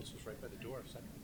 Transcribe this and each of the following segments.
This was right by the door a second ago.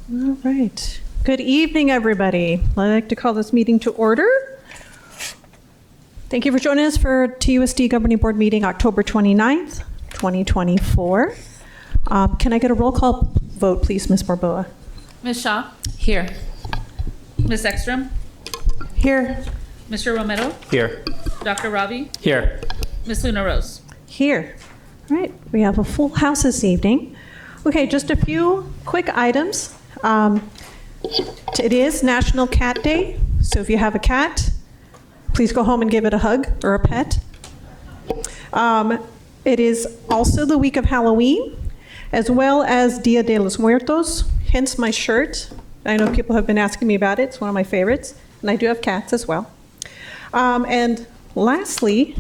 All right. Good evening, everybody. I'd like to call this meeting to order. Thank you for joining us for TUSD Governing Board meeting October 29th, 2024. Can I get a roll call vote, please, Ms. Barboa? Ms. Shaw? Here. Ms. Ekstrom? Here. Mr. Romero? Here. Dr. Ravi? Here. Ms. Luna Rose? Here. All right. We have a full house this evening. Okay, just a few quick items. It is National Cat Day, so if you have a cat, please go home and give it a hug or a pet. It is also the week of Halloween, as well as Dia de los Muertos, hence my shirt. I know people have been asking me about it. It's one of my favorites, and I do have cats as well. And lastly,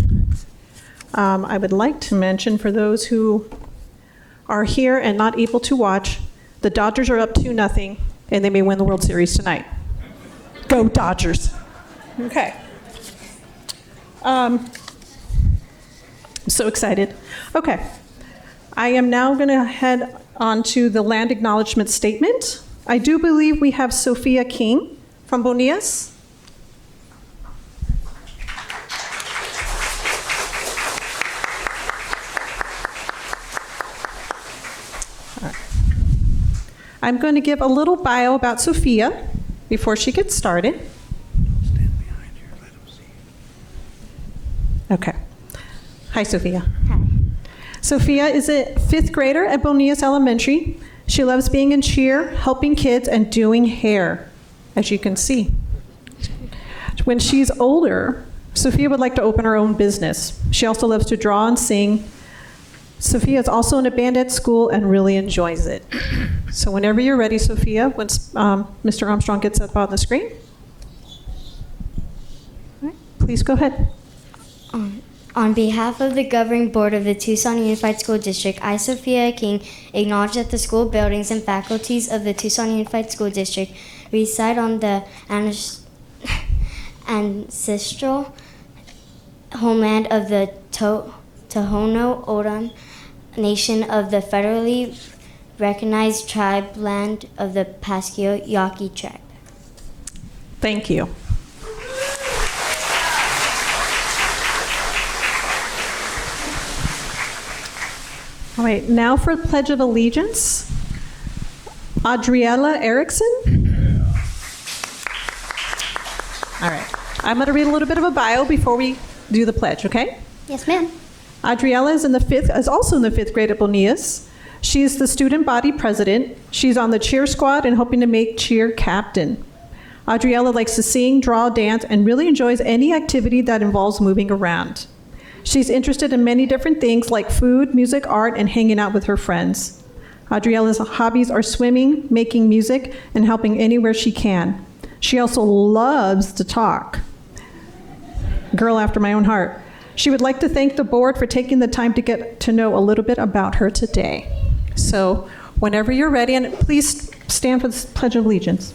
I would like to mention for those who are here and not able to watch, the Dodgers are up 2-0, and they may win the World Series tonight. Go Dodgers. Okay. I'm so excited. Okay. I am now going to head on to the land acknowledgement statement. I do believe we have Sophia King from Bonillas. I'm going to give a little bio about Sophia before she gets started. Stand behind here, let them see. Okay. Hi, Sophia. Hi. Sophia is a 5th grader at Bonillas Elementary. She loves being in cheer, helping kids, and doing hair, as you can see. When she's older, Sophia would like to open her own business. She also loves to draw and sing. Sophia is also in a band at school and really enjoys it. So whenever you're ready, Sophia, once Mr. Armstrong gets up on the screen. All right, please go ahead. On behalf of the Governing Board of the Tucson Unified School District, I, Sophia King, acknowledge that the school buildings and faculties of the Tucson Unified School District reside on the ancestral homeland of the Tohono O'odham Nation of the federally recognized tribe land of the Pasquio Yaqui tribe. Thank you. All right, now for the Pledge of Allegiance. Adriella Erickson. All right, I'm going to read a little bit of a bio before we do the pledge, okay? Yes, ma'am. Adriella is also in the 5th grade at Bonillas. She's the student body president. She's on the cheer squad and hoping to make cheer captain. Adriella likes to sing, draw, dance, and really enjoys any activity that involves moving around. She's interested in many different things like food, music, art, and hanging out with her friends. Adriella's hobbies are swimming, making music, and helping anywhere she can. She also loves to talk. Girl after my own heart. She would like to thank the board for taking the time to get to know a little bit about her today. So whenever you're ready, and please stand for the Pledge of Allegiance.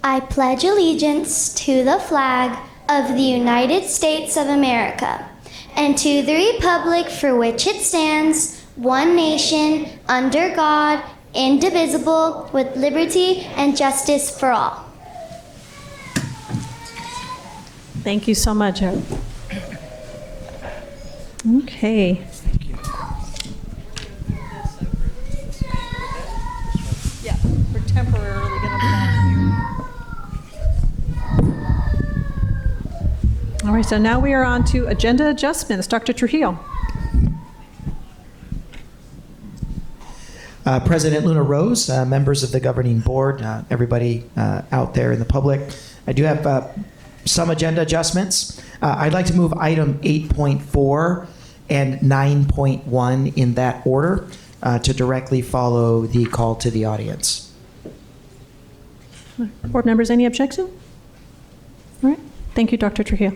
I pledge allegiance to the flag of the United States of America and to the republic for which it stands, one nation, under God, indivisible, with liberty and justice for all. Thank you so much, Eric. Okay. Yeah, we're temporarily going to block you. All right, so now we are on to agenda adjustments. Dr. Trujillo. President Luna Rose, members of the governing board, everybody out there in the public, I do have some agenda adjustments. I'd like to move item 8.4 and 9.1 in that order to directly follow the call to the audience. Board members, any objection? All right, thank you, Dr. Trujillo.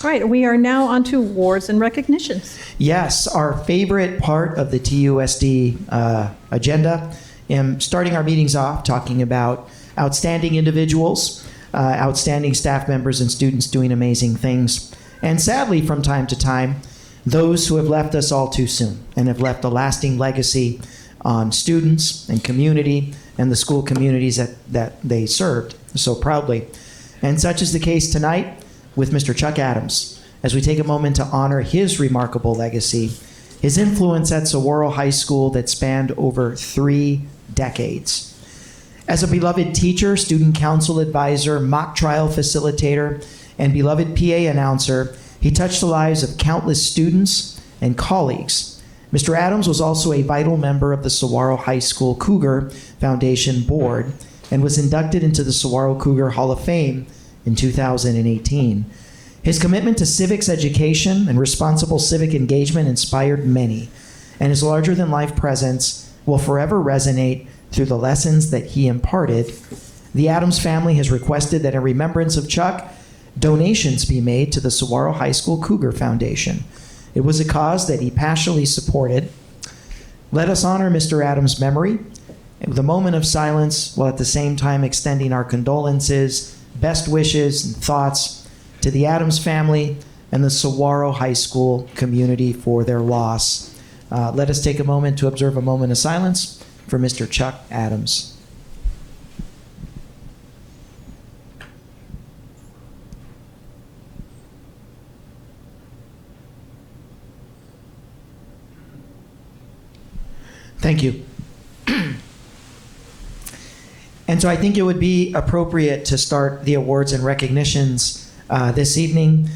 All right, we are now on to awards and recognitions. Yes, our favorite part of the TUSD agenda. I'm starting our meetings off talking about outstanding individuals, outstanding staff members and students doing amazing things. And sadly, from time to time, those who have left us all too soon and have left a lasting legacy on students and community and the school communities that they served so proudly. And such is the case tonight with Mr. Chuck Adams, as we take a moment to honor his remarkable legacy, his influence at Saguaro High School that spanned over 3 decades. As a beloved teacher, student council advisor, mock trial facilitator, and beloved PA announcer, he touched the lives of countless students and colleagues. Mr. Adams was also a vital member of the Saguaro High School Cougar Foundation Board and was inducted into the Saguaro Cougar Hall of Fame in 2018. His commitment to civics education and responsible civic engagement inspired many, and his larger-than-life presence will forever resonate through the lessons that he imparted. The Adams family has requested that in remembrance of Chuck, donations be made to the Saguaro High School Cougar Foundation. It was a cause that he passionately supported. Let us honor Mr. Adams' memory with a moment of silence, while at the same time extending our condolences, best wishes, and thoughts to the Adams family and the Saguaro High School community for their loss. Let us take a moment to observe a moment of silence for Mr. Chuck Adams. Thank you. And so I think it would be appropriate to start the awards and recognitions this evening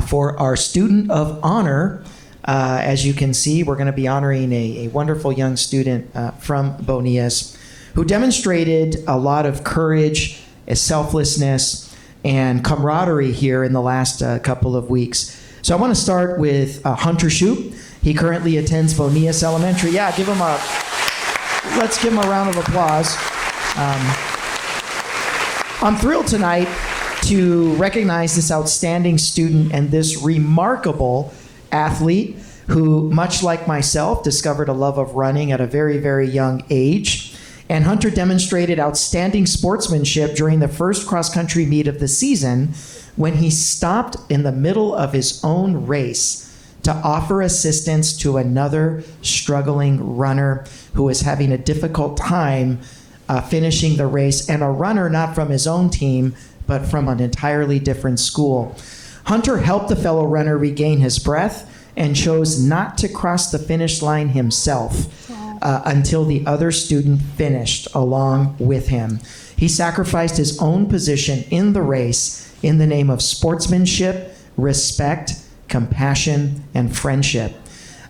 for our Student of Honor. As you can see, we're going to be honoring a wonderful young student from Bonillas who demonstrated a lot of courage, selflessness, and camaraderie here in the last couple of weeks. So I want to start with Hunter Shoup. He currently attends Bonillas Elementary. Yeah, let's give him a round of applause. I'm thrilled tonight to recognize this outstanding student and this remarkable athlete who, much like myself, discovered a love of running at a very, very young age. And Hunter demonstrated outstanding sportsmanship during the first cross-country meet of the season when he stopped in the middle of his own race to offer assistance to another struggling runner who was having a difficult time finishing the race, and a runner not from his own team, but from an entirely different school. Hunter helped the fellow runner regain his breath and chose not to cross the finish line himself until the other student finished along with him. He sacrificed his own position in the race in the name of sportsmanship, respect, compassion, and friendship.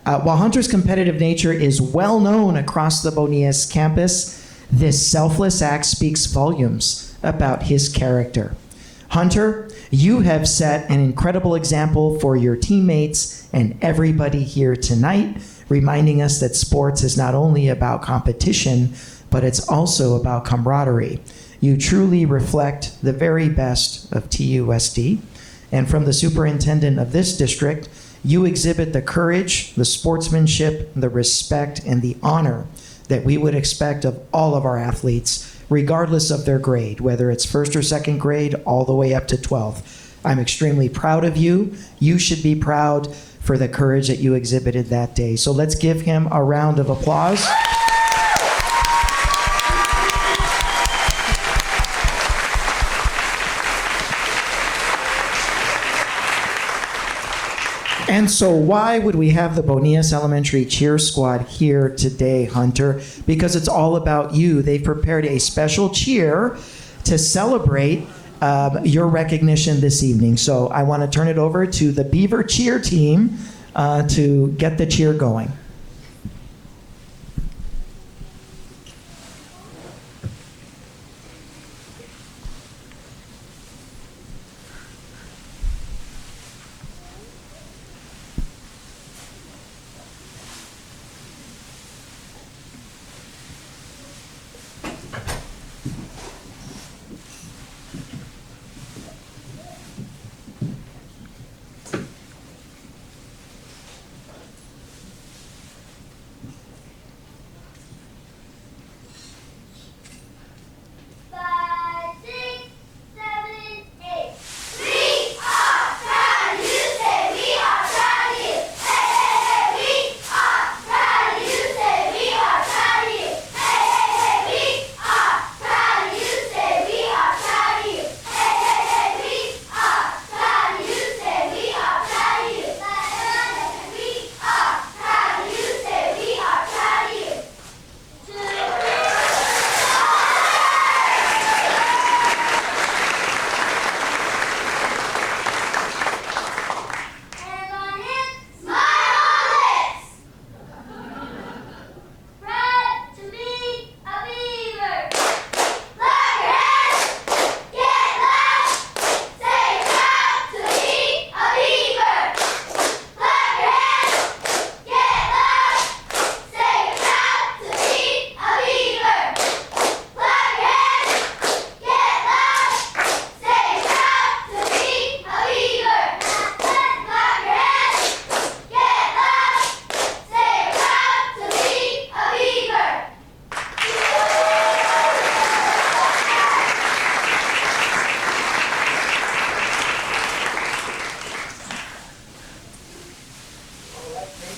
While Hunter's competitive nature is well known across the Bonillas campus, this selfless act speaks volumes about his character. Hunter, You have set an incredible example for your teammates and everybody here tonight, reminding us that sports is not only about competition, but it's also about camaraderie. You truly reflect the very best of TUSD. And from the superintendent of this district, you exhibit the courage, the sportsmanship, the respect, and the honor that we would expect of all of our athletes, regardless of their grade, whether it's first or second grade, all the way up to 12th. I'm extremely proud of you. You should be proud for the courage that you exhibited that day. So let's give him a round of applause. And so why would we have the Bonillas Elementary Cheer Squad here today, Hunter? Because it's all about you. They've prepared a special cheer to celebrate your recognition this evening. So I want to turn it over to the Beaver Cheer team to get the cheer going.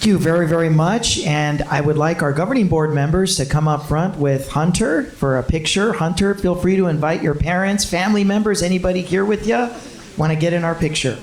Thank you very, very much. And I would like our governing board members to come up front with Hunter for a picture. Hunter, feel free to invite your parents, family members, anybody here with you. Want to get in our picture.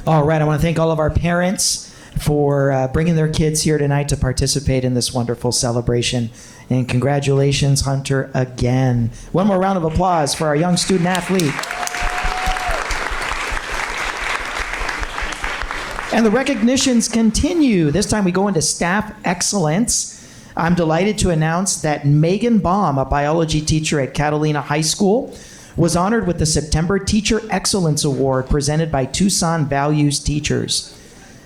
All right, I want to thank all of our parents for bringing their kids here tonight to participate in this wonderful celebration. And congratulations, Hunter, again. One more round of applause for our young student athlete. And the recognitions continue. This time we go into staff excellence. I'm delighted to announce that Megan Baum, a biology teacher at Catalina High School, was honored with the September Teacher Excellence Award presented by Tucson Values Teachers.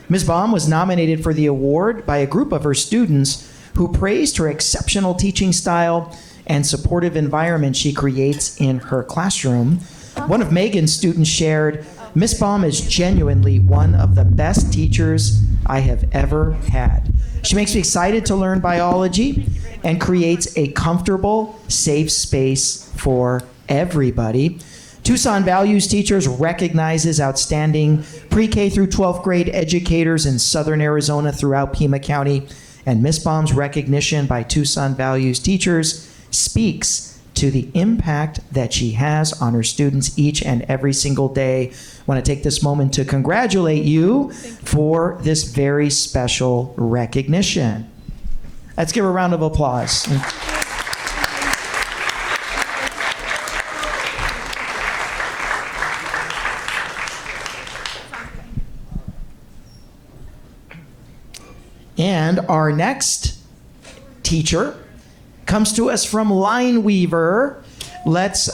Ms. Baum was nominated for the award by a group of her students who praised her exceptional teaching style and supportive environment she creates in her classroom. One of Megan's students shared, "Ms. Baum is genuinely one of the best teachers I have ever had. She makes me excited to learn biology and creates a comfortable, safe space for everybody." Tucson Values Teachers recognizes outstanding pre-K through 12th grade educators in Southern Arizona throughout Pima County. And Ms. Baum's recognition by Tucson Values Teachers speaks to the impact that she has on her students each and every single day. I want to take this moment to congratulate you for this very special recognition. Let's give her a round of applause. And our next teacher comes to us from Lineweaver. Let's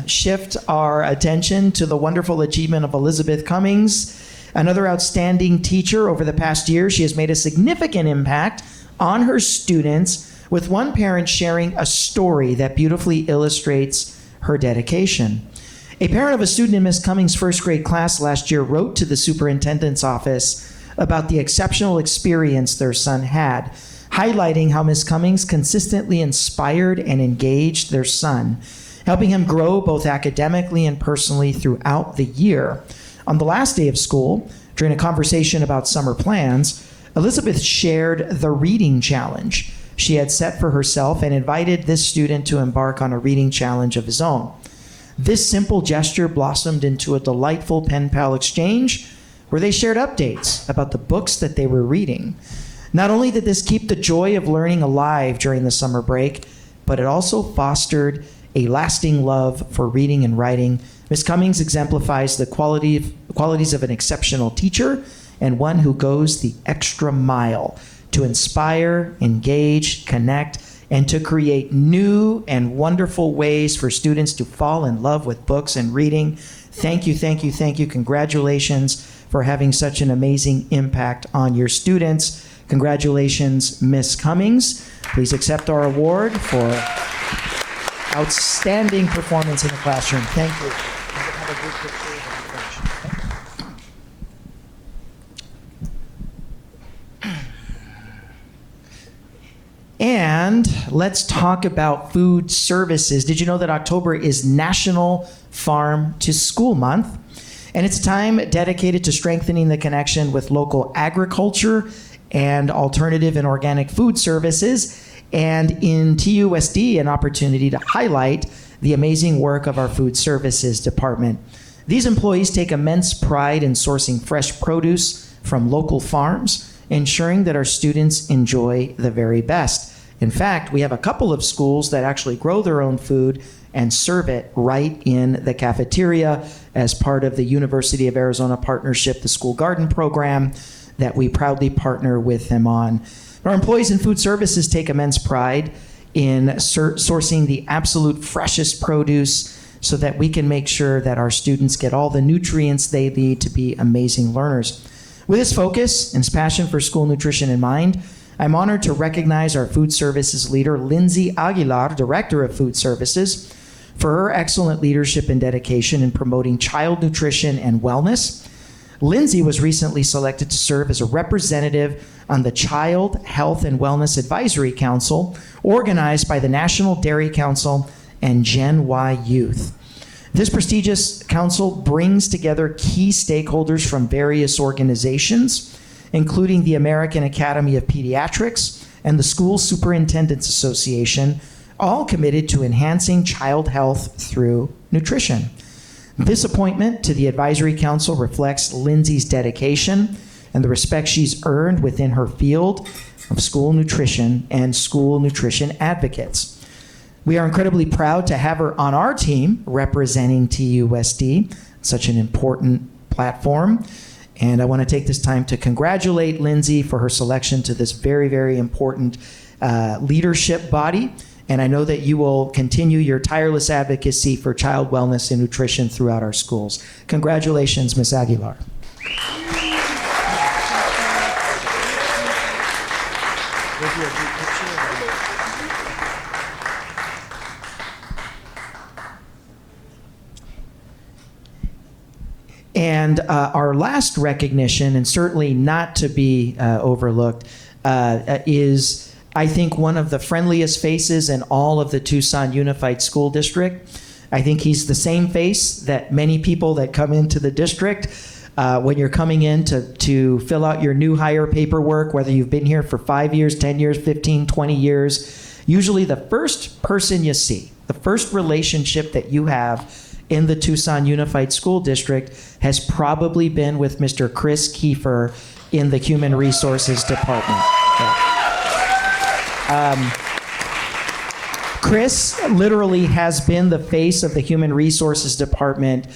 shift our attention to the wonderful achievement of Elizabeth Cummings, another outstanding teacher. Over the past year, she has made a significant impact on her students, with one parent sharing a story that beautifully illustrates her dedication. A parent of a student in Ms. Cummings' first grade class last year wrote to the superintendent's office about the exceptional experience their son had, highlighting how Ms. Cummings consistently inspired and engaged their son, helping him grow both academically and personally throughout the year. On the last day of school, during a conversation about summer plans, Elizabeth shared the reading challenge she had set for herself and invited this student to embark on a reading challenge of his own. This simple gesture blossomed into a delightful pen pal exchange where they shared updates about the books that they were reading. Not only did this keep the joy of learning alive during the summer break, but it also fostered a lasting love for reading and writing. Ms. Cummings exemplifies the qualities of an exceptional teacher and one who goes the extra mile to inspire, engage, connect, and to create new and wonderful ways for students to fall in love with books and reading. Thank you, thank you, thank you. Congratulations for having such an amazing impact on your students. Congratulations, Ms. Cummings. Please accept our award for outstanding performance in the classroom. Thank you. Have a good picture. And let's talk about food services. Did you know that October is National Farm to School Month? And it's a time dedicated to strengthening the connection with local agriculture and alternative and organic food services. And in TUSD, an opportunity to highlight the amazing work of our food services department. These employees take immense pride in sourcing fresh produce from local farms, ensuring that our students enjoy the very best. In fact, we have a couple of schools that actually grow their own food and serve it right in the cafeteria as part of the University of Arizona partnership, the School Garden Program, that we proudly partner with them on. Our employees in food services take immense pride in sourcing the absolute freshest produce so that we can make sure that our students get all the nutrients they need to be amazing learners. With this focus and this passion for school nutrition in mind, I'm honored to recognize our food services leader, Lindsay Aguilar, Director of Food Services, for her excellent leadership and dedication in promoting child nutrition and wellness. Lindsay was recently selected to serve as a representative on the Child Health and Wellness Advisory Council, organized by the National Dairy Council and Gen Y Youth. This prestigious council brings together key stakeholders from various organizations, including the American Academy of Pediatrics and the School Superintendents Association, all committed to enhancing child health through nutrition. This appointment to the Advisory Council reflects Lindsay's dedication and the respect she's earned within her field of school nutrition and school nutrition advocates. We are incredibly proud to have her on our team representing TUSD, such an important platform. And I want to take this time to congratulate Lindsay for her selection to this very, very important leadership body. And I know that you will continue your tireless advocacy for child wellness and nutrition throughout our schools. Congratulations, Ms. Aguilar. And our last recognition, and certainly not to be overlooked, is, I think, one of the friendliest faces in all of the Tucson Unified School District. I think he's the same face that many people that come into the district, when you're coming in to fill out your new hire paperwork, whether you've been here for 5 years, 10 years, 15, 20 years, usually the first person you see, the first relationship that you have in the Tucson Unified School District has probably been with Mr. Chris Kiefer in the Human Resources Department. Chris literally has been the face of the Human Resources Department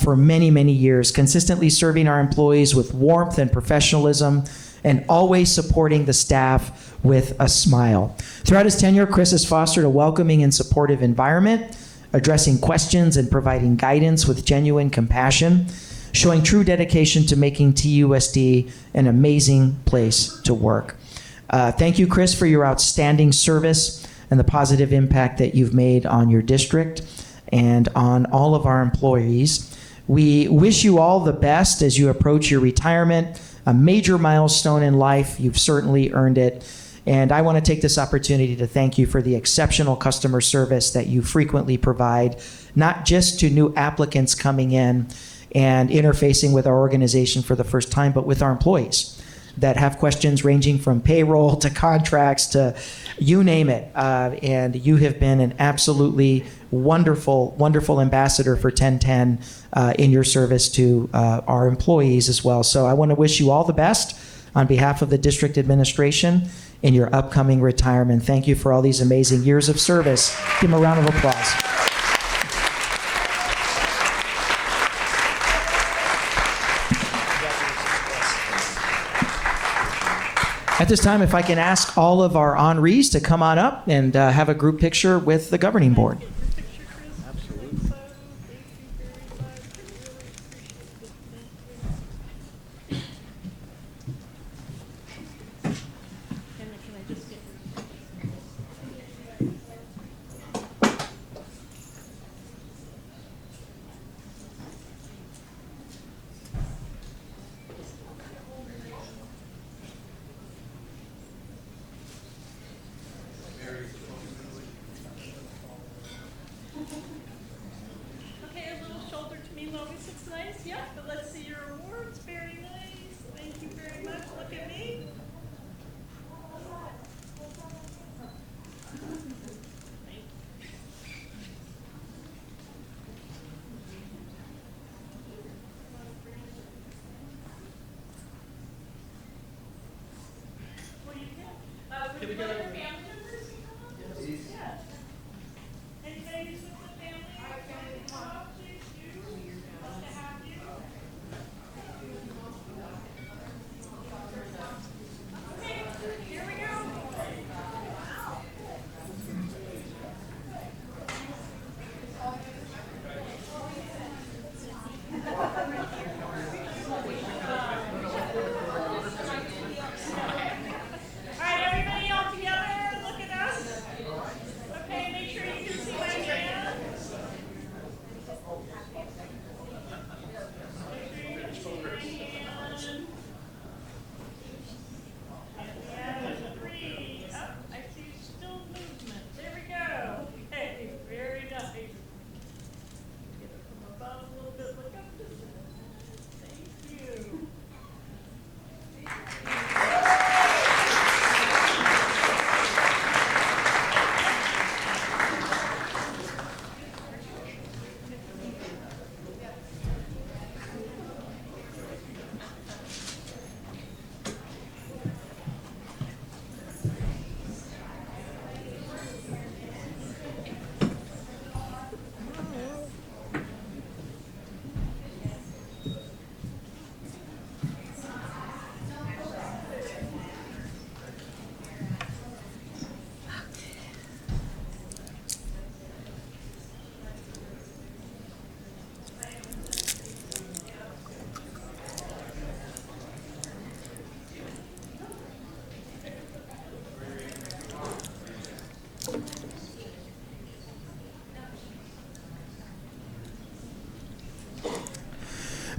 for many, many years, consistently serving our employees with warmth and professionalism and always supporting the staff with a smile. Throughout his tenure, Chris has fostered a welcoming and supportive environment, addressing questions and providing guidance with genuine compassion, showing true dedication to making TUSD an amazing place to work. Thank you, Chris, for your outstanding service and the positive impact that you've made on your district and on all of our employees. We wish you all the best as you approach your retirement, a major milestone in life. You've certainly earned it. And I want to take this opportunity to thank you for the exceptional customer service that you frequently provide, not just to new applicants coming in and interfacing with our organization for the first time, but with our employees that have questions ranging from payroll to contracts to you name it. And you have been an absolutely wonderful, wonderful ambassador for 1010 in your service to our employees as well. So I want to wish you all the best on behalf of the district administration in your upcoming retirement. Thank you for all these amazing years of service. Give him a round of applause. At this time, if I can ask all of our honorees to come on up and have a group picture with the governing board. Okay, a little shoulder to me, Lois. It's nice, yeah, but let's see your awards. Very nice. Thank you very much. Look at me. What do you think? Would you like your family members to come up? Yes. Yeah. Any ladies with the family? Come up, please. You. Love to have you. Okay, here we go. All right, everybody all together.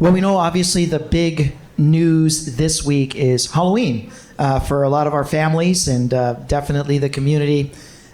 Well, we know obviously the big news this week is Halloween for a lot of our families and definitely the community.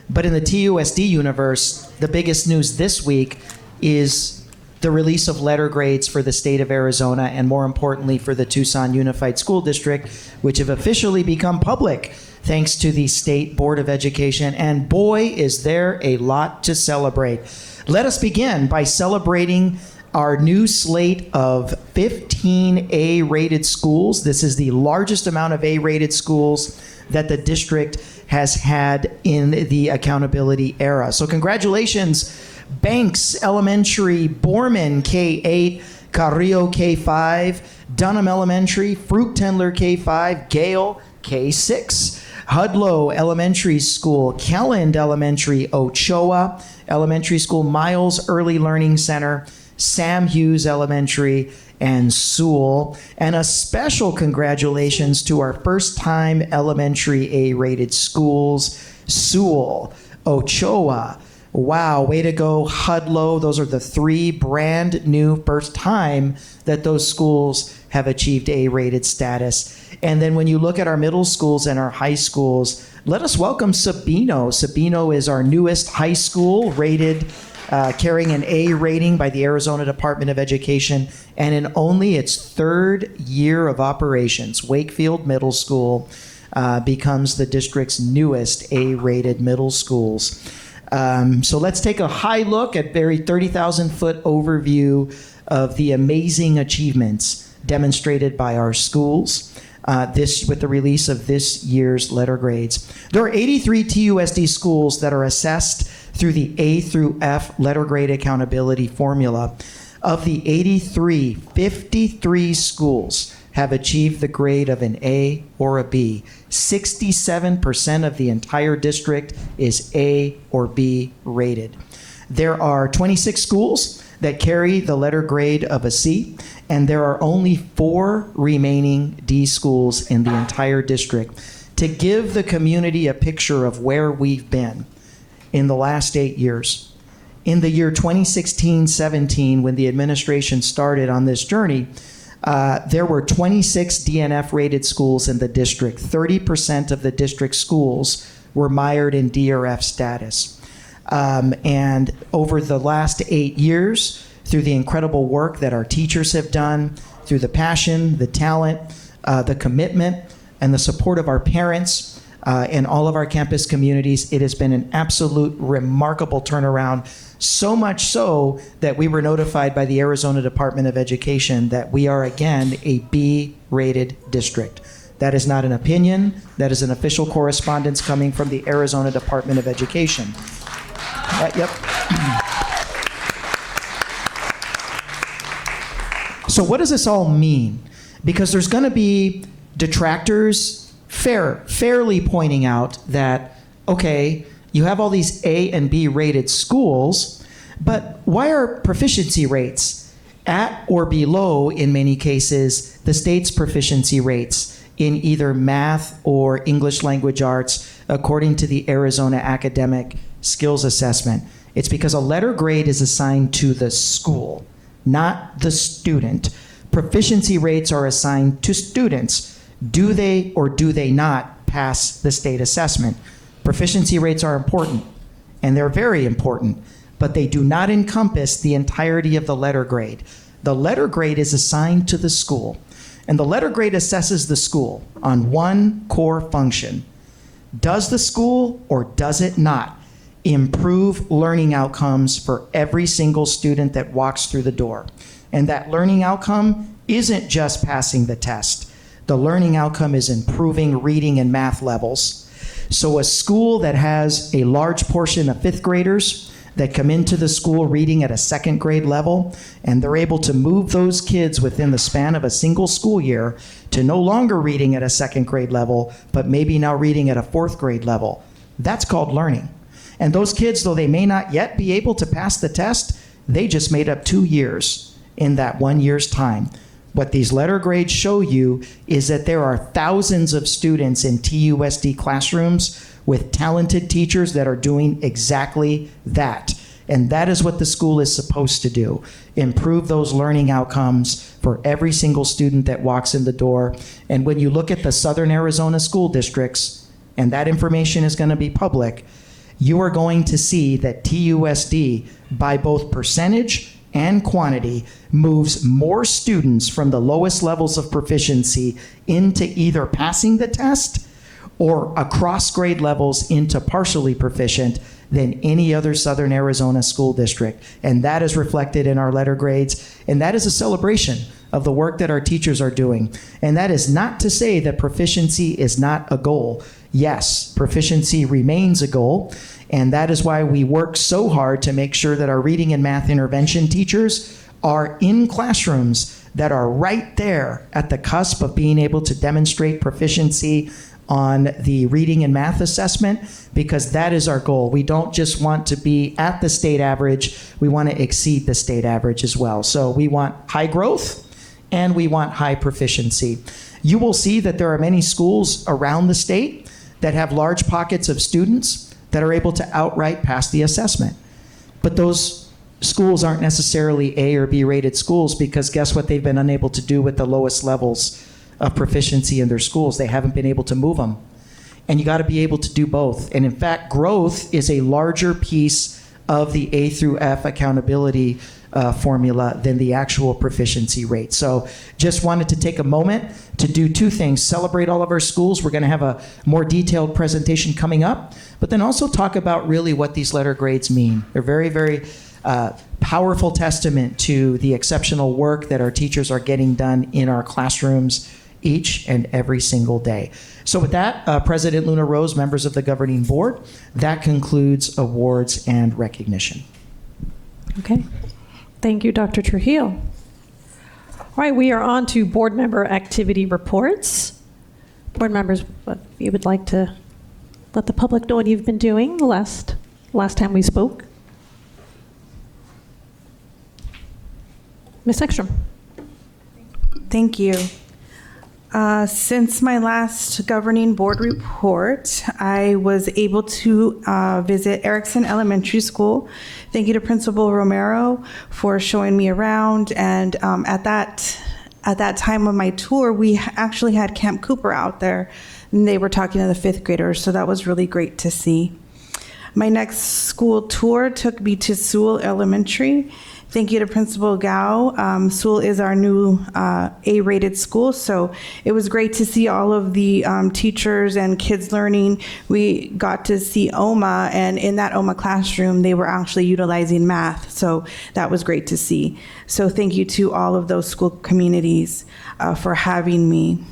But in the TUSD universe, the biggest news this week is the release of letter grades for the state of Arizona and more importantly for the Tucson Unified School District, which have officially become public thanks to the State Board of Education. And boy, is there a lot to celebrate. Let us begin by celebrating our new slate of 15 A-rated schools. This is the largest amount of A-rated schools that the district has had in the accountability era. So congratulations, Banks Elementary, Borman K-8, Carrillo K-5, Dunham Elementary, Fruchtendler K-5, Gale K-6, Hudlow Elementary School, Kelland Elementary, Ochoa Elementary School, Miles Early Learning Center, Sam Hughes Elementary, and Sewell. And a special congratulations to our first-time elementary A-rated schools, Sewell, Ochoa. Wow, way to go, Hudlow. Those are the three brand new first time that those schools have achieved A-rated status. And then when you look at our middle schools and our high schools, let us welcome Sabino. Sabino is our newest high school rated, carrying an A rating by the Arizona Department of Education. And in only its third year of operations, Wakefield Middle School becomes the district's newest A-rated middle schools. So let's take a high look at very 30,000-foot overview of the amazing achievements demonstrated by our schools with the release of this year's letter grades. There are 83 TUSD schools that are assessed through the A through F letter grade accountability formula. Of the 83, 53 schools have achieved the grade of an A or a B. 67% of the entire district is A or B rated. There are 26 schools that carry the letter grade of a C, and there are only 4 remaining D schools in the entire district. To give the community a picture of where we've been in the last 8 years, in the year 2016-17, when the administration started on this journey, there were 26 DNF-rated schools in the district. 30% of the district schools were mired in D or F status. And over the last 8 years, through the incredible work that our teachers have done, through the passion, the talent, the commitment, and the support of our parents and all of our campus communities, it has been an absolute remarkable turnaround. So much so that we were notified by the Arizona Department of Education that we are again a B-rated district. That is not an opinion. That is an official correspondence coming from the Arizona Department of Education. Yep. So what does this all mean? Because there's going to be detractors fairly pointing out that, okay, you have all these A and B rated schools, but why are proficiency rates at or below, in many cases, the state's proficiency rates in either math or English language arts, according to the Arizona Academic Skills Assessment? It's because a letter grade is assigned to the school, not the student. Proficiency rates are assigned to students. Do they or do they not pass the state assessment? Proficiency rates are important, and they're very important, but they do not encompass the entirety of the letter grade. The letter grade is assigned to the school, and the letter grade assesses the school on one core function. Does the school or does it not improve learning outcomes for every single student that walks through the door? And that learning outcome isn't just passing the test. The learning outcome is improving reading and math levels. So a school that has a large portion of 5th graders that come into the school reading at a 2nd grade level, and they're able to move those kids within the span of a single school year to no longer reading at a 2nd grade level, but maybe now reading at a 4th grade level. That's called learning. And those kids, though they may not yet be able to pass the test, they just made up 2 years in that 1 year's time. What these letter grades show you is that there are thousands of students in TUSD classrooms with talented teachers that are doing exactly that. And that is what the school is supposed to do. Improve those learning outcomes for every single student that walks in the door. And when you look at the Southern Arizona school districts, and that information is going to be public, you are going to see that TUSD, by both percentage and quantity, moves more students from the lowest levels of proficiency into either passing the test or across grade levels into partially proficient than any other Southern Arizona school district. And that is reflected in our letter grades. And that is a celebration of the work that our teachers are doing. And that is not to say that proficiency is not a goal. Yes, proficiency remains a goal. And that is why we work so hard to make sure that our reading and math intervention teachers are in classrooms that are right there at the cusp of being able to demonstrate proficiency on the reading and math assessment, because that is our goal. We don't just want to be at the state average, we want to exceed the state average as well. So we want high growth and we want high proficiency. You will see that there are many schools around the state that have large pockets of students that are able to outright pass the assessment. But those schools aren't necessarily A or B rated schools, because guess what they've been unable to do with the lowest levels of proficiency in their schools? They haven't been able to move them. And you got to be able to do both. And in fact, growth is a larger piece of the A through F accountability formula than the actual proficiency rate. So just wanted to take a moment to do two things: celebrate all of our schools. We're going to have a more detailed presentation coming up, but then also talk about really what these letter grades mean. They're very, very powerful testament to the exceptional work that our teachers are getting done in our classrooms each and every single day. So with that, President Luna Rose, members of the governing board, that concludes awards and recognition. Okay. Thank you, Dr. Trujillo. All right, we are on to board member activity reports. Board members, if you would like to let the public know what you've been doing the last time we spoke. Ms. Ekstrom. Thank you. Since my last governing board report, I was able to visit Erickson Elementary School. Thank you to Principal Romero for showing me around. And at that time of my tour, we actually had Camp Cooper out there, and they were talking to the fifth graders, so that was really great to see. My next school tour took me to Sewell Elementary. Thank you to Principal Gao. Sewell is our new A-rated school, so it was great to see all of the teachers and kids learning. We got to see OMA, and in that OMA classroom, they were actually utilizing math, so that was great to see. So thank you to all of those school communities for having me.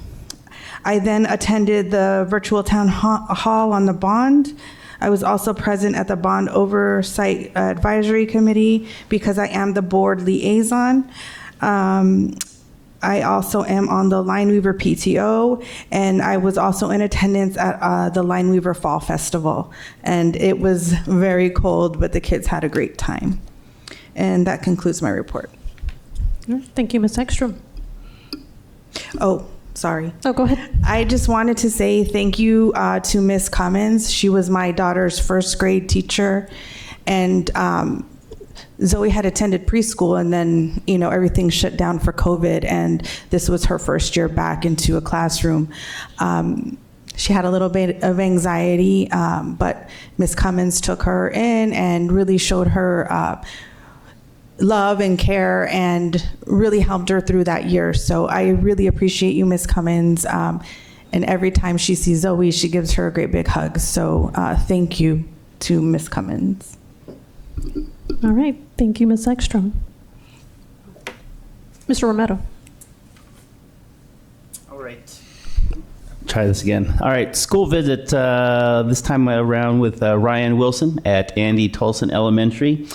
I then attended the virtual town hall on the bond. I was also present at the Bond Oversight Advisory Committee because I am the board liaison. I also am on the Lineweaver PTO, and I was also in attendance at the Lineweaver Fall Festival. And it was very cold, but the kids had a great time. And that concludes my report. Thank you, Ms. Ekstrom. Oh, sorry. Oh, go ahead. I just wanted to say thank you to Miss Cummins. She was my daughter's first grade teacher, and Zoe had attended preschool, and then everything shut down for COVID, and this was her first year back into a classroom. She had a little bit of anxiety, but Miss Cummins took her in and really showed her love and care and really helped her through that year. So I really appreciate you, Miss Cummins. And every time she sees Zoe, she gives her a great big hug. So thank you to Miss Cummins. All right. Thank you, Ms. Ekstrom. Mr. Romero. All right. Try this again. All right. School visit this time around with Ryan Wilson at Andy Tolson Elementary.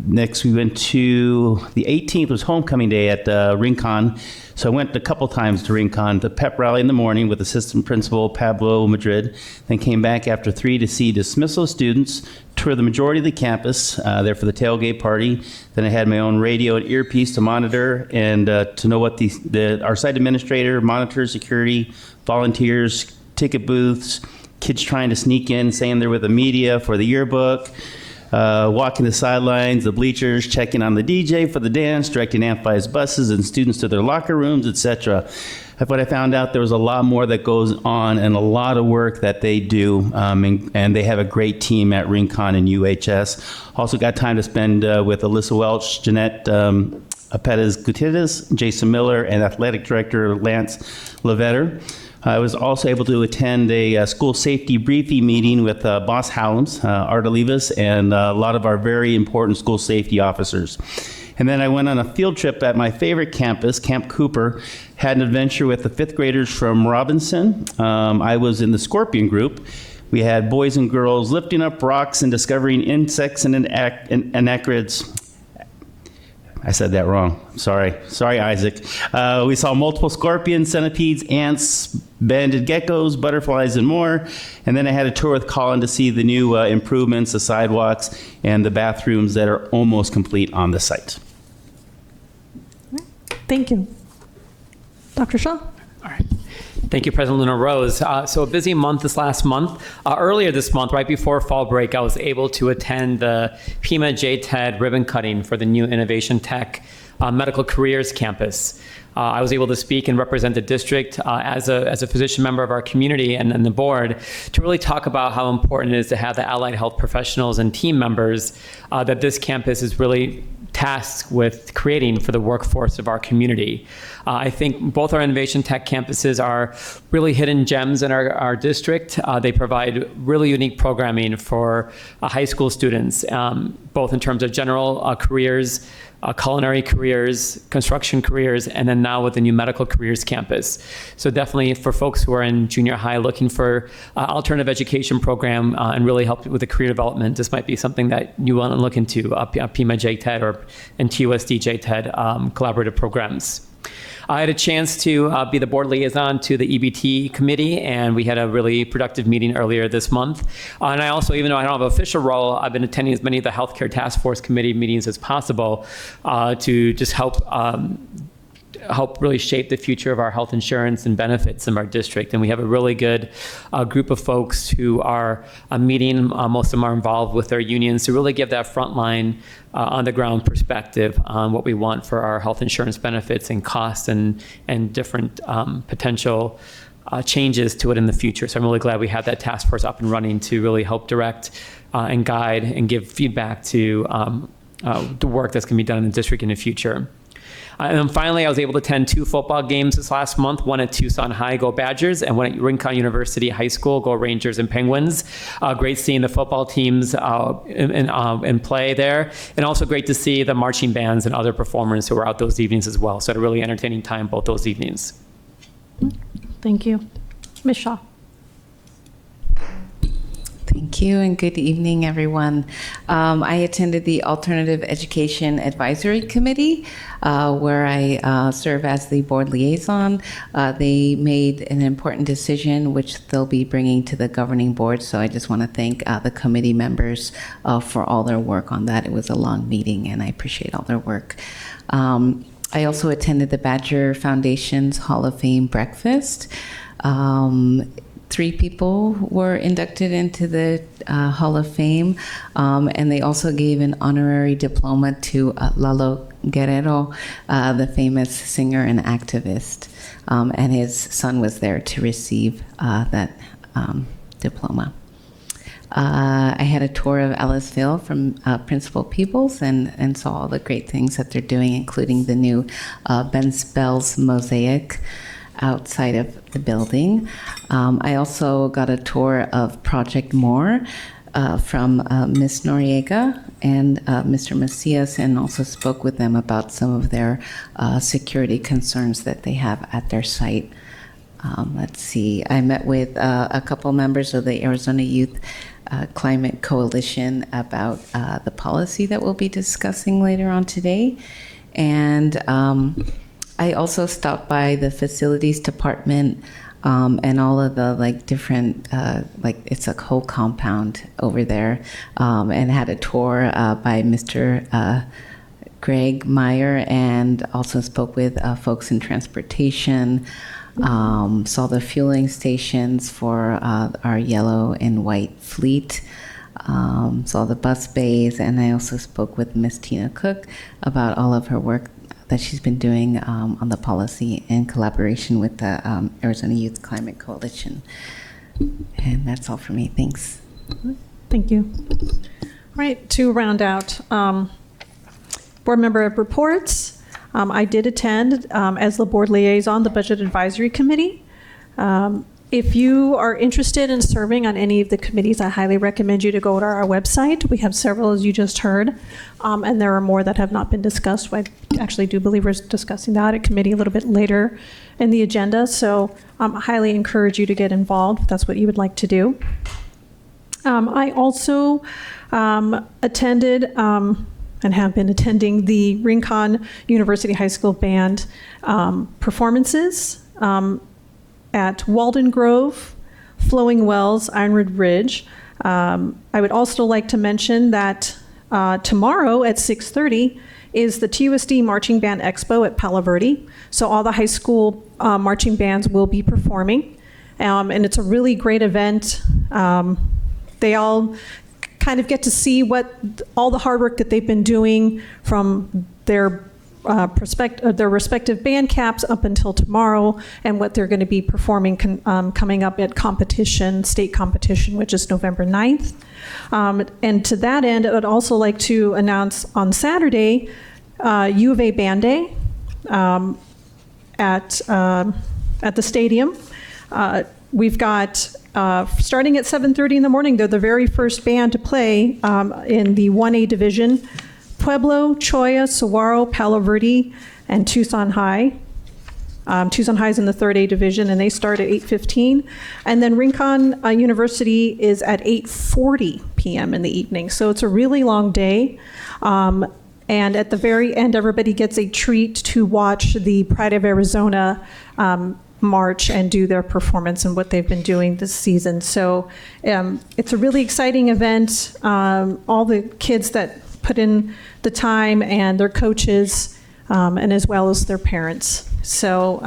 Next, we went to the 18th was homecoming day at Rincon. So I went a couple times to Rincon, the pep rally in the morning with Assistant Principal Pablo Madrid, then came back after 3 to see dismissal students, tour the majority of the campus, there for the tailgate party. Then I had my own radio and earpiece to monitor and to know what our site administrator, monitors, security, volunteers, ticket booths, kids trying to sneak in, saying they're with the media for the yearbook, walking the sidelines, the bleachers, checking on the DJ for the dance, directing Amplified's buses and students to their locker rooms, etc. But I found out there was a lot more that goes on and a lot of work that they do, and they have a great team at Rincon and UHS. Also got time to spend with Alyssa Welch, Jeanette Pettis Gutierrez, Jason Miller, and Athletic Director Lance Levetter. I was also able to attend a school safety briefing meeting with Boss Howlams, Art Olivas, and a lot of our very important school safety officers. And then I went on a field trip at my favorite campus, Camp Cooper, had an adventure with the fifth graders from Robinson. I was in the Scorpion group. We had boys and girls lifting up rocks and discovering insects and anacarids. I said that wrong. Sorry, Isaac. We saw multiple scorpions, centipedes, ants, banded geckos, butterflies, and more. And then I had a tour with Colin to see the new improvements, the sidewalks, and the bathrooms that are almost complete on the site. Thank you. Dr. Shaw? All right. Thank you, President Luna Rose. So a busy month this last month. Earlier this month, right before fall break, I was able to attend the Pima JTED ribbon cutting for the new Innovation Tech Medical Careers Campus. I was able to speak and represent the district as a physician member of our community and the board to really talk about how important it is to have the allied health professionals and team members that this campus is really tasked with creating for the workforce of our community. I think both our Innovation Tech campuses are really hidden gems in our district. They provide really unique programming for high school students, both in terms of general careers, culinary careers, construction careers, and then now with the new medical careers campus. So definitely for folks who are in junior high looking for alternative education program and really help with the career development, this might be something that you want to look into, Pima JTED and TUSD JTED collaborative programs. I had a chance to be the board liaison to the EBT committee, and we had a really productive meeting earlier this month. And I also, even though I don't have an official role, I've been attending as many of the healthcare task force committee meetings as possible to just help really shape the future of our health insurance and benefits in our district. And we have a really good group of folks who are meeting. Most of them are involved with their unions to really give that frontline on the ground perspective on what we want for our health insurance benefits and costs and different potential changes to it in the future. So I'm really glad we have that task force up and running to really help direct and guide and give feedback to the work that's going to be done in the district in the future. And then finally, I was able to attend 2 football games this last month, one at Tucson High, go Badgers, and one at Rincon University High School, go Rangers and Penguins. Great seeing the football teams in play there, and also great to see the marching bands and other performers who were out those evenings as well. So I had a really entertaining time both those evenings. Thank you. Ms. Shaw? Thank you and good evening, everyone. I attended the Alternative Education Advisory Committee, where I serve as the board liaison. They made an important decision, which they'll be bringing to the governing board. So I just want to thank the committee members for all their work on that. It was a long meeting, and I appreciate all their work. I also attended the Badger Foundation's Hall of Fame breakfast. 3 people were inducted into the Hall of Fame, and they also gave an honorary diploma to Lalo Guerrero, the famous singer and activist, and his son was there to receive that diploma. I had a tour of Ellisville from Principal Peoples and saw all the great things that they're doing, including the new Ben's Bells mosaic outside of the building. I also got a tour of Project More from Ms. Noriega and Mr. Macias, and also spoke with them about some of their security concerns that they have at their site. Let's see, I met with a couple members of the Arizona Youth Climate Coalition about the policy that we'll be discussing later on today. And I also stopped by the facilities department and all of the different, it's a whole compound over there, and had a tour by Mr. Greg Meyer, and also spoke with folks in transportation, saw the fueling stations for our yellow and white fleet, saw the bus bays, and I also spoke with Miss Tina Cook about all of her work that she's been doing on the policy in collaboration with the Arizona Youth Climate Coalition. And that's all for me. Thanks. Thank you. All right, to round out board member reports, I did attend as the board liaison, the Budget Advisory Committee. If you are interested in serving on any of the committees, I highly recommend you to go to our website. We have several, as you just heard, and there are more that have not been discussed. I actually do believe we're discussing the audit committee a little bit later in the agenda, so I highly encourage you to get involved if that's what you would like to do. I also attended and have been attending the Rincon University High School Band performances at Walden Grove, Flowing Wells, Ironwood Ridge. I would also like to mention that tomorrow at 6:30 is the TUSD Marching Band Expo at Palo Verde. So all the high school marching bands will be performing. And it's a really great event. They all kind of get to see what all the hard work that they've been doing from their respective band caps up until tomorrow, and what they're going to be performing coming up at state competition, which is November 9th. And to that end, I would also like to announce on Saturday, U of A Band Day at the stadium. We've got, starting at 7:30 in the morning, they're the very first band to play in the 1A division. Pueblo, Choya, Saguaro, Palo Verde, and Tucson High. Tucson High is in the 3rd A division, and they start at 8:15. And then Rincon University is at 8:40 p.m. in the evening. So it's a really long day. And at the very end, everybody gets a treat to watch the Pride of Arizona march and do their performance and what they've been doing this season. So it's a really exciting event. All the kids that put in the time, and their coaches, and as well as their parents. So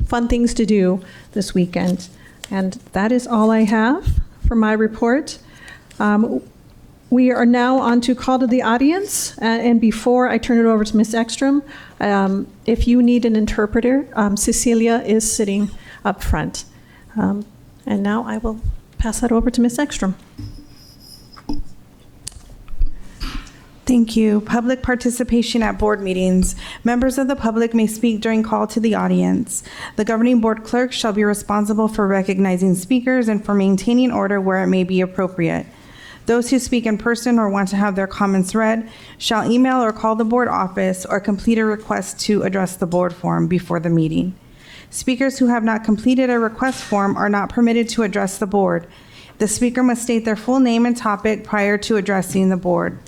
fun things to do this weekend. And that is all I have for my report. We are now on to call to the audience. And before I turn it over to Ms. Ekstrom, if you need an interpreter, Cecilia is sitting up front. And now I will pass that over to Ms. Ekstrom. Thank you. Public participation at board meetings. Members of the public may speak during call to the audience. The governing board clerk shall be responsible for recognizing speakers and for maintaining order where it may be appropriate. Those who speak in person or want to have their comments read shall email or call the board office or complete a request to address the board form before the meeting. Speakers who have not completed a request form are not permitted to address the board. The speaker must state their full name and topic prior to addressing the board.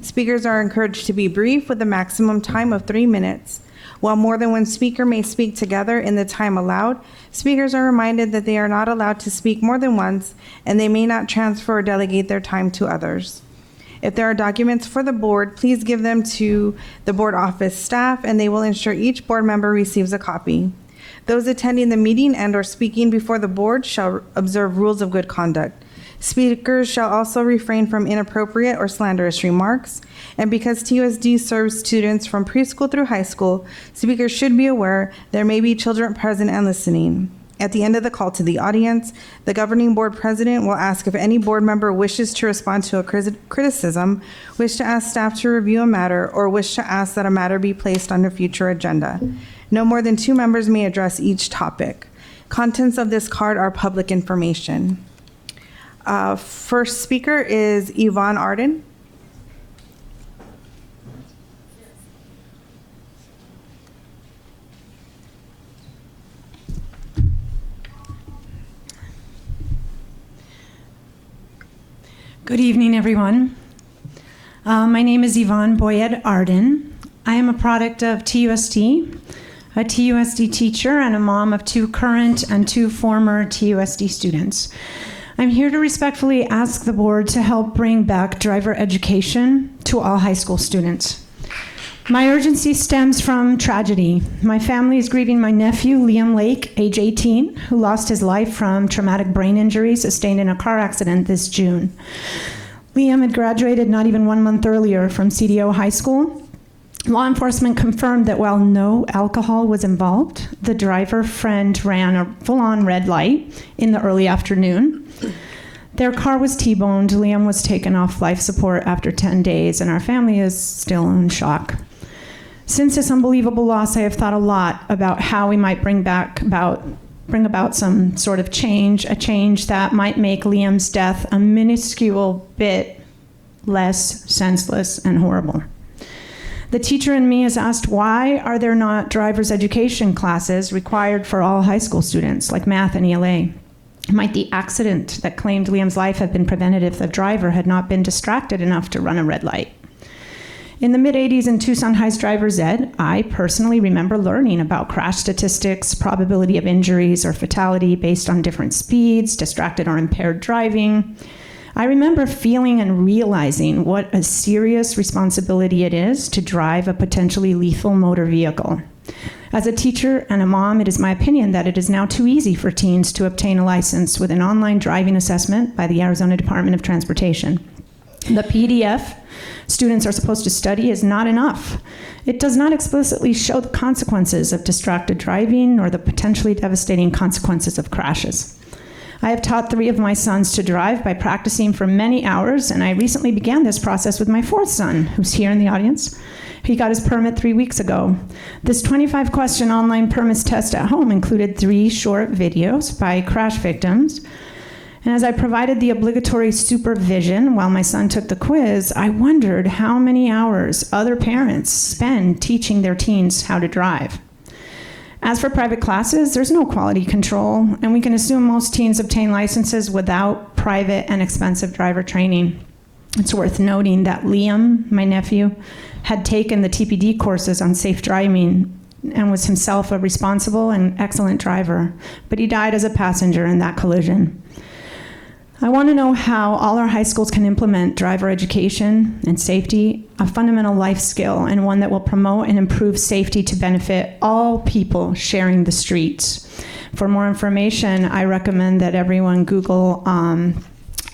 Speakers are encouraged to be brief with a maximum time of 3 minutes. While more than one speaker may speak together in the time allowed, speakers are reminded that they are not allowed to speak more than once, and they may not transfer or delegate their time to others. If there are documents for the board, please give them to the board office staff, and they will ensure each board member receives a copy. Those attending the meeting and or speaking before the board shall observe rules of good conduct. Speakers shall also refrain from inappropriate or slanderous remarks. And because TUSD serves students from preschool through high school, speakers should be aware there may be children present and listening. At the end of the call to the audience, the governing board president will ask if any board member wishes to respond to a criticism, wish to ask staff to review a matter, or wish to ask that a matter be placed on a future agenda. No more than 2 members may address each topic. Contents of this card are public information. First speaker is Yvonne Arden. Good evening, everyone. My name is Yvonne Boyed Arden. I am a product of TUSD, a TUSD teacher, and a mom of 2 current and 2 former TUSD students. I'm here to respectfully ask the board to help bring back driver education to all high school students. My urgency stems from tragedy. My family is grieving my nephew, Liam Lake, age 18, who lost his life from traumatic brain injury sustained in a car accident this June. Liam had graduated not even 1 month earlier from CDO High School. Law enforcement confirmed that while no alcohol was involved, the driver friend ran a full-on red light in the early afternoon. Their car was T-boned. Liam was taken off life support after 10 days, and our family is still in shock. Since this unbelievable loss, I have thought a lot about how we might bring about some sort of change, a change that might make Liam's death a minuscule bit less senseless and horrible. The teacher in me has asked, why are there not driver's education classes required for all high school students, like math and ELA? Might the accident that claimed Liam's life have been prevented if the driver had not been distracted enough to run a red light? In the mid-'80s in Tucson High's driver's ed, I personally remember learning about crash statistics, probability of injuries or fatality based on different speeds, distracted or impaired driving. I remember feeling and realizing what a serious responsibility it is to drive a potentially lethal motor vehicle. As a teacher and a mom, it is my opinion that it is now too easy for teens to obtain a license with an online driving assessment by the Arizona Department of Transportation. The PDF students are supposed to study is not enough. It does not explicitly show the consequences of distracted driving or the potentially devastating consequences of crashes. I have taught 3 of my sons to drive by practicing for many hours, and I recently began this process with my 4th son, who's here in the audience. He got his permit 3 weeks ago. This 25-question online permits test at home included 3 short videos by crash victims. And as I provided the obligatory supervision while my son took the quiz, I wondered how many hours other parents spend teaching their teens how to drive. As for private classes, there's no quality control, and we can assume most teens obtain licenses without private and expensive driver training. It's worth noting that Liam, my nephew, had taken the TPD courses on safe driving and was himself a responsible and excellent driver, but he died as a passenger in that collision. I want to know how all our high schools can implement driver education and safety, a fundamental life skill and one that will promote and improve safety to benefit all people sharing the streets. For more information, I recommend that everyone Google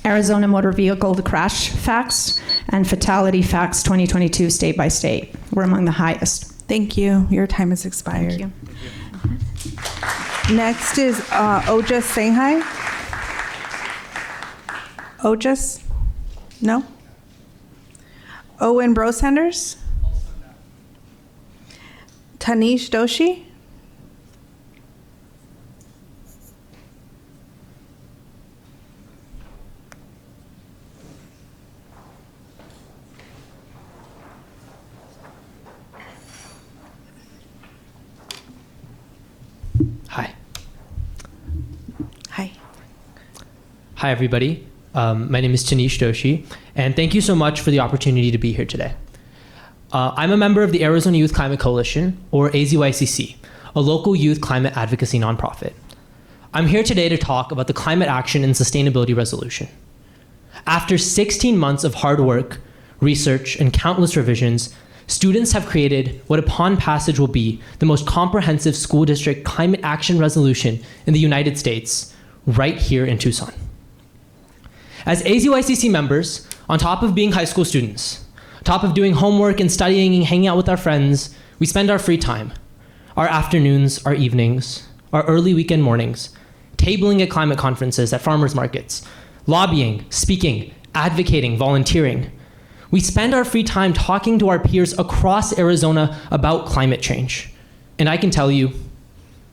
Arizona motor vehicle crash facts and fatality facts 2022 state by state. We're among the highest. Thank you. Your time has expired. Thank you. Next is Oja Senghai. Ojas? No? Owen Brosenders? Tanish Doshi? Hi. Hi. Hi, everybody. My name is Tanish Doshi, and thank you so much for the opportunity to be here today. I'm a member of the Arizona Youth Climate Coalition, or AZYCC, a local youth climate advocacy nonprofit. I'm here today to talk about the Climate Action and Sustainability Resolution. After 16 months of hard work, research, and countless revisions, students have created what upon passage will be the most comprehensive school district climate action resolution in the United States, right here in Tucson. As AZYCC members, on top of being high school students, on top of doing homework and studying and hanging out with our friends, we spend our free time, our afternoons, our evenings, our early weekend mornings, tabling at climate conferences, at farmers markets, lobbying, speaking, advocating, volunteering. We spend our free time talking to our peers across Arizona about climate change. And I can tell you,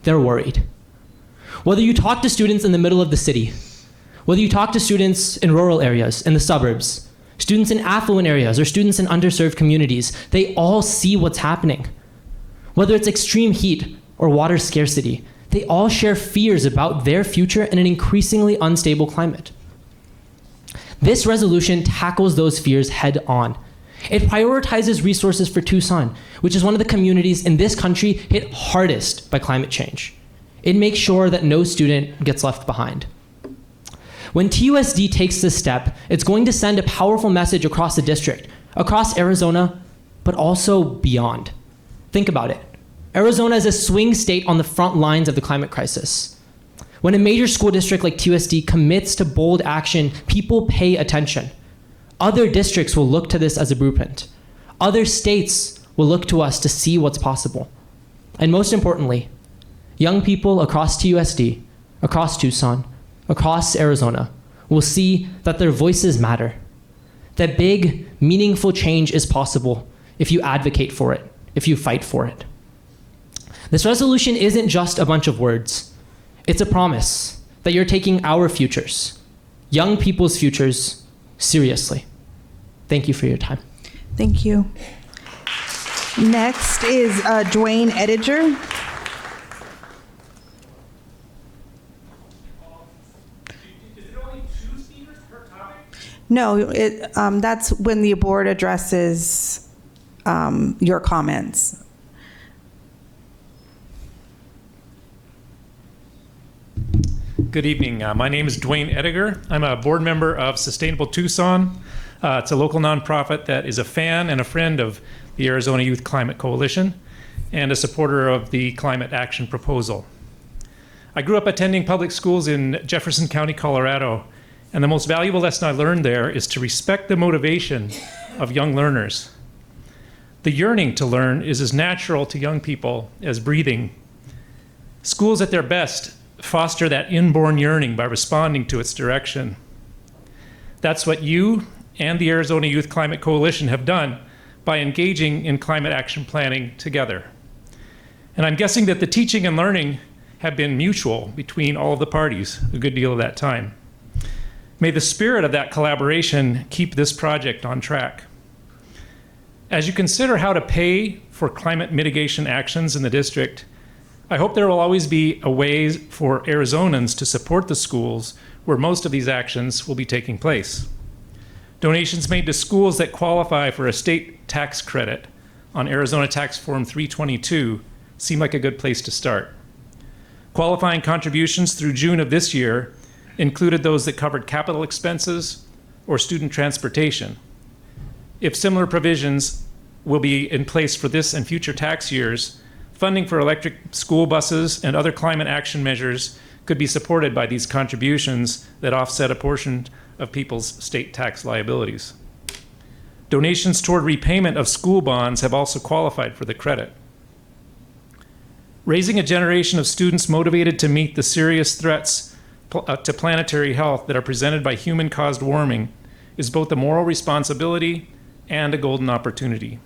they're worried. Whether you talk to students in the middle of the city, whether you talk to students in rural areas, in the suburbs, students in affluent areas, or students in underserved communities, they all see what's happening. Whether it's extreme heat or water scarcity, they all share fears about their future in an increasingly unstable climate. This resolution tackles those fears head on. It prioritizes resources for Tucson, which is one of the communities in this country hit hardest by climate change. It makes sure that no student gets left behind. When TUSD takes this step, it's going to send a powerful message across the district, across Arizona, but also beyond. Think about it. Arizona is a swing state on the front lines of the climate crisis. When a major school district like TUSD commits to bold action, people pay attention. Other districts will look to this as a blueprint. Other states will look to us to see what's possible. And most importantly, young people across TUSD, across Tucson, across Arizona will see that their voices matter, that big, meaningful change is possible if you advocate for it, if you fight for it. This resolution isn't just a bunch of words. It's a promise that you're taking our futures, young people's futures, seriously. Thank you for your time. Thank you. Next is Dwayne Ediger. No, that's when the board addresses your comments. Good evening. My name is Dwayne Ediger. I'm a board member of Sustainable Tucson. It's a local nonprofit that is a fan and a friend of the Arizona Youth Climate Coalition and a supporter of the climate action proposal. I grew up attending public schools in Jefferson County, Colorado, and the most valuable lesson I learned there is to respect the motivation of young learners. The yearning to learn is as natural to young people as breathing. Schools at their best foster that inborn yearning by responding to its direction. That's what you and the Arizona Youth Climate Coalition have done by engaging in climate action planning together. And I'm guessing that the teaching and learning have been mutual between all of the parties a good deal of that time. May the spirit of that collaboration keep this project on track. As you consider how to pay for climate mitigation actions in the district, I hope there will always be a way for Arizonans to support the schools where most of these actions will be taking place. Donations made to schools that qualify for a state tax credit on Arizona Tax Form 322 seem like a good place to start. Qualifying contributions through June of this year included those that covered capital expenses or student transportation. If similar provisions will be in place for this and future tax years, funding for electric school buses and other climate action measures could be supported by these contributions that offset a portion of people's state tax liabilities. Donations toward repayment of school bonds have also qualified for the credit. Raising a generation of students motivated to meet the serious threats to planetary health that are presented by human-caused warming is both a moral responsibility and a golden opportunity.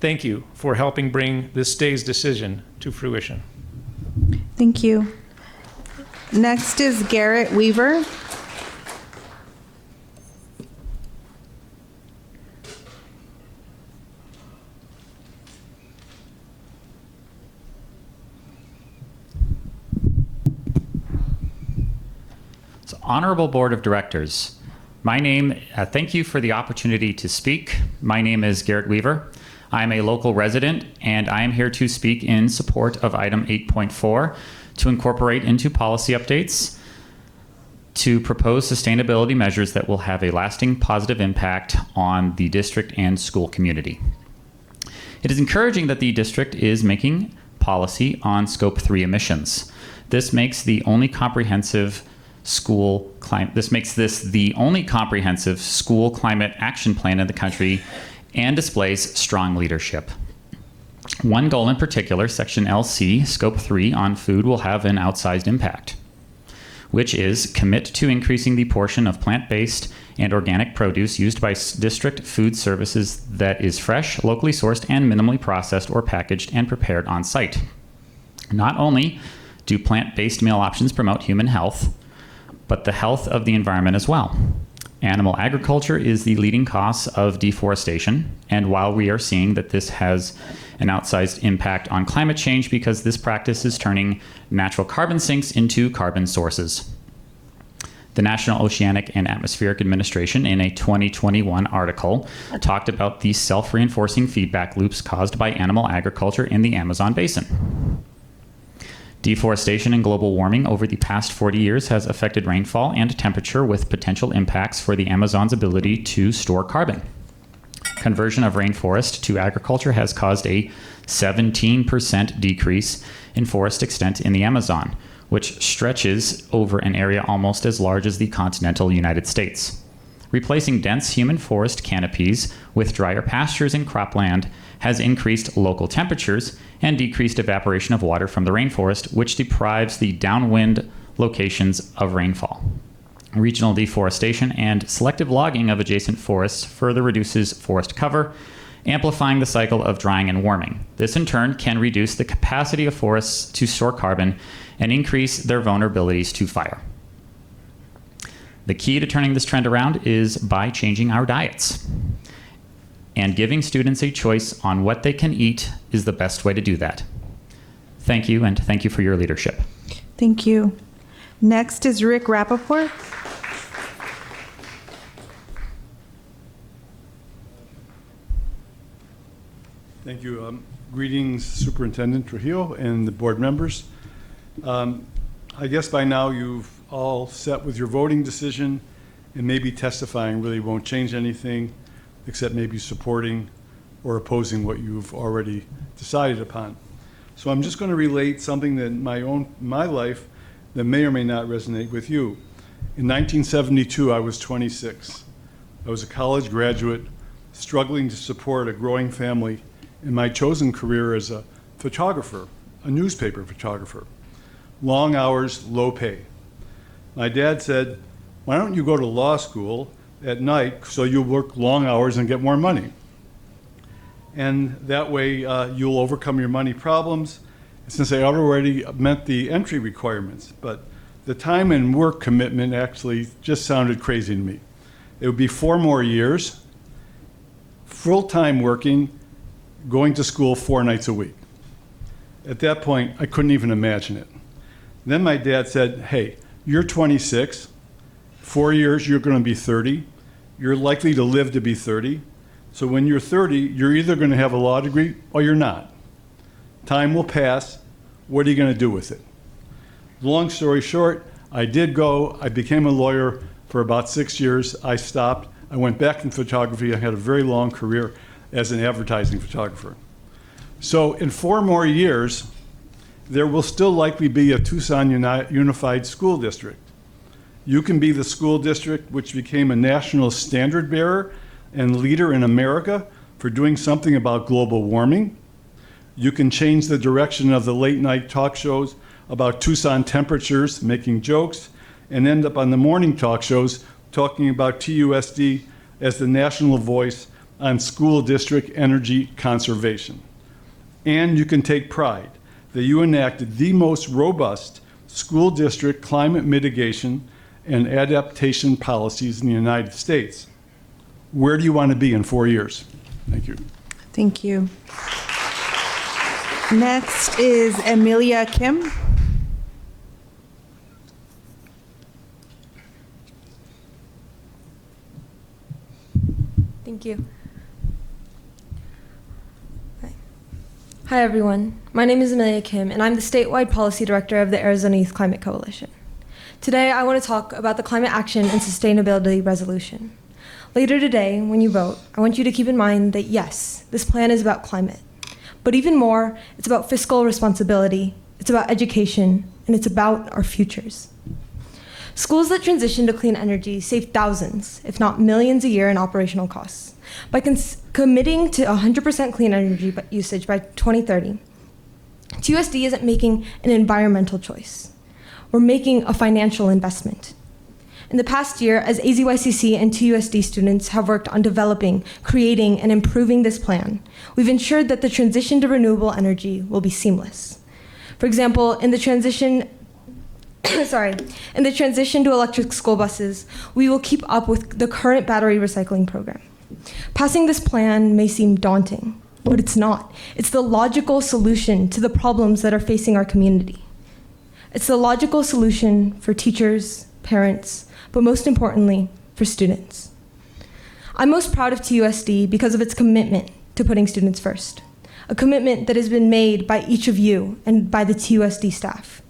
Thank you for helping bring this day's decision to fruition. Thank you. Next is Garrett Weaver. Honorable Board of Directors, thank you for the opportunity to speak. My name is Garrett Weaver. I'm a local resident, and I am here to speak in support of item 8.4 to incorporate into policy updates to propose sustainability measures that will have a lasting positive impact on the district and school community. It is encouraging that the district is making policy on Scope 3 emissions. This makes the only comprehensive the only comprehensive school climate action plan in the country and displays strong leadership. One goal in particular, Section LC, Scope 3 on food, will have an outsized impact, which is commit to increasing the portion of plant-based and organic produce used by district food services that is fresh, locally sourced, and minimally processed or packaged and prepared on site. Not only do plant-based meal options promote human health, but the health of the environment as well. Animal agriculture is the leading cause of deforestation, and while we are seeing that this has an outsized impact on climate change because this practice is turning natural carbon sinks into carbon sources. The National Oceanic and Atmospheric Administration, in a 2021 article, talked about the self-reinforcing feedback loops caused by animal agriculture in the Amazon basin. Deforestation and global warming over the past 40 years has affected rainfall and temperature with potential impacts for the Amazon's ability to store carbon. Conversion of rainforest to agriculture has caused a 17% decrease in forest extent in the Amazon, which stretches over an area almost as large as the continental United States. Replacing dense human forest canopies with drier pastures and cropland has increased local temperatures and decreased evaporation of water from the rainforest, which deprives the downwind locations of rainfall. Regional deforestation and selective logging of adjacent forests further reduces forest cover, amplifying the cycle of drying and warming. This in turn can reduce the capacity of forests to store carbon and increase their vulnerabilities to fire. The key to turning this trend around is by changing our diets. And giving students a choice on what they can eat is the best way to do that. Thank you, and thank you for your leadership. Thank you. Next is Rick Rappaport. Thank you. Greetings, Superintendent Trujillo and the board members. I guess by now you've all set with your voting decision, and maybe testifying really won't change anything except maybe supporting or opposing what you've already decided upon. So I'm just going to relate something that my life that may or may not resonate with you. In 1972, I was 26. I was a college graduate, struggling to support a growing family in my chosen career as a photographer, a newspaper photographer. Long hours, low pay. My dad said, "Why don't you go to law school at night so you'll work long hours and get more money? And that way you'll overcome your money problems," since I already met the entry requirements. But the time and work commitment actually just sounded crazy to me. It would be 4 more years, full-time working, going to school 4 nights a week. At that point, I couldn't even imagine it. Then my dad said, "Hey, you're 26, 4 years you're going to be 30, you're likely to live to be 30, so when you're 30, you're either going to have a law degree or you're not. Time will pass, what are you going to do with it?" Long story short, I did go, I became a lawyer for about 6 years, I stopped, I went back in photography, I had a very long career as an advertising photographer. So in 4 more years, there will still likely be a Tucson Unified School District. You can be the school district which became a national standard bearer and leader in America for doing something about global warming. You can change the direction of the late night talk shows about Tucson temperatures, making jokes, and end up on the morning talk shows talking about TUSD as the national voice on school district energy conservation. And you can take pride that you enacted the most robust school district climate mitigation and adaptation policies in the United States. Where do you want to be in 4 years? Thank you. Thank you. Next is Amelia Kim. Thank you. Hi, everyone. My name is Amelia Kim, and I'm the statewide policy director of the Arizona Youth Climate Coalition. Today, I want to talk about the Climate Action and Sustainability Resolution. Later today, when you vote, I want you to keep in mind that yes, this plan is about climate. But even more, it's about fiscal responsibility, it's about education, and it's about our futures. Schools that transition to clean energy save thousands, if not millions a year in operational costs. By committing to 100% clean energy usage by 2030, TUSD isn't making an environmental choice. We're making a financial investment. In the past year, as AZYCC and TUSD students have worked on developing, creating, and improving this plan, we've ensured that the transition to renewable energy will be seamless. For example, in the transition to electric school buses, we will keep up with the current battery recycling program. Passing this plan may seem daunting, but it's not. It's the logical solution to the problems that are facing our community. It's the logical solution for teachers, parents, but most importantly, for students. I'm most proud of TUSD because of its commitment to putting students first, a commitment that has been made by each of you and by the TUSD staff.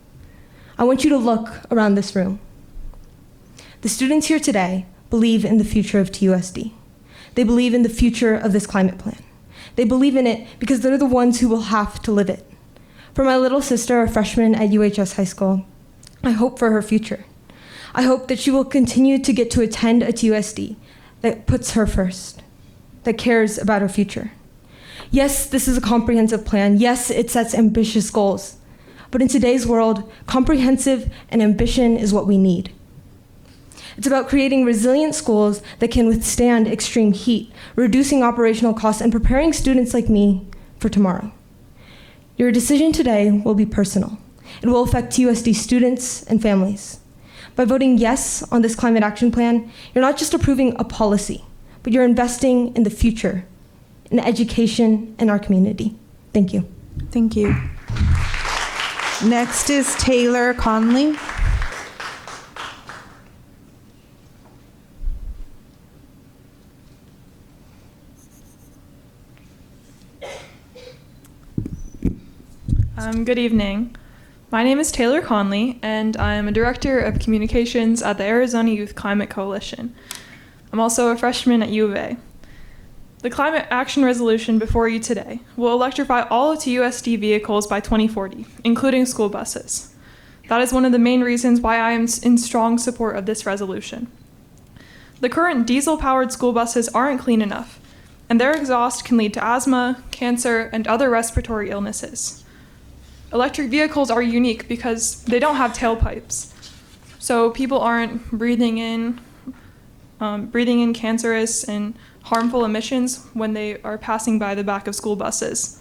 I want you to look around this room. The students here today believe in the future of TUSD. They believe in the future of this climate plan. They believe in it because they're the ones who will have to live it. For my little sister, a freshman at UHS High School, I hope for her future. I hope that she will continue to get to attend a TUSD that puts her first, that cares about her future. Yes, this is a comprehensive plan. Yes, it sets ambitious goals. But in today's world, comprehensive and ambition is what we need. It's about creating resilient schools that can withstand extreme heat, reducing operational costs, and preparing students like me for tomorrow. Your decision today will be personal. It will affect TUSD students and families. By voting yes on this climate action plan, you're not just approving a policy, but you're investing in the future, in education in our community. Thank you. Thank you. Next is Taylor Conley. Good evening. My name is Taylor Conley, and I am a Director of Communications at the Arizona Youth Climate Coalition. I'm also a freshman at U of A. The climate action resolution before you today will electrify all of TUSD vehicles by 2040, including school buses. That is one of the main reasons why I am in strong support of this resolution. The current diesel-powered school buses aren't clean enough, and their exhaust can lead to asthma, cancer, and other respiratory illnesses. Electric vehicles are unique because they don't have tailpipes, so people aren't breathing in cancerous and harmful emissions when they are passing by the back of school buses.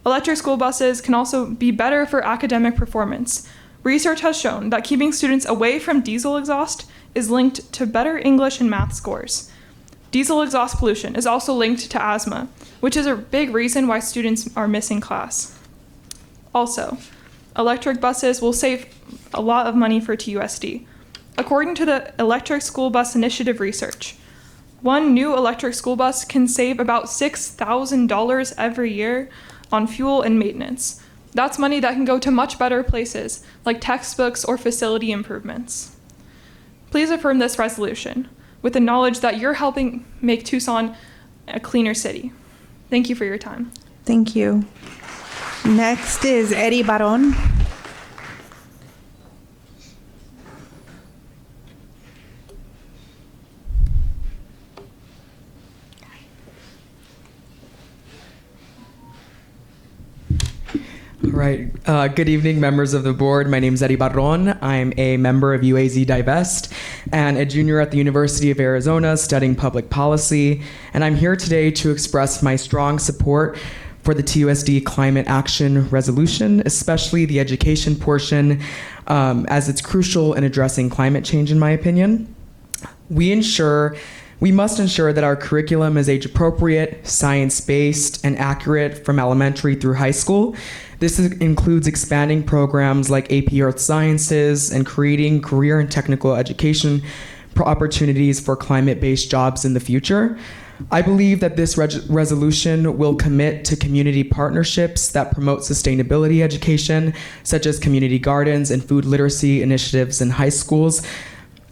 Electric school buses can also be better for academic performance. Research has shown that keeping students away from diesel exhaust is linked to better English and math scores. Diesel exhaust pollution is also linked to asthma, which is a big reason why students are missing class. Also, electric buses will save a lot of money for TUSD. According to the Electric School Bus Initiative research, one new electric school bus can save about $6,000 every year on fuel and maintenance. That's money that can go to much better places, like textbooks or facility improvements. Please affirm this resolution with the knowledge that you're helping make Tucson a cleaner city. Thank you for your time. Thank you. Next is Eddie Baron. All right. Good evening, members of the board. My name is Eddie Barron. I'm a member of UAZ Divest and a junior at the University of Arizona studying public policy. And I'm here today to express my strong support for the TUSD Climate Action Resolution, especially the education portion, as it's crucial in addressing climate change, in my opinion. We must ensure that our curriculum is age-appropriate, science-based, and accurate from elementary through high school. This includes expanding programs like AP Earth Sciences and creating career and technical education opportunities for climate-based jobs in the future. I believe that this resolution will commit to community partnerships that promote sustainability education, such as community gardens and food literacy initiatives in high schools,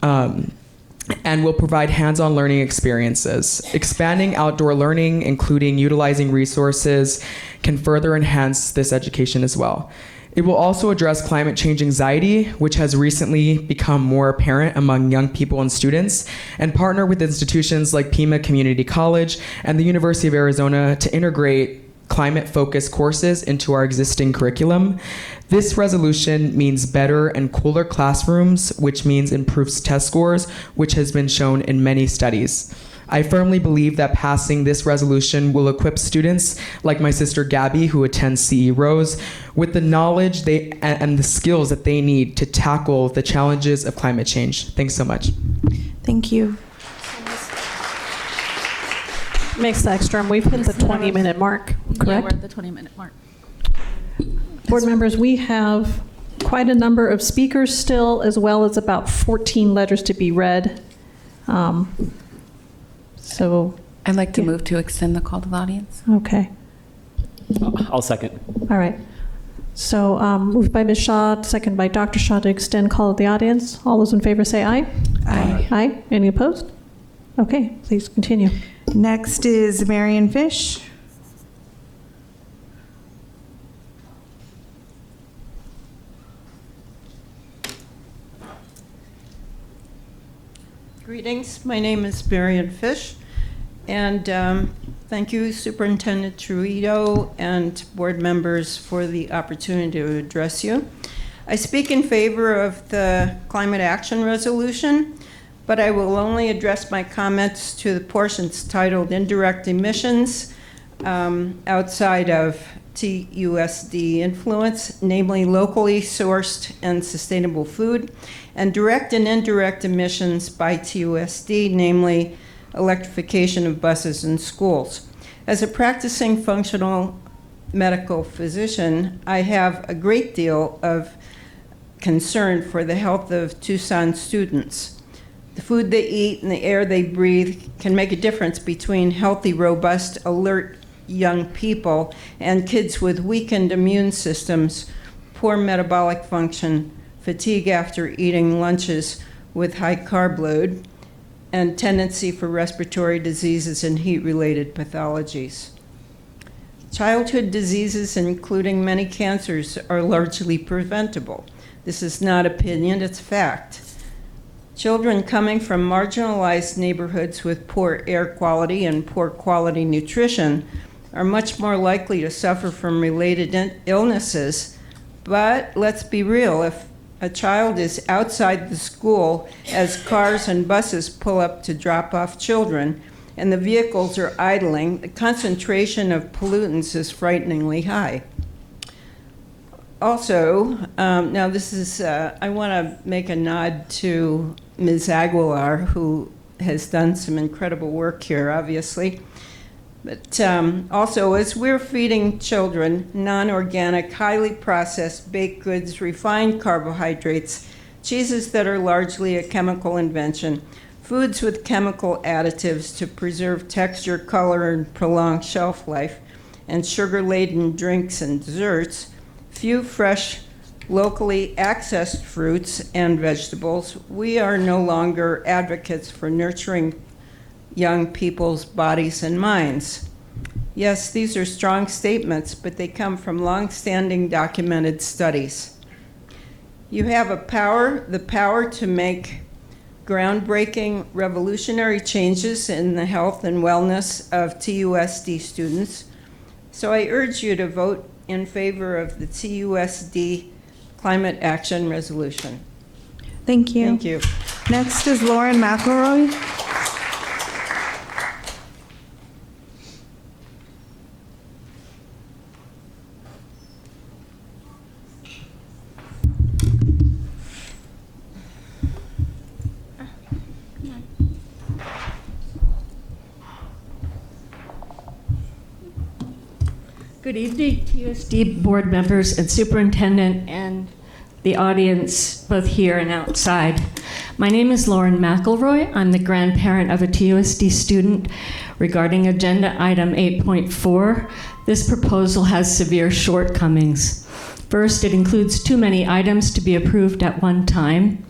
and will provide hands-on learning experiences. Expanding outdoor learning, including utilizing resources, can further enhance this education as well. It will also address climate change anxiety, which has recently become more apparent among young people and students, and partner with institutions like Pima Community College and the University of Arizona to integrate climate-focused courses into our existing curriculum. This resolution means better and cooler classrooms, which means improves test scores, which has been shown in many studies. I firmly believe that passing this resolution will equip students like my sister Gabby, who attends CE Rose, with the knowledge and the skills that they need to tackle the challenges of climate change. Thanks so much. Thank you. Ms. Ekstrom, we've hit the 20-minute mark, correct? Yeah, we're at the 20-minute mark. Board members, we have quite a number of speakers still, as well as about 14 letters to be read. So I'd like to move to extend the call to the audience. Okay. I'll second. All right. So moved by Ms. Shaw, second by Dr. Shaw to extend call to the audience. All those in favor say aye. Aye. Aye. Any opposed? Okay, please continue. Next is Marion Fish. Greetings. My name is Marion Fish, and thank you, Superintendent Trujillo and board members, for the opportunity to address you. I speak in favor of the climate action resolution, but I will only address my comments to the portions titled indirect emissions outside of TUSD influence, namely locally sourced and sustainable food, and direct and indirect emissions by TUSD, namely electrification of buses and schools. As a practicing functional medical physician, I have a great deal of concern for the health of Tucson students. The food they eat and the air they breathe can make a difference between healthy, robust, alert young people and kids with weakened immune systems, poor metabolic function, fatigue after eating lunches with high carb load, and tendency for respiratory diseases and heat-related pathologies. Childhood diseases, including many cancers, are largely preventable. This is not opinion, it's fact. Children coming from marginalized neighborhoods with poor air quality and poor quality nutrition are much more likely to suffer from related illnesses. But let's be real, if a child is outside the school as cars and buses pull up to drop off children and the vehicles are idling, the concentration of pollutants is frighteningly high. Also, now this is, I want to make a nod to Ms. Aguilar, who has done some incredible work here, obviously. But also, as we're feeding children non-organic, highly processed baked goods, refined carbohydrates, cheeses that are largely a chemical invention, foods with chemical additives to preserve texture, color, and prolong shelf life, and sugar-laden drinks and desserts, few fresh, locally accessed fruits and vegetables, we are no longer advocates for nurturing young people's bodies and minds. Yes, these are strong statements, but they come from long-standing documented studies. You have the power to make groundbreaking, revolutionary changes in the health and wellness of TUSD students. So I urge you to vote in favor of the TUSD Climate Action Resolution. Thank you. Thank you. Next is Lauren McElroy. Good evening, TUSD board members and superintendent and the audience, both here and outside. My name is Lauren McElroy. I'm the grandparent of a TUSD student. Regarding agenda item 8.4, this proposal has severe shortcomings. First, it includes too many items to be approved at one time.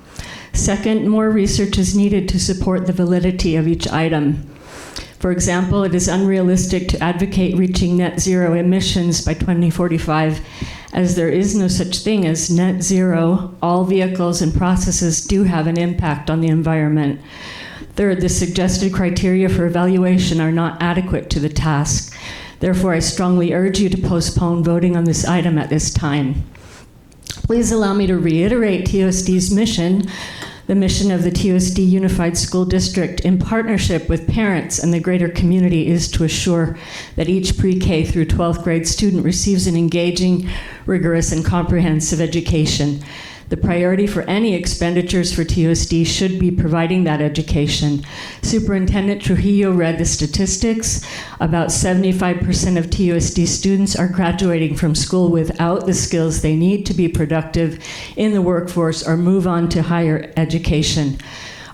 Second, more research is needed to support the validity of each item. For example, it is unrealistic to advocate reaching net zero emissions by 2045, as there is no such thing as net zero. All vehicles and processes do have an impact on the environment. Third, the suggested criteria for evaluation are not adequate to the task. Therefore, I strongly urge you to postpone voting on this item at this time. Please allow me to reiterate TUSD's mission. The mission of the TUSD Unified School District, in partnership with parents and the greater community, is to assure that each pre-K through 12th grade student receives an engaging, rigorous, and comprehensive education. The priority for any expenditures for TUSD should be providing that education. Superintendent Trujillo read the statistics. About 75% of TUSD students are graduating from school without the skills they need to be productive in the workforce or move on to higher education.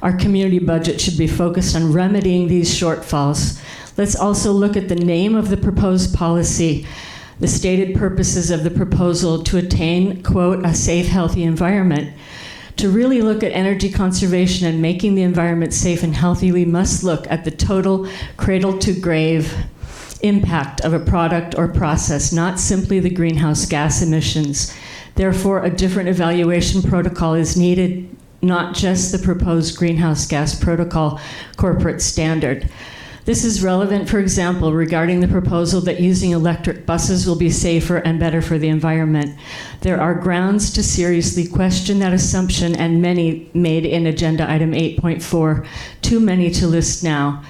Our community budget should be focused on remedying these shortfalls. Let's also look at the name of the proposed policy. The stated purposes of the proposal to attain, quote, a safe, healthy environment. To really look at energy conservation and making the environment safe and healthy, we must look at the total cradle-to-grave impact of a product or process, not simply the greenhouse gas emissions. Therefore, a different evaluation protocol is needed not just the proposed greenhouse gas protocol corporate standard. This is relevant, for example, regarding the proposal that using electric buses will be safer and better for the environment. There are grounds to seriously question that assumption, and many made in Agenda Item 8.4, too many to list now.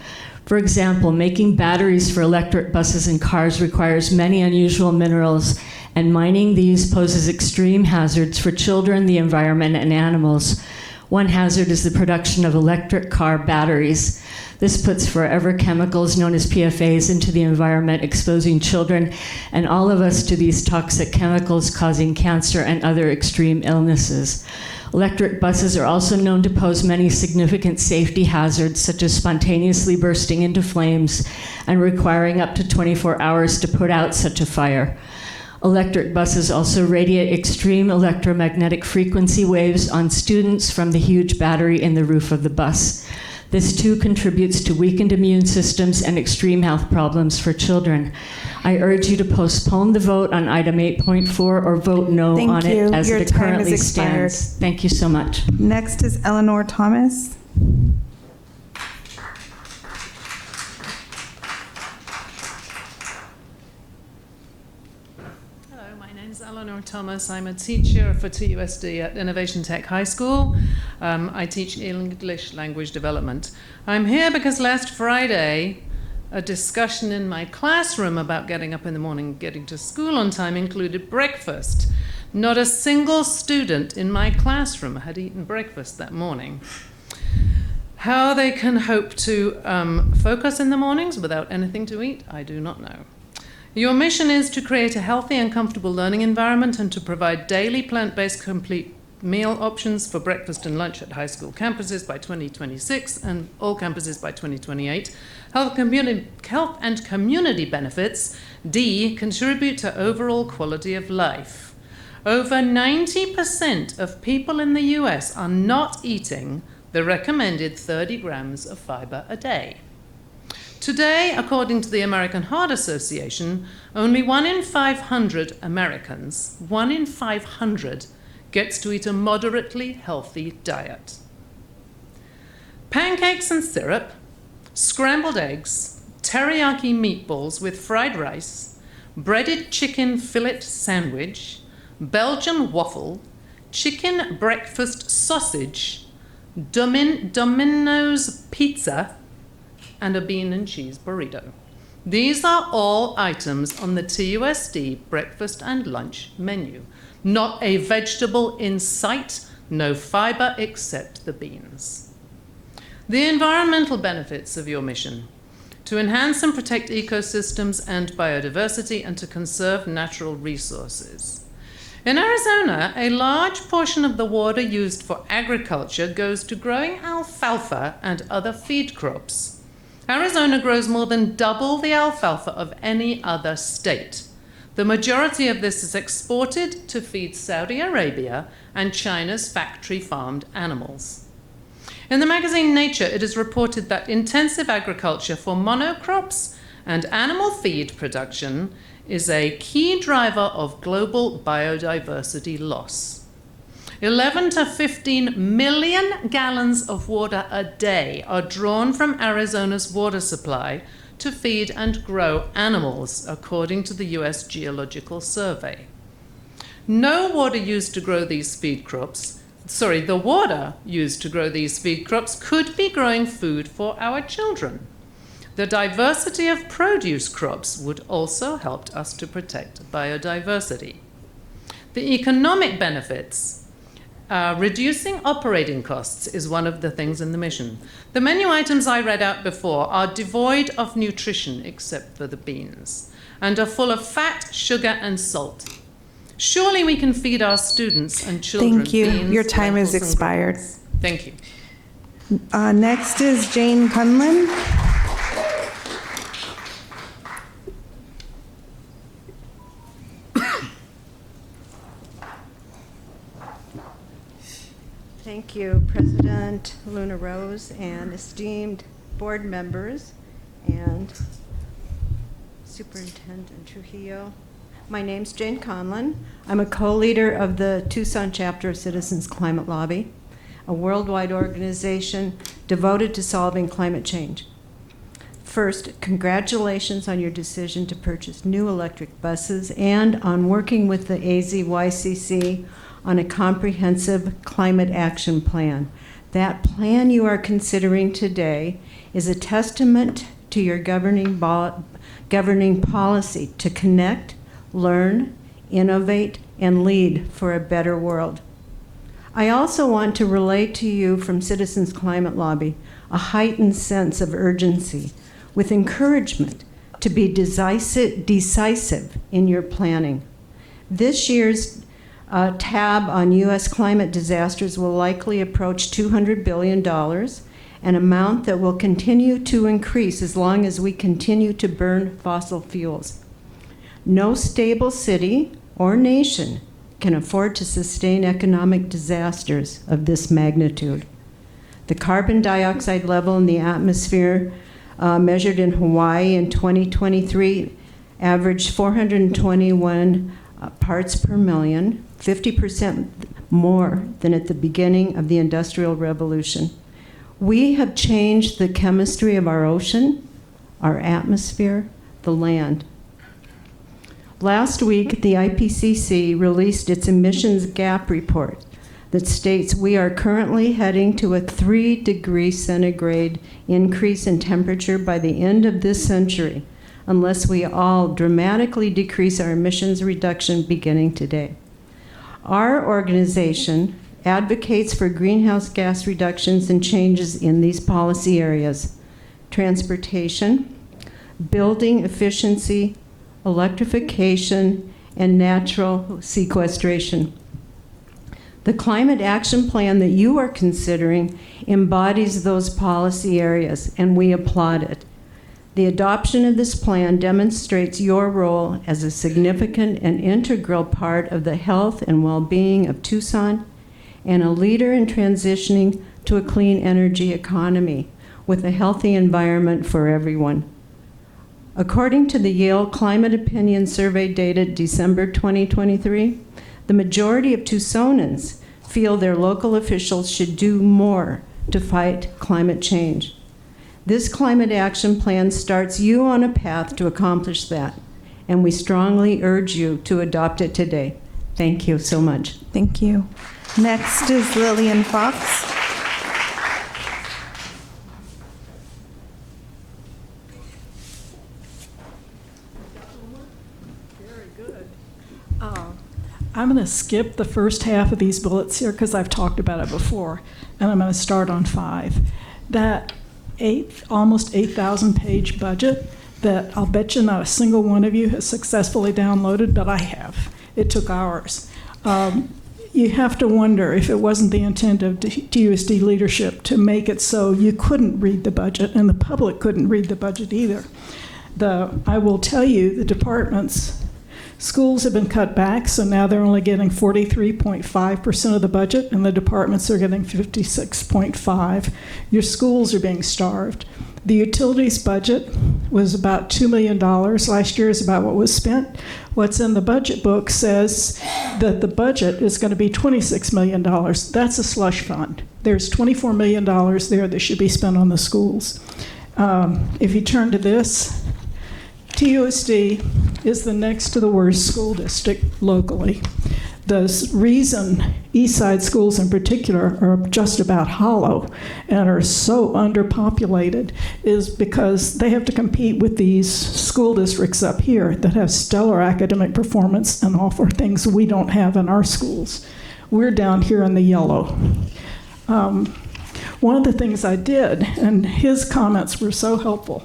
For example, making batteries for electric buses and cars requires many unusual minerals, and mining these poses extreme hazards for children, the environment, and animals. One hazard is the production of electric car batteries. This puts forever chemicals known as PFAs into the environment, exposing children and all of us to these toxic chemicals, causing cancer and other extreme illnesses. Electric buses are also known to pose many significant safety hazards, such as spontaneously bursting into flames and requiring up to 24 hours to put out such a fire. Electric buses also radiate extreme electromagnetic frequency waves on students from the huge battery in the roof of the bus. This too contributes to weakened immune systems and extreme health problems for children. I urge you to postpone the vote on item 8.4 or vote no on it as it currently stands. Thank you so much. Next is Eleanor Thomas. Hello, my name is Eleanor Thomas. I'm a teacher for TUSD at Innovation Tech High School. I teach English language development. I'm here because last Friday, a discussion in my classroom about getting up in the morning and getting to school on time included breakfast. Not a single student in my classroom had eaten breakfast that morning. How they can hope to focus in the mornings without anything to eat, I do not know. Your mission is to create a healthy and comfortable learning environment and to provide daily plant-based complete meal options for breakfast and lunch at high school campuses by 2026 and all campuses by 2028. Health and community benefits, D, contribute to overall quality of life. Over 90% of people in the US are not eating the recommended 30 grams of fiber a day. Today, according to the American Heart Association, only 1 in 500 Americans, 1 in 500, gets to eat a moderately healthy diet. Pancakes and syrup, scrambled eggs, teriyaki meatballs with fried rice, breaded chicken fillet sandwich, Belgian waffle, chicken breakfast sausage, Domino's pizza, and a bean and cheese burrito. These are all items on the TUSD breakfast and lunch menu. Not a vegetable in sight, no fiber except the beans. The environmental benefits of your mission: to enhance and protect ecosystems and biodiversity and to conserve natural resources. In Arizona, a large portion of the water used for agriculture goes to growing alfalfa and other feed crops. Arizona grows more than double the alfalfa of any other state. The majority of this is exported to feed Saudi Arabia and China's factory-farmed animals. In the magazine Nature, it is reported that intensive agriculture for monocrops and animal feed production is a key driver of global biodiversity loss. 11 to 15 million gallons of water a day are drawn from Arizona's water supply to feed and grow animals, according to the US Geological Survey. The water used to grow these feed crops could be growing food for our children. The diversity of produce crops would also help us to protect biodiversity. The economic benefits. Reducing operating costs is one of the things in the mission. The menu items I read out before are devoid of nutrition except for the beans and are full of fat, sugar, and salt. Surely we can feed our students and children Thank you. beans, Your time is lentils, and expired. grains. Thank you. Next is Jane Cunlin. Thank you, President Luna Rose and esteemed board members and Superintendent Trujillo. My name's Jane Conlon. I'm a co-leader of the Tucson chapter of Citizens Climate Lobby. a worldwide organization devoted to solving climate change. First, congratulations on your decision to purchase new electric buses and on working with the AZYCC on a comprehensive climate action plan. That plan you are considering today is a testament to your governing policy to connect, learn, innovate, and lead for a better world. I also want to relay to you from Citizens Climate Lobby a heightened sense of urgency with encouragement to be decisive in your planning. This year's tab on U.S. climate disasters will likely approach $200 billion, an amount that will continue to increase as long as we continue to burn fossil fuels. No stable city or nation can afford to sustain economic disasters of this magnitude. The carbon dioxide level in the atmosphere measured in Hawaii in 2023 averaged 421 parts per million, 50% more than at the beginning of the Industrial Revolution. We have changed the chemistry of our ocean, our atmosphere, the land. Last week, the IPCC released its emissions gap report that states we are currently heading to a 3-degree centigrade increase in temperature by the end of this century, unless we all dramatically decrease our emissions reduction beginning today. Our organization advocates for greenhouse gas reductions and changes in these policy areas: transportation, building efficiency, electrification, and natural sequestration. The climate action plan that you are considering embodies those policy areas, and we applaud it. The adoption of this plan demonstrates your role as a significant and integral part of the health and well-being of Tucson and a leader in transitioning to a clean energy economy with a healthy environment for everyone. According to the Yale Climate Opinion Survey dated December 2023, the majority of Tucsonans feel their local officials should do more to fight climate change. This climate action plan starts you on a path to accomplish that, and we strongly urge you to adopt it today. Thank you so much. Thank you. Next is Lillian Fox. I'm going to skip the first half of these bullets here because I've talked about it before, and I'm going to start on 5. That almost 8,000 page budget that I'll bet you not a single one of you has successfully downloaded, but I have. It took hours. You have to wonder if it wasn't the intent of TUSD leadership to make it so you couldn't read the budget and the public couldn't read the budget either. I will tell you, the departments, schools have been cut back, so now they're only getting 43.5% of the budget, and the departments are getting 56.5%. Your schools are being starved. The utilities budget was about $2 million. Last year is about what was spent. What's in the budget book says that the budget is going to be $26 million. That's a slush fund. There's $24 million there that should be spent on the schools. If you turn to this, TUSD is the next to the worst school district locally. The reason Eastside schools in particular are just about hollow and are so underpopulated is because they have to compete with these school districts up here that have stellar academic performance and offer things we don't have in our schools. We're down here in the yellow. One of the things I did, and his comments were so helpful,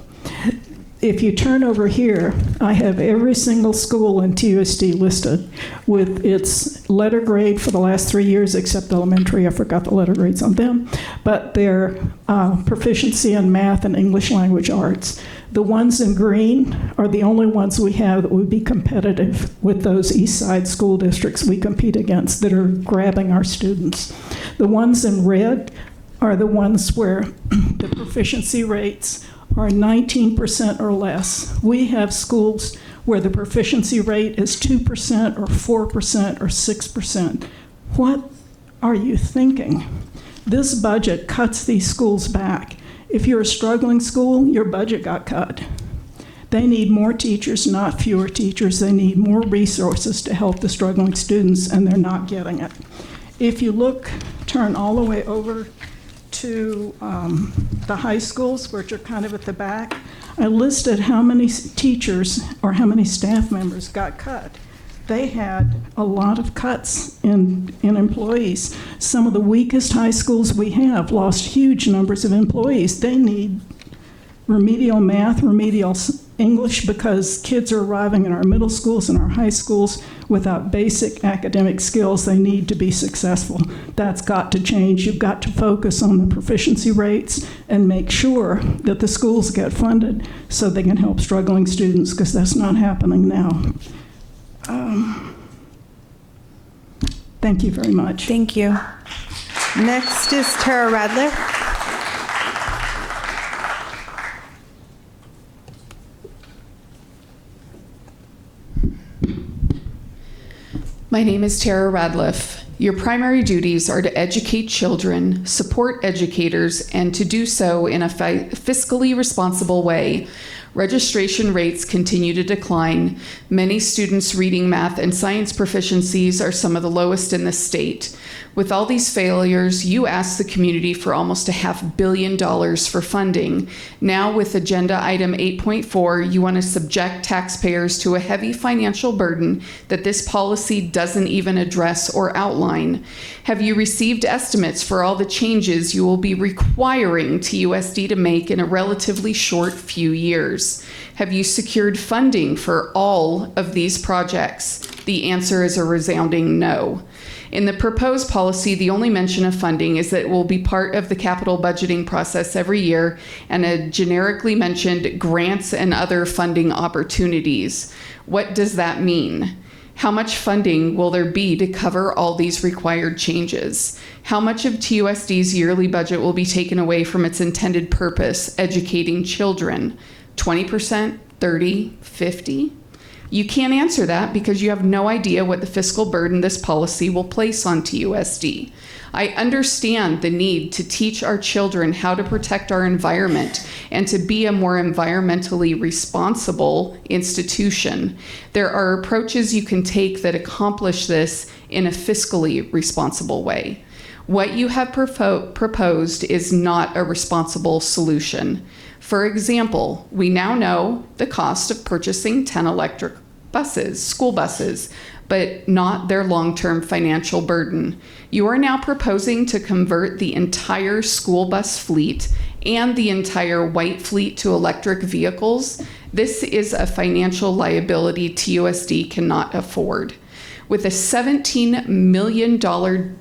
if you turn over here, I have every single school in TUSD listed with its letter grade for the last 3 years, except elementary. I forgot the letter grades on them. But their proficiency in math and English language arts. The ones in green are the only ones we have that would be competitive with those East Side school districts we compete against that are grabbing our students. The ones in red are the ones where the proficiency rates are 19% or less. We have schools where the proficiency rate is 2% or 4% or 6%. What are you thinking? This budget cuts these schools back. If you're a struggling school, your budget got cut. They need more teachers, not fewer teachers. They need more resources to help the struggling students, and they're not getting it. If you look, turn all the way over to the high schools, which are kind of at the back, I listed how many teachers or how many staff members got cut. They had a lot of cuts in employees. Some of the weakest high schools we have lost huge numbers of employees. They need remedial math, remedial English, because kids are arriving in our middle schools and our high schools without basic academic skills they need to be successful. That's got to change. You've got to focus on the proficiency rates and make sure that the schools get funded so they can help struggling students, because that's not happening now. Thank you very much. Thank you. Next is Tara Radliff. My name is Tara Radliff. Your primary duties are to educate children, support educators, and to do so in a fiscally responsible way. Registration rates continue to decline. Many students' reading, math, and science proficiencies are some of the lowest in the state. With all these failures, you asked the community for almost $500 million for funding. Now, with Agenda Item 8.4, you want to subject taxpayers to a heavy financial burden that this policy doesn't even address or outline. Have you received estimates for all the changes you will be requiring TUSD to make in a relatively short few years? Have you secured funding for all of these projects? The answer is a resounding no. In the proposed policy, the only mention of funding is that it will be part of the capital budgeting process every year, and a generically mentioned grants and other funding opportunities. What does that mean? How much funding will there be to cover all these required changes? How much of TUSD's yearly budget will be taken away from its intended purpose, educating children? 20%, 30, 50? You can't answer that because you have no idea what the fiscal burden this policy will place on TUSD. I understand the need to teach our children how to protect our environment and to be a more environmentally responsible institution. There are approaches you can take that accomplish this in a fiscally responsible way. What you have proposed is not a responsible solution. For example, we now know the cost of purchasing 10 electric buses, school buses, but not their long-term financial burden. You are now proposing to convert the entire school bus fleet and the entire white fleet to electric vehicles. This is a financial liability TUSD cannot afford. With a $17 million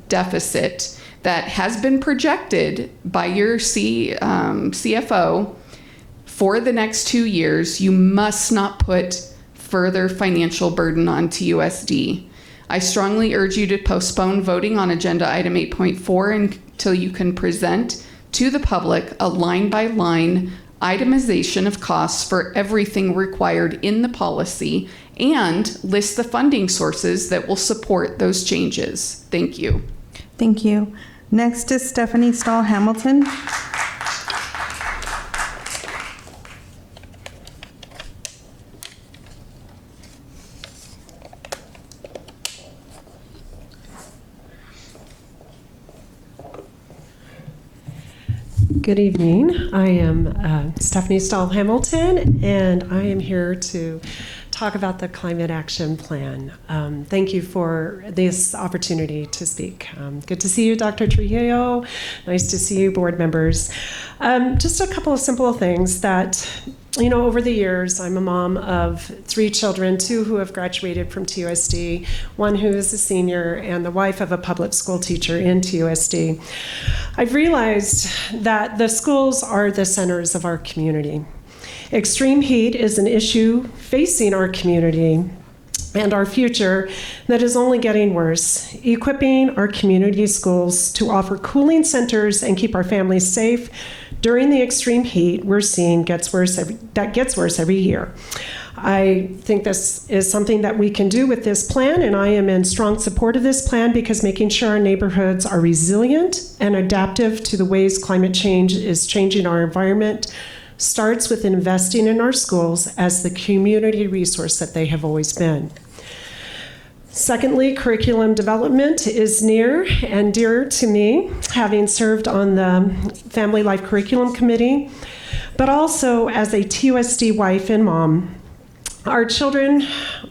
deficit that has been projected by your CFO for the next 2 years, you must not put further financial burden on TUSD. I strongly urge you to postpone voting on Agenda Item 8.4 until you can present to the public a line-by-line itemization of costs for everything required in the policy and list the funding sources that will support those changes. Thank you. Thank you. Next is Stephanie Stahl-Hamilton. Good evening. I am Stephanie Stahl-Hamilton, and I am here to talk about the Climate Action Plan. Thank you for this opportunity to speak. Good to see you, Dr. Trujillo. Nice to see you, board members. Just a couple of simple things that, you know, over the years, I'm a mom of 3 children, 2 who have graduated from TUSD, 1 who is a senior, and the wife of a public school teacher in TUSD. I've realized that the schools are the centers of our community. Extreme heat is an issue facing our community and our future that is only getting worse. Equipping our community schools to offer cooling centers and keep our families safe during the extreme heat we're seeing gets worse every year. I think this is something that we can do with this plan, and I am in strong support of this plan because making sure our neighborhoods are resilient and adaptive to the ways climate change is changing our environment starts with investing in our schools as the community resource that they have always been. Secondly, curriculum development is near and dear to me, having served on the Family Life Curriculum Committee, but also as a TUSD wife and mom. Our children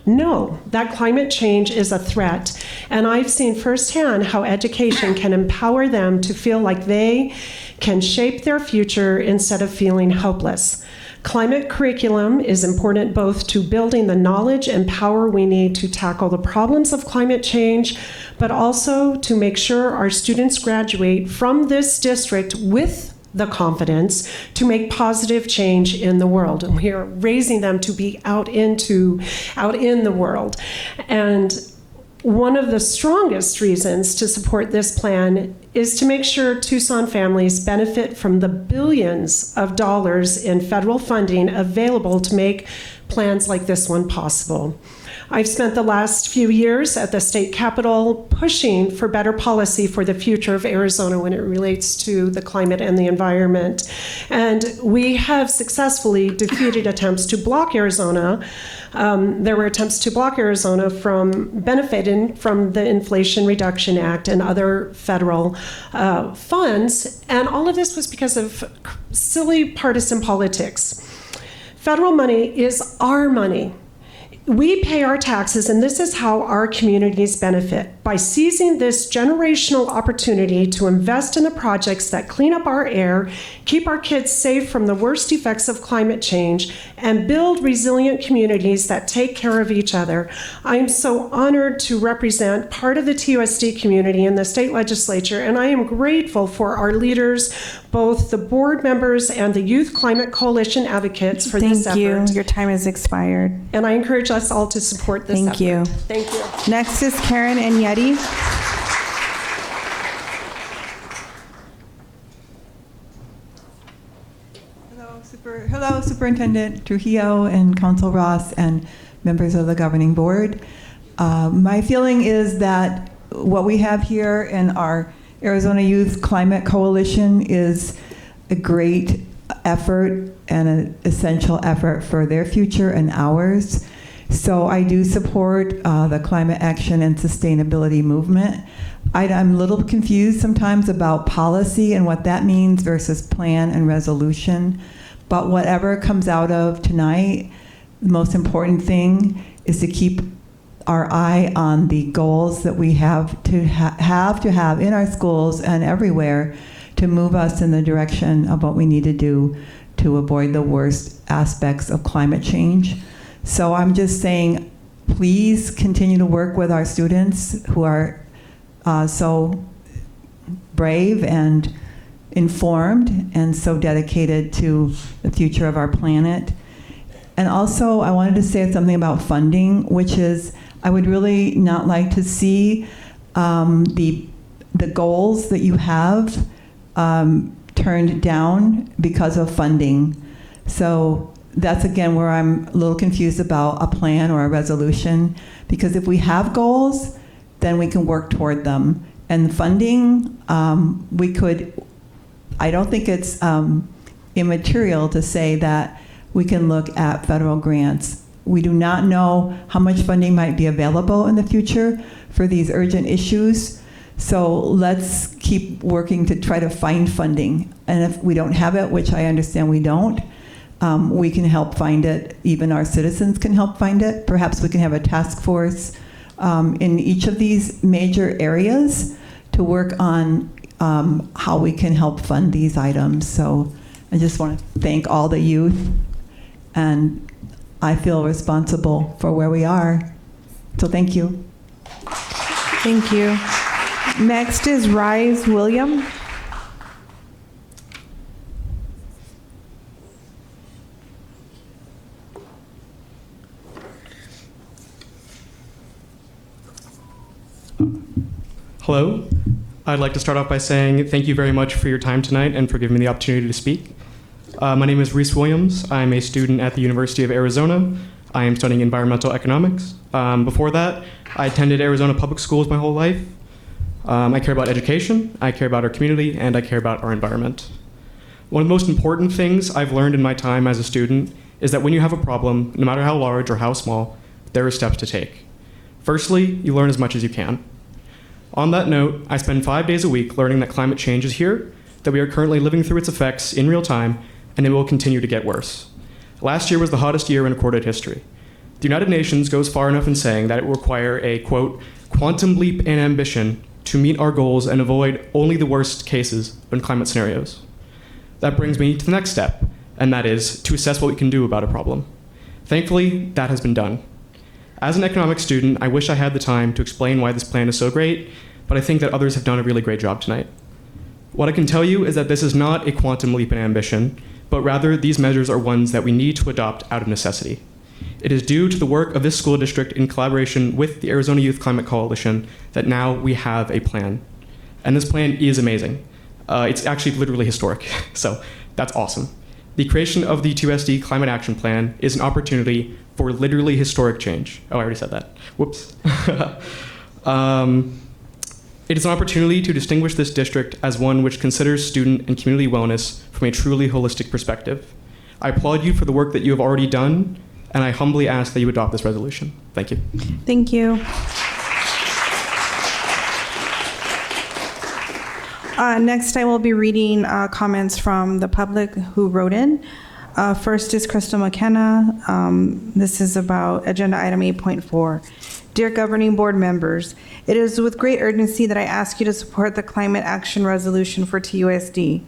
know that climate change is a threat, and I've seen firsthand how education can empower them to feel like they can shape their future instead of feeling hopeless. Climate curriculum is important both to building the knowledge and power we need to tackle the problems of climate change, but also to make sure our students graduate from this district with the confidence to make positive change in the world. And we are raising them to be out in the world. And one of the strongest reasons to support this plan is to make sure Tucson families benefit from the billions of dollars in federal funding available to make plans like this one possible. I've spent the last few years at the state capitol pushing for better policy for the future of Arizona when it relates to the climate and the environment. And we have successfully defeated attempts to block Arizona. There were attempts to block Arizona from benefiting from the Inflation Reduction Act and other federal funds. And all of this was because of silly partisan politics. Federal money is our money. We pay our taxes, and this is how our communities benefit. By seizing this generational opportunity to invest in the projects that clean up our air, keep our kids safe from the worst effects of climate change, and build resilient communities that take care of each other. I am so honored to represent part of the TUSD community in the state legislature, and I am grateful for our leaders, both the board members and the Youth Climate Coalition advocates for this effort. Thank you. Your time has expired. And I encourage us all to support this effort. Thank you. Thank you. Next is Karen and Yeti. Hello, Superintendent Trujillo and Council Ross and members of the governing board. My feeling is that what we have here in our Arizona Youth Climate Coalition is a great effort and an essential effort for their future and ours. So I do support the climate action and sustainability movement. I'm a little confused sometimes about policy and what that means versus plan and resolution. But whatever comes out of tonight, the most important thing is to keep our eye on the goals that we have to have in our schools and everywhere to move us in the direction of what we need to do to avoid the worst aspects of climate change. So I'm just saying, please continue to work with our students who are so brave and informed and so dedicated to the future of our planet. And also, I wanted to say something about funding, which is I would really not like to see the goals that you have turned down because of funding. So that's again where I'm a little confused about a plan or a resolution, because if we have goals, then we can work toward them. And funding, I don't think it's immaterial to say that we can look at federal grants. We do not know how much funding might be available in the future for these urgent issues. So let's keep working to try to find funding. And if we don't have it, which I understand we don't, we can help find it. Even our citizens can help find it. Perhaps we can have a task force in each of these major areas to work on how we can help fund these items. So I just want to thank all the youth, and I feel responsible for where we are. So thank you. Thank you. Next is Rise William. Hello. I'd like to start off by saying thank you very much for your time tonight and for giving me the opportunity to speak. My name is Reese Williams. I'm a student at the University of Arizona. I am studying environmental economics. Before that, I attended Arizona public schools my whole life. I care about education, I care about our community, and I care about our environment. One of the most important things I've learned in my time as a student is that when you have a problem, no matter how large or how small, there are steps to take. Firstly, you learn as much as you can. On that note, I spend 5 days a week learning that climate change is here, that we are currently living through its effects in real time, and it will continue to get worse. Last year was the hottest year in recorded history. The United Nations goes far enough in saying that it will require a, quote, quantum leap in ambition to meet our goals and avoid only the worst cases in climate scenarios. That brings me to the next step, and that is to assess what we can do about a problem. Thankfully, that has been done. As an economics student, I wish I had the time to explain why this plan is so great, but I think that others have done a really great job tonight. What I can tell you is that this is not a quantum leap in ambition, but rather these measures are ones that we need to adopt out of necessity. It is due to the work of this school district in collaboration with the Arizona Youth Climate Coalition that now we have a plan. And this plan is amazing. It's actually literally historic, so that's awesome. The creation of the TUSD Climate Action Plan is an opportunity for literally historic change. Oh, I already said that. Whoops. It is an opportunity to distinguish this district as one which considers student and community wellness from a truly holistic perspective. I applaud you for the work that you have already done, and I humbly ask that you adopt this resolution. Thank you. Thank you. Next, I will be reading comments from the public who wrote in. First is Crystal McKenna. This is about agenda item 8.4. Dear Governing Board members, it is with great urgency that I ask you to support the Climate Action Resolution for TUSD.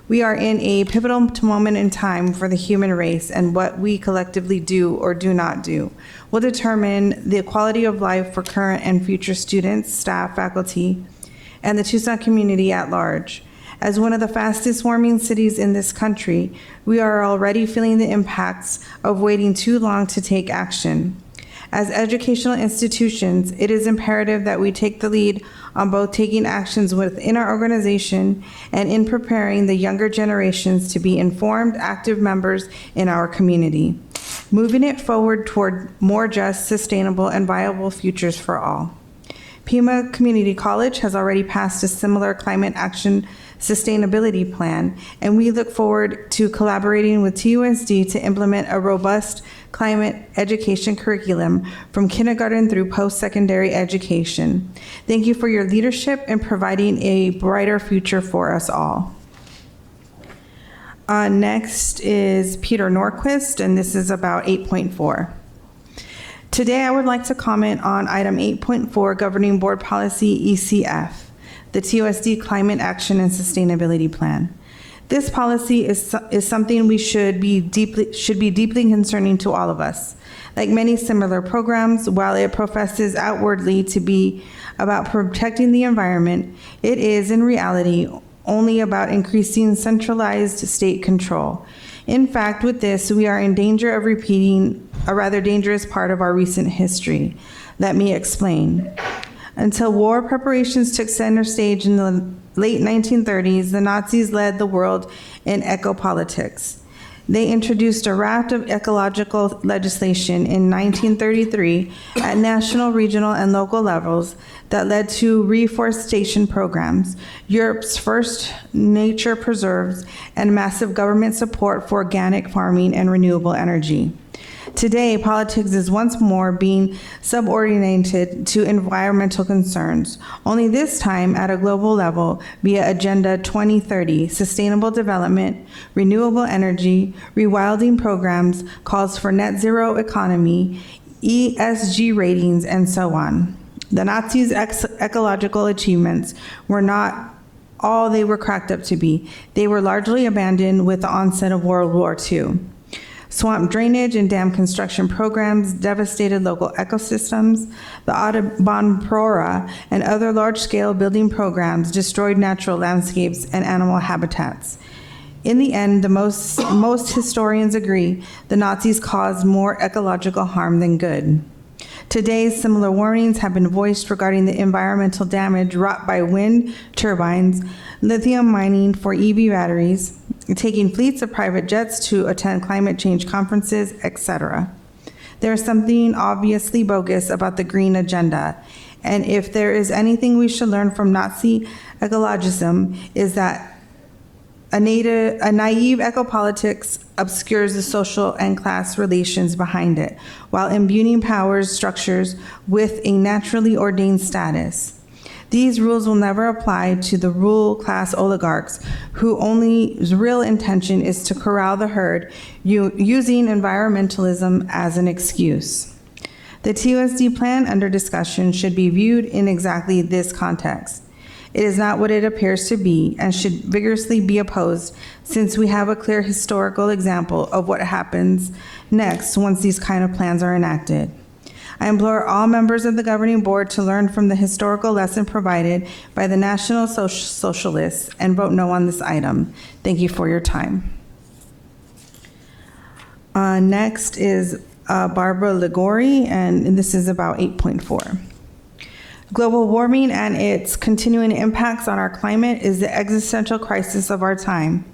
We are in a pivotal moment in time for the human race, and what we collectively do or do not do will determine the quality of life for current and future students, staff, faculty, and the Tucson community at large. As one of the fastest warming cities in this country, we are already feeling the impacts of waiting too long to take action. As educational institutions, it is imperative that we take the lead on both taking actions within our organization and in preparing the younger generations to be informed, active members in our community, moving it forward toward more just, sustainable, and viable futures for all. Pima Community College has already passed a similar climate action sustainability plan, and we look forward to collaborating with TUSD to implement a robust climate education curriculum from kindergarten through post-secondary education. Thank you for your leadership in providing a brighter future for us all. Next is Peter Norquist, and this is about 8.4. Today, I would like to comment on item 8.4, Governing Board Policy ECF, the TUSD Climate Action and Sustainability Plan. This policy is something we should be deeply concerning to all of us. Like many similar programs, while it professes outwardly to be about protecting the environment, it is in reality only about increasing centralized state control. In fact, with this, we are in danger of repeating a rather dangerous part of our recent history. Let me explain. Until war preparations took center stage in the late 1930s, the Nazis led the world in eco-politics. They introduced a raft of ecological legislation in 1933 at national, regional, and local levels that led to reforestation programs, Europe's first nature preserves, and massive government support for organic farming and renewable energy. Today, politics is once more being subordinated to environmental concerns, only this time at a global level via Agenda 2030, sustainable development, renewable energy, rewilding programs, calls for net zero economy, ESG ratings, and so on. The Nazis' ecological achievements were not all they were cracked up to be. They were largely abandoned with the onset of World War II. Swamp drainage and dam construction programs devastated local ecosystems. The Audubon Prora and other large-scale building programs destroyed natural landscapes and animal habitats. In the end, most historians agree the Nazis caused more ecological harm than good. Today, similar warnings have been voiced regarding the environmental damage wrought by wind turbines, lithium mining for EV batteries, taking fleets of private jets to attend climate change conferences, etc. There is something obviously bogus about the green agenda, and if there is anything we should learn from Nazi ecologism, is that a naive ecopolitics obscures the social and class relations behind it, while imbuing power structures with a naturally ordained status. These rules will never apply to the rural class oligarchs, whose only real intention is to corral the herd, using environmentalism as an excuse. The TUSD plan under discussion should be viewed in exactly this context. It is not what it appears to be and should vigorously be opposed, since we have a clear historical example of what happens next once these kind of plans are enacted. I implore all members of the governing board to learn from the historical lesson provided by the National Socialists and vote no on this item. Thank you for your time. Next is Barbara Ligori, and this is about 8.4. Global warming and its continuing impacts on our climate is the existential crisis of our time.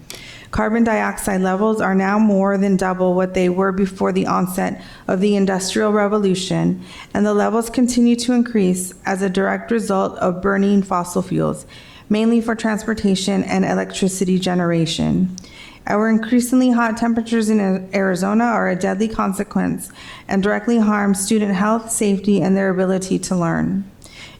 Carbon dioxide levels are now more than double what they were before the onset of the Industrial Revolution, and the levels continue to increase as a direct result of burning fossil fuels, mainly for transportation and electricity generation. Our increasingly hot temperatures in Arizona are a deadly consequence and directly harm student health, safety, and their ability to learn.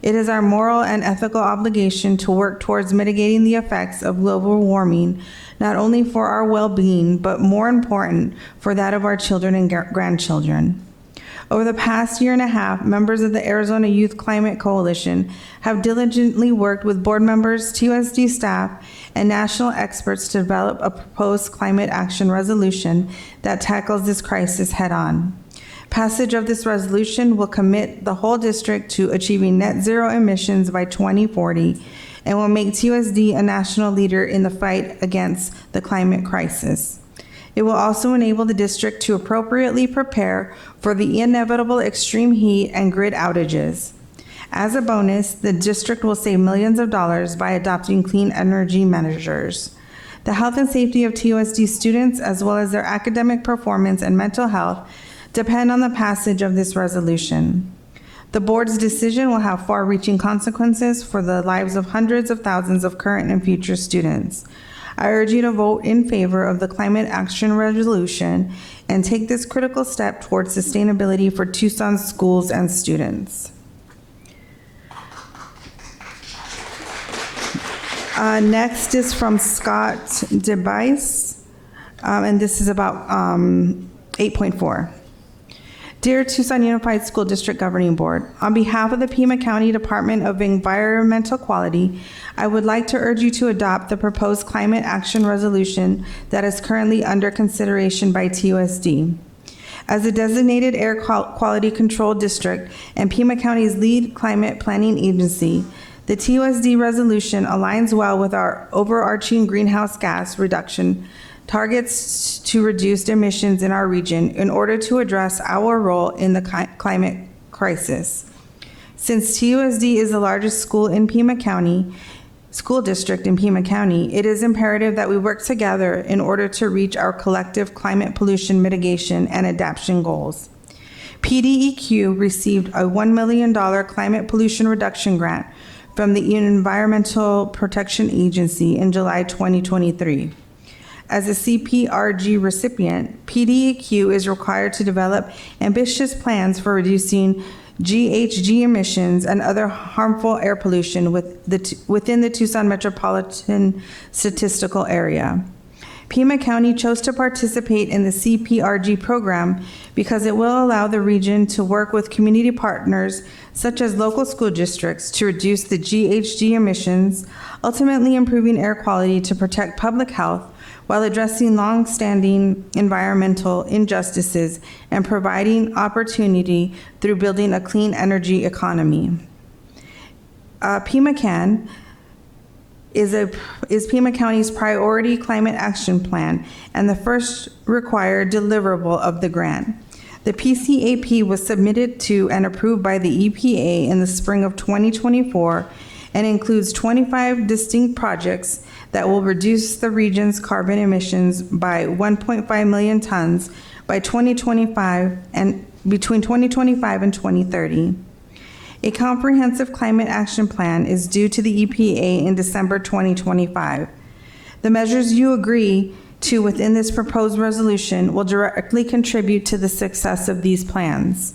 It is our moral and ethical obligation to work towards mitigating the effects of global warming, not only for our well-being, but more important, for that of our children and grandchildren. Over the past year and a half, members of the Arizona Youth Climate Coalition have diligently worked with board members, TUSD staff, and national experts to develop a proposed climate action resolution that tackles this crisis head-on. Passage of this resolution will commit the whole district to achieving net zero emissions by 2040 and will make TUSD a national leader in the fight against the climate crisis. It will also enable the district to appropriately prepare for the inevitable extreme heat and grid outages. As a bonus, the district will save millions of dollars by adopting clean energy measures. The health and safety of TUSD students, as well as their academic performance and mental health, depend on the passage of this resolution. The board's decision will have far-reaching consequences for the lives of hundreds of thousands of current and future students. I urge you to vote in favor of the climate action resolution and take this critical step towards sustainability for Tucson's schools and students. Next is from Scott DeBice, and this is about 8.4. Dear Tucson Unified School District Governing Board, on behalf of the Pima County Department of Environmental Quality, I would like to urge you to adopt the proposed climate action resolution that is currently under consideration by TUSD. As a designated air quality control district and Pima County's lead climate planning agency, the TUSD resolution aligns well with our overarching greenhouse gas reduction targets to reduce emissions in our region in order to address our role in the climate crisis. Since TUSD is the largest school district in Pima County, it is imperative that we work together in order to reach our collective climate pollution mitigation and adaptation goals. PDEQ received a $1 million climate pollution reduction grant from the Environmental Protection Agency in July 2023. As a CPRG recipient, PDEQ is required to develop ambitious plans for reducing GHG emissions and other harmful air pollution within the Tucson Metropolitan Statistical Area. Pima County chose to participate in the CPRG program because it will allow the region to work with community partners such as local school districts to reduce the GHG emissions, ultimately improving air quality to protect public health while addressing long-standing environmental injustices and providing opportunity through building a clean energy economy. PimaCan is Pima County's priority climate action plan and the first required deliverable of the grant. The PCAP was submitted to and approved by the EPA in the spring of 2024 and includes 25 distinct projects that will reduce the region's carbon emissions by 1.5 million tons by 2025 and between 2025 and 2030. A comprehensive climate action plan is due to the EPA in December 2025. The measures you agree to within this proposed resolution will directly contribute to the success of these plans.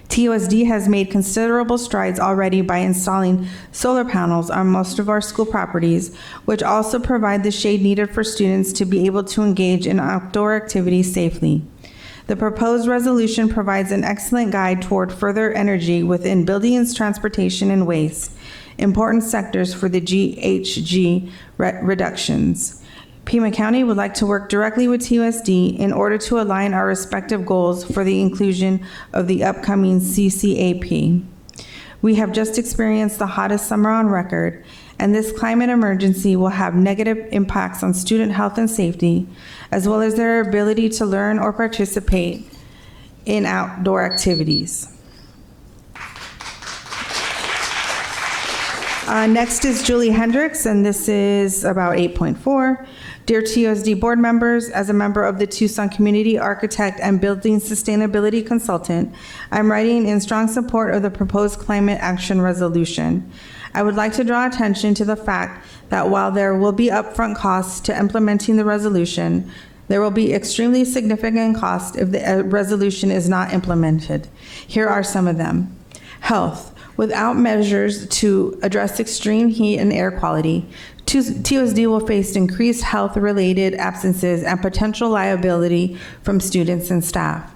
TUSD has made considerable strides already by installing solar panels on most of our school properties, which also provide the shade needed for students to be able to engage in outdoor activities safely. The proposed resolution provides an excellent guide toward further energy within buildings, transportation, and waste, important sectors for the GHG reductions. Pima County would like to work directly with TUSD in order to align our respective goals for the inclusion of the upcoming CCAP. We have just experienced the hottest summer on record, and this climate emergency will have negative impacts on student health and safety, as well as their ability to learn or participate in outdoor activities. Next is Julie Hendricks, and this is about 8.4. Dear TUSD board members, as a member of the Tucson Community Architect and Building Sustainability Consultant, I'm writing in strong support of the proposed climate action resolution. I would like to draw attention to the fact that while there will be upfront costs to implementing the resolution, there will be extremely significant costs if the resolution is not implemented. Here are some of them. Health. Without measures to address extreme heat and air quality, TUSD will face increased health-related absences and potential liability from students and staff.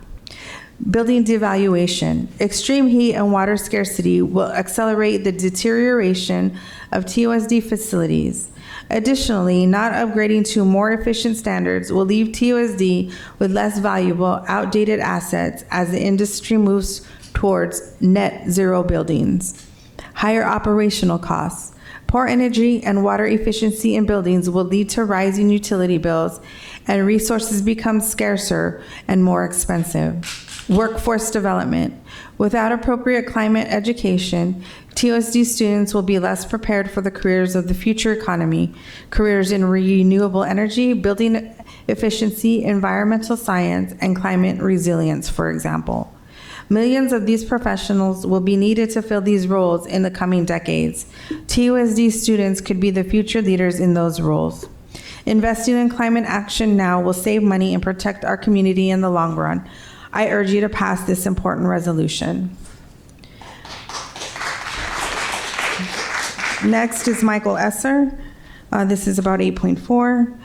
Building devaluation. Extreme heat and water scarcity will accelerate the deterioration of TUSD facilities. Additionally, not upgrading to more efficient standards will leave TUSD with less valuable, outdated assets as the industry moves towards net zero buildings. Higher operational costs. Poor energy and water efficiency in buildings will lead to rising utility bills, and resources become scarcer and more expensive. Workforce development. Without appropriate climate education, TUSD students will be less prepared for the careers of the future economy, careers in renewable energy, building efficiency, environmental science, and climate resilience, for example. Millions of these professionals will be needed to fill these roles in the coming decades. TUSD students could be the future leaders in those roles. Investing in climate action now will save money and protect our community in the long run. I urge you to pass this important resolution. Next is Michael Esser. This is about 8.4.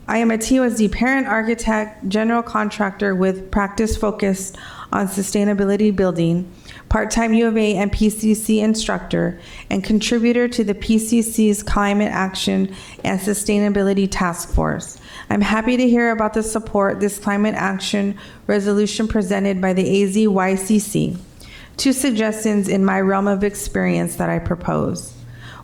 I am a TUSD parent, architect, general contractor with practice focused on sustainability building, part-time U of A and PCC instructor, and contributor to the PCC's Climate Action and Sustainability Task Force. I'm happy to hear about the support this climate action resolution presented by the AZYCC. Two suggestions in my realm of experience that I propose.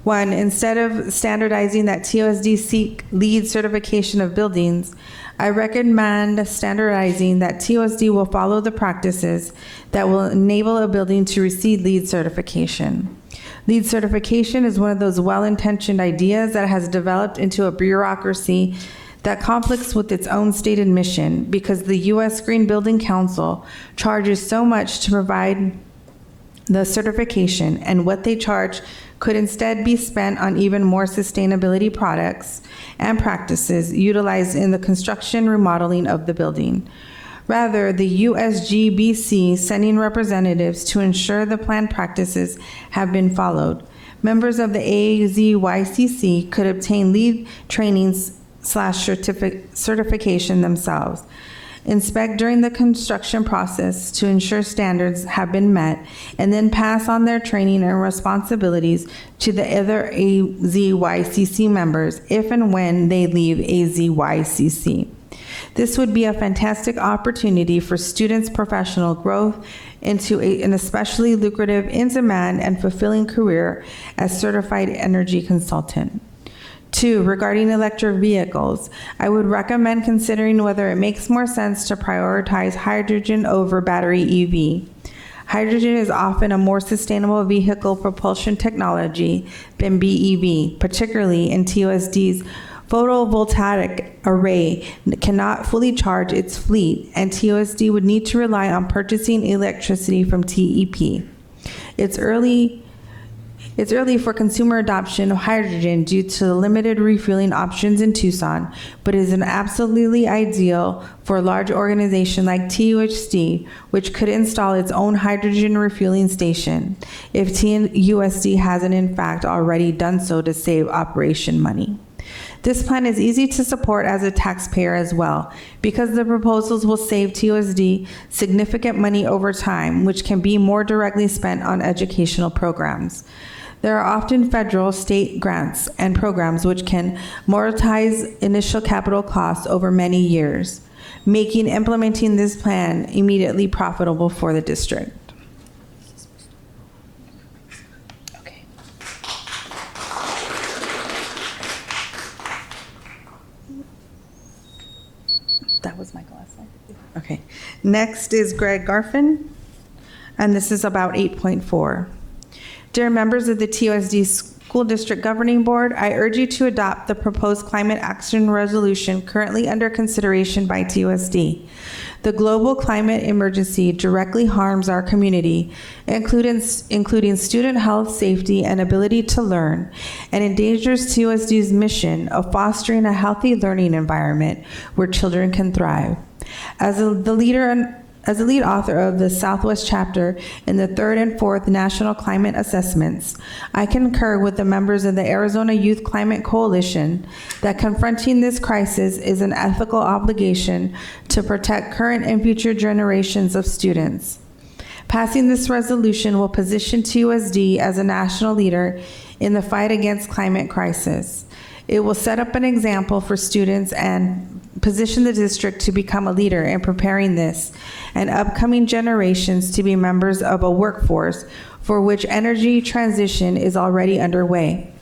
One, instead of standardizing that TUSD seek LEED certification of buildings, I recommend standardizing that TUSD will follow the practices that will enable a building to receive LEED certification. LEED certification is one of those well-intentioned ideas that has developed into a bureaucracy that conflicts with its own stated mission because the U.S. Green Building Council charges so much to provide the certification, and what they charge could instead be spent on even more sustainability products and practices utilized in the construction remodeling of the building. Rather, the USGBC sending representatives to ensure the planned practices have been followed. Members of the AZYCC could obtain LEED trainings/certification themselves. Inspect during the construction process to ensure standards have been met, and then pass on their training and responsibilities to the other AZYCC members if and when they leave AZYCC. This would be a fantastic opportunity for students' professional growth into an especially lucrative, in-demand, and fulfilling career as certified energy consultant. 2, regarding electric vehicles, I would recommend considering whether it makes more sense to prioritize hydrogen over battery EV. Hydrogen is often a more sustainable vehicle propulsion technology than BEV, particularly in TUSD's photovoltaic array cannot fully charge its fleet, and TUSD would need to rely on purchasing electricity from TEP. It's early for consumer adoption of hydrogen due to the limited refueling options in Tucson, but is an absolutely ideal for a large organization like TUSD, which could install its own hydrogen refueling station if TUSD hasn't in fact already done so to save operation money. This plan is easy to support as a taxpayer as well, because the proposals will save TUSD significant money over time, which can be more directly spent on educational programs. There are often federal, state grants and programs which can amortize initial capital costs over many years, making implementing this plan immediately profitable for the district. That was my last slide. Okay. Next is Greg Garfin, and this is about 8.4. Dear members of the TUSD School District Governing Board, I urge you to adopt the proposed climate action resolution currently under consideration by TUSD. The global climate emergency directly harms our community, including student health, safety, and ability to learn, and endangers TUSD's mission of fostering a healthy learning environment where children can thrive. As the lead author of the Southwest chapter in the 3rd and 4th National Climate Assessments, I concur with the members of the Arizona Youth Climate Coalition that confronting this crisis is an ethical obligation to protect current and future generations of students. Passing this resolution will position TUSD as a national leader in the fight against climate crisis. It will set up an example for students and position the district to become a leader in preparing this and upcoming generations to be members of a workforce for which energy transition is already underway.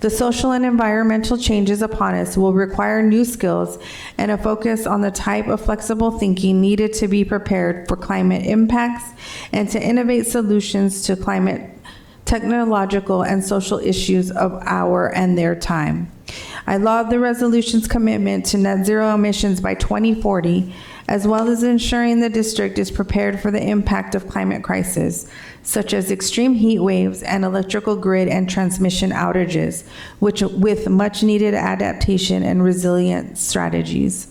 The social and environmental changes upon us will require new skills and a focus on the type of flexible thinking needed to be prepared for climate impacts and to innovate solutions to climate technological and social issues of our and their time. I laud the resolution's commitment to net zero emissions by 2040, as well as ensuring the district is prepared for the impact of climate crisis, such as extreme heat waves and electrical grid and transmission outages, with much needed adaptation and resilient strategies.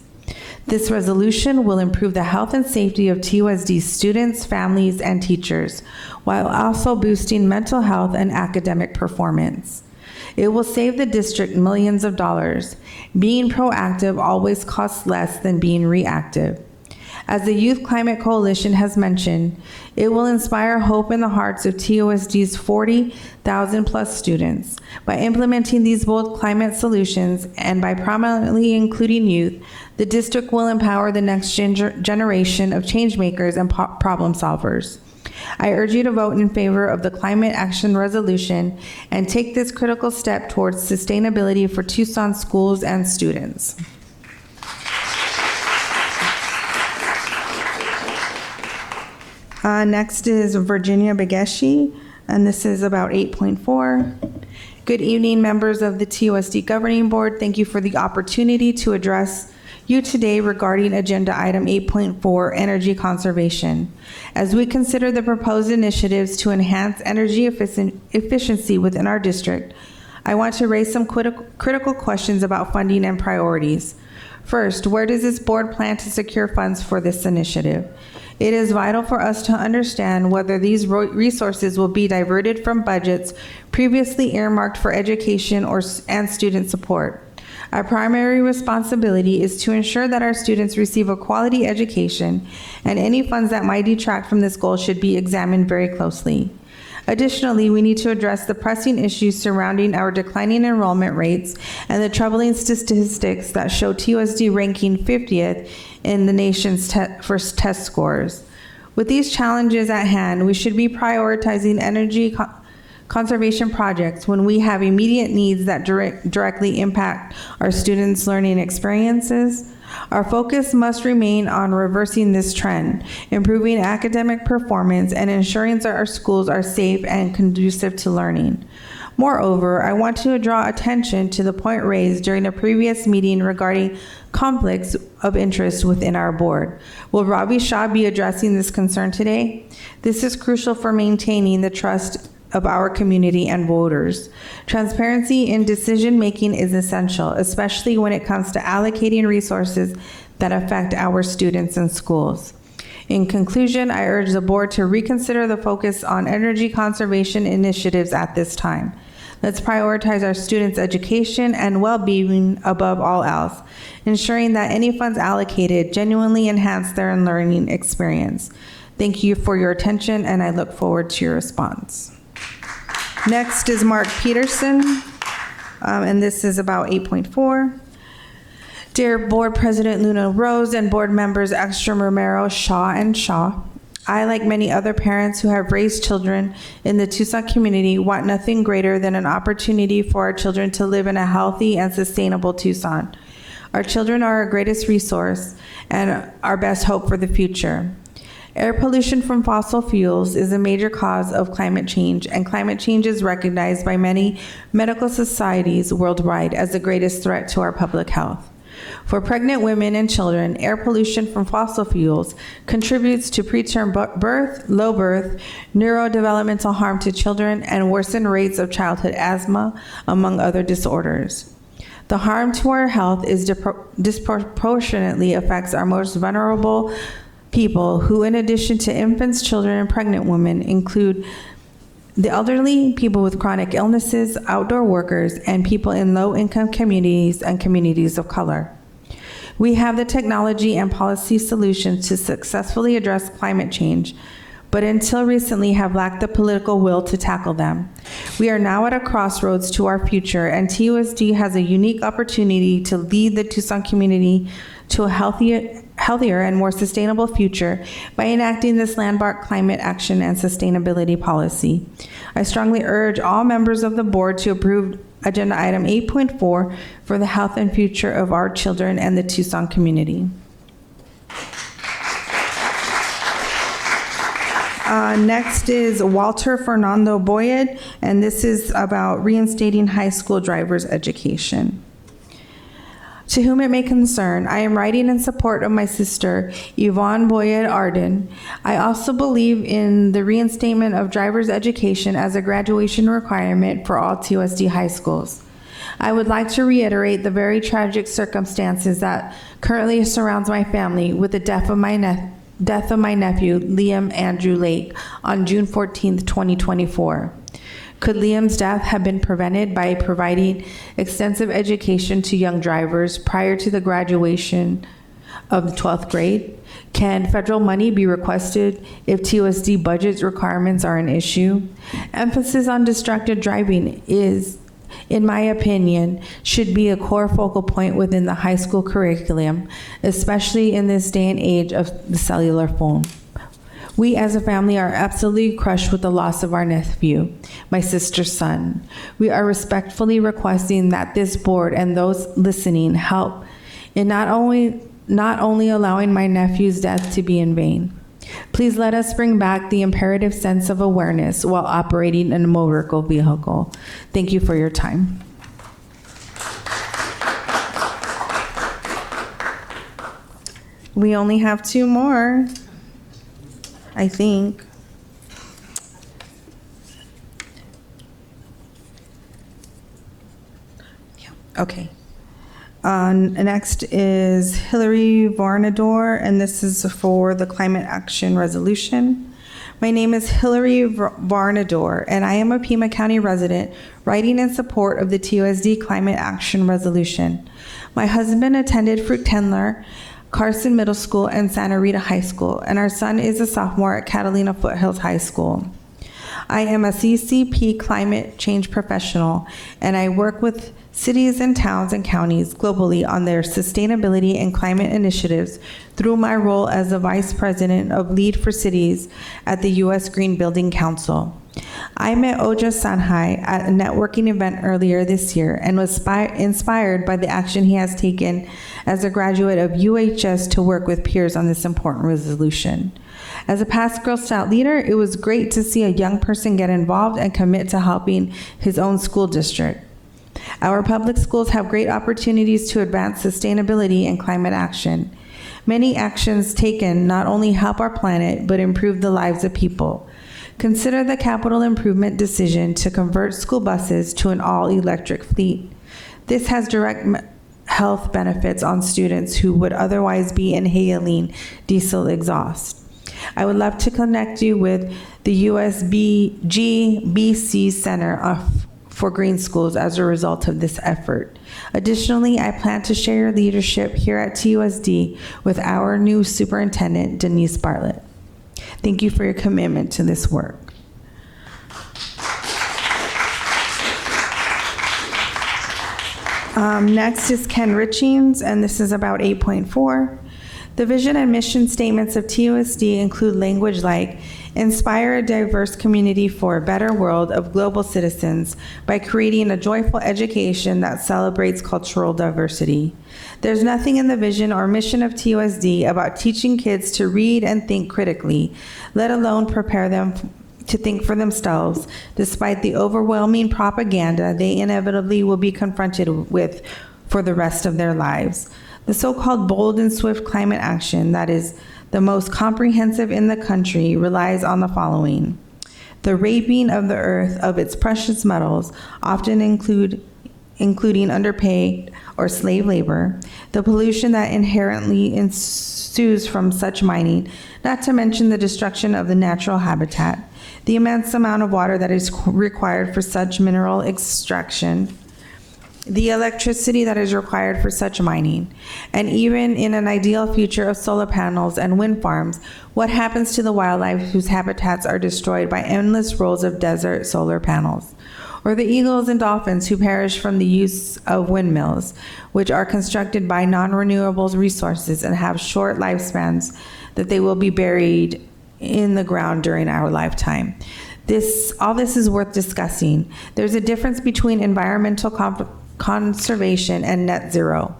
This resolution will improve the health and safety of TUSD students, families, and teachers, while also boosting mental health and academic performance. It will save the district millions of dollars. Being proactive always costs less than being reactive. As the Youth Climate Coalition has mentioned, it will inspire hope in the hearts of TUSD's 40,000 plus students. By implementing these bold climate solutions and by prominently including youth, the district will empower the next generation of change makers and problem solvers. I urge you to vote in favor of the climate action resolution and take this critical step towards sustainability for Tucson schools and students. Next is Virginia Begeshi, and this is about 8.4. Good evening, members of the TUSD Governing Board. Thank you for the opportunity to address you today regarding Agenda Item 8.4, Energy Conservation. As we consider the proposed initiatives to enhance energy efficiency within our district, I want to raise some critical questions about funding and priorities. First, where does this board plan to secure funds for this initiative? It is vital for us to understand whether these resources will be diverted from budgets previously earmarked for education and student support. Our primary responsibility is to ensure that our students receive a quality education, and any funds that might detract from this goal should be examined very closely. Additionally, we need to address the pressing issues surrounding our declining enrollment rates and the troubling statistics that show TUSD ranking 50th in the nation's first test scores. With these challenges at hand, we should be prioritizing energy conservation projects when we have immediate needs that directly impact our students' learning experiences. Our focus must remain on reversing this trend, improving academic performance, and ensuring that our schools are safe and conducive to learning. Moreover, I want to draw attention to the point raised during a previous meeting regarding conflicts of interest within our board. Will Ravi Shah be addressing this concern today? This is crucial for maintaining the trust of our community and voters. Transparency in decision-making is essential, especially when it comes to allocating resources that affect our students and schools. In conclusion, I urge the board to reconsider the focus on energy conservation initiatives at this time. Let's prioritize our students' education and well-being above all else, ensuring that any funds allocated genuinely enhance their learning experience. Thank you for your attention, and I look forward to your response. Next is Mark Peterson, and this is about 8.4. Dear Board President Luna Rose and board members Ekstrom, Romero, Shaw, and Shaw, I, like many other parents who have raised children in the Tucson community, want nothing greater than an opportunity for our children to live in a healthy and sustainable Tucson. Our children are our greatest resource and our best hope for the future. Air pollution from fossil fuels is a major cause of climate change, and climate change is recognized by many medical societies worldwide as the greatest threat to our public health. For pregnant women and children, air pollution from fossil fuels contributes to preterm birth, low birth, neurodevelopmental harm to children, and worsened rates of childhood asthma, among other disorders. The harm to our health is disproportionately affects our most vulnerable people, who, in addition to infants, children, and pregnant women, include the elderly, people with chronic illnesses, outdoor workers, and people in low-income communities and communities of color. We have the technology and policy solutions to successfully address climate change, but until recently have lacked the political will to tackle them. We are now at a crossroads to our future, and TUSD has a unique opportunity to lead the Tucson community to a healthier and more sustainable future by enacting this landmark climate action and sustainability policy. I strongly urge all members of the board to approve Agenda Item 8.4 for the health and future of our children and the Tucson community. Next is Walter Fernando Boyd, and this is about reinstating high school driver's education. To whom it may concern, I am writing in support of my sister, Yvonne Boyd Arden. I also believe in the reinstatement of driver's education as a graduation requirement for all TUSD high schools. I would like to reiterate the very tragic circumstances that currently surrounds my family with the death of my nephew, Liam Andrew Lake, on June 14th, 2024. Could Liam's death have been prevented by providing extensive education to young drivers prior to the graduation of the 12th grade? Can federal money be requested if TUSD budget requirements are an issue? Emphasis on distracted driving is, in my opinion, should be a core focal point within the high school curriculum, especially in this day and age of the cellular phone. We as a family are absolutely crushed with the loss of our nephew, my sister's son. We are respectfully requesting that this board and those listening help in not only allowing my nephew's death to be in vain. Please let us bring back the imperative sense of awareness while operating in a motor vehicle. Thank you for your time. We only have two more, I think. Yeah, okay. Next is Hillary Varnador, and this is for the Climate Action Resolution. My name is Hillary Varnador, and I am a Pima County resident writing in support of the TUSD Climate Action Resolution. My husband attended Fruchtendler, Carson Middle School, and Santa Rita High School, and our son is a sophomore at Catalina Foothills High School. I am a CCP climate change professional, and I work with cities and towns and counties globally on their sustainability and climate initiatives through my role as the Vice President of Lead for Cities at the U.S. Green Building Council. I met Oja Sanhai at a networking event earlier this year and was inspired by the action he has taken as a graduate of UHS to work with peers on this important resolution. As a past Girl Scout leader, it was great to see a young person get involved and commit to helping his own school district. Our public schools have great opportunities to advance sustainability and climate action. Many actions taken not only help our planet, but improve the lives of people. Consider the capital improvement decision to convert school buses to an all-electric fleet. This has direct health benefits on students who would otherwise be inhaling diesel exhaust. I would love to connect you with the USBG-BC Center for Green Schools as a result of this effort. Additionally, I plan to share your leadership here at TUSD with our new superintendent, Denise Bartlett. Thank you for your commitment to this work. Next is Ken Richings, and this is about 8.4. The vision and mission statements of TUSD include language like, inspire a diverse community for a better world of global citizens by creating a joyful education that celebrates cultural diversity. There's nothing in the vision or mission of TUSD about teaching kids to read and think critically, let alone prepare them to think for themselves, despite the overwhelming propaganda they inevitably will be confronted with for the rest of their lives. The so-called bold and swift climate action that is the most comprehensive in the country relies on the following: the raping of the earth of its precious metals, often including underpaid or slave labor, the pollution that inherently ensues from such mining, not to mention the destruction of the natural habitat, the immense amount of water that is required for such mineral extraction, the electricity that is required for such mining, and even in an ideal future of solar panels and wind farms, what happens to the wildlife whose habitats are destroyed by endless rows of desert solar panels? Or the eagles and dolphins who perish from the use of windmills, which are constructed by non-renewable resources and have short lifespans that they will be buried in the ground during our lifetime. All this is worth discussing. There's a difference between environmental conservation and net zero.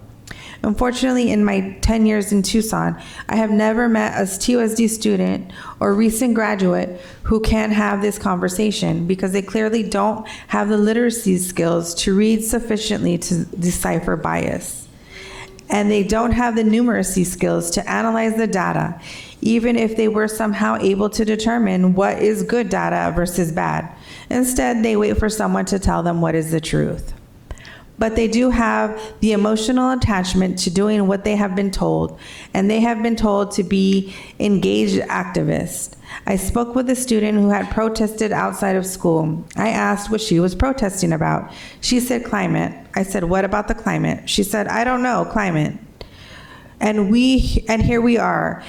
Unfortunately, in my 10 years in Tucson, I have never met a TUSD student or recent graduate who can have this conversation because they clearly don't have the literacy skills to read sufficiently to decipher bias. And they don't have the numeracy skills to analyze the data, even if they were somehow able to determine what is good data versus bad. Instead, they wait for someone to tell them what is the truth. But they do have the emotional attachment to doing what they have been told, and they have been told to be engaged activists. I spoke with a student who had protested outside of school. I asked what she was protesting about. She said climate. I said, what about the climate? She said, I don't know, climate. And here we are,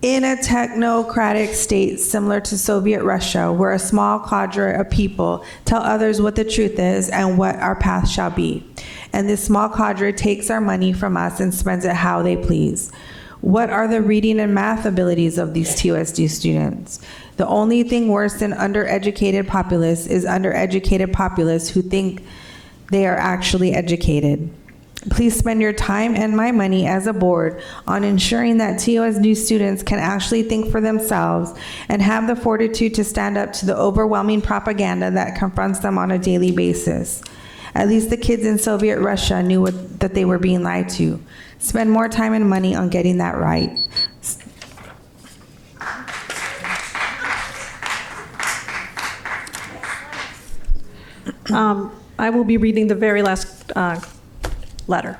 in a technocratic state similar to Soviet Russia, where a small cadre of people tell others what the truth is and what our path shall be. And this small cadre takes our money from us and spends it how they please. What are the reading and math abilities of these TUSD students? The only thing worse than undereducated populace is undereducated populace who think they are actually educated. Please spend your time and my money as a board on ensuring that TUSD students can actually think for themselves and have the fortitude to stand up to the overwhelming propaganda that confronts them on a daily basis. At least the kids in Soviet Russia knew that they were being lied to. Spend more time and money on getting that right. I will be reading the very last letter.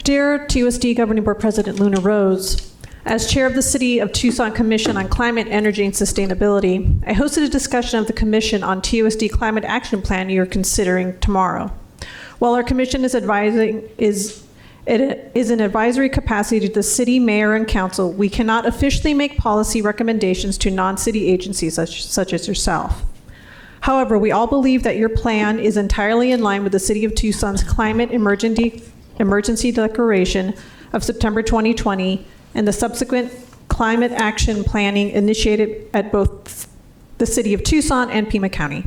Dear TUSD Governing Board President Luna Rose, as chair of the City of Tucson Commission on Climate, Energy, and Sustainability, I hosted a discussion of the Commission on TUSD Climate Action Plan you're considering tomorrow. While our commission is an advisory capacity to the city, mayor, and council, we cannot officially make policy recommendations to non-city agencies such as yourself. However, we all believe that your plan is entirely in line with the City of Tucson's Climate Emergency Declaration of September 2020 and the subsequent climate action planning initiated at both the City of Tucson and Pima County.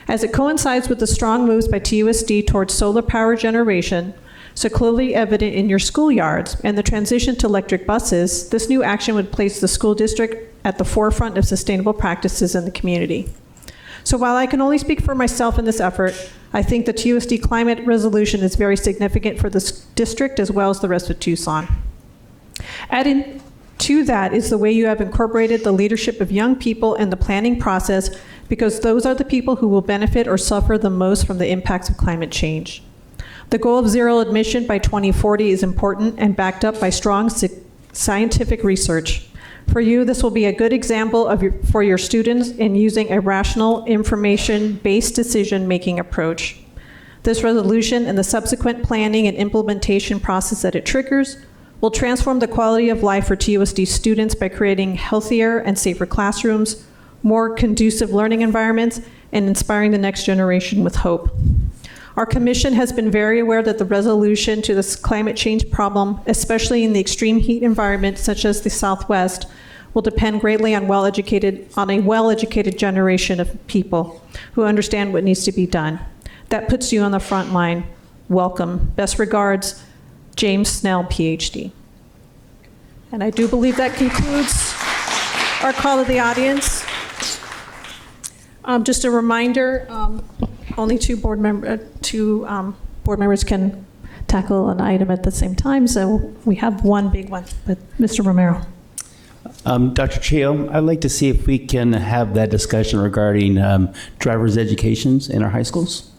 As it coincides with the strong moves by TUSD towards solar power generation, so clearly evident in your schoolyards, and the transition to electric buses, this new action would place the school district at the forefront of sustainable practices in the community. So while I can only speak for myself in this effort, I think the TUSD climate resolution is very significant for this district as well as the rest of Tucson. Adding to that is the way you have incorporated the leadership of young people in the planning process, because those are the people who will benefit or suffer the most from the impacts of climate change. The goal of zero emission by 2040 is important and backed up by strong scientific research. For you, this will be a good example for your students in using a rational, information-based decision-making approach. This resolution and the subsequent planning and implementation process that it triggers will transform the quality of life for TUSD students by creating healthier and safer classrooms, more conducive learning environments, and inspiring the next generation with hope. Our commission has been very aware that the resolution to this climate change problem, especially in the extreme heat environment such as the Southwest, will depend greatly on a well-educated generation of people who understand what needs to be done. That puts you on the front line. Welcome. Best regards, James Snell, PhD. And I do believe that concludes our call to the audience. Just a reminder, only two board members can tackle an item at the same time, so we have one big one. But Mr. Romero. Dr. Chio, I'd like to see if we can have that discussion regarding driver's educations in our high schools.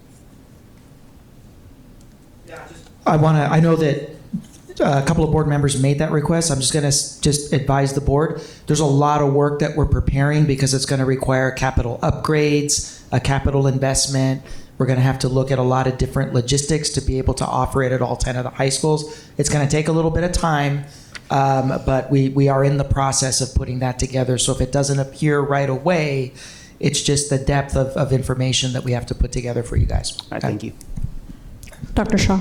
I know that a couple of board members made that request. I'm just going to advise the board. There's a lot of work that we're preparing because it's going to require capital upgrades, a capital investment. We're going to have to look at a lot of different logistics to be able to offer it at all 10 of the high schools. It's going to take a little bit of time, but we are in the process of putting that together. So if it doesn't appear right away, it's just the depth of information that we have to put together for you guys. All right, thank you. Dr. Shaw.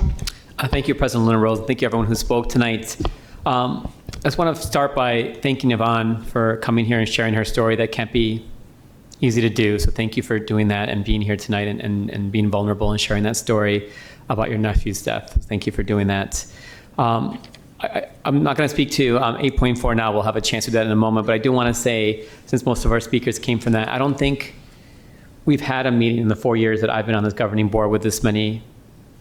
Thank you, President Luna Rose. Thank you, everyone who spoke tonight. I just want to start by thanking Yvonne for coming here and sharing her story. That can't be easy to do. So thank you for doing that and being here tonight and being vulnerable and sharing that story about your nephew's death. Thank you for doing that. I'm not going to speak to 8.4 now. We'll have a chance to do that in a moment. But I do want to say, since most of our speakers came from that, I don't think we've had a meeting in the 4 years that I've been on this governing board with this many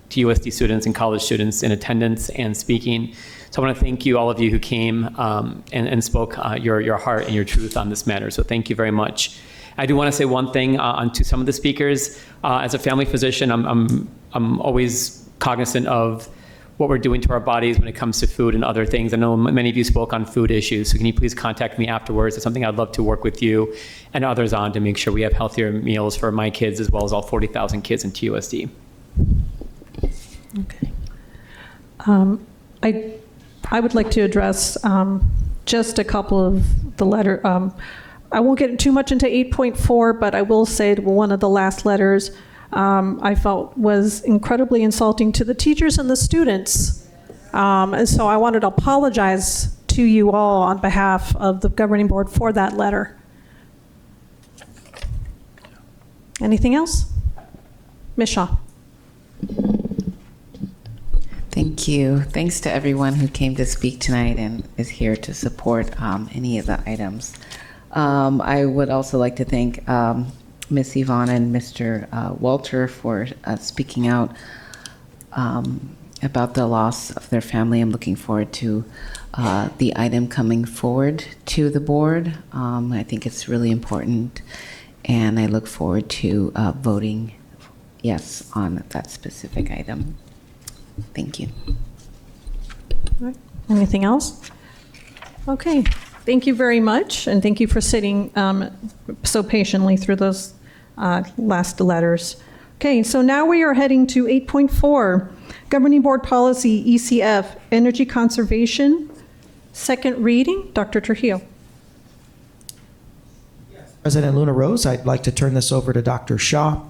TUSD students and college students in attendance and speaking. So I want to thank you, all of you who came and spoke your heart and your truth on this matter. So thank you very much. I do want to say one thing to some of the speakers. As a family physician, I'm always cognizant of what we're doing to our bodies when it comes to food and other things. I know many of you spoke on food issues, so can you please contact me afterwards? It's something I'd love to work with you and others on to make sure we have healthier meals for my kids as well as all 40,000 kids in TUSD. Okay. I would like to address just a couple of the letter. I won't get too much into 8.4, but I will say that one of the last letters I felt was incredibly insulting to the teachers and the students. And so I wanted to apologize to you all on behalf of the governing board for that letter. Anything else? Ms. Shaw. Thank you. Thanks to everyone who came to speak tonight and is here to support any of the items. I would also like to thank Ms. Yvonne and Mr. Walter for speaking out about the loss of their family. I'm looking forward to the item coming forward to the board. I think it's really important, and I look forward to voting yes on that specific item. Thank you. All right. Anything else? Okay. Thank you very much, and thank you for sitting so patiently through those last letters. Okay, so now we are heading to 8.4, Governing Board Policy, ECF, Energy Conservation, second reading. Dr. Trujillo. President Luna Rose, I'd like to turn this over to Dr. Shaw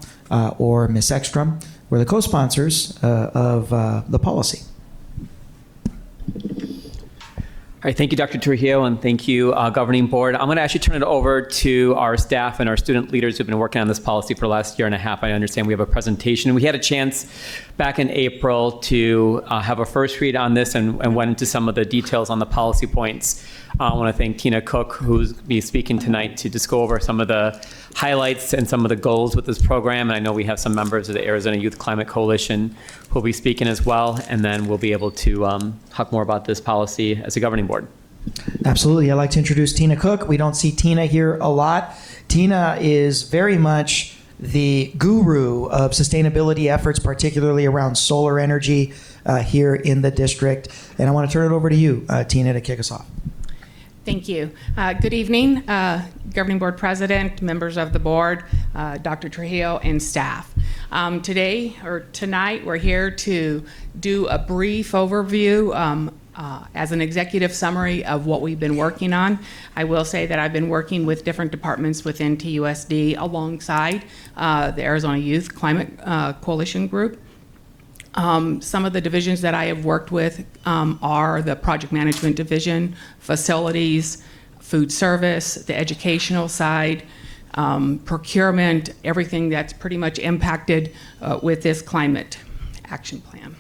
or Ms. Ekstrom. We're the co-sponsors of the policy. All right, thank you, Dr. Trujillo, and thank you, Governing Board. I'm going to actually turn it over to our staff and our student leaders who've been working on this policy for the last year and a half. I understand we have a presentation. We had a chance back in April to have a first read on this and went into some of the details on the policy points. I want to thank Tina Cook, who's be speaking tonight, to just go over some of the highlights and some of the goals with this program. And I know we have some members of the Arizona Youth Climate Coalition who will be speaking as well. And then we'll be able to talk more about this policy as a governing board. Absolutely. I'd like to introduce Tina Cook. We don't see Tina here a lot. Tina is very much the guru of sustainability efforts, particularly around solar energy here in the district. And I want to turn it over to you, Tina, to kick us off. Thank you. Good evening, Governing Board President, members of the board, Dr. Trujillo, and staff. Tonight, we're here to do a brief overview as an executive summary of what we've been working on. I will say that I've been working with different departments within TUSD alongside the Arizona Youth Climate Coalition Group. Some of the divisions that I have worked with are the project management division, facilities, food service, the educational side, procurement, everything that's pretty much impacted with this climate action plan.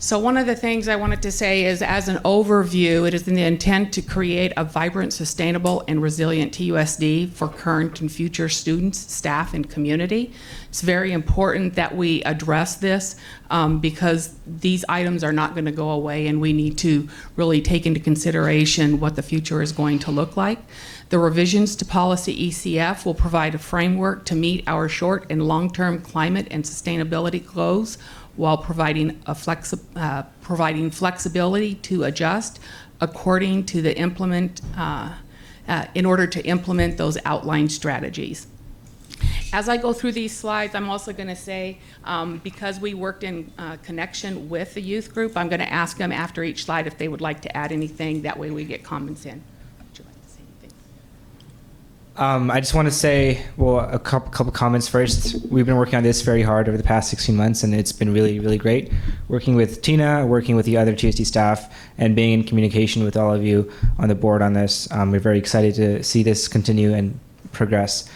So one of the things I wanted to say is, as an overview, it is in the intent to create a vibrant, sustainable, and resilient TUSD for current and future students, staff, and community. It's very important that we address this because these items are not going to go away, and we need to really take into consideration what the future is going to look like. The revisions to policy ECF will provide a framework to meet our short and long-term climate and sustainability goals, while providing flexibility to adjust according to the in order to implement those outlined strategies. As I go through these slides, I'm also going to say, because we worked in connection with the youth group, I'm going to ask them after each slide if they would like to add anything. That way we get comments in. Would you like to say anything? I just want to say, well, a couple comments first. We've been working on this very hard over the past 16 months, and it's been really, really great. Working with Tina, working with the other TUSD staff, and being in communication with all of you on the board on this. We're very excited to see this continue and progress.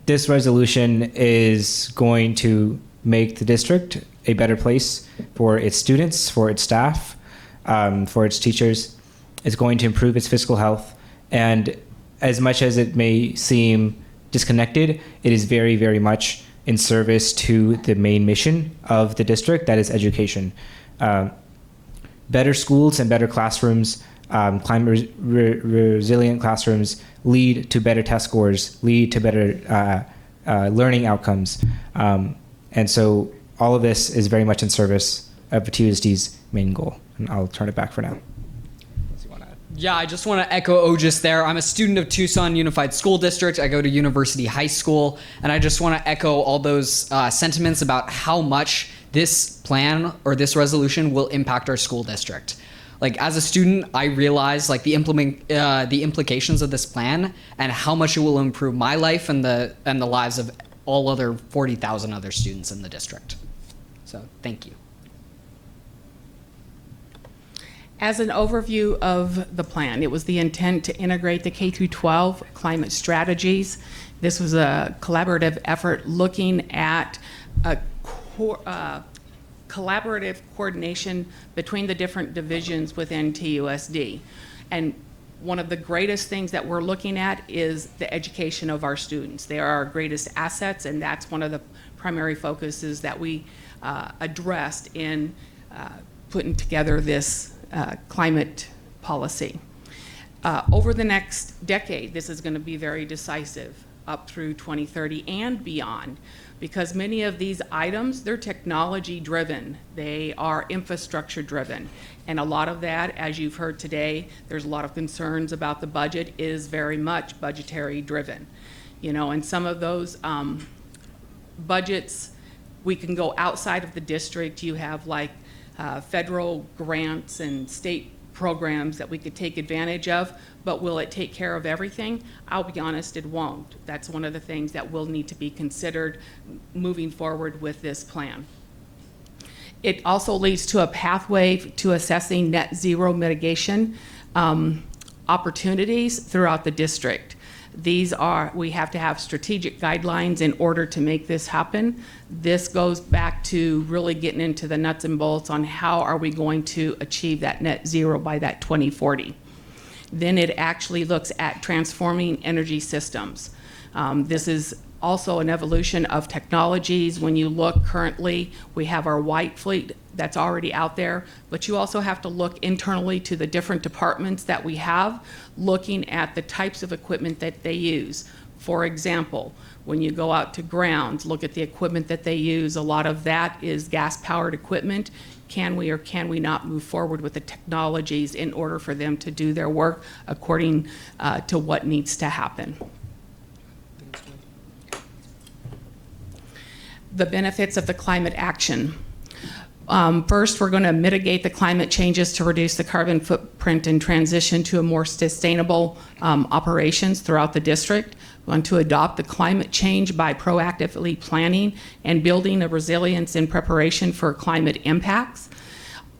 This resolution is going to make the district a better place for its students, for its staff, for its teachers. It's going to improve its fiscal health, and as much as it may seem disconnected, it is very, very much in service to the main mission of the district, that is education. Better schools and better classrooms, climate resilient classrooms lead to better test scores, lead to better learning outcomes. And so all of this is very much in service of TUSD's main goal. And I'll turn it back for now. Yeah, I just want to echo Otis there. I'm a student of Tucson Unified School District. I go to University High School, and I just want to echo all those sentiments about how much this plan or this resolution will impact our school district. Like, as a student, I realize like the implications of this plan and how much it will improve my life and the lives of all other 40,000 other students in the district. So, thank you. As an overview of the plan, it was the intent to integrate the K-12 climate strategies. This was a collaborative effort looking at a collaborative coordination between the different divisions within TUSD. And one of the greatest things that we're looking at is the education of our students. They are our greatest assets, and that's one of the primary focuses that we addressed in putting together this climate policy. Over the next decade, this is going to be very decisive up through 2030 and beyond, because many of these items, they're technology driven, they are infrastructure driven, and a lot of that, as you've heard today, there's a lot of concerns about the budget, is very much budgetary driven. You know, and some of those budgets, we can go outside of the district. You have like federal grants and state programs that we could take advantage of, but will it take care of everything? I'll be honest, it won't. That's one of the things that will need to be considered moving forward with this plan. It also leads to a pathway to assessing net zero mitigation opportunities throughout the district. We have to have strategic guidelines in order to make this happen. This goes back to really getting into the nuts and bolts on how are we going to achieve that net zero by that 2040. Then it actually looks at transforming energy systems. This is also an evolution of technologies. When you look currently, we have our white fleet that's already out there, but you also have to look internally to the different departments that we have, looking at the types of equipment that they use. For example, when you go out to grounds, look at the equipment that they use. A lot of that is gas-powered equipment. Can we or can we not move forward with the technologies in order for them to do their work according to what needs to happen? The benefits of the climate action. First, we're going to mitigate the climate changes to reduce the carbon footprint and transition to a more sustainable operations throughout the district. We want to adopt the climate change by proactively planning and building a resilience in preparation for climate impacts,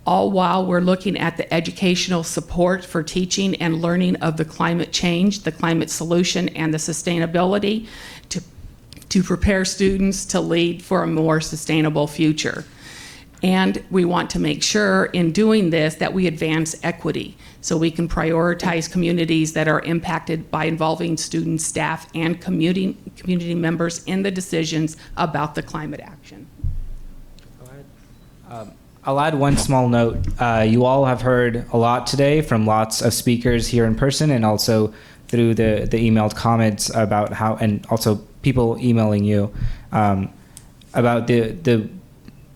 all while we're looking at the educational support for teaching and learning of the climate change, the climate solution, and the sustainability to prepare students to lead for a more sustainable future. And we want to make sure in doing this that we advance equity so we can prioritize communities that are impacted by involving students, staff, and community members in the decisions about the climate action. I'll add one small note. You all have heard a lot today from lots of speakers here in person and also through the emailed comments about how, and also people emailing you about the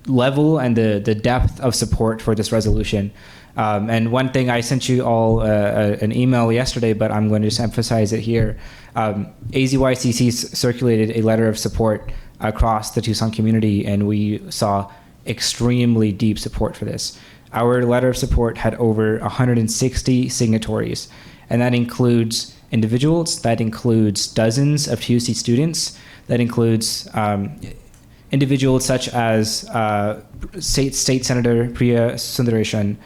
level and the depth of support for this resolution. And one thing, I sent you all an email yesterday, but I'm going to just emphasize it here. AZYCC circulated a letter of support across the Tucson community, and we saw extremely deep support for this. Our letter of support had over 160 signatories, and that includes individuals, that includes dozens of TUSD students, that includes individuals such as State Senator Priya Sundaresan,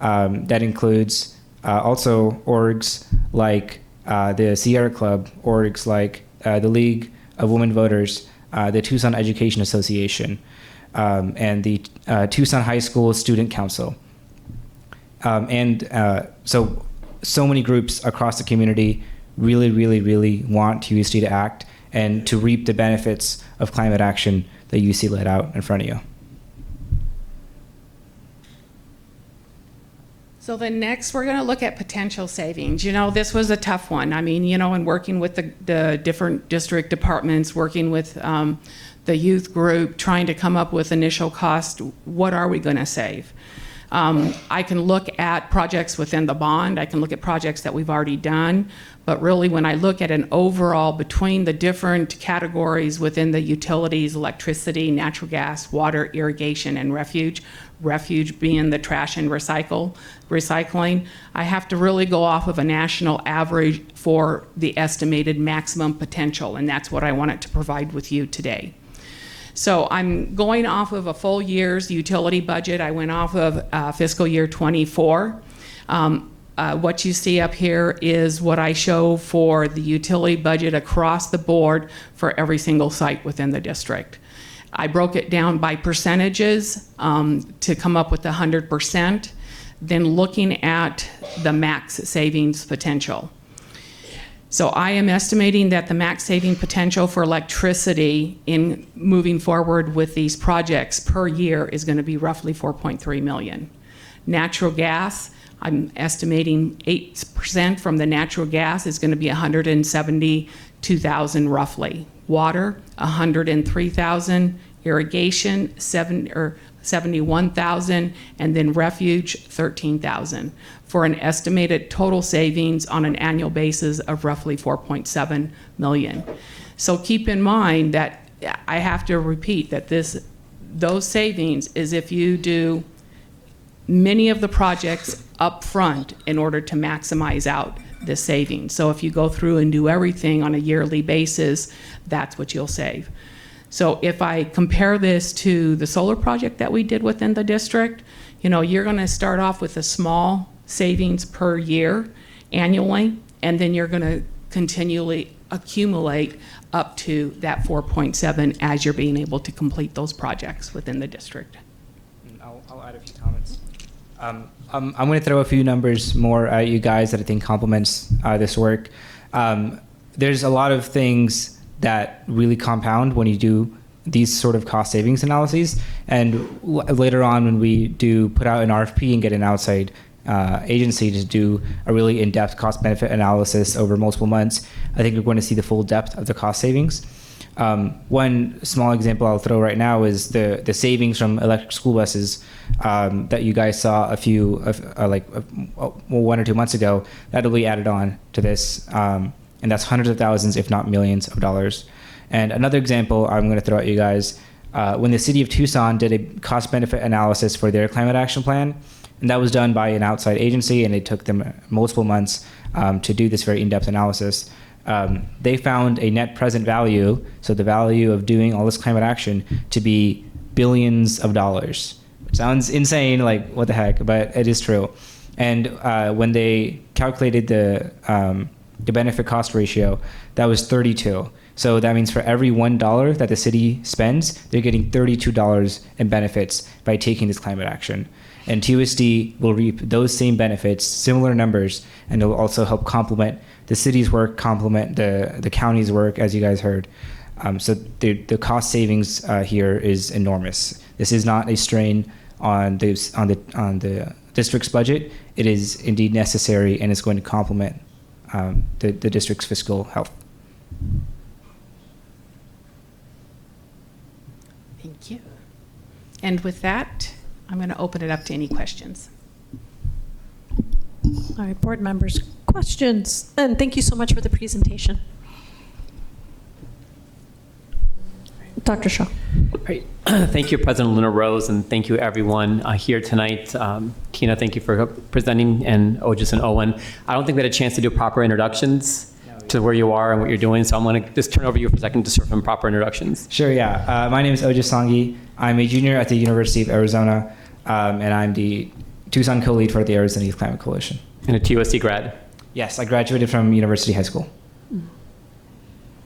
that includes also orgs like the Sierra Club, orgs like the League of Women Voters, the Tucson Education Association, and the Tucson High School Student Council. So many groups across the community really want TUSD to act and to reap the benefits of climate action that you see laid out in front of you. So then next, we're going to look at potential savings. You know, this was a tough one. I mean, you know, in working with the different district departments, working with the youth group, trying to come up with initial cost, what are we going to save? I can look at projects within the bond. I can look at projects that we've already done. But really, when I look at an overall between the different categories within the utilities, electricity, natural gas, water, irrigation, and refuge being the trash and recycling, I have to really go off of a national average for the estimated maximum potential, and that's what I wanted to provide with you today. So I'm going off of a full year's utility budget. I went off of fiscal year 24. What you see up here is what I show for the utility budget across the board for every single site within the district. I broke it down by percentages to come up with 100%, then looking at the max savings potential. So I am estimating that the max saving potential for electricity in moving forward with these projects per year is going to be roughly 4.3 million. Natural gas, I'm estimating 8% from the natural gas is going to be 172,000 roughly. Water, 103,000. Irrigation, 71,000, and then refuge, 13,000, for an estimated total savings on an annual basis of roughly 4.7 million. So keep in mind that I have to repeat that those savings is if you do many of the projects up front in order to maximize out the savings. So if you go through and do everything on a yearly basis, that's what you'll save. So if I compare this to the solar project that we did within the district, you're going to start off with a small savings per year annually, and then you're going to continually accumulate up to that 4.7 as you're being able to complete those projects within the district. I'll add a few comments. I'm going to throw a few numbers more at you guys that I think complements this work. There's a lot of things that really compound when you do these sort of cost savings analyses. And later on, when we do put out an RFP and get an outside agency to do a really in-depth cost benefit analysis over multiple months, I think we're going to see the full depth of the cost savings. One small example I'll throw right now is the savings from electric school buses that you guys saw one or 2 months ago. That'll be added on to this, and that's hundreds of thousands, if not millions of dollars. And another example I'm going to throw at you guys, when the city of Tucson did a cost benefit analysis for their climate action plan, and that was done by an outside agency, and it took them multiple months to do this very in-depth analysis. They found a net present value, so the value of doing all this climate action, to be billions of dollars. It sounds insane, like what the heck, but it is true. And when they calculated the benefit cost ratio, that was 32. So that means for every $1 that the city spends, they're getting $32 in benefits by taking this climate action. And TUSD will reap those same benefits, similar numbers, and it will also help complement the city's work, complement the county's work, as you guys heard. So the cost savings here is enormous. This is not a strain on the district's budget. It is indeed necessary, and it's going to complement the district's fiscal health. Thank you. And with that, I'm going to open it up to any questions. All right, board members, questions? And thank you so much for the presentation. Dr. Shaw. Great. Thank you, President Luna Rose, and thank you, everyone here tonight. Tina, thank you for presenting, and Otis and Owen. I don't think we had a chance to do proper introductions to where you are and what you're doing, so I'm going to just turn over to you for a second to serve some proper introductions. Sure, yeah. My name is Ojis Sangi. I'm a junior at the University of Arizona, and I'm the Tucson co-lead for the Arizona Youth Climate Coalition. And a TUSD grad? Yes, I graduated from University High School.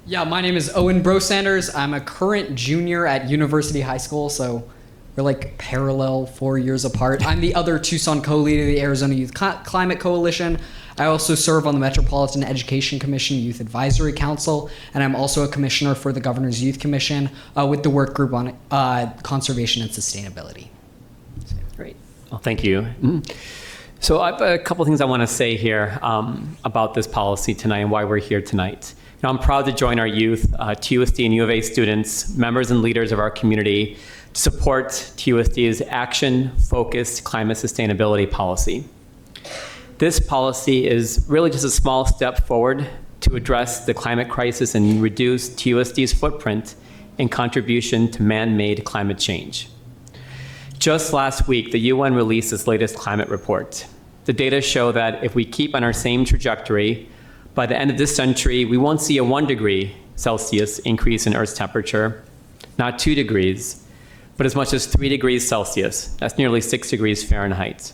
Yeah, my name is Owen Bro Sanders. I'm a current junior at University High School, so we're like parallel 4 years apart. I'm the other Tucson co-lead of the Arizona Youth Climate Coalition. I also serve on the Metropolitan Education Commission Youth Advisory Council, and I'm also a commissioner for the Governor's Youth Commission with the work group on conservation and sustainability. Great. Well, thank you. So I have a couple things I want to say here about this policy tonight and why we're here tonight. I'm proud to join our youth, TUSD and U of A students, members and leaders of our community to support TUSD's action-focused climate sustainability policy. This policy is really just a small step forward to address the climate crisis and reduce TUSD's footprint and contribution to man-made climate change. Just last week, the UN released its latest climate report. The data show that if we keep on our same trajectory, by the end of this century, we won't see a 1 degree Celsius increase in Earth's temperature, not 2 degrees, but as much as 3 degrees Celsius. That's nearly 6 degrees Fahrenheit.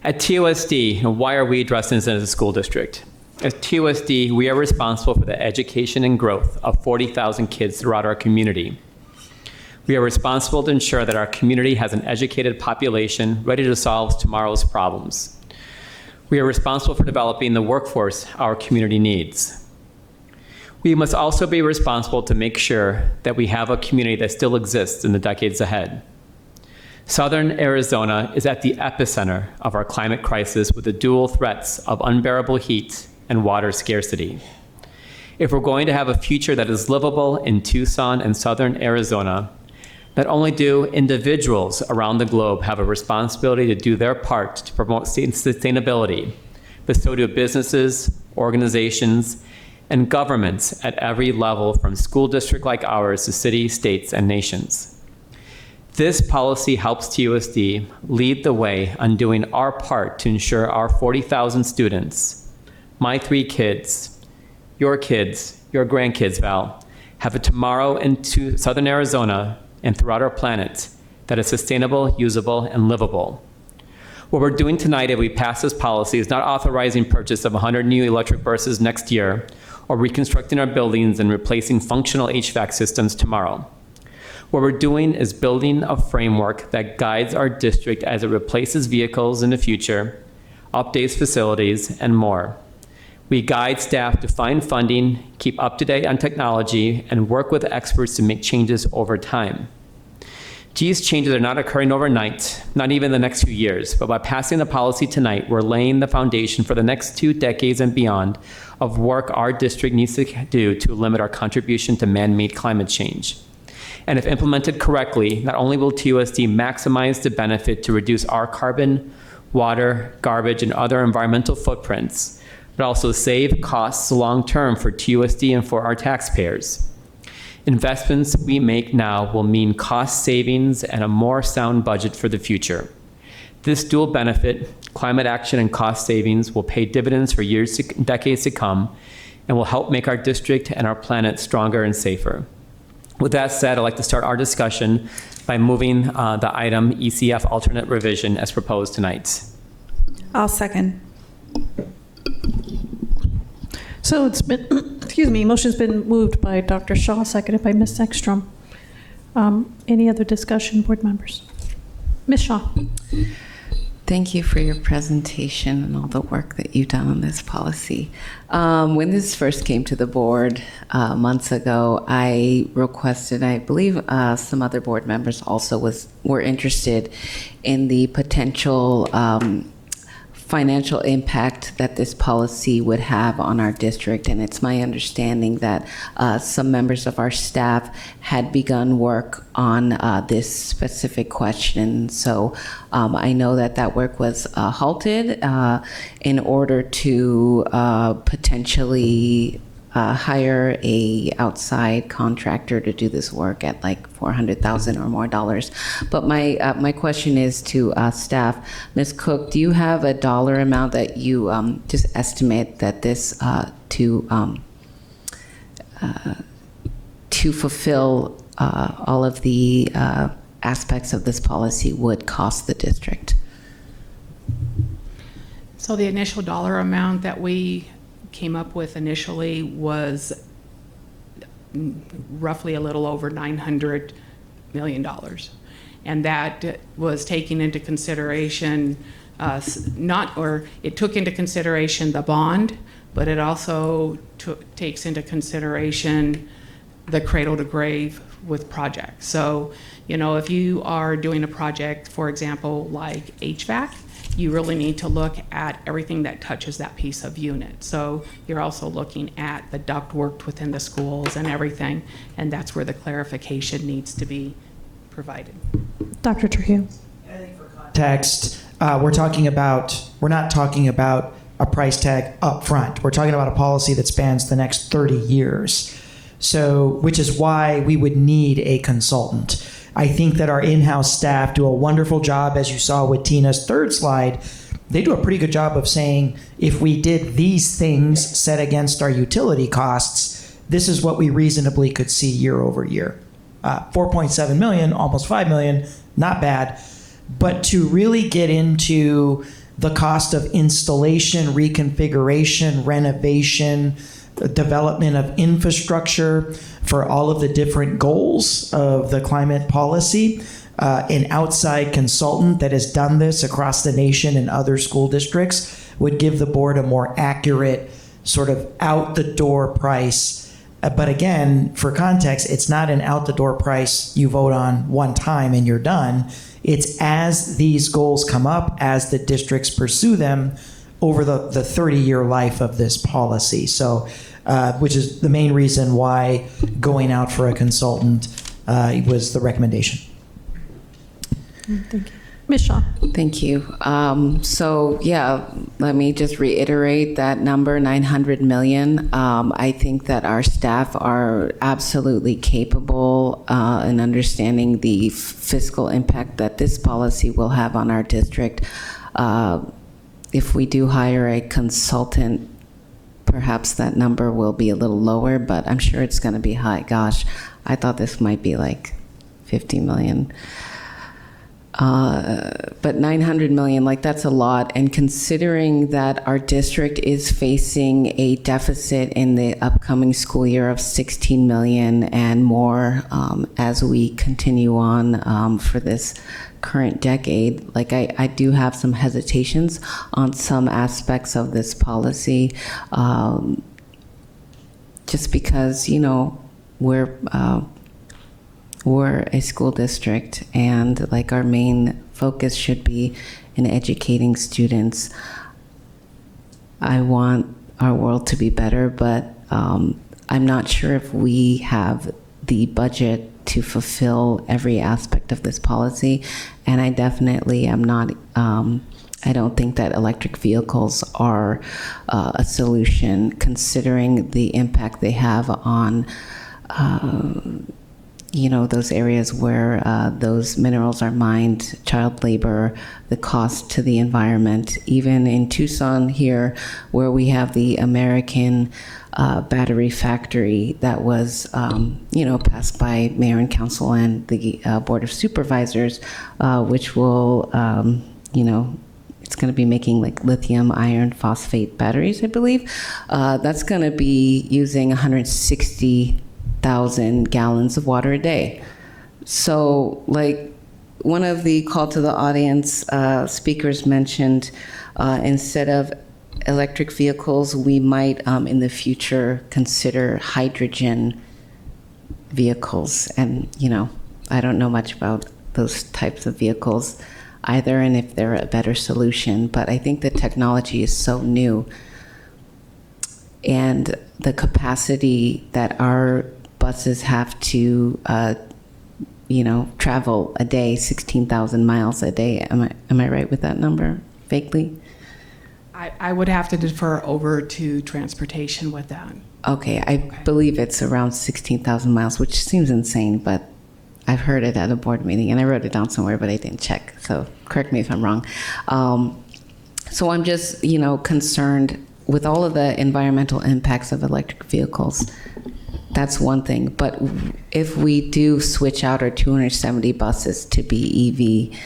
At TUSD, why are we addressing this as a school district? At TUSD, we are responsible for the education and growth of 40,000 kids throughout our community. We are responsible to ensure that our community has an educated population ready to solve tomorrow's problems. We are responsible for developing the workforce our community needs. We must also be responsible to make sure that we have a community that still exists in the decades ahead. Southern Arizona is at the epicenter of our climate crisis with the dual threats of unbearable heat and water scarcity. If we're going to have a future that is livable in Tucson and Southern Arizona, not only do individuals around the globe have a responsibility to do their part to promote sustainability, but so do businesses, organizations, and governments at every level, from school district like ours to cities, states, and nations. This policy helps TUSD lead the way on doing our part to ensure our 40,000 students, my 3 kids, your grandkids, Val, have a tomorrow in southern Arizona and throughout our planet that is sustainable, usable, and livable. What we're doing tonight if we pass this policy is not authorizing purchase of 100 new electric buses next year or reconstructing our buildings and replacing functional HVAC systems tomorrow. What we're doing is building a framework that guides our district as it replaces vehicles in the future, updates facilities, and more. We guide staff to find funding, keep up to date on technology, and work with experts to make changes over time. These changes are not occurring overnight, not even the next few years, but by passing the policy tonight, we're laying the foundation for the next 2 decades and beyond of work our district needs to do to limit our contribution to man-made climate change. And if implemented correctly, not only will TUSD maximize the benefit to reduce our carbon, water, garbage, and other environmental footprints, but also save costs long-term for TUSD and for our taxpayers. Investments we make now will mean cost savings and a more sound budget for the future. This dual benefit, climate action and cost savings, will pay dividends for years and decades to come and will help make our district and our planet stronger and safer. With that said, I'd like to start our discussion by moving the item ECF alternate revision as proposed tonight. I'll second. So it's been, excuse me, motion's been moved by Dr. Shaw, seconded by Ms. Ekstrom. Any other discussion, board members? Ms. Shaw. Thank you for your presentation and all the work that you've done on this policy. When this first came to the board months ago, I requested, I believe some other board members also were interested in the potential financial impact that this policy would have on our district. And it's my understanding that some members of our staff had begun work on this specific question. So I know that work was halted in order to potentially hire a outside contractor to do this work at like $400,000 or more dollars. But my question is to staff. Ms. Cook, do you have a dollar amount that you just estimate that this to fulfill all of the aspects of this policy would cost the district? So the initial dollar amount that we came up with initially was roughly a little over $900 million. And that was taking into consideration, it took into consideration the bond, but it also takes into consideration the cradle to grave with projects. So, if you are doing a project, for example, like HVAC, you really need to look at everything that touches that piece of unit. So you're also looking at the ductwork within the schools and everything, and that's where the clarification needs to be provided. Dr. Trujillo. Context, we're not talking about a price tag up front. We're talking about a policy that spans the next 30 years. So, which is why we would need a consultant. I think that our in-house staff do a wonderful job, as you saw with Tina's third slide. They do a pretty good job of saying, if we did these things set against our utility costs, this is what we reasonably could see year over year. 4.7 million, almost 5 million, not bad. But to really get into the cost of installation, reconfiguration, renovation, development of infrastructure for all of the different goals of the climate policy. An outside consultant that has done this across the nation in other school districts would give the board a more accurate sort of out-the-door price. But again, for context, it's not an out-the-door price you vote on one time and you're done. It's as these goals come up, as the districts pursue them over the 30-year life of this policy. So, which is the main reason why going out for a consultant was the recommendation. Thank you. Ms. Shaw. Thank you. Let me just reiterate that number, 900 million. I think that our staff are absolutely capable in understanding the fiscal impact that this policy will have on our district. If we do hire a consultant, perhaps that number will be a little lower, but I'm sure it's going to be high. Gosh, I thought this might be like 50 million. But 900 million, like that's a lot. And considering that our district is facing a deficit in the upcoming school year of 16 million and more as we continue on for this current decade, like I do have some hesitations on some aspects of this policy, just because, you know, we're a school district, and like our main focus should be in educating students. I want our world to be better, but I'm not sure if we have the budget to fulfill every aspect of this policy. And I definitely am not, I don't think that electric vehicles are a solution, considering the impact they have on you know, those areas where those minerals are mined, child labor, the cost to the environment. Even in Tucson here, where we have the American battery factory that was, you know, passed by mayor and council and the board of supervisors, which will, you know, it's going to be making like lithium iron phosphate batteries, I believe. That's going to be using 160,000 gallons of water a day. So, like, one of the call to the audience speakers mentioned, instead of electric vehicles, we might in the future consider hydrogen vehicles. And, you know, I don't know much about those types of vehicles either, and if they're a better solution, but I think the technology is so new, and the capacity that our buses have to, you know, travel a day, 16,000 miles a day. Am I right with that number, vaguely? I would have to defer over to transportation with that. Okay, I believe it's around 16,000 miles, which seems insane, but I've heard it at a board meeting, and I wrote it down somewhere, but I didn't check, so correct me if I'm wrong. So I'm just, you know, concerned with all of the environmental impacts of electric vehicles. That's one thing, but if we do switch out our 270 buses to be EV,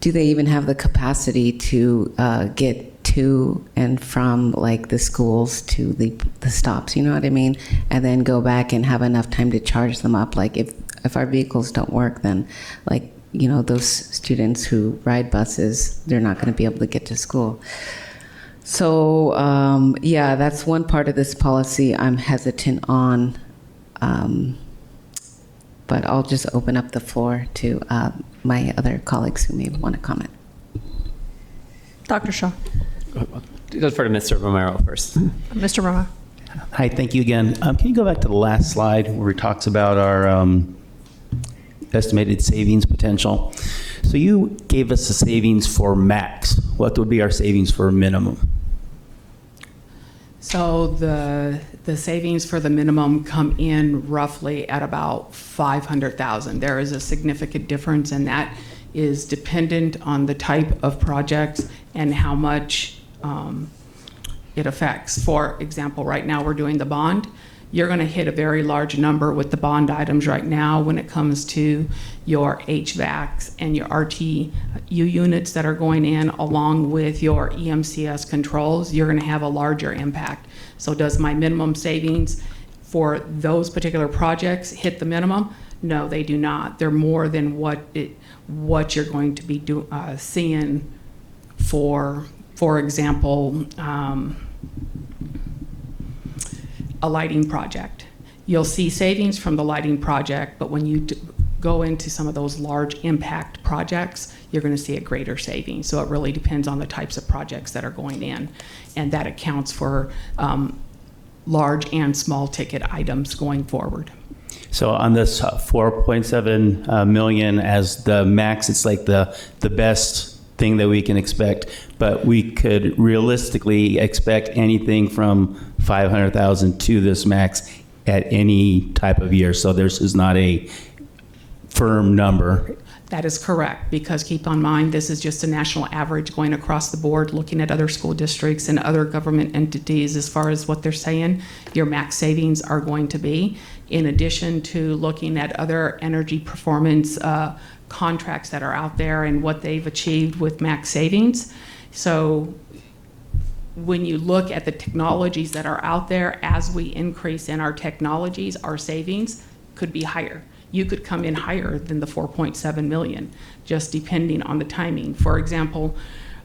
do they even have the capacity to get to and from like the schools to the stops, you know what I mean? And then go back and have enough time to charge them up. Like if our vehicles don't work, then like, you know, those students who ride buses, they're not going to be able to get to school. So, yeah, that's one part of this policy I'm hesitant on, but I'll just open up the floor to my other colleagues who may want to comment. Dr. Shaw. Let's for Mr. Romero first. Mr. Romero. Hi, thank you again. Can you go back to the last slide where it talks about our estimated savings potential? So you gave us the savings for max. What would be our savings for minimum? So the savings for the minimum come in roughly at about 500,000. There is a significant difference, and that is dependent on the type of projects and how much it affects. For example, right now we're doing the bond. You're going to hit a very large number with the bond items right now when it comes to your HVACs and your RTU units that are going in, along with your EMCS controls. You're going to have a larger impact. So does my minimum savings for those particular projects hit the minimum? No, they do not. They're more than what you're going to be seeing for example, a lighting project. You'll see savings from the lighting project, but when you go into some of those large impact projects, you're going to see a greater savings. So it really depends on the types of projects that are going in, and that accounts for large and small ticket items going forward. So on this 4.7 million as the max, it's like the best thing that we can expect, but we could realistically expect anything from 500,000 to this max at any type of year. So there's is not a firm number. That is correct, because keep in mind, this is just a national average going across the board, looking at other school districts and other government entities as far as what they're saying your max savings are going to be, in addition to looking at other energy performance contracts that are out there and what they've achieved with max savings. So when you look at the technologies that are out there, as we increase in our technologies, our savings could be higher. You could come in higher than the 4.7 million, just depending on the timing. For example,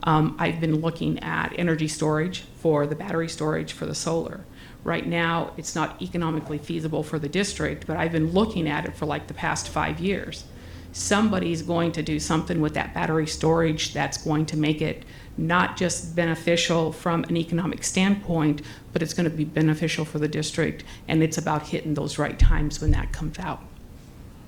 I've been looking at energy storage for the battery storage for the solar. Right now, it's not economically feasible for the district, but I've been looking at it for like the past 5 years. Somebody's going to do something with that battery storage that's going to make it not just beneficial from an economic standpoint, but it's going to be beneficial for the district, and it's about hitting those right times when that comes out.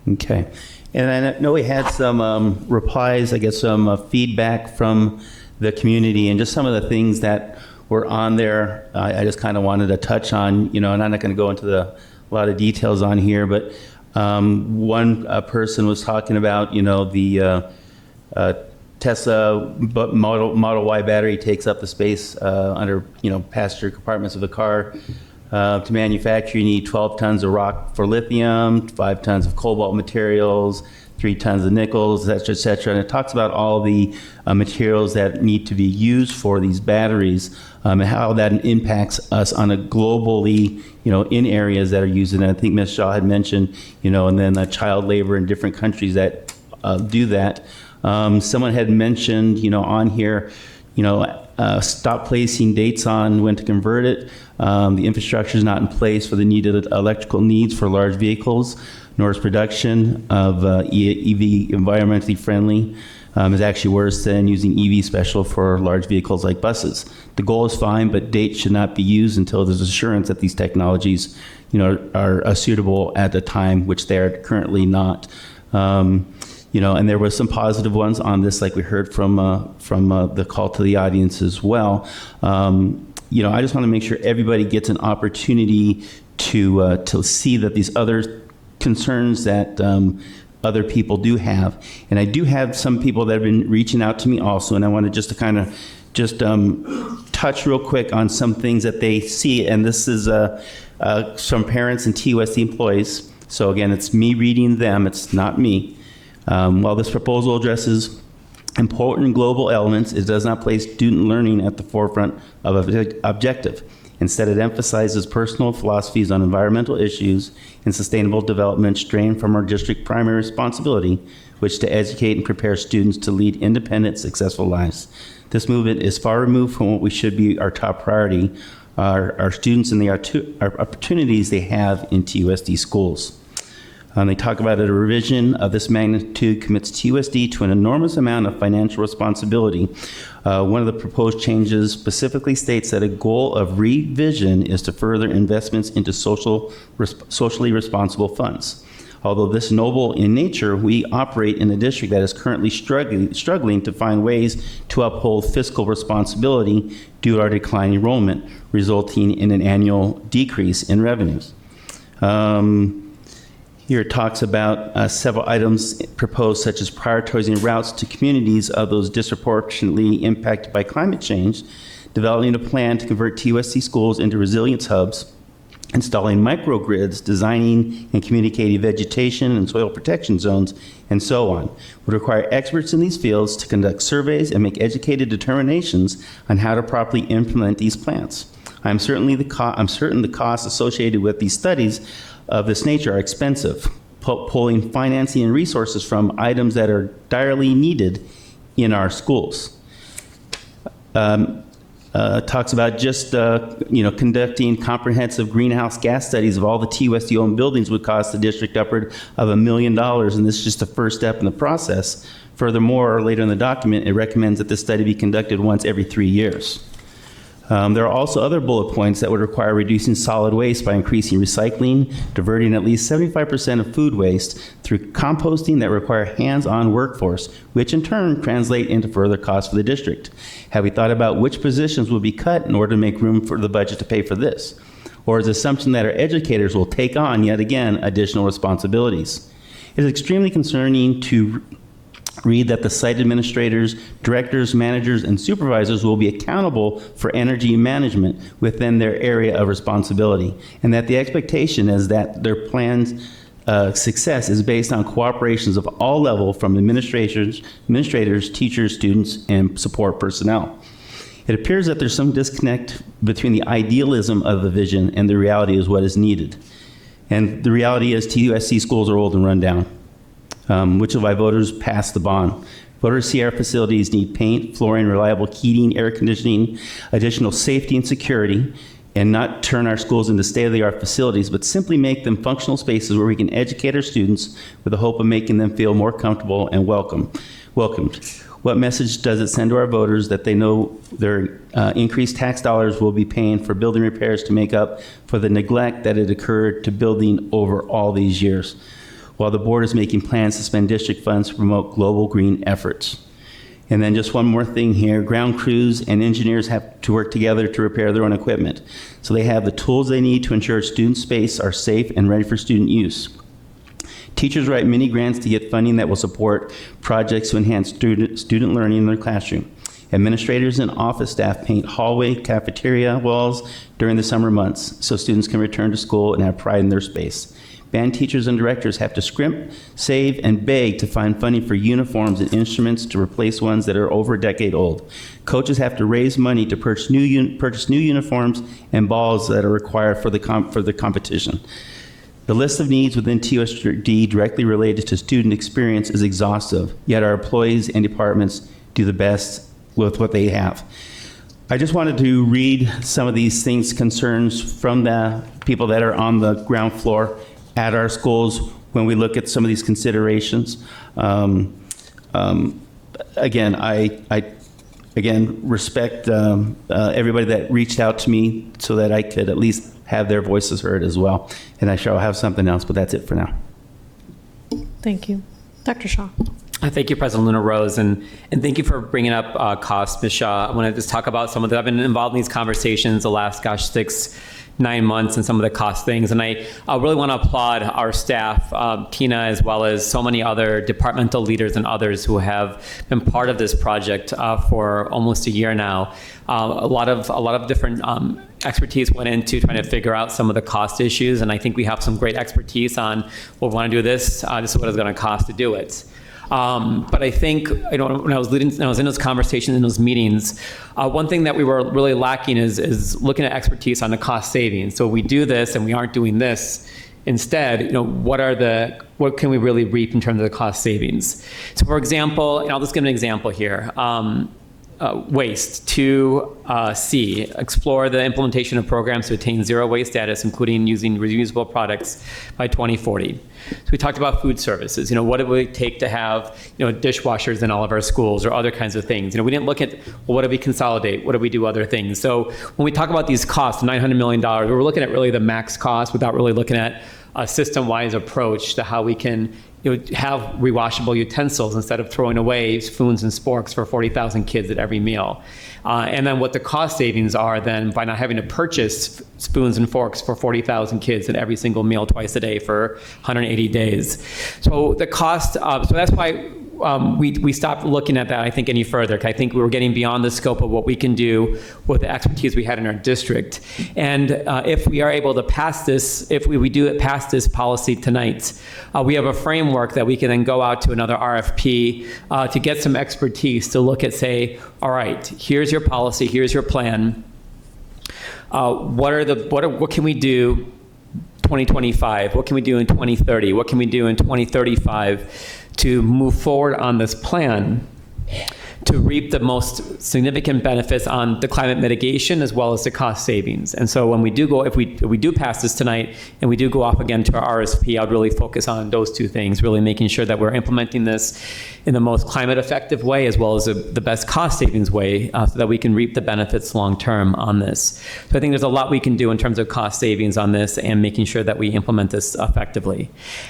Okay. And I know we had some replies, I guess some feedback from the community, and just some of the things that were on there. I just kind of wanted to touch on, and I'm not going to go into a lot of details on here, but one person was talking about, the Tesla Model Y battery takes up the space under, passenger compartments of the car. To manufacture, you need 12 tons of rock for lithium, 5 tons of cobalt materials, 3 tons of nickels, et cetera. And it talks about all the materials that need to be used for these batteries and how that impacts us on a globally, in areas that are using it. I think Ms. Shaw had mentioned, and then child labor in different countries that do that. Someone had mentioned, on here, stop placing dates on when to convert it. The infrastructure is not in place for the needed electrical needs for large vehicles, nor is production of EV environmentally friendly. Is actually worse than using EV special for large vehicles like buses. The goal is fine, but dates should not be used until there's assurance that these technologies, are suitable at the time, which they are currently not. And there were some positive ones on this, like we heard from the call to the audience as well. I just want to make sure everybody gets an opportunity to see that these other concerns that other people do have. And I do have some people that have been reaching out to me also, and I wanted just to kind of touch real quick on some things that they see. And this is some parents and TUSD employees. So again, it's me reading them, it's not me. While this proposal addresses important global elements, it does not place student learning at the forefront of an objective. Instead, it emphasizes personal philosophies on environmental issues and sustainable development strain from our district primary responsibility, which to educate and prepare students to lead independent, successful lives. This movement is far removed from what we should be our top priority, our students and the opportunities they have in TUSD schools. They talk about a revision of this magnitude commits TUSD to an enormous amount of financial responsibility. One of the proposed changes specifically states that a goal of revision is to further investments into socially responsible funds. Although this noble in nature, we operate in a district that is currently struggling to find ways to uphold fiscal responsibility due to our declining enrollment, resulting in an annual decrease in revenues. Here it talks about several items proposed, such as prioritizing routes to communities of those disproportionately impacted by climate change, developing a plan to convert TUSD schools into resilience hubs, installing microgrids, designing and communicating vegetation and soil protection zones, and so on. Would require experts in these fields to conduct surveys and make educated determinations on how to properly implement these plans. I'm certain the costs associated with these studies of this nature are expensive, pulling financing and resources from items that are direly needed in our schools. Talks about just conducting comprehensive greenhouse gas studies of all the TUSD-owned buildings would cost the district upward of $1 million, and this is just the first step in the process. Furthermore, later in the document, it recommends that this study be conducted once every 3 years. There are also other bullet points that would require reducing solid waste by increasing recycling, diverting at least 75% of food waste through composting that require hands-on workforce, which in turn translate into further costs for the district. Have we thought about which positions will be cut in order to make room for the budget to pay for this? Or is the assumption that our educators will take on, yet again, additional responsibilities? It is extremely concerning to read that the site administrators, directors, managers, and supervisors will be accountable for energy management within their area of responsibility, and that the expectation is that their plan's success is based on cooperations of all levels from administrators, teachers, students, and support personnel. It appears that there's some disconnect between the idealism of the vision and the reality is what is needed. And the reality is TUSD schools are old and run down, which is why voters passed the bond. Voters see our facilities need paint, flooring, reliable heating, air conditioning, additional safety and security, and not turn our schools into state-of-the-art facilities, but simply make them functional spaces where we can educate our students with the hope of making them feel more comfortable and welcomed. What message does it send to our voters that they know their increased tax dollars will be paying for building repairs to make up for the neglect that had occurred to building over all these years, while the board is making plans to spend district funds to promote global green efforts? And then just one more thing here, ground crews and engineers have to work together to repair their own equipment. So they have the tools they need to ensure student space are safe and ready for student use. Teachers write mini grants to get funding that will support projects to enhance student learning in their classroom. Administrators and office staff paint hallway, cafeteria walls during the summer months so students can return to school and have pride in their space. Band teachers and directors have to scrimp, save, and beg to find funding for uniforms and instruments to replace ones that are over a decade old. Coaches have to raise money to purchase new uniforms and balls that are required for the competition. The list of needs within TUSD directly related to student experience is exhaustive, yet our employees and departments do the best with what they have. I just wanted to read some of these things, concerns from the people that are on the ground floor at our schools when we look at some of these considerations. Again, I respect everybody that reached out to me so that I could at least have their voices heard as well. And I shall have something else, but that's it for now. Thank you. Dr. Shaw. Thank you, President Luna Rose, and thank you for bringing up costs, Ms. Shaw. I want to just talk about some of I've been involved in these conversations the last, 6-9 months and some of the cost things. And I really want to applaud our staff, Tina, as well as so many other departmental leaders and others who have been part of this project for almost a year now. A lot of different expertise went into trying to figure out some of the cost issues, and I think we have some great expertise on, well, we want to do this, this is what it's going to cost to do it. But I think, when I was in those conversations, in those meetings, one thing that we were really lacking is looking at expertise on the cost savings. So we do this and we aren't doing this. Instead, what can we really reap in terms of the cost savings? So for example, and I'll just give an example here. Waste, 2C, explore the implementation of programs to attain zero waste status, including using reusable products by 2040. So we talked about food services. What it would take to have, dishwashers in all of our schools or other kinds of things. We didn't look at, well, what do we consolidate? What do we do other things? So when we talk about these costs, $900 million, we're looking at really the max cost without really looking at a system-wise approach to how we can have rewashable utensils instead of throwing away spoons and sporks for 40,000 kids at every meal. And then what the cost savings are then by not having to purchase spoons and forks for 40,000 kids at every single meal twice a day for 180 days. So the cost, so that's why we stopped looking at that, I think, any further. I think we were getting beyond the scope of what we can do with the expertise we had in our district. And if we are able to pass this, if we do pass this policy tonight, we have a framework that we can then go out to another RFP to get some expertise to look at, say, all right, here's your policy, here's your plan. What can we do 2025? What can we do in 2030? What can we do in 2035 to move forward on this plan to reap the most significant benefits on the climate mitigation as well as the cost savings? And so when we do go, if we do pass this tonight and we do go off again to our RSP, I'd really focus on those two things, really making sure that we're implementing this in the most climate effective way as well as the best cost savings way so that we can reap the benefits long term on this. So I think there's a lot we can do in terms of cost savings on this and making sure that we implement this effectively.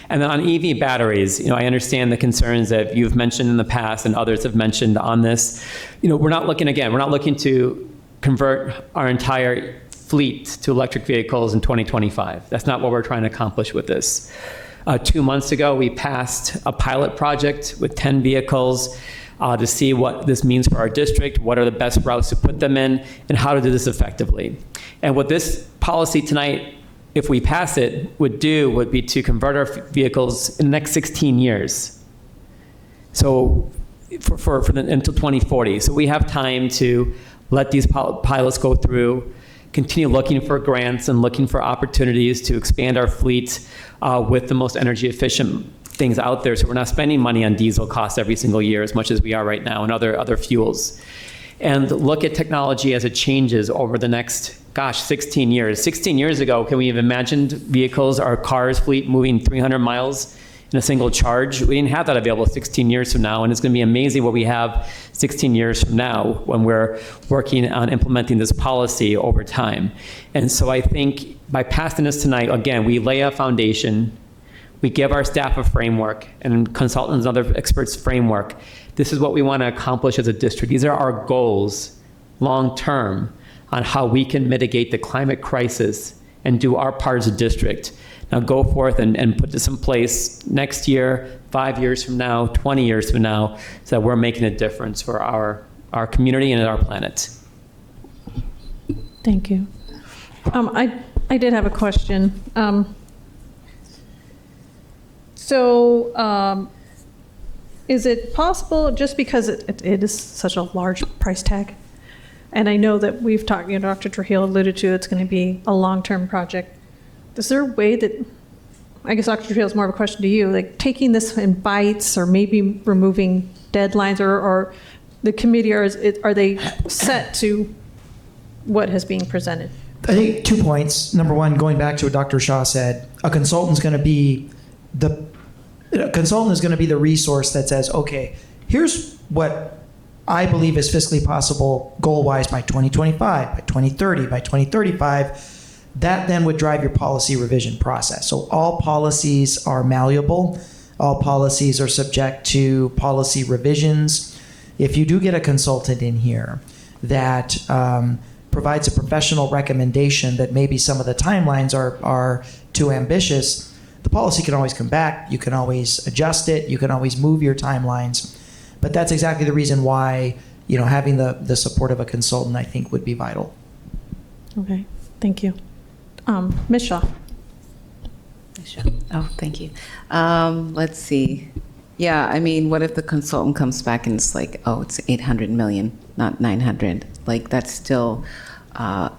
And then on EV batteries, I understand the concerns that you've mentioned in the past and others have mentioned on this. We're not looking to convert our entire fleet to electric vehicles in 2025. That's not what we're trying to accomplish with this. 2 months ago, we passed a pilot project with 10 vehicles to see what this means for our district, what are the best routes to put them in, and how to do this effectively. And what this policy tonight, if we pass it, would be to convert our vehicles in the next 16 years. So until 2040. So we have time to let these pilots go through, continue looking for grants and looking for opportunities to expand our fleet with the most energy efficient things out there, so we're not spending money on diesel costs every single year as much as we are right now and other fuels. And look at technology as it changes over the next, 16 years. 16 years ago, can we have imagined vehicles, our cars fleet moving 300 miles in a single charge? We didn't have that available 16 years from now, and it's going to be amazing what we have 16 years from now when we're working on implementing this policy over time. And so I think by passing this tonight, again, we lay a foundation. We give our staff a framework and consultants and other experts framework. This is what we want to accomplish as a district. These are our goals long-term on how we can mitigate the climate crisis and do our part as a district. Now go forth and put this in place next year, 5 years from now, 20 years from now, so that we're making a difference for our community and our planet. Thank you. I did have a question. Is it possible, just because it is such a large price tag, and I know that we've talked, Dr. Trujillo alluded to, it's going to be a long-term project. Is there a way that, I guess Dr. Trujillo is more of a question to you, like taking this in bites or maybe removing deadlines, or the committee, are they set to what is being presented? I think 2 points. Number one, going back to what Dr. Shaw said, a consultant is going to be the resource that says, okay, here's what I believe is fiscally possible goal-wise by 2025, by 2030, by 2035. That then would drive your policy revision process. So all policies are malleable. All policies are subject to policy revisions. If you do get a consultant in here that provides a professional recommendation that maybe some of the timelines are too ambitious, the policy can always come back. You can always adjust it. You can always move your timelines. But that's exactly the reason why, having the support of a consultant, I think, would be vital. Okay, thank you. Ms. Shaw. Oh, thank you. Let's see. Yeah, I mean, what if the consultant comes back and it's like, oh, it's 800 million, not 900? Like, that's still a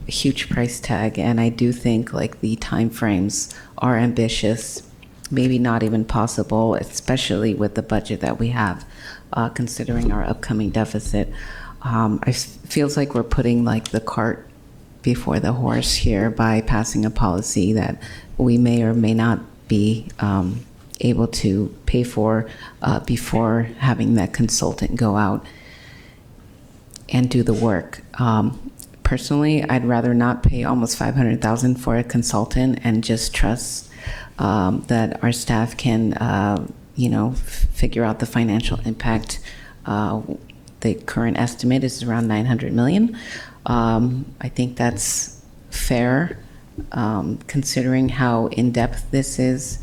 huge price tag. And I do think like the timeframes are ambitious, maybe not even possible, especially with the budget that we have, considering our upcoming deficit. It feels like we're putting like the cart before the horse here by passing a policy that we may or may not be able to pay for before having that consultant go out and do the work. Personally, I'd rather not pay almost $500,000 for a consultant and just trust that our staff can, figure out the financial impact. The current estimate is around 900 million. I think that's fair, considering how in-depth this is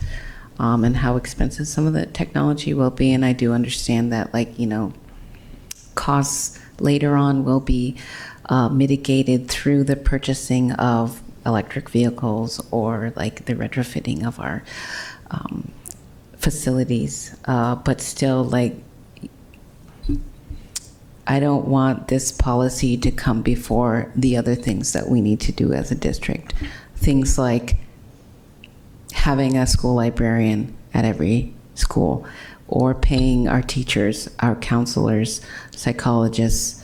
and how expensive some of the technology will be. And I do understand that, costs later on will be mitigated through the purchasing of electric vehicles or like the retrofitting of our facilities. But still, I don't want this policy to come before the other things that we need to do as a district. Things like having a school librarian at every school, or paying our teachers, our counselors, psychologists,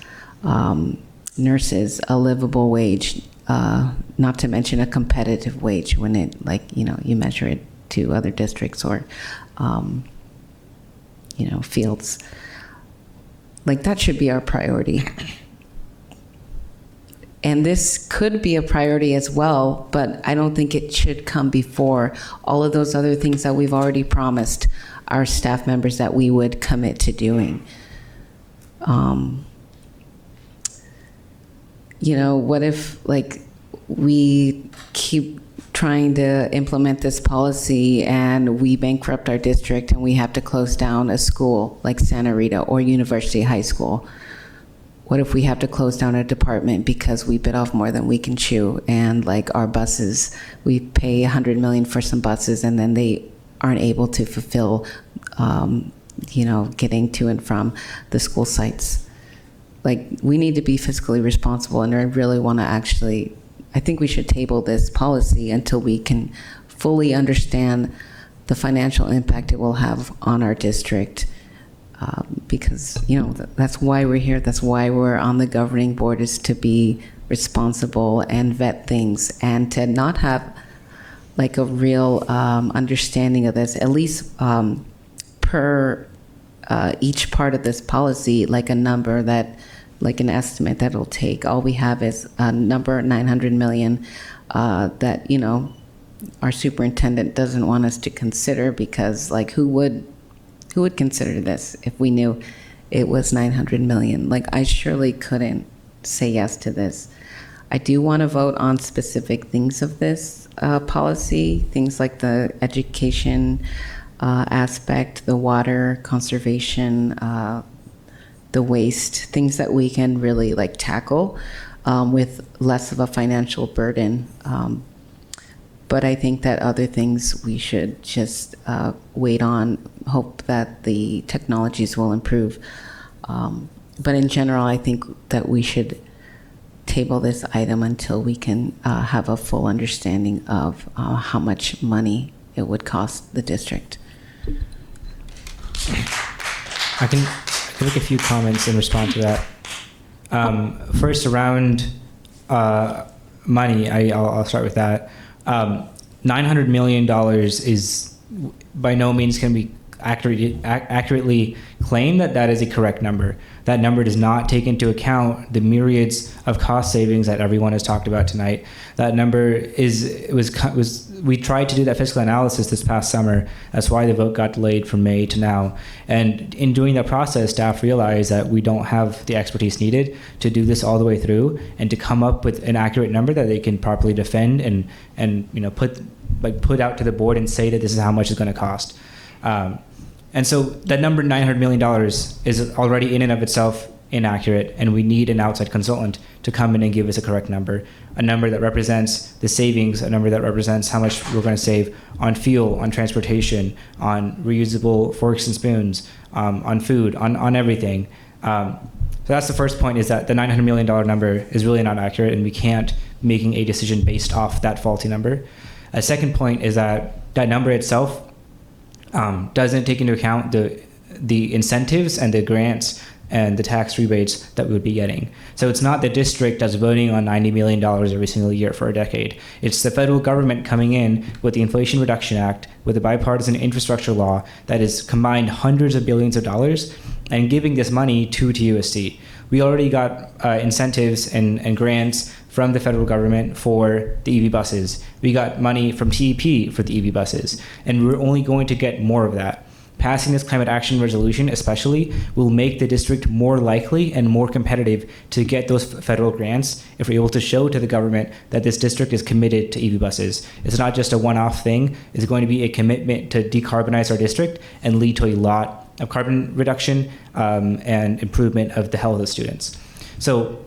nurses a livable wage, not to mention a competitive wage when it, you measure it to other districts or, fields. That should be our priority. And this could be a priority as well, but I don't think it should come before all of those other things that we've already promised our staff members that we would commit to doing. What if we keep trying to implement this policy and we bankrupt our district and we have to close down a school like Santa Rita or University High School? What if we have to close down a department because we bit off more than we can chew, and like our buses, we pay $100 million for some buses and then they aren't able to fulfill, getting to and from the school sites? Like, we need to be fiscally responsible, and I really want to I think we should table this policy until we can fully understand the financial impact it will have on our district. Because, that's why we're here. That's why we're on the governing board, is to be responsible and vet things and to not have like a real understanding of this, at least per each part of this policy, like a number that, like an estimate that it'll take. All we have is a number, 900 million, that, our superintendent doesn't want us to consider, because like who would consider this if we knew it was 900 million? Like, I surely couldn't say yes to this. I do want to vote on specific things of this policy, things like the education aspect, the water conservation, the waste, things that we can really like tackle with less of a financial burden. But I think that other things we should just wait on, hope that the technologies will improve. But in general, I think that we should table this item until we can have a full understanding of how much money it would cost the district. I can make a few comments in response to that. First, around money, I'll start with that. $900 million is by no means can be accurately claim that is a correct number. That number does not take into account the myriads of cost savings that everyone has talked about tonight. That number we tried to do that fiscal analysis this past summer. That's why the vote got delayed from May to now. And in doing that process, staff realized that we don't have the expertise needed to do this all the way through and to come up with an accurate number that they can properly defend and put out to the board and say that this is how much it's going to cost. And so that number, $900 million, is already in and of itself inaccurate, and we need an outside consultant to come in and give us a correct number, a number that represents the savings, a number that represents how much we're going to save on fuel, on transportation, on reusable forks and spoons, on food, on everything. So that's the first point, is that the $900 million number is really not accurate, and we can't making a decision based off that faulty number. A second point is that number itself doesn't take into account the incentives and the grants and the tax rebates that we would be getting. So it's not the district that's voting on $90 million every single year for a decade. It's the federal government coming in with the Inflation Reduction Act, with a bipartisan infrastructure law that has combined hundreds of billions of dollars and giving this money to TUSD. We already got incentives and grants from the federal government for the EV buses. We got money from TEP for the EV buses, and we're only going to get more of that. Passing this climate action resolution especially will make the district more likely and more competitive to get those federal grants if we're able to show to the government that this district is committed to EV buses. It's not just a one-off thing. It's going to be a commitment to decarbonize our district and lead to a lot of carbon reduction and improvement of the health of the students. So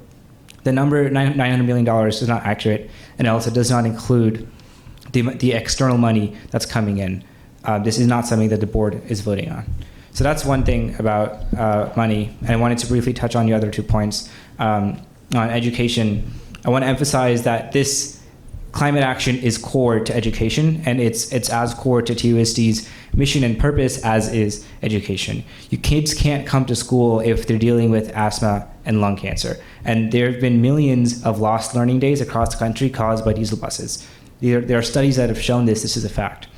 the number $900 million is not accurate, and also does not include the external money that's coming in. This is not something that the board is voting on. So that's one thing about money. And I wanted to briefly touch on the other 2 points. On education, I want to emphasize that this climate action is core to education, and it's as core to TUSD's mission and purpose as is education. Your kids can't come to school if they're dealing with asthma and lung cancer. And there have been millions of lost learning days across the country caused by diesel buses. There are studies that have shown this. This is a fact.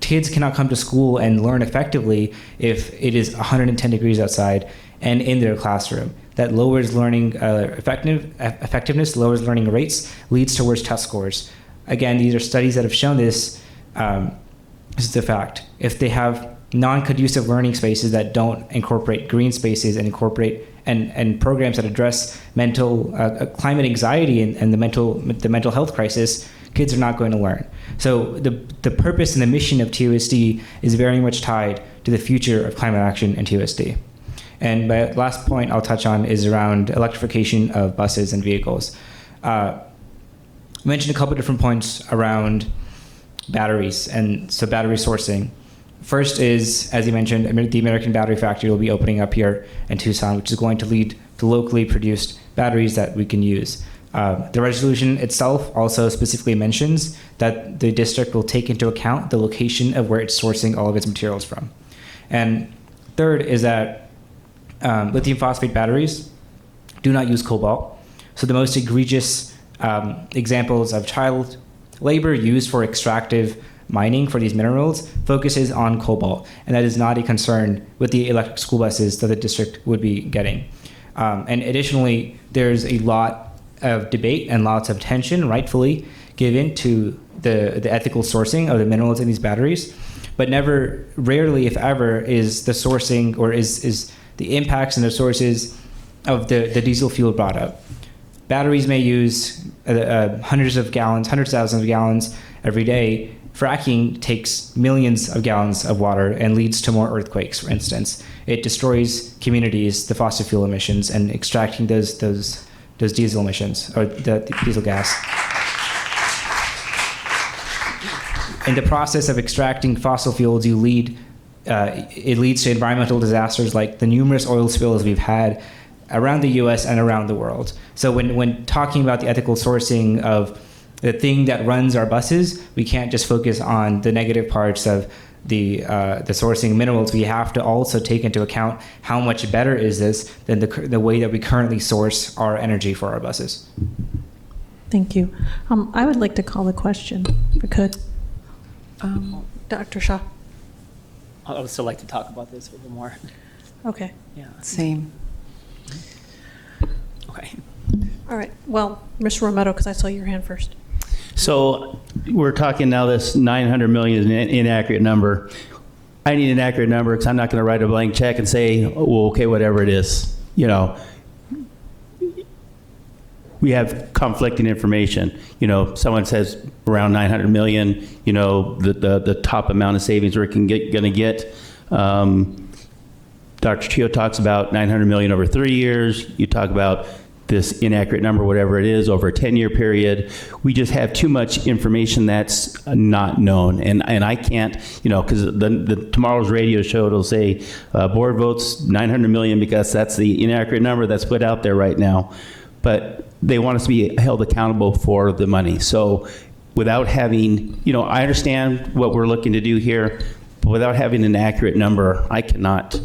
Kids cannot come to school and learn effectively if it is 110 degrees outside and in their classroom. That lowers learning effectiveness, lowers learning rates, leads to worse test scores. Again, these are studies that have shown this. This is a fact. If they have non-conducive learning spaces that don't incorporate green spaces and incorporate and programs that address mental climate anxiety and the mental health crisis, kids are not going to learn. So the purpose and the mission of TUSD is very much tied to the future of climate action and TUSD. And my last point I'll touch on is around electrification of buses and vehicles. I mentioned a couple different points around batteries, and so battery sourcing. First is, as you mentioned, the American Battery Factory will be opening up here in Tucson, which is going to lead to locally produced batteries that we can use. The resolution itself also specifically mentions that the district will take into account the location of where it's sourcing all of its materials from. And third is that lithium phosphate batteries do not use cobalt. So the most egregious examples of child labor used for extractive mining for these minerals focuses on cobalt, and that is not a concern with the electric school buses that the district would be getting. And additionally, there's a lot of debate and lots of tension, rightfully, given to the ethical sourcing of the minerals in these batteries, but rarely, if ever, is the sourcing or is the impacts and the sources of the diesel fuel brought up. Batteries may use hundreds of thousands of gallons every day. Fracking takes millions of gallons of water and leads to more earthquakes, for instance. It destroys communities, the fossil fuel emissions, and extracting those diesel emissions, or the diesel gas. In the process of extracting fossil fuels, it leads to environmental disasters like the numerous oil spills we've had around the U.S. and around the world. So when talking about the ethical sourcing of the thing that runs our buses, we can't just focus on the negative parts of the sourcing minerals. We have to also take into account how much better is this than the way that we currently source our energy for our buses. Thank you. I would like to call the question, if I could. Dr. Shaw. I would still like to talk about this a little more. Okay. Yeah. Same. Okay. All right. Well, Mr. Romero, because I saw your hand first. So we're talking now this 900 million is an inaccurate number. I need an accurate number because I'm not going to write a blank check and say, well, okay, whatever it is. You know, we have conflicting information. You know, someone says around 900 million, you know, the top amount of savings we're going to get. Dr. Trio talks about 900 million over 3 years. You talk about this inaccurate number, whatever it is, over a 10-year period. We just have too much information that's not known. And I can't, you know, because the tomorrow's radio show, it'll say board votes 900 million because that's the inaccurate number that's put out there right now. But they want us to be held accountable for the money. So without having, you know, I understand what we're looking to do here, but without having an accurate number, I cannot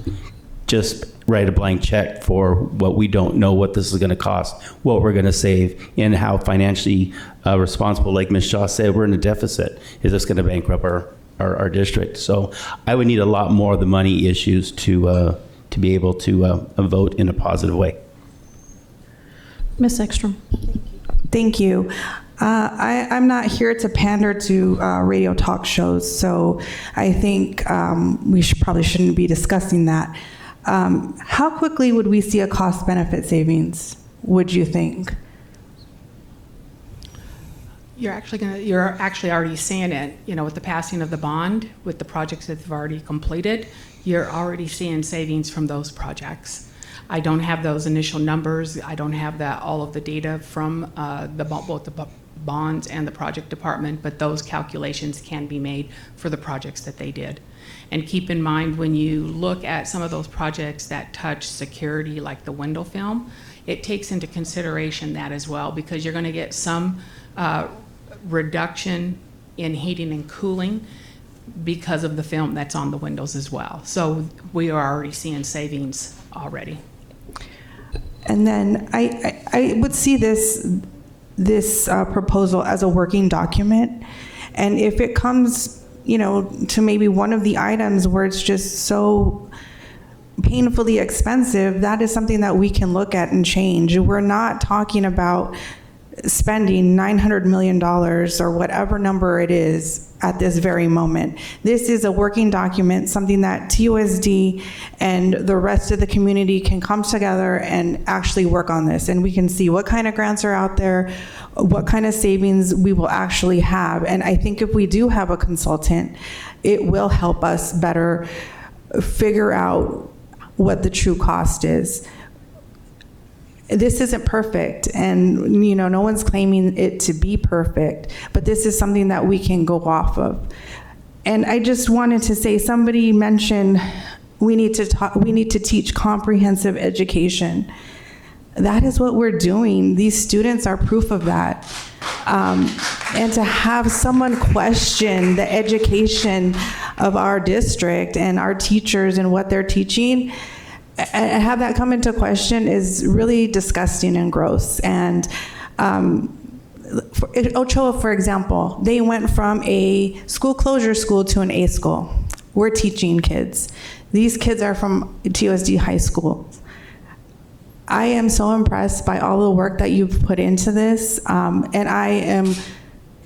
just write a blank check for what we don't know what this is going to cost, what we're going to save, and how financially responsible, like Ms. Shaw said, we're in a deficit. Is this going to bankrupt our district? So I would need a lot more of the money issues to be able to vote in a positive way. Ms. Ekstrom. Thank you. I'm not here to pander to radio talk shows, so I think we probably shouldn't be discussing that. How quickly would we see a cost-benefit savings, would you think? You're actually already seeing it, you know, with the passing of the bond, with the projects that have already completed, you're already seeing savings from those projects. I don't have those initial numbers. I don't have all of the data from both the bonds and the project department, but those calculations can be made for the projects that they did. And keep in mind, when you look at some of those projects that touch security, like the window film, it takes into consideration that as well, because you're going to get some reduction in heating and cooling because of the film that's on the windows as well. So we are already seeing savings already. And then I would see this proposal as a working document, and if it comes, you know, to maybe one of the items where it's just so painfully expensive, that is something that we can look at and change. We're not talking about spending $900 million or whatever number it is at this very moment. This is a working document, something that TUSD and the rest of the community can come together and actually work on this. And we can see what kind of grants are out there, what kind of savings we will actually have. And I think if we do have a consultant, it will help us better figure out what the true cost is. This isn't perfect, and no one's claiming it to be perfect, but this is something that we can go off of. And I just wanted to say, somebody mentioned we need to teach comprehensive education. That is what we're doing. These students are proof of that. And to have someone question the education of our district and our teachers and what they're teaching, and have that come into question is really disgusting and gross. And Ochoa, for example, they went from a school closure school to an A school. We're teaching kids. These kids are from TUSD high school. I am so impressed by all the work that you've put into this, and I am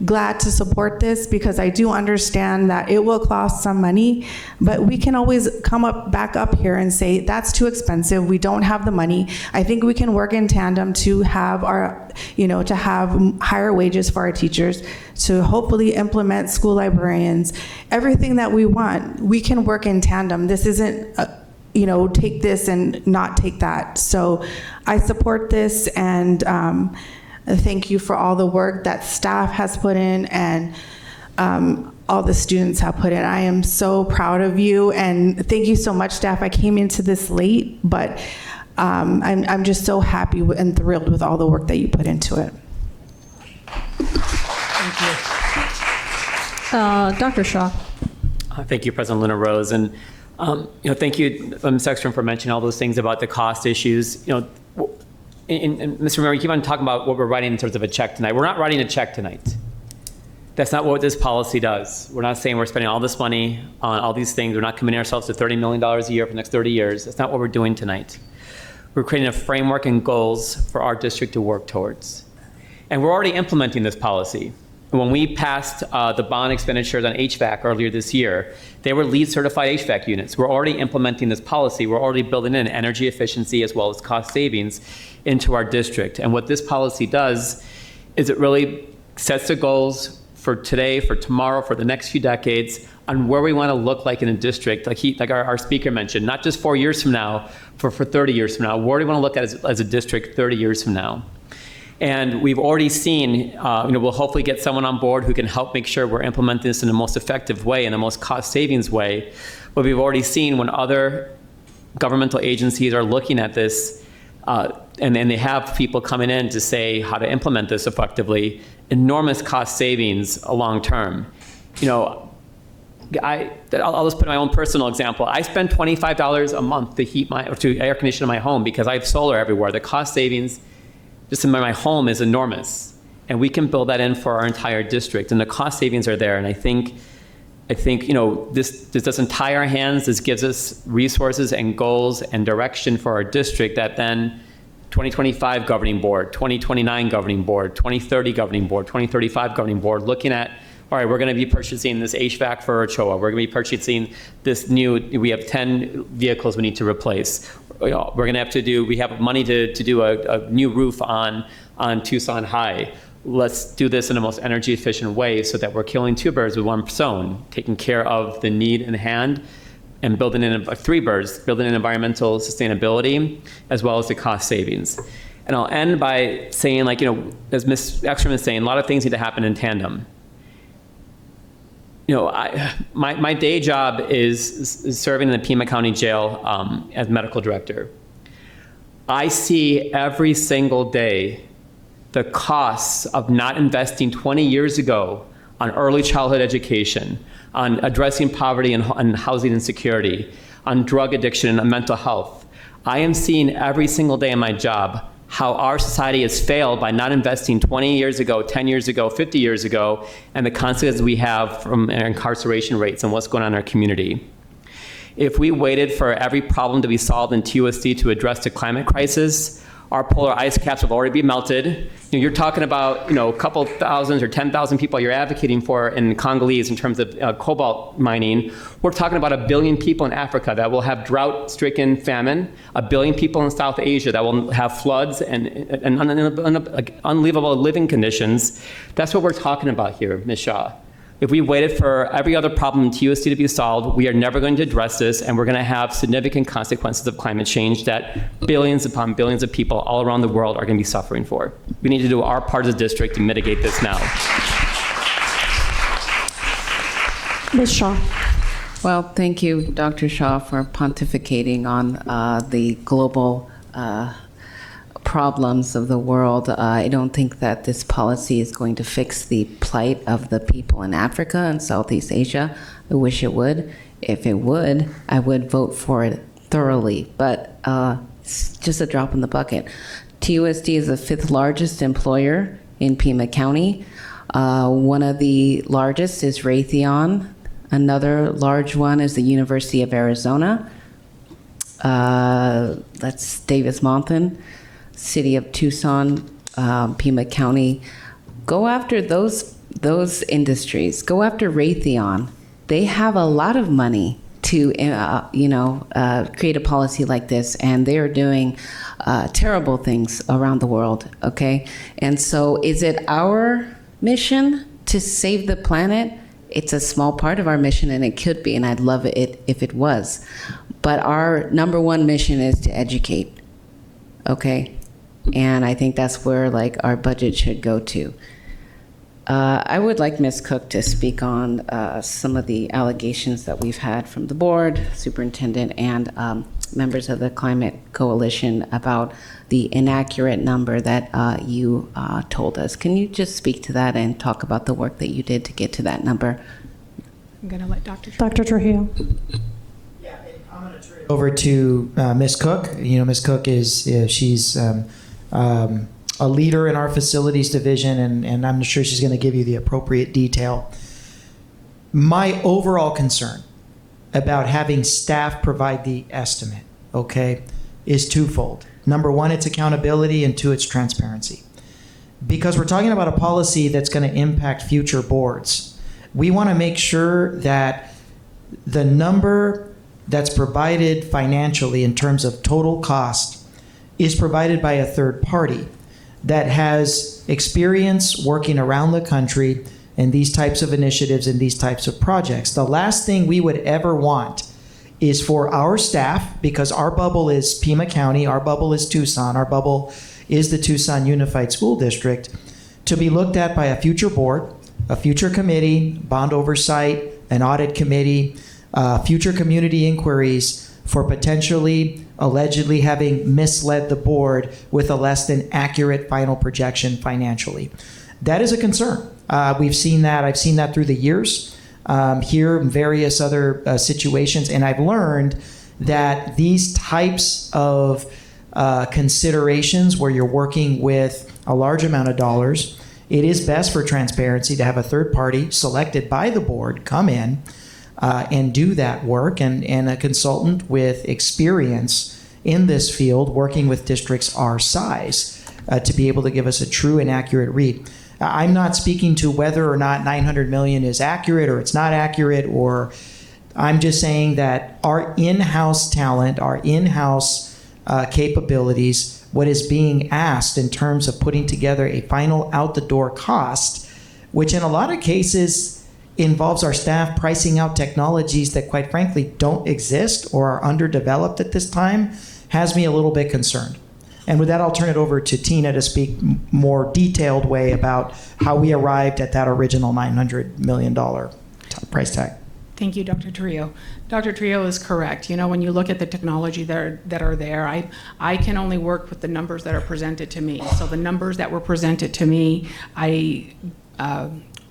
glad to support this because I do understand that it will cost some money, but we can always come back up here and say, that's too expensive, we don't have the money. I think we can work in tandem to have to have higher wages for our teachers, to hopefully implement school librarians, everything that we want. We can work in tandem. This isn't take this and not take that. So I support this, and thank you for all the work that staff has put in and all the students have put in. I am so proud of you, and thank you so much, staff. I came into this late, but I'm just so happy and thrilled with all the work that you put into it. Thank you. Dr. Shaw. Thank you, President Luna Rose, and thank you, Ms. Ekstrom, for mentioning all those things about the cost issues. And Mr. Mayor, you keep on talking about what we're writing in terms of a check tonight. We're not writing a check tonight. That's not what this policy does. We're not saying we're spending all this money on all these things. We're not committing ourselves to $30 million a year for the next 30 years. That's not what we're doing tonight. We're creating a framework and goals for our district to work towards. And we're already implementing this policy. When we passed the bond expenditures on HVAC earlier this year, they were LEED certified HVAC units. We're already implementing this policy. We're already building in energy efficiency as well as cost savings into our district. And what this policy does is it really sets the goals for today, for tomorrow, for the next few decades on where we want to look like in a district, like our speaker mentioned, not just 4 years from now, for 30 years from now. Where do we want to look at as a district 30 years from now? And we've already seen, we'll hopefully get someone on board who can help make sure we're implementing this in the most effective way, in the most cost savings way. But we've already seen when other governmental agencies are looking at this, and then they have people coming in to say how to implement this effectively, enormous cost savings long term. I'll just put my own personal example. I spend $25 a month to air condition my home because I have solar everywhere. The cost savings just in my home is enormous, and we can build that in for our entire district, and the cost savings are there. And I think this doesn't tie our hands. This gives us resources and goals and direction for our district that then 2025 governing board, 2029 governing board, 2030 governing board, 2035 governing board, looking at, all right, we're going to be purchasing this HVAC for Ochoa. We're going to be purchasing this we have 10 vehicles we need to replace. We're going to have we have money to do a new roof on Tucson High. Let's do this in the most energy efficient way so that we're killing two birds with one stone, taking care of the need in hand and building in three birds, building in environmental sustainability as well as the cost savings. And I'll end by saying, as Ms. Ekstrom is saying, a lot of things need to happen in tandem. My day job is serving in the Pima County Jail as medical director. I see every single day the costs of not investing 20 years ago on early childhood education, on addressing poverty and housing insecurity, on drug addiction and mental health. I am seeing every single day in my job how our society has failed by not investing 20 years ago, 10 years ago, 50 years ago, and the consequences we have from our incarceration rates and what's going on in our community. If we waited for every problem to be solved in TUSD to address the climate crisis, Our polar ice caps have already been melted. You're talking about a couple thousands or 10,000 people you're advocating for in Congolese in terms of cobalt mining. We're talking about 1 billion people in Africa that will have drought-stricken famine, 1 billion people in South Asia that will have floods and unbelievable living conditions. That's what we're talking about here, Ms. Shaw. If we waited for every other problem in TUSD to be solved, we are never going to address this, and we're going to have significant consequences of climate change that billions upon billions of people all around the world are going to be suffering for. We need to do our part as a district to mitigate this now. Ms. Shaw. Well, thank you, Dr. Shaw, for pontificating on the global problems of the world. I don't think that this policy is going to fix the plight of the people in Africa and Southeast Asia. I wish it would. If it would, I would vote for it thoroughly, but it's just a drop in the bucket. TUSD is the 5th largest employer in Pima County. One of the largest is Raytheon. Another large one is the University of Arizona. That's Davis-Monthan. City of Tucson, Pima County. Go after those industries. Go after Raytheon. They have a lot of money to create a policy like this, and they are doing terrible things around the world. Okay, and so is it our mission to save the planet? It's a small part of our mission, and it could be, and I'd love it if it was. But our number one mission is to educate. Okay. And I think that's where our budget should go to. I would like Ms. Cook to speak on some of the allegations that we've had from the board, superintendent, and members of the Climate Coalition about the inaccurate number that you told us. Can you just speak to that and talk about the work that you did to get to that number? I'm going to let Dr. Trujillo. Over to Ms. Cook. Ms. Cook she's a leader in our facilities division, and I'm sure she's going to give you the appropriate detail. My overall concern about having staff provide the estimate, is twofold. Number one, it's accountability, and two, it's transparency. Because we're talking about a policy that's going to impact future boards. We want to make sure that the number that's provided financially in terms of total cost is provided by a third party that has experience working around the country in these types of initiatives and these types of projects. The last thing we would ever want is for our staff, because our bubble is Pima County, our bubble is Tucson, our bubble is the Tucson Unified School District, to be looked at by a future board, a future committee, bond oversight, an audit committee, future community inquiries for potentially, allegedly having misled the board with a less than accurate final projection financially. That is a concern. We've seen that. I've seen that through the years here in various other situations, and I've learned that these types of considerations where you're working with a large amount of dollars, it is best for transparency to have a third party selected by the board come in and do that work, and a consultant with experience in this field working with districts our size to be able to give us a true and accurate read. I'm not speaking to whether or not 900 million is accurate or it's not accurate, or I'm just saying that our in-house talent, our in-house capabilities, what is being asked in terms of putting together a final out-the-door cost, which in a lot of cases involves our staff pricing out technologies that quite frankly don't exist or are underdeveloped at this time, has me a little bit concerned. And with that, I'll turn it over to Tina to speak more detailed way about how we arrived at that original $900 million price tag. Thank you, Dr. Trio. Dr. Trio is correct. When you look at the technology that are there, I can only work with the numbers that are presented to me. So the numbers that were presented to me, I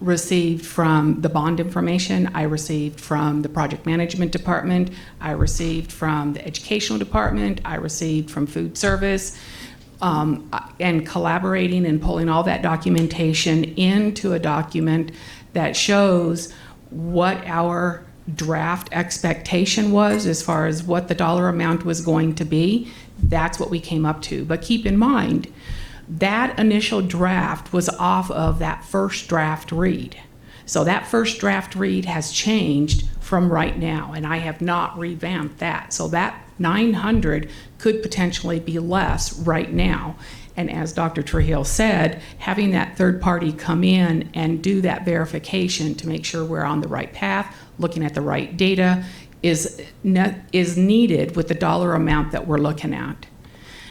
received from the bond information, I received from the project management department, I received from the educational department, I received from food service, and collaborating and pulling all that documentation into a document that shows what our draft expectation was as far as what the dollar amount was going to be, that's what we came up to. But keep in mind, that initial draft was off of that first draft read. So that first draft read has changed from right now, and I have not revamped that. So that 900 could potentially be less right now. And as Dr. Trujillo said, having that third party come in and do that verification to make sure we're on the right path, looking at the right data, is needed with the dollar amount that we're looking at.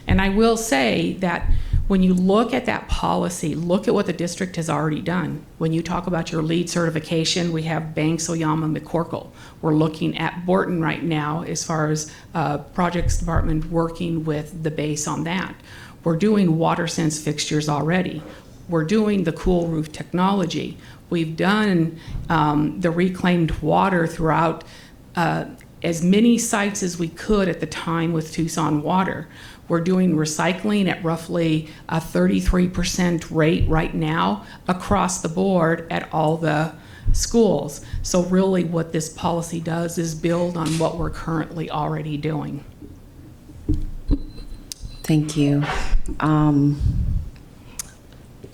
And I will say that when you look at that policy, look at what the district has already done. When you talk about your lead certification, we have Banks, Oyama, McCorkle. We're looking at Borton right now as far as projects department working with the base on that. We're doing water sense fixtures already. We're doing the cool roof technology. We've done the reclaimed water throughout as many sites as we could at the time with Tucson Water. We're doing recycling at roughly a 33% rate right now across the board at all the schools. So really what this policy does is build on what we're currently already doing. Thank you. I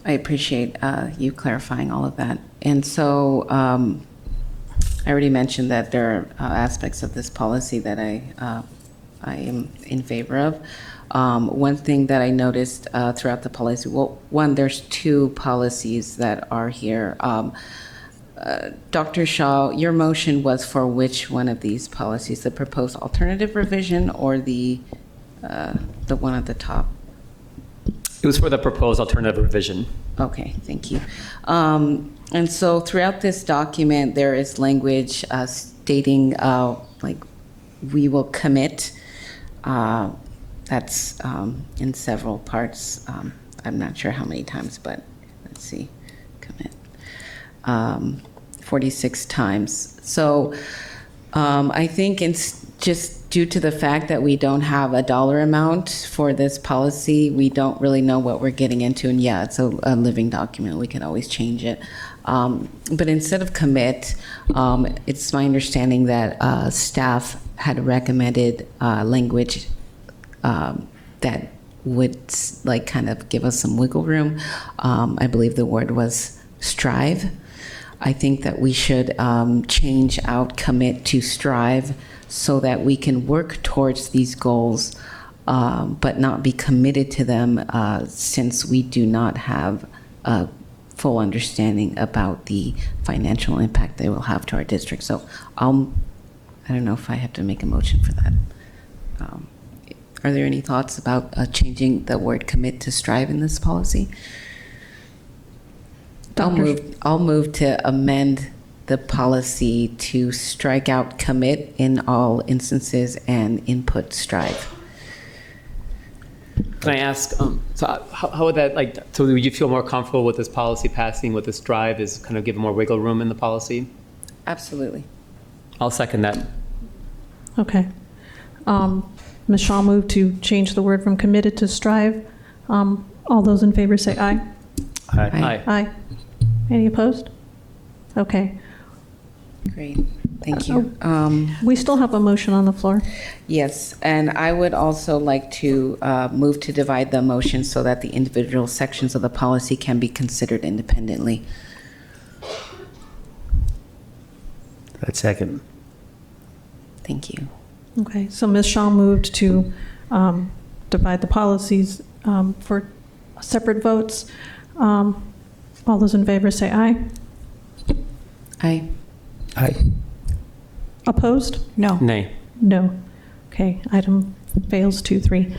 appreciate you clarifying all of that. And so I already mentioned that there are aspects of this policy that I am in favor of. One thing that I noticed throughout the policy, well, one, there's two policies that are here. Dr. Shaw, your motion was for which one of these policies, the proposed alternative revision or the one at the top? It was for the proposed alternative revision. Okay, thank you. And so throughout this document, there is language stating like we will commit. That's in several parts. I'm not sure how many times, but let's see, commit. 46 times. So I think it's just due to the fact that we don't have a dollar amount for this policy, we don't really know what we're getting into. And yeah, it's a living document. We can always change it. But instead of commit, it's my understanding that staff had recommended language that would like kind of give us some wiggle room. I believe the word was strive. I think that we should change out commit to strive so that we can work towards these goals, but not be committed to them since we do not have a full understanding about the financial impact they will have to our district. So I don't know if I have to make a motion for that. Are there any thoughts about changing the word commit to strive in this policy? I'll move to amend the policy to strike out commit in all instances and input strive. Can I ask, so how would that, like, so would you feel more comfortable with this policy passing with the strive is kind of give more wiggle room in the policy? Absolutely. I'll second that. Okay. Ms. Shaw moved to change the word from committed to strive. All those in favor say aye. Aye. Aye. Aye. Any opposed? Okay. Great. Thank you. We still have a motion on the floor. Yes, and I would also like to move to divide the motion so that the individual sections of the policy can be considered independently. That's second. Thank you. Okay, so Ms. Shaw moved to divide the policies for separate votes. All those in favor say aye. Aye. Aye. Opposed? No. Nay. No. Okay, item fails 2-3.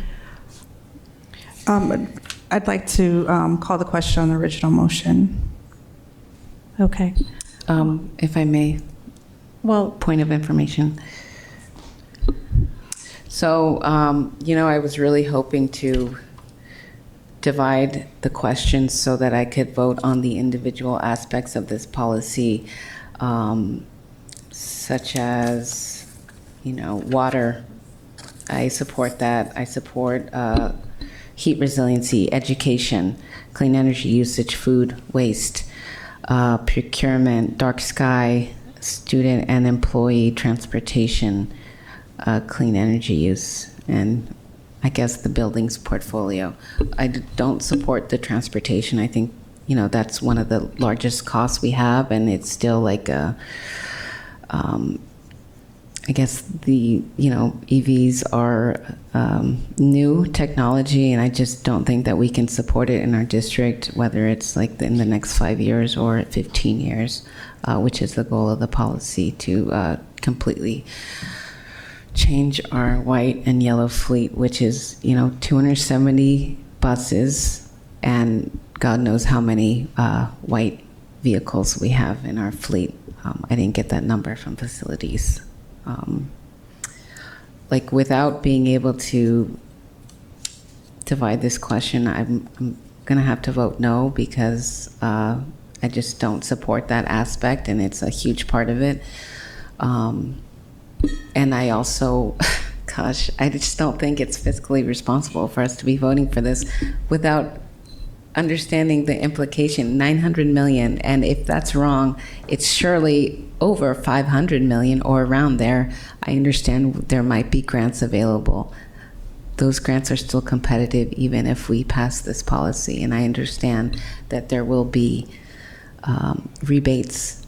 I'd like to call the question on the original motion. Okay. If I may. Well, point of information. So, I was really hoping to divide the questions so that I could vote on the individual aspects of this policy, such as, water. I support that. I support heat resiliency, education, clean energy usage, food waste, procurement, dark sky, student and employee transportation, clean energy use, and I guess the buildings portfolio. I don't support the transportation. I think, that's one of the largest costs we have, and it's still like I guess the, EVs are new technology, and I just don't think that we can support it in our district, whether it's like in the next 5 years or 15 years, which is the goal of the policy, to completely change our white and yellow fleet, which is, 270 buses and God knows how many white vehicles we have in our fleet. I didn't get that number from facilities. Like, without being able to divide this question, I'm going to have to vote no, because I just don't support that aspect, and it's a huge part of it. And I also, gosh, I just don't think it's fiscally responsible for us to be voting for this without understanding the implication. 900 million, and if that's wrong, it's surely over 500 million or around there. I understand there might be grants available. Those grants are still competitive even if we pass this policy, and I understand that there will be rebates,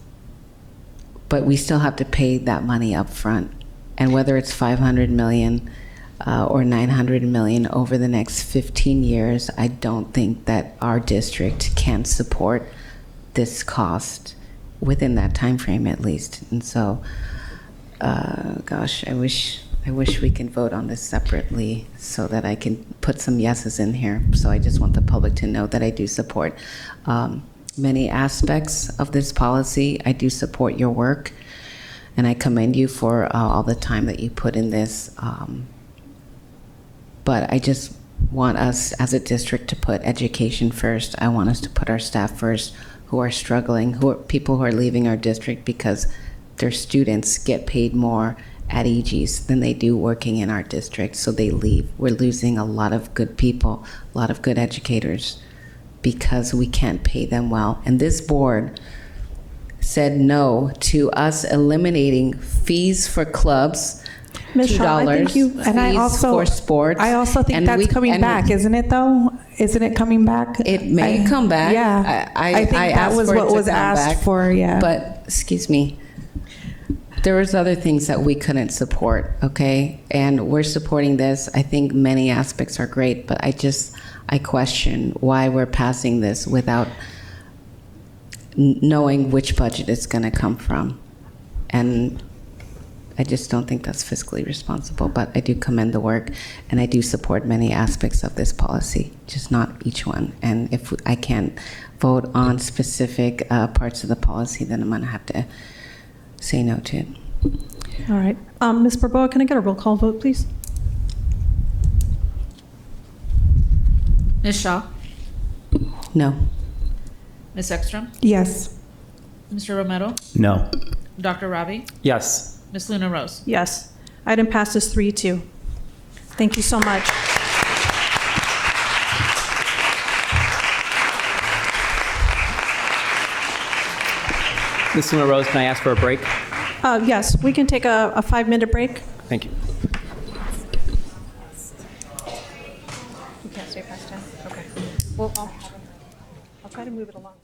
but we still have to pay that money up front. And whether it's 500 million or 900 million over the next 15 years, I don't think that our district can support this cost within that time frame, at least. And so, gosh, I wish we can vote on this separately so that I can put some yeses in here. So I just want the public to know that I do support many aspects of this policy. I do support your work, and I commend you for all the time that you put in this. But I just want us as a district to put education first. I want us to put our staff first who are struggling, people who are leaving our district because their students get paid more at EGs than they do working in our district, so they leave. We're losing a lot of good people, a lot of good educators, because we can't pay them well. And this board said no to us eliminating fees for clubs, Ms. Shaw, I think you, and I fees also, for sports. I also think that's coming back, isn't it though? Isn't it coming back? It may come back. Yeah. I think that asked was for it what to was come asked back, for, yeah. But, excuse me, there was other things that we couldn't support, okay? And we're supporting this. I think many aspects are great, but I question why we're passing this without knowing which budget it's going to come from. And I just don't think that's fiscally responsible, but I do commend the work, and I do support many aspects of this policy, just not each one. And if I can't vote on specific parts of the policy, then I'm going to have to say no to it. All right. Ms. Barboa, can I get a roll call vote, please? Ms. Shaw? No. Ms. Ekstrom? Yes. Mr. Romero? No. Dr. Ravi? Yes. Ms. Luna Rose? Yes. Item passes 3-2. Thank you so much. Ms. Luna Rose, can I ask for a break? Yes, we can take a 5-minute break. Thank you. You can't stay past 10? Okay. Well, I'll try to move it along.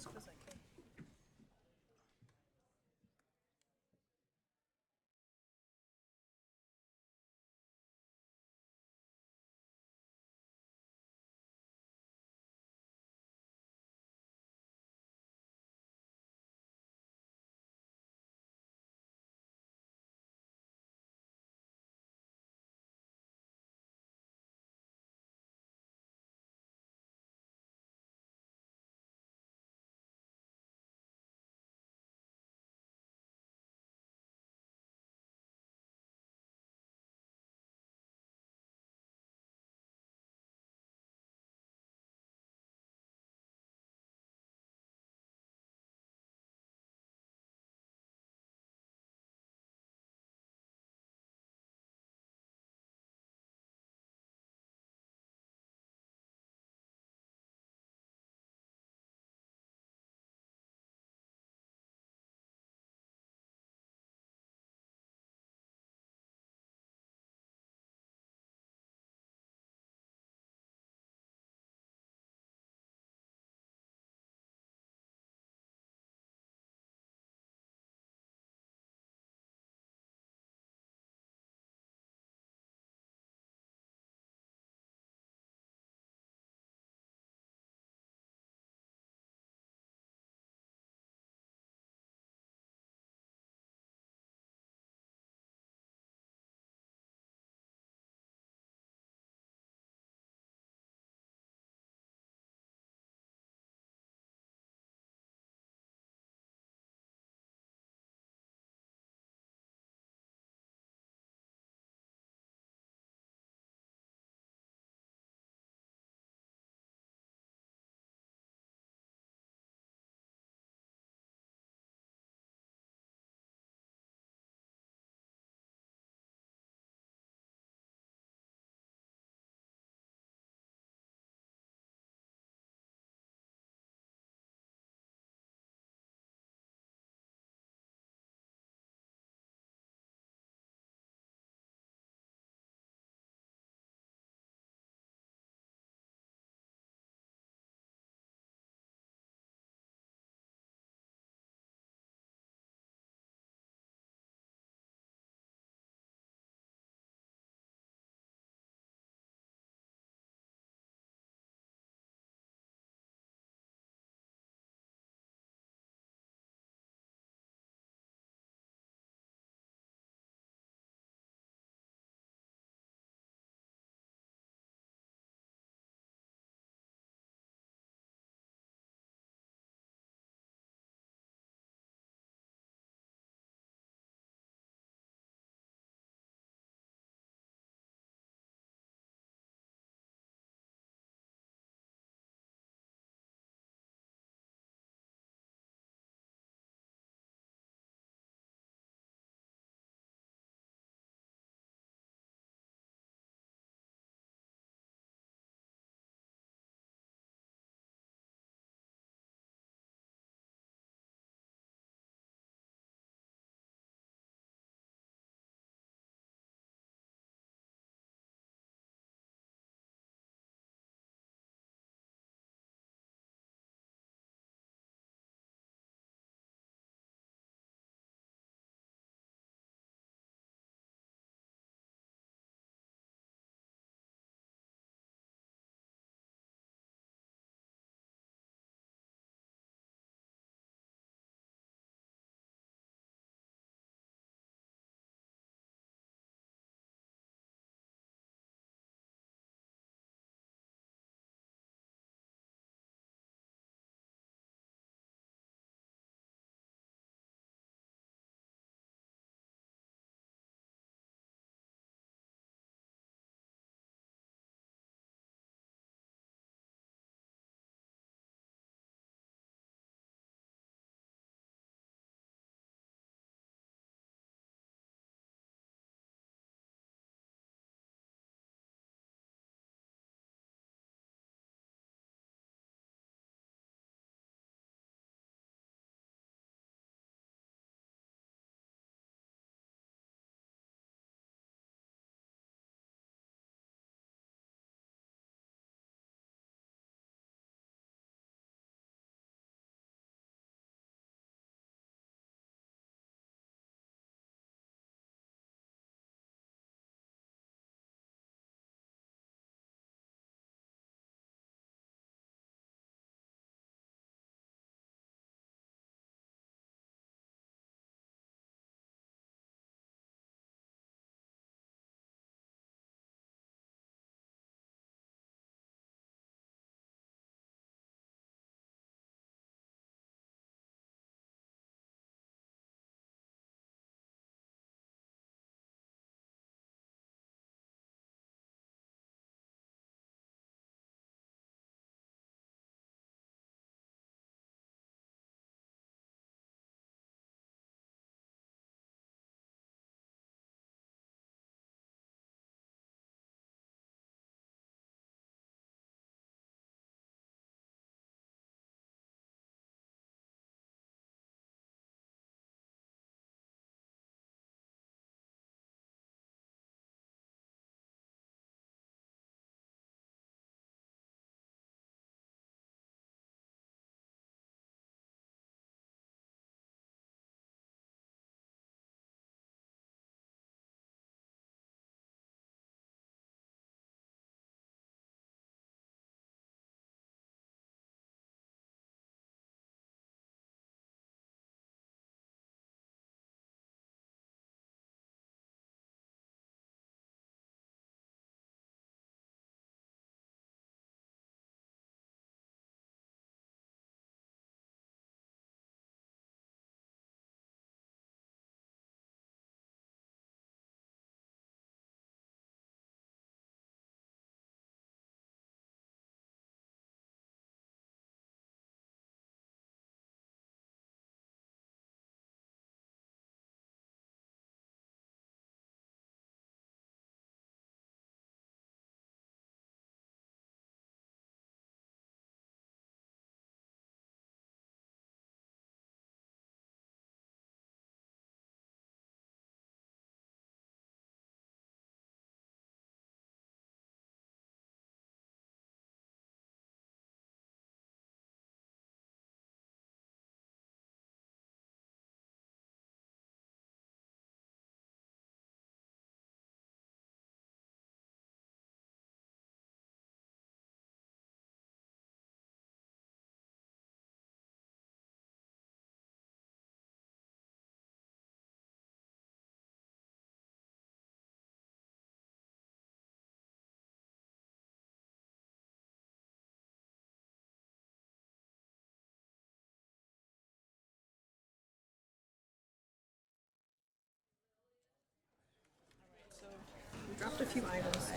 dropped a few items.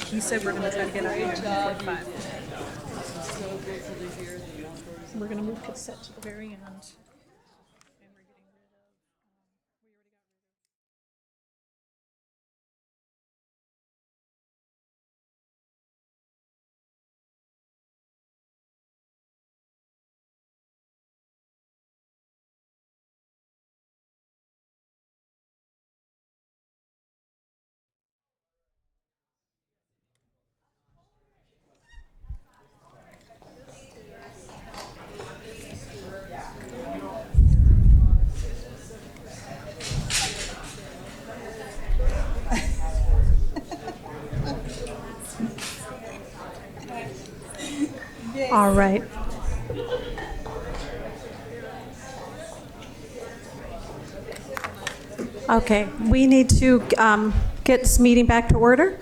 He said we're going to try to get out of here before 5. We're going to move cassette to the very end. All right. Okay, we need to get this meeting back to order.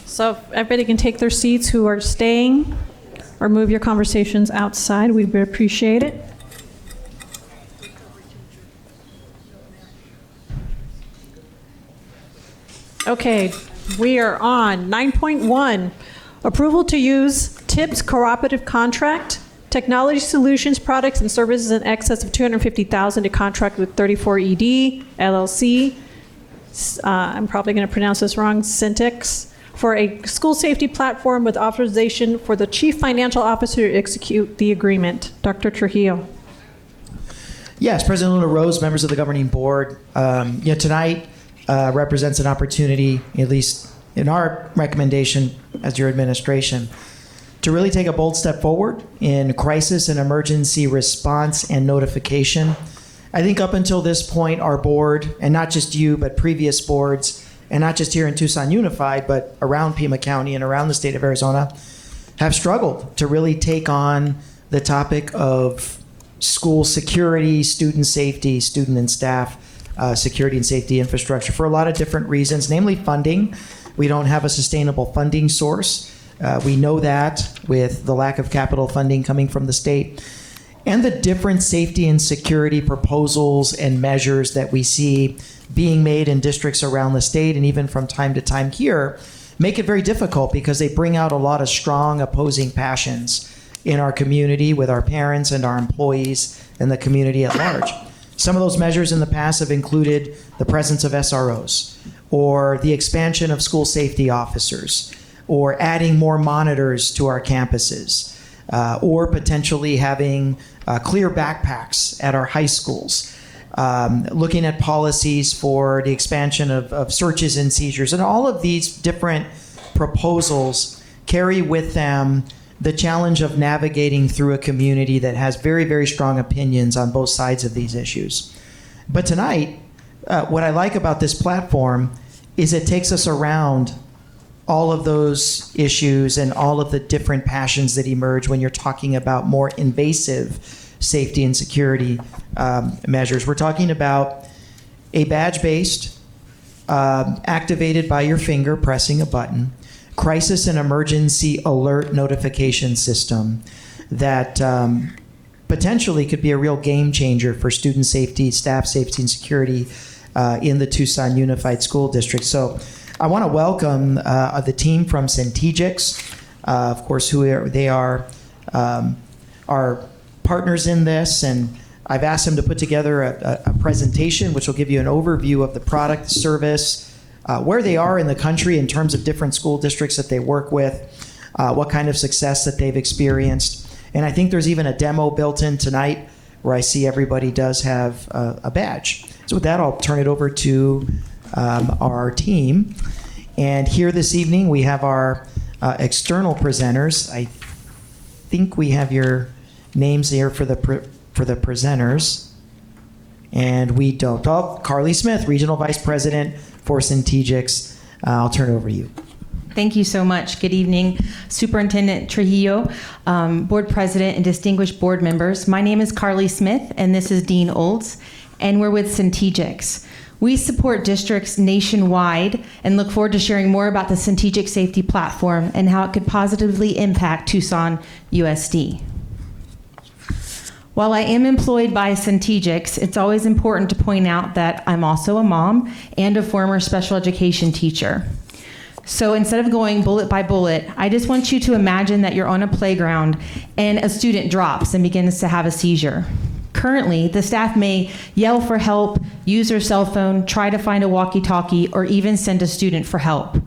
So if everybody can take their seats who are staying, or move your conversations outside, we would appreciate it. Okay, we are on 9.1, approval to use TIPS cooperative contract, technology solutions, products and services in excess of $250,000 to contract with 34ED, LLC, I'm probably going to pronounce this wrong, Syntex, for a school safety platform with authorization for the chief financial officer to execute the agreement. Dr. Trujillo. Yes, President Luna Rose, members of the governing board. Tonight represents an opportunity, at least in our recommendation as your administration, to really take a bold step forward in crisis and emergency response and notification. I think up until this point, our board, and not just you, but previous boards, and not just here in Tucson Unified, but around Pima County and around the state of Arizona, have struggled to really take on the topic of school security, student safety, student and staff security and safety infrastructure for a lot of different reasons, namely funding. We don't have a sustainable funding source. We know that with the lack of capital funding coming from the state. And the different safety and security proposals and measures that we see being made in districts around the state and even from time to time here make it very difficult because they bring out a lot of strong opposing passions in our community with our parents and our employees and the community at large. Some of those measures in the past have included the presence of SROs or the expansion of school safety officers or adding more monitors to our campuses or potentially having clear backpacks at our high schools. Looking at policies for the expansion of searches and seizures. And all of these different proposals carry with them the challenge of navigating through a community that has very, very strong opinions on both sides of these issues. But tonight, what I like about this platform is it takes us around all of those issues and all of the different passions that emerge when you're talking about more invasive safety and security measures. We're talking about a badge-based, activated by your finger pressing a button, crisis and emergency alert notification system that potentially could be a real game changer for student safety, staff safety, and security in the Tucson Unified School District. So I want to welcome the team from Centegix, of course, they are our partners in this, and I've asked them to put together a presentation which will give you an overview of the product, service, where they are in the country in terms of different school districts that they work with, what kind of success that they've experienced. And I think there's even a demo built in tonight where I see everybody does have a badge. So with that, I'll turn it over to our team. And here this evening, we have our external presenters. I think we have your names here for the presenters. And we don't. Oh, Carly Smith, Regional Vice President for Centegix. I'll turn it over to you. Thank you so much. Good evening, Superintendent Trujillo, Board President, and distinguished board members. My name is Carly Smith, and this is Dean Olds, and we're with Centegix. We support districts nationwide and look forward to sharing more about the Centegix Safety Platform and how it could positively impact Tucson USD. While I am employed by Centegix, it's always important to point out that I'm also a mom and a former special education teacher. So instead of going bullet by bullet, I just want you to imagine that you're on a playground and a student drops and begins to have a seizure. Currently, the staff may yell for help, use their cell phone, try to find a walkie-talkie, or even send a student for help.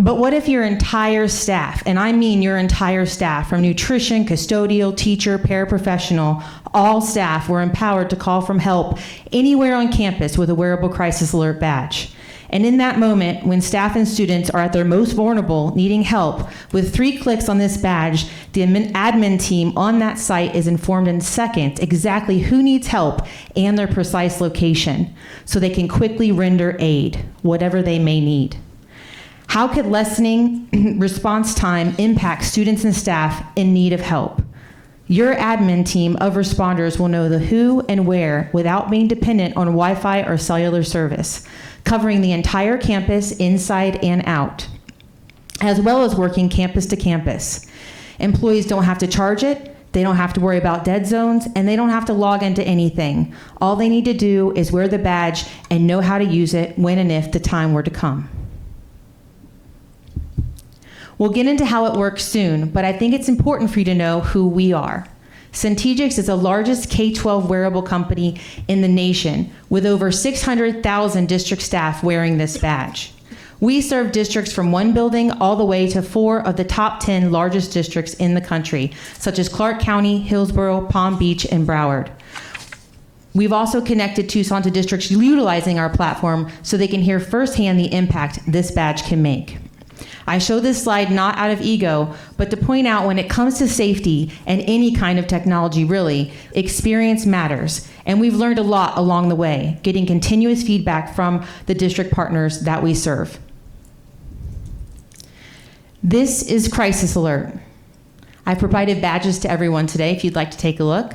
But what if your entire staff, and I mean your entire staff, from nutrition, custodial, teacher, paraprofessional, all staff were empowered to call for help anywhere on campus with a wearable crisis alert badge? And in that moment, when staff and students are at their most vulnerable, needing help, with 3 clicks on this badge, the admin team on that site is informed in seconds exactly who needs help and their precise location, so they can quickly render aid, whatever they may need. How could lessening response time impact students and staff in need of help? Your admin team of responders will know the who and where without being dependent on Wi-Fi or cellular service, covering the entire campus inside and out, as well as working campus to campus. Employees don't have to charge it, they don't have to worry about dead zones, and they don't have to log into anything. All they need to do is wear the badge and know how to use it when and if the time were to come. We'll get into how it works soon, but I think it's important for you to know who we are. Centegix is the largest K-12 wearable company in the nation, with over 600,000 district staff wearing this badge. We serve districts from 1 building all the way to 4 of the top 10 largest districts in the country, such as Clark County, Hillsborough, Palm Beach, and Broward. We've also connected Tucson to districts utilizing our platform so they can hear firsthand the impact this badge can make. I show this slide not out of ego, but to point out when it comes to safety and any kind of technology really, experience matters. And we've learned a lot along the way, getting continuous feedback from the district partners that we serve. This is Crisis Alert. I've provided badges to everyone today if you'd like to take a look.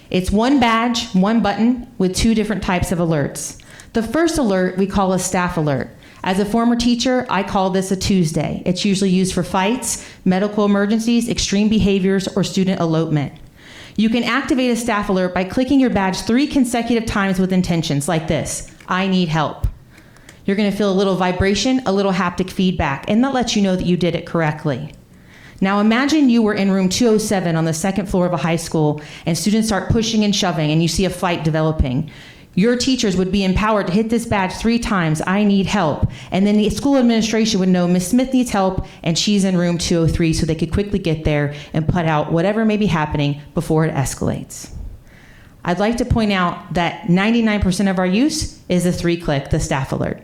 It's 1 badge, 1 button with 2 different types of alerts. The first alert we call a staff alert. As a former teacher, I call this a Tuesday. It's usually used for fights, medical emergencies, extreme behaviors, or student elopement. You can activate a staff alert by clicking your badge 3 consecutive times with intentions like this: I need help. You're going to feel a little vibration, a little haptic feedback, and that lets you know that you did it correctly. Now imagine you were in room 207 on the 2nd floor of a high school, and students start pushing and shoving, and you see a fight developing. Your teachers would be empowered to hit this badge 3 times, I need help. And then the school administration would know Ms. Smith needs help and she's in room 203, so they could quickly get there and put out whatever may be happening before it escalates. I'd like to point out that 99% of our use is the 3-click, the staff alert.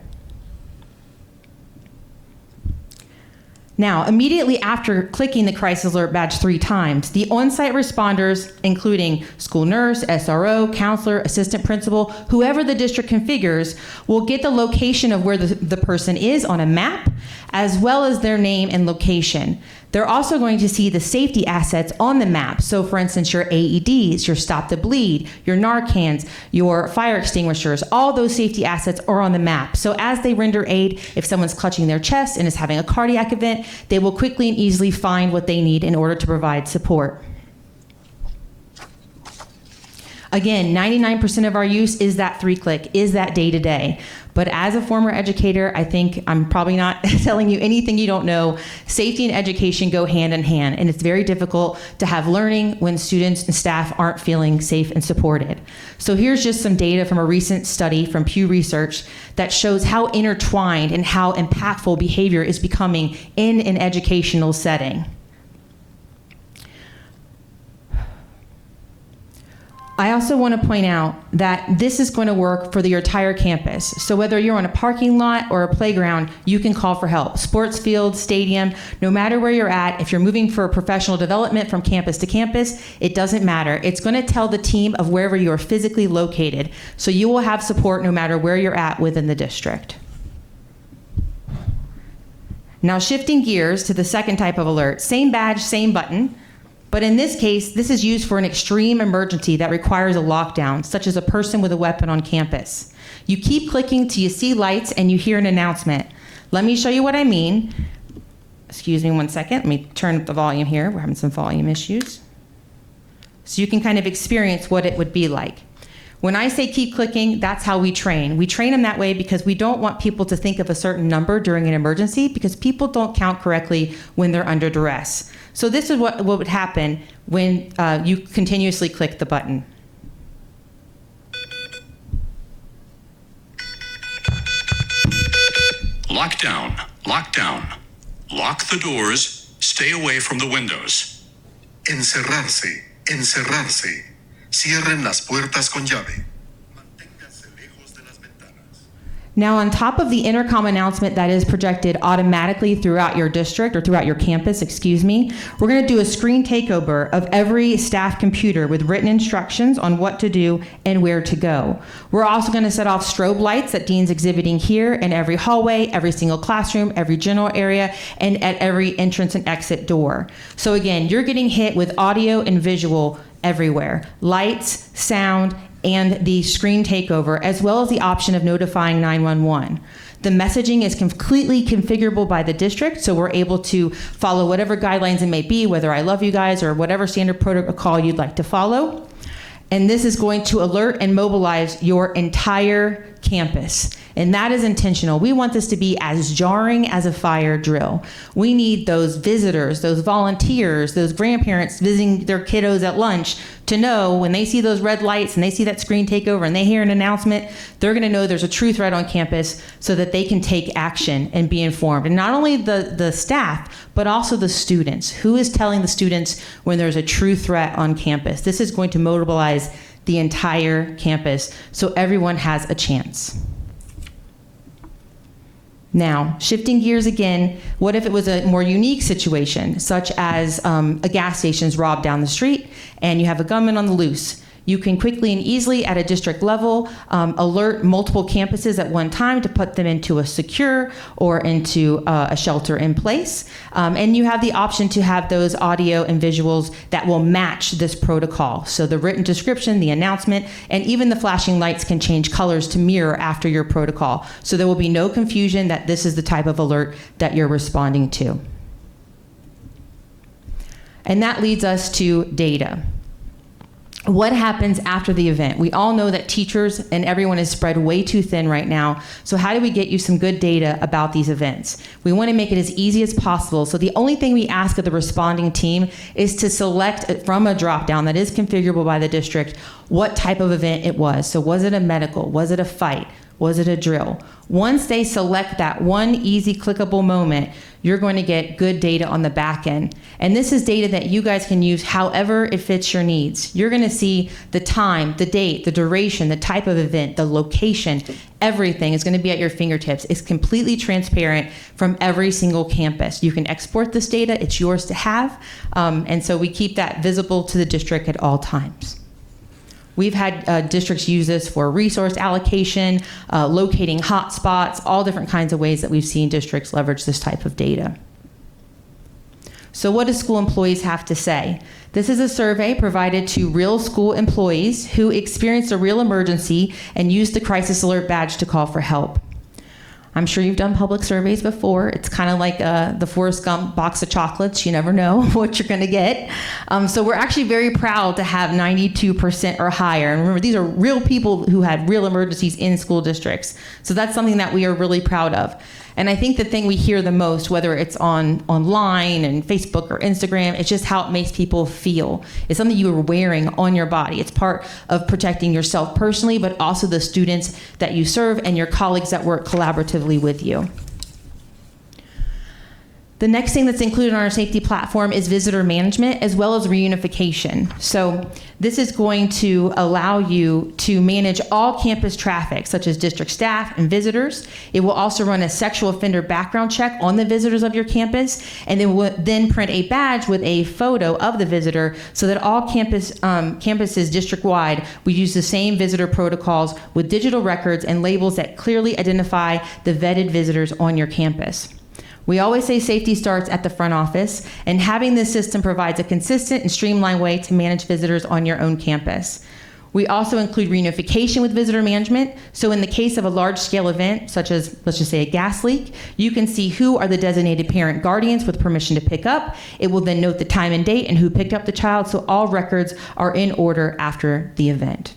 Now, immediately after clicking the crisis alert badge 3 times, the on-site responders, including school nurse, SRO, counselor, assistant principal, whoever the district configures, will get the location of where the person is on a map, as well as their name and location. They're also going to see the safety assets on the map. So for instance, your AEDs, your stop the bleed, your Narcans, your fire extinguishers, all those safety assets are on the map. So as they render aid, if someone's clutching their chest and is having a cardiac event, they will quickly and easily find what they need in order to provide support. Again, 99% of our use is that 3-click, is that day-to-day. But as a former educator, I think I'm probably not telling you anything you don't know. Safety and education go hand in hand, and it's very difficult to have learning when students and staff aren't feeling safe and supported. So here's just some data from a recent study from Pew Research that shows how intertwined and how impactful behavior is becoming in an educational setting. I also want to point out that this is going to work for the entire campus. So whether you're on a parking lot or a playground, you can call for help. Sports field, stadium, no matter where you're at, if you're moving for professional development from campus to campus, it doesn't matter. It's going to tell the team of wherever you are physically located. So you will have support no matter where you're at within the district. Now shifting gears to the second type of alert, same badge, same button. But in this case, this is used for an extreme emergency that requires a lockdown, such as a person with a weapon on campus. You keep clicking till you see lights and you hear an announcement. Let me show you what I mean. Excuse me one second. Let me turn up the volume here. We're having some volume issues. so you can kind of experience what it would be like. When I say keep clicking, that's how we train. We train them that way because we don't want people to think of a certain number during an emergency, because people don't count correctly when they're under duress. So this is what would happen when you continuously click the button. Lockdown, lockdown. Lock the doors, stay away from the windows. Encerrarse, encerrarse. Cierren las puertas con llave. Now, on top of the intercom announcement that is projected automatically throughout your district, or throughout your campus, excuse me, we're going to do a screen takeover of every staff computer with written instructions on what to do and where to go. We're also going to set off strobe lights that Dean's exhibiting here in every hallway, every single classroom, every general area, and at every entrance and exit door. So again, you're getting hit with audio and visual everywhere. Lights, sound, and the screen takeover, as well as the option of notifying 911. The messaging is completely configurable by the district, so we're able to follow whatever guidelines it may be, whether I love you guys or whatever standard protocol you'd like to follow. And this is going to alert and mobilize your entire campus. And that is intentional. We want this to be as jarring as a fire drill. We need those visitors, those volunteers, those grandparents visiting their kiddos at lunch to know when they see those red lights and they see that screen takeover and they hear an announcement, they're going to know there's a true threat on campus so that they can take action and be informed. And not only the staff, but also the students. Who is telling the students when there's a true threat on campus? This is going to mobilize the entire campus so everyone has a chance. Now, shifting gears again, what if it was a more unique situation, such as a gas station's robbed down the street and you have a gunman on the loose? You can quickly and easily, at a district level, alert multiple campuses at one time to put them into a secure or into a shelter in place. And you have the option to have those audio and visuals that will match this protocol. So the written description, the announcement, and even the flashing lights can change colors to mirror after your protocol. So there will be no confusion that this is the type of alert that you're responding to. And that leads us to data. What happens after the event? We all know that teachers and everyone is spread way too thin right now. So how do we get you some good data about these events? We want to make it as easy as possible. So the only thing we ask of the responding team is to select from a drop-down that is configurable by the district what type of event it was. So was it a medical? Was it a fight? Was it a drill? Once they select that one easy clickable moment, you're going to get good data on the back end. And this is data that you guys can use however it fits your needs. You're going to see the time, the date, the duration, the type of event, the location, everything is going to be at your fingertips. It's completely transparent from every single campus. You can export this data, it's yours to have. And so we keep that visible to the district at all times. We've had districts use this for resource allocation, locating hotspots, all different kinds of ways that we've seen districts leverage this type of data. So what do school employees have to say? This is a survey provided to real school employees who experienced a real emergency and used the crisis alert badge to call for help. I'm sure you've done public surveys before. It's kind of like the Forrest Gump box of chocolates. You never know what you're going to get. So we're actually very proud to have 92% or higher. And remember, these are real people who had real emergencies in school districts. So that's something that we are really proud of. And I think the thing we hear the most, whether it's online and Facebook or Instagram, it's just how it makes people feel. It's something you are wearing on your body. It's part of protecting yourself personally, but also the students that you serve and your colleagues that work collaboratively with you. The next thing that's included on our safety platform is visitor management as well as reunification. So this is going to allow you to manage all campus traffic, such as district staff and visitors. It will also run a sexual offender background check on the visitors of your campus, and it will then print a badge with a photo of the visitor so that all campuses district-wide will use the same visitor protocols with digital records and labels that clearly identify the vetted visitors on your campus. We always say safety starts at the front office, and having this system provides a consistent and streamlined way to manage visitors on your own campus. We also include reunification with visitor management. So in the case of a large-scale event, such as, let's just say, a gas leak, you can see who are the designated parent guardians with permission to pick up. It will then note the time and date and who picked up the child, so all records are in order after the event.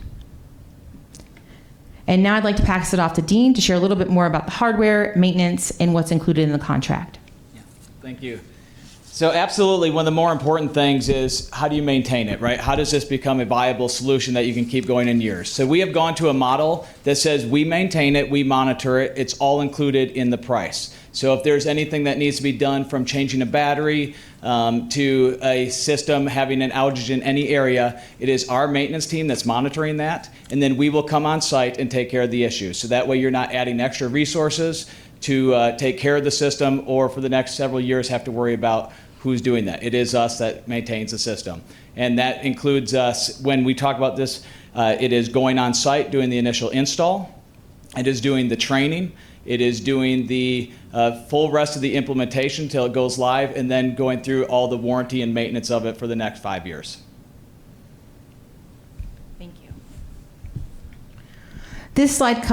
And now I'd like to pass it off to Dean to share a little bit more about the hardware, maintenance, and what's included in the contract. Thank you. So absolutely, one of the more important things is how do you maintain it, right? How does this become a viable solution that you can keep going in years? So we have gone to a model that says we maintain it, we monitor it, it's all included in the price. So if there's anything that needs to be done, from changing a battery to a system having an outage in any area, it is our maintenance team that's monitoring that, and then we will come on site and take care of the issues. So that way you're not adding extra resources to take care of the system, or for the next several years have to worry about who's doing that. It is us that maintains the system. And that includes us, when we talk about this, it is going on site, doing the initial install. It is doing the training. It is doing the full rest of the implementation till it goes live, and then going through all the warranty and maintenance of it for the next 5 years. This slide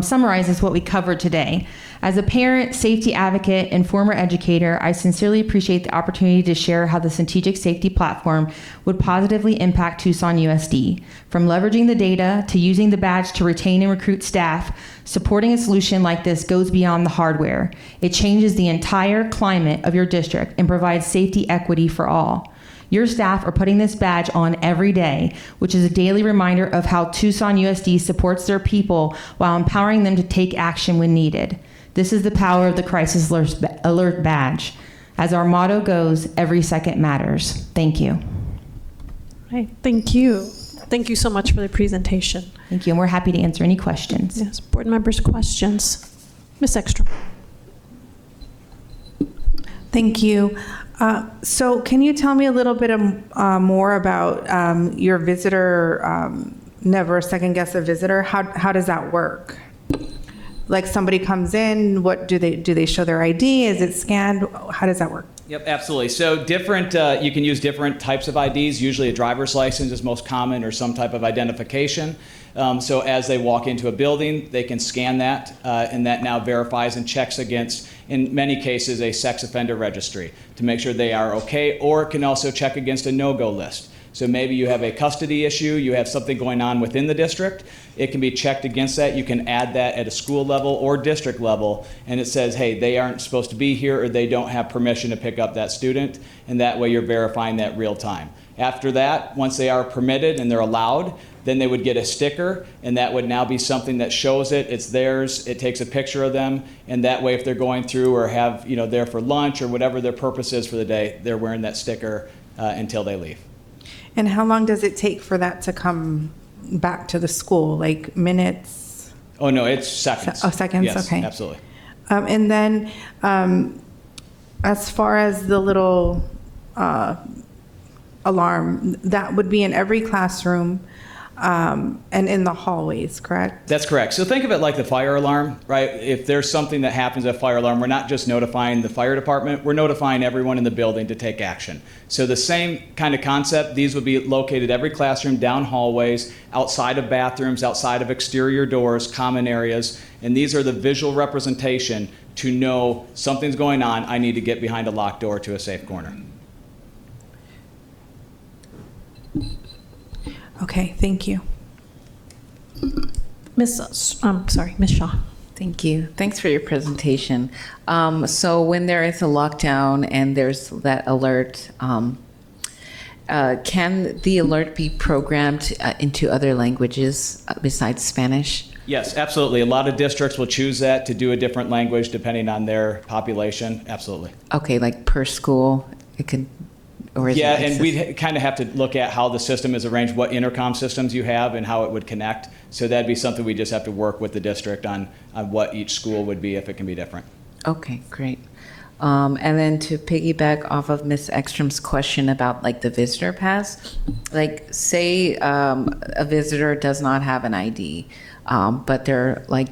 summarizes what we covered today. As a parent, safety advocate, and former educator, I sincerely appreciate the opportunity to share how the Strategic Safety Platform would positively impact Tucson USD. From leveraging the data to using the badge to retain and recruit staff, supporting a solution like this goes beyond the hardware. It changes the entire climate of your district and provides safety equity for all. Your staff are putting this badge on every day, which is a daily reminder of how Tucson USD supports their people while empowering them to take action when needed. This is the power of the Crisis Alert Badge. As our motto goes, every second matters. Thank you. Right, thank you. Thank you so much for the presentation. Thank you, and we're happy to answer any questions. Yes, board members' questions. Ms. Ekstrom. Thank you. So can you tell me a little bit more about your visitor, never second guess a visitor? How does that work? Like somebody comes in, what do they show their ID? Is it scanned? How does that work? Yep, absolutely. So different, you can use different types of IDs. Usually a driver's license is most common, or some type of identification. So as they walk into a building, they can scan that, and that now verifies and checks against, in many cases, a sex offender registry to make sure they are okay, or it can also check against a no-go list. So maybe you have a custody issue, you have something going on within the district, it can be checked against that. You can add that at a school level or district level, and it says, hey, they aren't supposed to be here, or they don't have permission to pick up that student, and that way you're verifying that real time. After that, once they are permitted and they're allowed, then they would get a sticker, and that would now be something that shows it, it's theirs, it takes a picture of them, and that way if they're going through or have, there for lunch or whatever their purpose is for the day, they're wearing that sticker until they leave. And how long does it take for that to come back to the school? Like minutes? Oh, no, it's seconds. Oh, seconds? Yes, okay. Absolutely. And then as far as the little alarm, that would be in every classroom and in the hallways, correct? That's correct. So think of it like the fire alarm, right? If there's something that happens at a fire alarm, we're not just notifying the fire department, we're notifying everyone in the building to take action. So the same kind of concept, these would be located every classroom, down hallways, outside of bathrooms, outside of exterior doors, common areas, and these are the visual representation to know something's going on, I need to get behind a locked door to a safe corner. Okay, thank you. Ms. Shaw. Thank you. Thanks for your presentation. So when there is a lockdown and there's that alert, can the alert be programmed into other languages besides Spanish? Yes, absolutely. A lot of districts will choose that to do a different language depending on their population. Absolutely. Okay, like per school, it could. Or is yeah, it and we kind of have to look at how the system is arranged, what intercom systems you have, and how it would connect. So that'd be something we just have to work with the district on what each school would be if it can be different. Okay, great. And then to piggyback off of Ms. Ekstrom's question about like the visitor pass, like say a visitor does not have an ID, but they're like,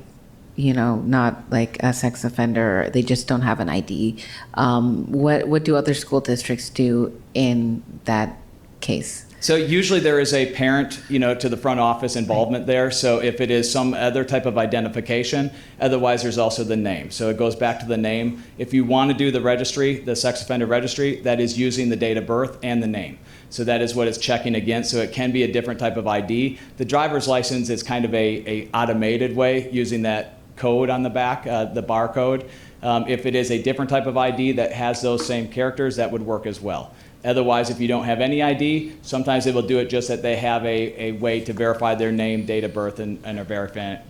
not like a sex offender, they just don't have an ID. What do other school districts do in that case? So usually there is a parent, to the front office involvement there. So if it is some other type of identification, otherwise there's also the name. So it goes back to the name. If you want to do the registry, the sex offender registry, that is using the date of birth and the name. So that is what it's checking against. So it can be a different type of ID. The driver's license is kind of a automated way using that code on the back, the barcode. If it is a different type of ID that has those same characters, that would work as well. Otherwise, if you don't have any ID, sometimes they will do it just that they have a way to verify their name, date of birth, and are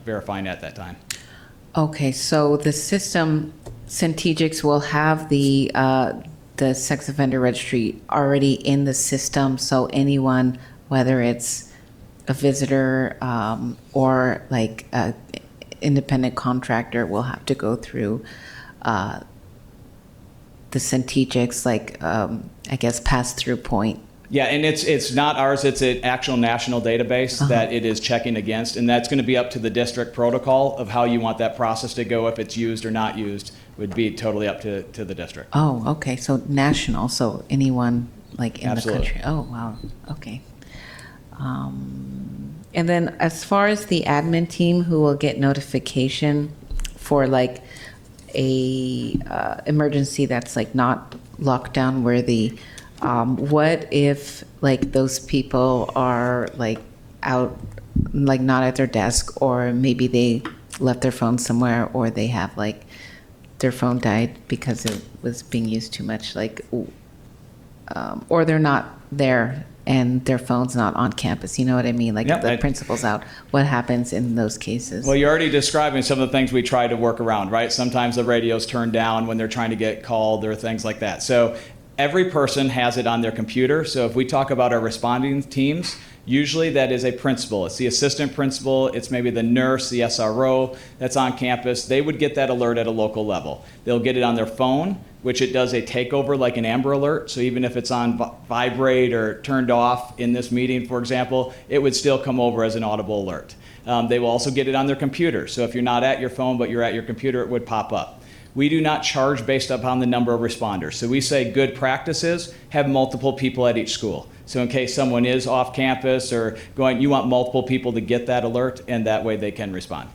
verifying at that time. Okay, so the system, Centegix will have the sex offender registry already in the system, so anyone, whether it's a visitor or like an independent contractor, will have to go through the Centegix, I guess, pass-through point. Yeah, and it's not ours, it's an actual national database that it is checking against, and that's going to be up to the district protocol of how you want that process to go. If it's used or not used would be totally up to the district. Oh, okay, so national, so anyone in Absolutely. the country. Oh, wow, okay. And then as far as the admin team who will get notification for a emergency that's not lockdown worthy, what if those people are out, not at their desk, or maybe they left their phone somewhere, or they have their phone died because it was being used too much, or they're not there and their phone's not on campus, you know what I mean? The principal's out. What happens in those cases? Well, you're already describing some of the things we try to work around, right? Sometimes the radio's turned down when they're trying to get called or things like that. So every person has it on their computer. So if we talk about our responding teams, usually that is a principal. It's the assistant principal. It's maybe the nurse, the SRO that's on campus. They would get that alert at a local level. They'll get it on their phone, which it does a takeover like an Amber Alert. So even if it's on vibrate or turned off in this meeting, for example, it would still come over as an audible alert. They will also get it on their computer. So if you're not at your phone, but you're at your computer, it would pop up. We do not charge based upon the number of responders. So we say good practices have multiple people at each school. So in case someone is off campus or going, you want multiple people to get that alert, and that way they can respond.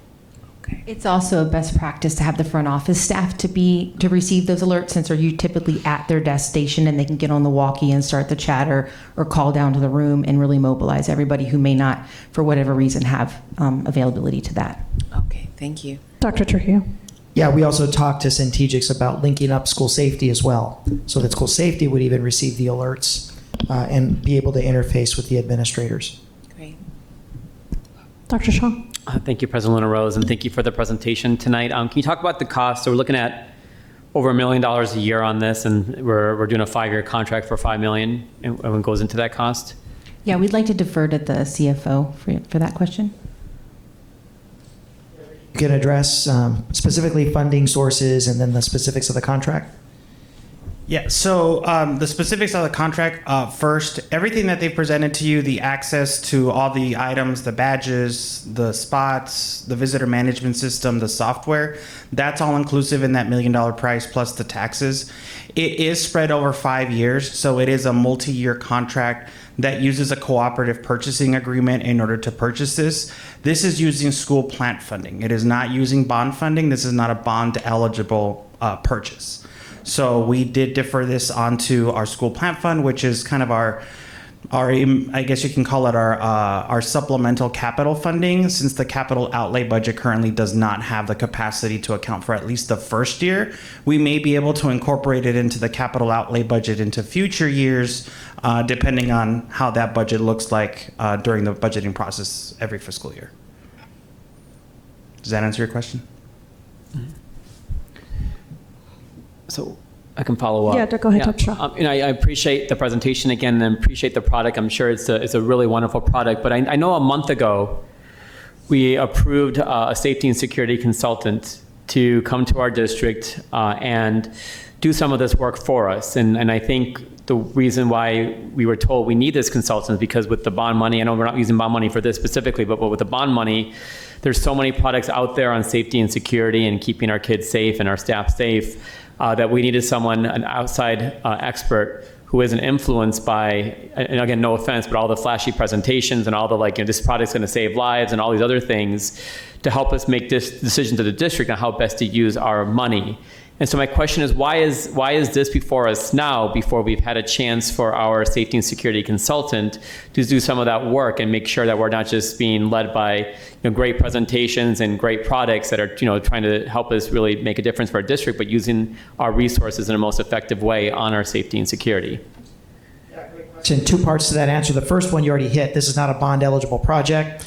It's also a best practice to have the front office staff to receive those alerts, since they're typically at their desk station and they can get on the walkie and start the chatter or call down to the room and really mobilize everybody who may not, for whatever reason, have availability to that. Okay, thank you. Dr. Trujillo. Yeah, we also talked to Centegix about linking up school safety as well, so that school safety would even receive the alerts and be able to interface with the administrators. Great. Dr. Shaw. Thank you, President Luna Rose, and thank you for the presentation tonight. Can you talk about the cost? So we're looking at over $1 million a year on this, and we're doing a 5-year contract for $5 million, and what goes into that cost? Yeah, we'd like to defer to the CFO for that question. You can address specifically funding sources and then the specifics of the contract. Yeah, so the specifics of the contract, first, everything that they presented to you, the access to all the items, the badges, the spots, the visitor management system, the software, that's all inclusive in that $1 million price plus the taxes. It is spread over 5 years, so it is a multi-year contract that uses a cooperative purchasing agreement in order to purchase this. This is using school plant funding. It is not using bond funding. This is not a bond eligible purchase. So we did defer this onto our school plant fund, which is kind of our I guess you can call it our supplemental capital funding, since the capital outlay budget currently does not have the capacity to account for at least the first year. We may be able to incorporate it into the capital outlay budget into future years, depending on how that budget looks like during the budgeting process every fiscal year. Does that answer your question? So I can follow up. Yeah, go ahead, Dr. Shaw. I appreciate the presentation again, and appreciate the product. I'm sure it's a really wonderful product. But I know a month ago, we approved a safety and security consultant to come to our district and do some of this work for us. And I think the reason why we were told we need this consultant is because with the bond money, I know we're not using bond money for this specifically, but with the bond money, there's so many products out there on safety and security and keeping our kids safe and our staff safe that we needed someone, an outside expert, who isn't influenced by, and again, no offense, but all the flashy presentations and all the this product's going to save lives and all these other things, to help us make this decision to the district on how best to use our money. And so my question is, why is this before us now, before we've had a chance for our safety and security consultant to do some of that work and make sure that we're not just being led by great presentations and great products that are trying to help us really make a difference for our district, but using our resources in the most effective way on our safety and security? In two parts to that answer. The first one you already hit. This is not a bond eligible project.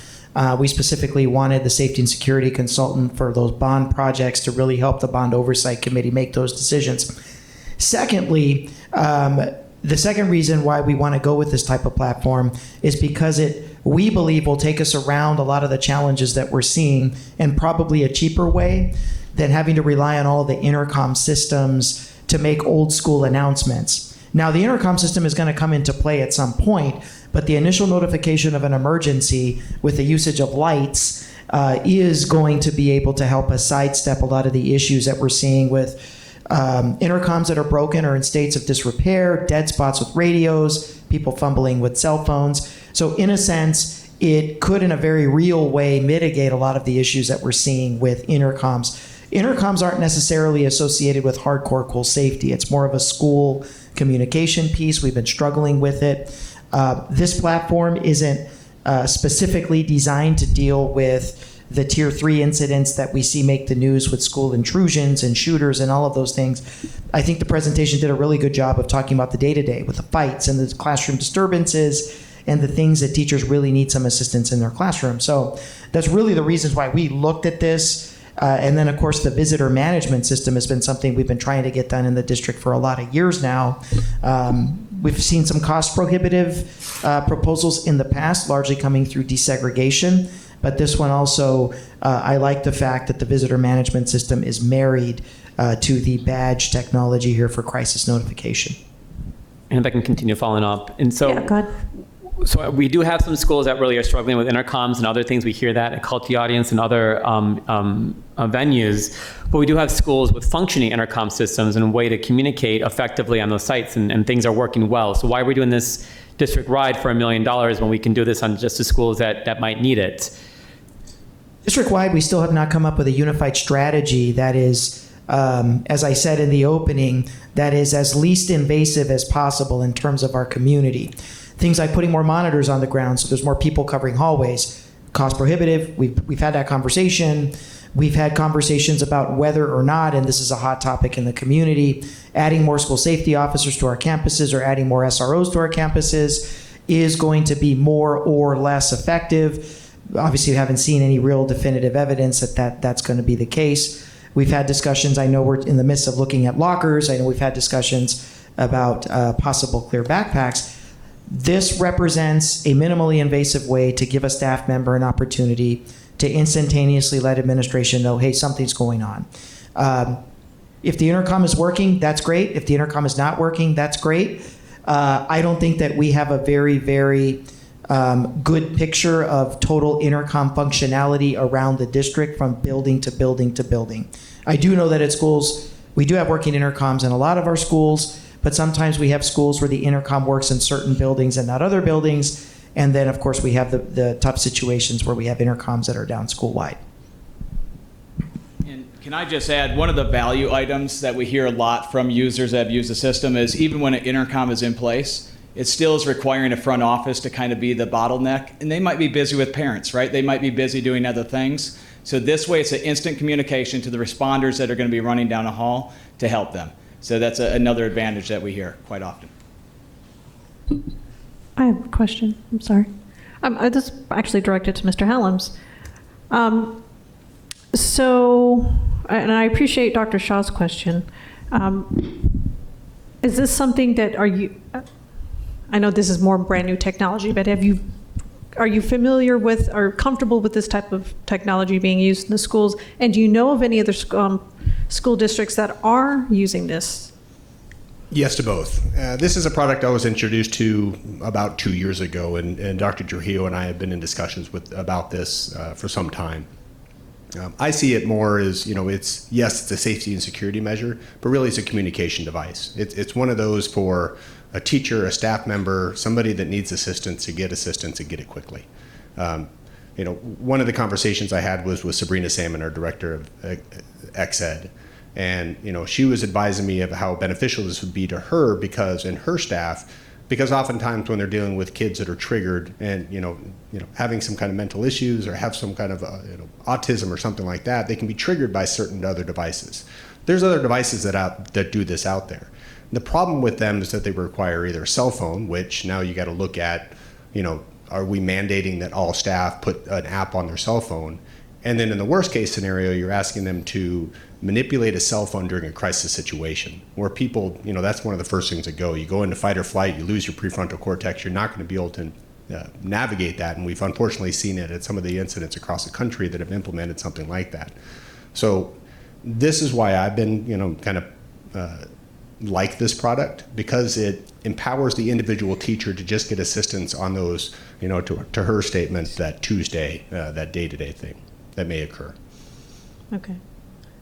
We specifically wanted the safety and security consultant for those bond projects to really help the bond oversight committee make those decisions. Secondly, the second reason why we want to go with this type of platform is because we believe will take us around a lot of the challenges that we're seeing in probably a cheaper way than having to rely on all of the intercom systems to make old school announcements. Now, the intercom system is going to come into play at some point, but the initial notification of an emergency with the usage of lights is going to be able to help us sidestep a lot of the issues that we're seeing with intercoms that are broken or in states of disrepair, dead spots with radios, people fumbling with cell phones. So in a sense, it could in a very real way mitigate a lot of the issues that we're seeing with intercoms. Intercoms aren't necessarily associated with hardcore school safety. It's more of a school communication piece. We've been struggling with it. This platform isn't specifically designed to deal with the tier 3 incidents that we see make the news with school intrusions and shooters and all of those things. I think the presentation did a really good job of talking about the day-to-day with the fights and the classroom disturbances and the things that teachers really need some assistance in their classroom. So that's really the reasons why we looked at this. And then, of course, the visitor management system has been something we've been trying to get done in the district for a lot of years now. We've seen some cost prohibitive proposals in the past, largely coming through desegregation. But this one also, I like the fact that the visitor management system is married to the badge technology here for crisis notification. And if I can continue following up. And so, Yeah, go ahead. So we do have some schools that really are struggling with intercoms and other things. We hear that at Culty Audience and other venues. But we do have schools with functioning intercom systems and a way to communicate effectively on those sites, and things are working well. So why are we doing this district-wide for $1 million when we can do this on just the schools that might need it? District-wide, we still have not come up with a unified strategy that is, as I said in the opening, that is as least invasive as possible in terms of our community. Things like putting more monitors on the ground so there's more people covering hallways. Cost prohibitive. We've had that conversation. We've had conversations about whether or not, and this is a hot topic in the community, adding more school safety officers to our campuses or adding more SROs to our campuses is going to be more or less effective. Obviously, we haven't seen any real definitive evidence that's going to be the case. We've had discussions. I know we're in the midst of looking at lockers. I know we've had discussions about possible clear backpacks. This represents a minimally invasive way to give a staff member an opportunity to instantaneously let administration know, hey, something's going on. If the intercom is working, that's great. If the intercom is not working, that's great. I don't think that we have a very, very good picture of total intercom functionality around the district from building to building to building. I do know that at schools, we do have working intercoms in a lot of our schools, but sometimes we have schools where the intercom works in certain buildings and not other buildings. And then, of course, we have the tough situations where we have intercoms that are down school-wide. And can I just add, one of the value items that we hear a lot from users that have used the system is even when an intercom is in place, it still is requiring a front office to kind of be the bottleneck. And they might be busy with parents, right? They might be busy doing other things. So this way, it's an instant communication to the responders that are going to be running down a hall to help them. So that's another advantage that we hear quite often. I have a question. I'm sorry. This is actually directed to Mr. Helms. And I appreciate Dr. Shaw's question. Is this something that I know this is more brand new technology, but are you familiar with or comfortable with this type of technology being used in the schools? And do you know of any other school districts that are using this? Yes to both. This is a product I was introduced to about 2 years ago, and Dr. Trujillo and I have been in discussions about this for some time. I see it more as, it's a safety and security measure, but really it's a communication device. It's one of those for a teacher, a staff member, somebody that needs assistance to get assistance and get it quickly. One of the conversations I had was with Sabrina Salmon, our director of ExEd, and she was advising me of how beneficial this would be to her because oftentimes when they're dealing with kids that are triggered and having some kind of mental issues or have some kind of autism or something like that, they can be triggered by certain other devices. There's other devices that do this out there. The problem with them is that they require either a cell phone, which now you got to look at, are we mandating that all staff put an app on their cell phone? And then in the worst case scenario, you're asking them to manipulate a cell phone during a crisis situation where people, that's one of the first things that go. You go into fight or flight, you lose your prefrontal cortex, you're not going to be able to navigate that. And we've unfortunately seen it at some of the incidents across the country that have implemented something like that. So this is why I've been, kind of like this product, because it empowers the individual teacher to just get assistance on those, to her statement, that Tuesday, that day-to-day thing that may occur. Okay.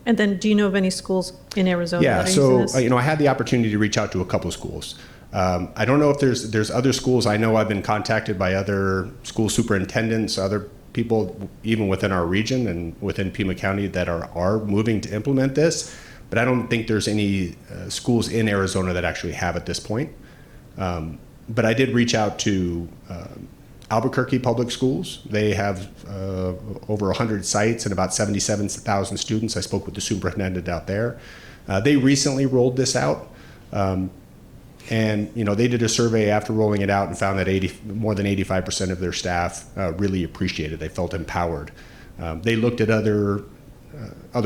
And then do you know of any schools in Arizona Yeah, that are using so this? I had the opportunity to reach out to a couple of schools. I don't know if there's other schools. I know I've been contacted by other school superintendents, other people even within our region and within Pima County that are moving to implement this, but I don't think there's any schools in Arizona that actually have at this point. But I did reach out to Albuquerque Public Schools. They have over 100 sites and about 77,000 students. I spoke with the superintendent out there. They recently rolled this out. And they did a survey after rolling it out and found that more than 85% of their staff really appreciated it. They felt empowered. They looked at other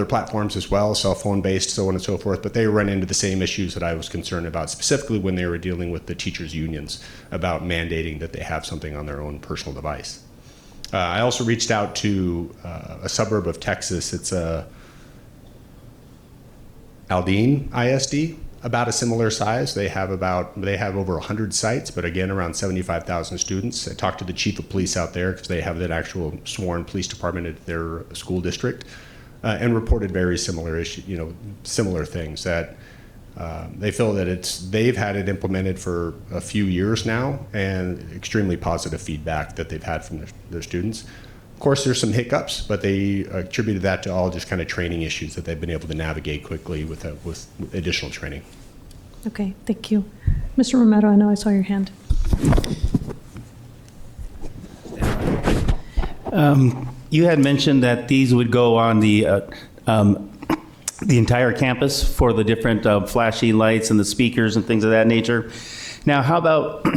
platforms as well, cell phone based, so on and so forth, but they run into the same issues that I was concerned about, specifically when they were dealing with the teachers' unions about mandating that they have something on their own personal device. I also reached out to a suburb of Texas. It's Aldine ISD, about a similar size. They have over 100 sites, but again, around 75,000 students. I talked to the chief of police out there because they have that actual sworn police department at their school district, and reported very similar similar things, that they feel that they've had it implemented for a few years now, and extremely positive feedback that they've had from their students. Of course, there's some hiccups, but they attributed that to all just kind of training issues that they've been able to navigate quickly with additional training. Okay, thank you. Mr. Romero, I know I saw your hand. You had mentioned that these would go on the entire campus for the different flashy lights and the speakers and things of that nature. Now, how about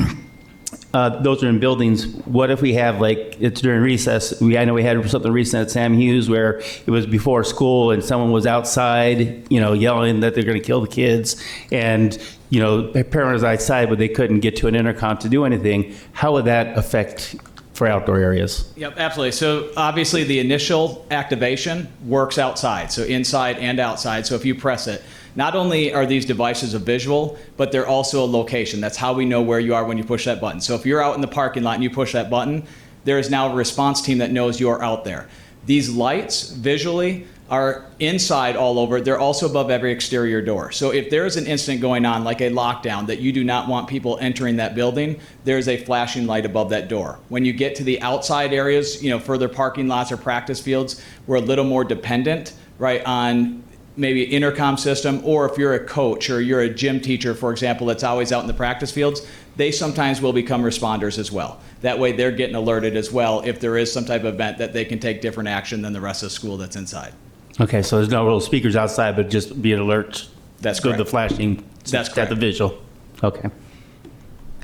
those are in buildings? What if we have, like, it's during recess? I know we had something recent at Sam Hughes where it was before school and someone was outside, yelling that they're going to kill the kids, and their parent was outside, but they couldn't get to an intercom to do anything. How would that affect for outdoor areas? Yep, absolutely. So obviously the initial activation works outside, so inside and outside. So if you press it, not only are these devices a visual, but they're also a location. That's how we know where you are when you push that button. So if you're out in the parking lot and you push that button, there is now a response team that knows you're out there. These lights visually are inside all over. They're also above every exterior door. So if there's an incident going on, like a lockdown, that you do not want people entering that building, there's a flashing light above that door. When you get to the outside areas, further parking lots or practice fields, we're a little more dependent, right, on maybe intercom system, or if you're a coach or you're a gym teacher, for example, that's always out in the practice fields, they sometimes will become responders as well. That way they're getting alerted as well if there is some type of event that they can take different action than the rest of the school that's inside. Okay, so there's no real speakers outside, but just be an alert. That's good. correct. The flashing. That's correct. At the visual. Okay.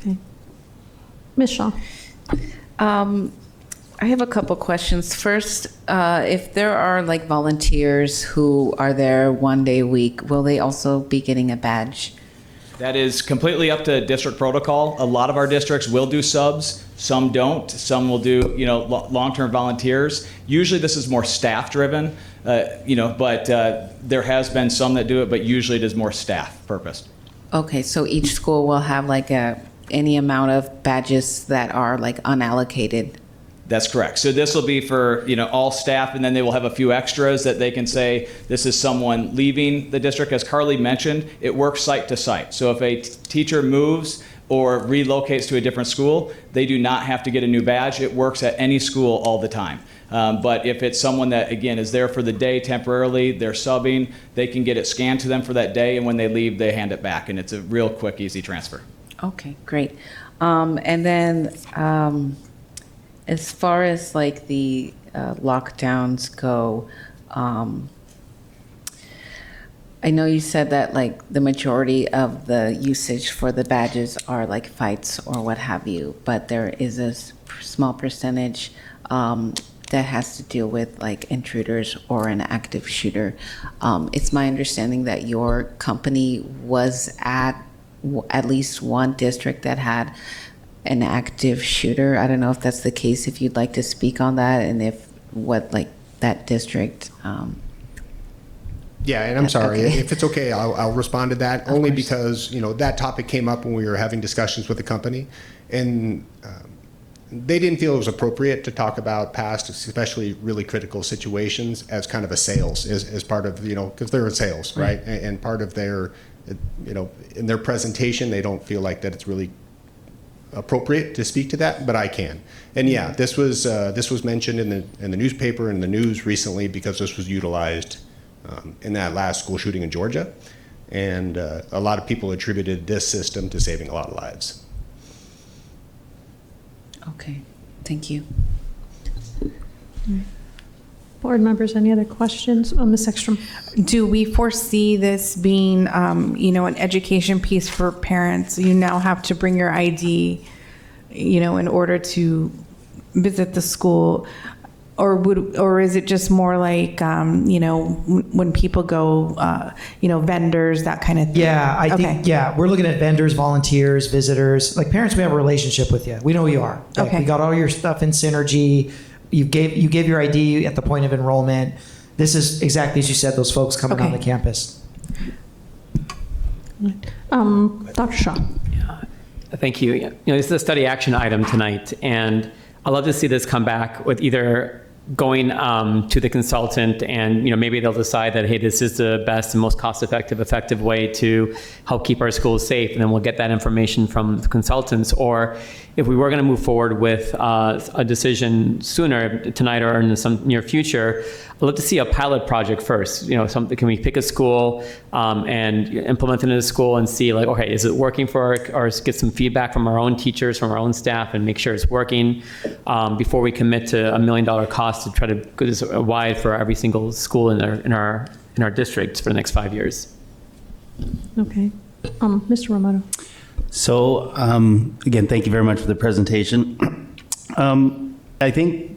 Okay. Ms. Shaw. I have a couple questions. First, if there are like volunteers who are there one day a week, will they also be getting a badge? That is completely up to district protocol. A lot of our districts will do subs, some don't. Some will do, long-term volunteers. Usually this is more staff-driven, but there has been some that do it, but usually it is more staff purposed. Okay, so each school will have like any amount of badges that are like unallocated. That's correct. So this will be for, all staff, and then they will have a few extras that they can say, this is someone leaving the district. As Carly mentioned, it works site to site. So if a teacher moves or relocates to a different school, they do not have to get a new badge. It works at any school all the time. But if it's someone that, again, is there for the day temporarily, they're subbing, they can get it scanned to them for that day, and when they leave, they hand it back, and it's a real quick, easy transfer. Okay, great. And then as far as like the lockdowns go, I know you said that like the majority of the usage for the badges are like fights or what have you, but there is a small percentage that has to deal with like intruders or an active shooter. It's my understanding that your company was at least one district that had an active shooter. I don't know if that's the case, if you'd like to speak on that, and if what like that district. Yeah, and I'm sorry, okay. if it's okay, I'll respond to that, only because, that topic came up when we were having discussions with the company, and they didn't feel it was appropriate to talk about past, especially really critical situations, as kind of a sales, as part of, because they're in sales, right? And part of their, in their presentation, they don't feel like that it's really appropriate to speak to that, but I can. And yeah, this was mentioned in the newspaper and the news recently because this was utilized in that last school shooting in Georgia, and a lot of people attributed this system to saving a lot of lives. Okay, thank you. Board members, any other questions? Ms. Ekstrom. Do we foresee this being, an education piece for parents? You now have to bring your ID, in order to visit the school, or is it just more like, when people go, vendors, that kind of thing? Yeah, I think, we're looking at vendors, volunteers, visitors. Like parents, we have a relationship with you. We know who you are. Like, we got all your stuff in Synergy. You gave your ID at the point of enrollment. This is exactly as you said, those folks coming on the campus. Dr. Shaw. Thank you. This is a study action item tonight, and I'd love to see this come back with either going to the consultant, and maybe they'll decide that, hey, this is the best and most cost-effective way to help keep our schools safe, and then we'll get that information from the consultants. Or if we were going to move forward with a decision sooner, tonight or in some near future, I'd love to see a pilot project first. Can we pick a school and implement it in a school and see, like, okay, is it working for or get some feedback from our own teachers, from our own staff, and make sure it's working before we commit to $1 million cost to try to go this wide for every single school in our districts for the next 5 years. Okay, Mr. Romero. So again, thank you very much for the presentation. I think,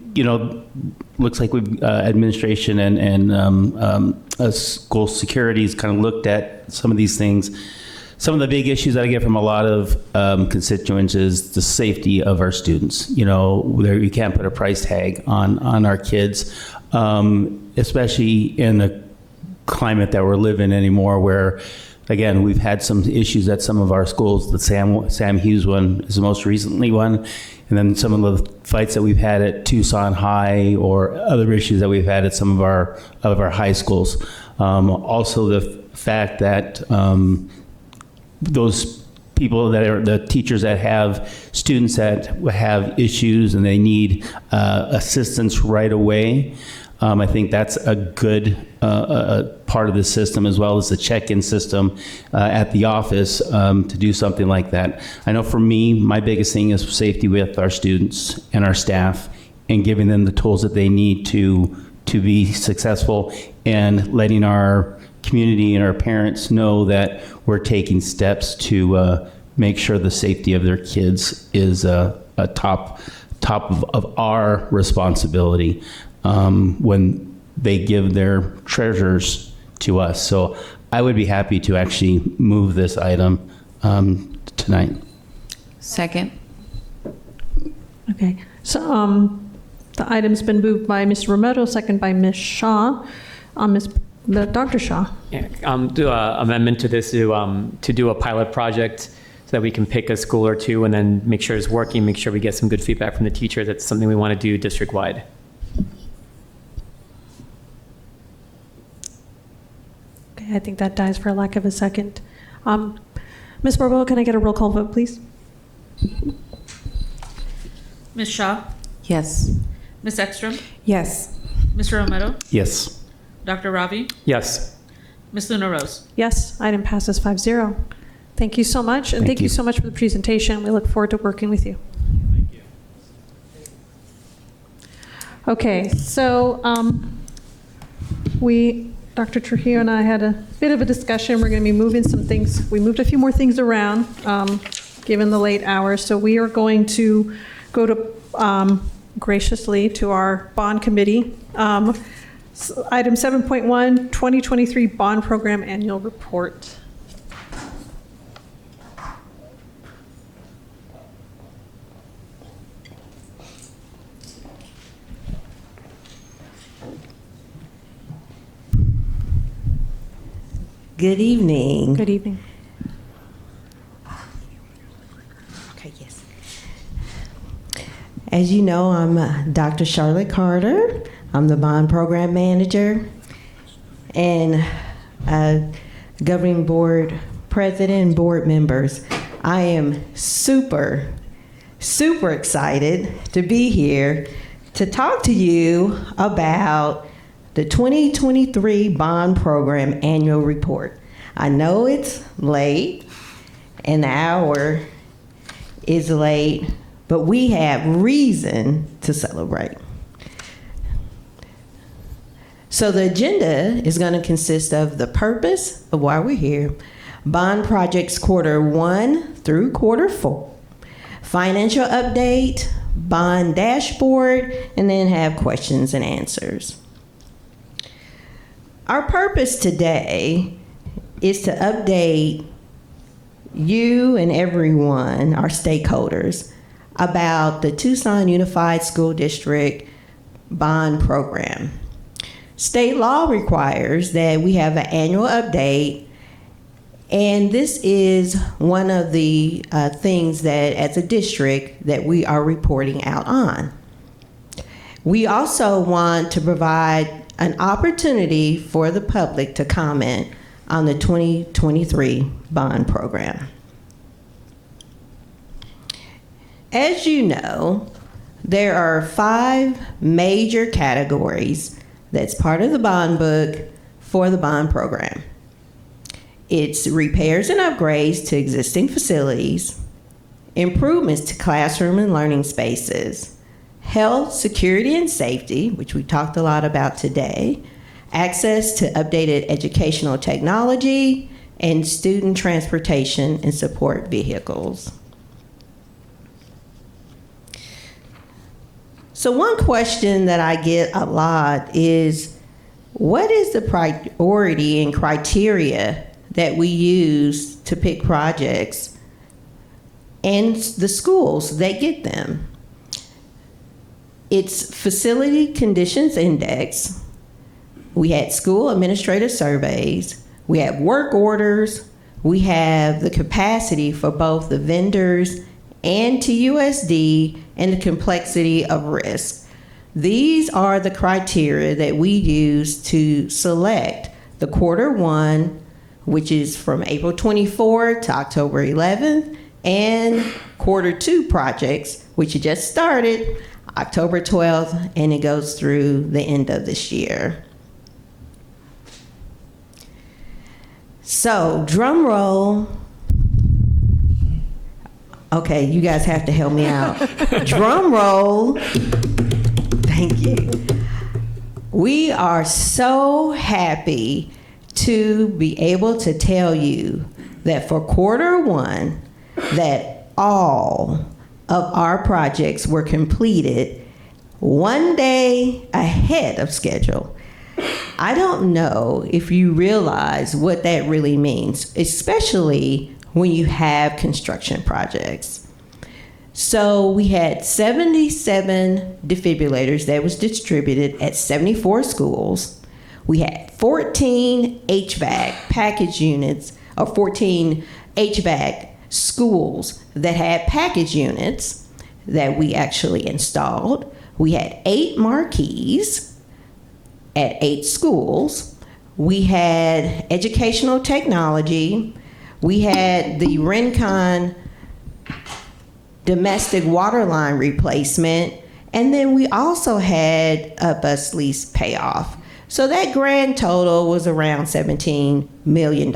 looks like we've administration and school securities kind of looked at some of these things. Some of the big issues that I get from a lot of constituents is the safety of our students. You can't put a price tag on our kids, especially in the climate that we're living anymore, where, again, we've had some issues at some of our schools. The Sam Hughes one is the most recently one. And then some of the fights that we've had at Tucson High, or other issues that we've had at some of our high schools. Also the fact that those people that are the teachers that have students that have issues and they need assistance right away. I think that's a good part of the system, as well as the check-in system at the office to do something like that. I know for me, my biggest thing is safety with our students and our staff, and giving them the tools that they need to be successful, and letting our community and our parents know that we're taking steps to make sure the safety of their kids is a top of our responsibility when they give their treasures to us. So I would be happy to actually move this item tonight. Second. Okay, so the item's been moved by Mr. Romero, second by Ms. Shaw. Dr. Shaw. Yeah, do an amendment to this to do a pilot project. that we can pick a school or two and then make sure it's working, make sure we get some good feedback from the teachers. That's something we want to do district-wide. Okay, I think that dies for lack of a second. Ms. Barbeau, can I get a roll call vote, please? Ms. Shaw? Yes. Ms. Ekstrom? Yes. Mr. Romero? Yes. Dr. Ravi? Yes. Ms. Luna Rose? Yes, item passes 5-0. Thank you so much, and thank you so much for the presentation. We look forward to working with you. Thank you. Okay, so Dr. Trujillo and I had a bit of a discussion. We're going to be moving some things. We moved a few more things around, given the late hours. So we are going to go to, graciously, to our bond committee. Item 7.1, 2023 Bond Program Annual Report. Good evening. Good evening. Okay, yes. As you know, I'm Dr. Charlotte Carter. I'm the bond program manager and governing board president and board members. I am super excited to be here to talk to you about the 2023 Bond Program Annual Report. I know it's late, and the hour is late, but we have reason to celebrate. So the agenda is going to consist of the purpose of why we're here, bond projects Q1 through Q4, financial update, bond dashboard, and then have questions and answers. Our purpose today is to update you and everyone, our stakeholders, about the Tucson Unified School District bond program. State law requires that we have an annual update, and this is one of the things that, as a district, that we are reporting out on. We also want to provide an opportunity for the public to comment on the 2023 bond program. As you know, there are 5 major categories that's part of the bond book for the bond program. It's repairs and upgrades to existing facilities, improvements to classroom and learning spaces, health, security, and safety, which we talked a lot about today, access to updated educational technology, and student transportation and support vehicles. So one question that I get a lot is, what is the priority and criteria that we use to pick projects and the schools that get them? It's Facility Conditions Index. We had school administrative surveys. We have work orders. We have the capacity for both the vendors and TUSD and the complexity of risk. These are the criteria that we use to select the Q1, which is from April 24 to October 11th, and Q2 projects, which just started October 12th, and it goes through the end of this year. So, drum roll. Okay, you guys have to help me out. Drum roll. Thank you. We are so happy to be able to tell you that for Q1, that all of our projects were completed 1 day ahead of schedule. I don't know if you realize what that really means, especially when you have construction projects. So we had 77 defibrillators that was distributed at 74 schools. We had 14 HVAC package units, or 14 HVAC schools that had package units that we actually installed. We had 8 marquees at 8 schools. We had educational technology. We had the Rincon domestic water line replacement. And then we also had a bus lease payoff. So that grand total was around $17 million.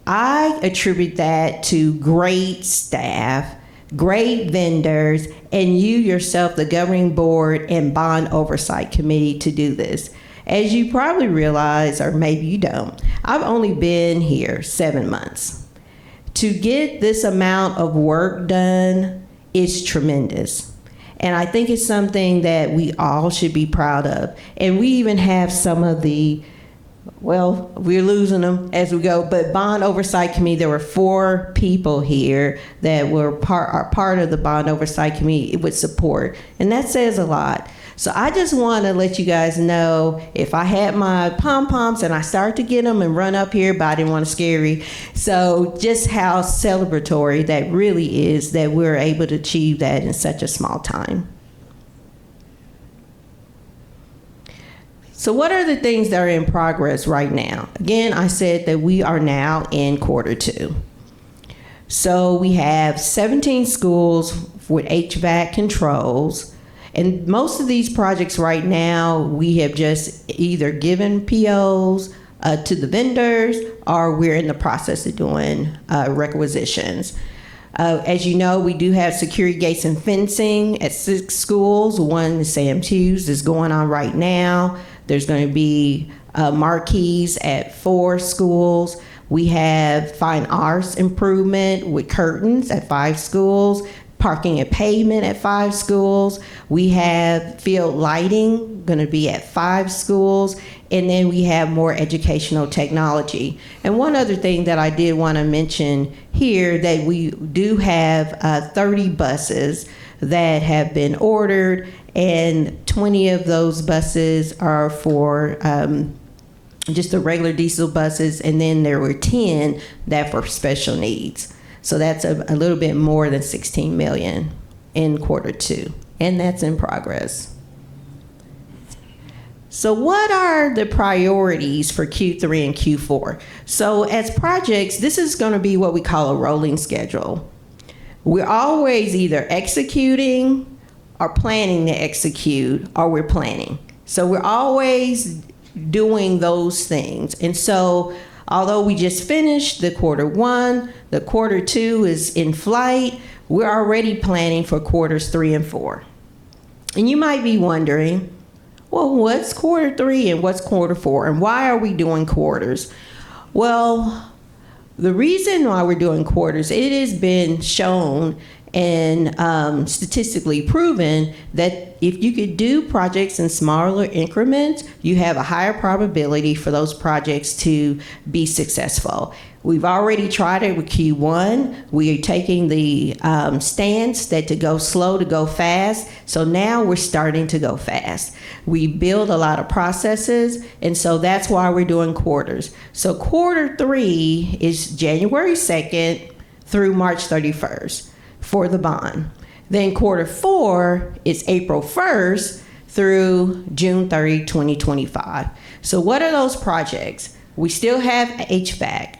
I attribute that to great staff, great vendors, and you yourself, the governing board and bond oversight committee, to do this. As you probably realize, or maybe you don't, I've only been here 7 months. To get this amount of work done is tremendous. And I think it's something that we all should be proud of. And we even have some of the, well, we're losing them as we go, but Bond Oversight Committee, there were 4 people here that were part of the Bond Oversight Committee with support. And that says a lot. So I just want to let you guys know, if I had my pom-poms and I started to get them and run up here, but I didn't want to scare you. So just how celebratory that really is that we're able to achieve that in such a small time. So what are the things that are in progress right now? Again, I said that we are now in Q2. So we have 17 schools with HVAC controls. And most of these projects right now, we have just either given POs to the vendors, or we're in the process of doing requisitions. As you know, we do have security gates and fencing at 6 schools. One is Sam Hughes is going on right now. There's going to be marquees at 4 schools. We have fine arts improvement with curtains at 5 schools. Parking and pavement at 5 schools. We have field lighting going to be at 5 schools. And then we have more educational technology. And one other thing that I did want to mention here, that we do have 30 buses that have been ordered, and 20 of those buses are for just the regular diesel buses, and then there were 10 that for special needs. So that's a little bit more than 16 million in Q2, and that's in progress. So what are the priorities for Q3 and Q4? So as projects, this is going to be what we call a rolling schedule. We're always either executing or planning to execute, or we're planning. So we're always doing those things. And so although we just finished the Q1, the Q2 is in flight, we're already planning for Q3 and 4. And you might be wondering, well, what's Q3 and what's Q4, and why are we doing quarters? Well, the reason why we're doing quarters, it has been shown and statistically proven that if you could do projects in smaller increments, you have a higher probability for those projects to be successful. We've already tried it with Q1. We are taking the stance that to go slow to go fast. So now we're starting to go fast. We build a lot of processes, and so that's why we're doing quarters. So Q3 is January 2nd through March 31st. For the bond. Then Q4 is April 1st through June 30, 2025. So what are those projects? We still have HVAC,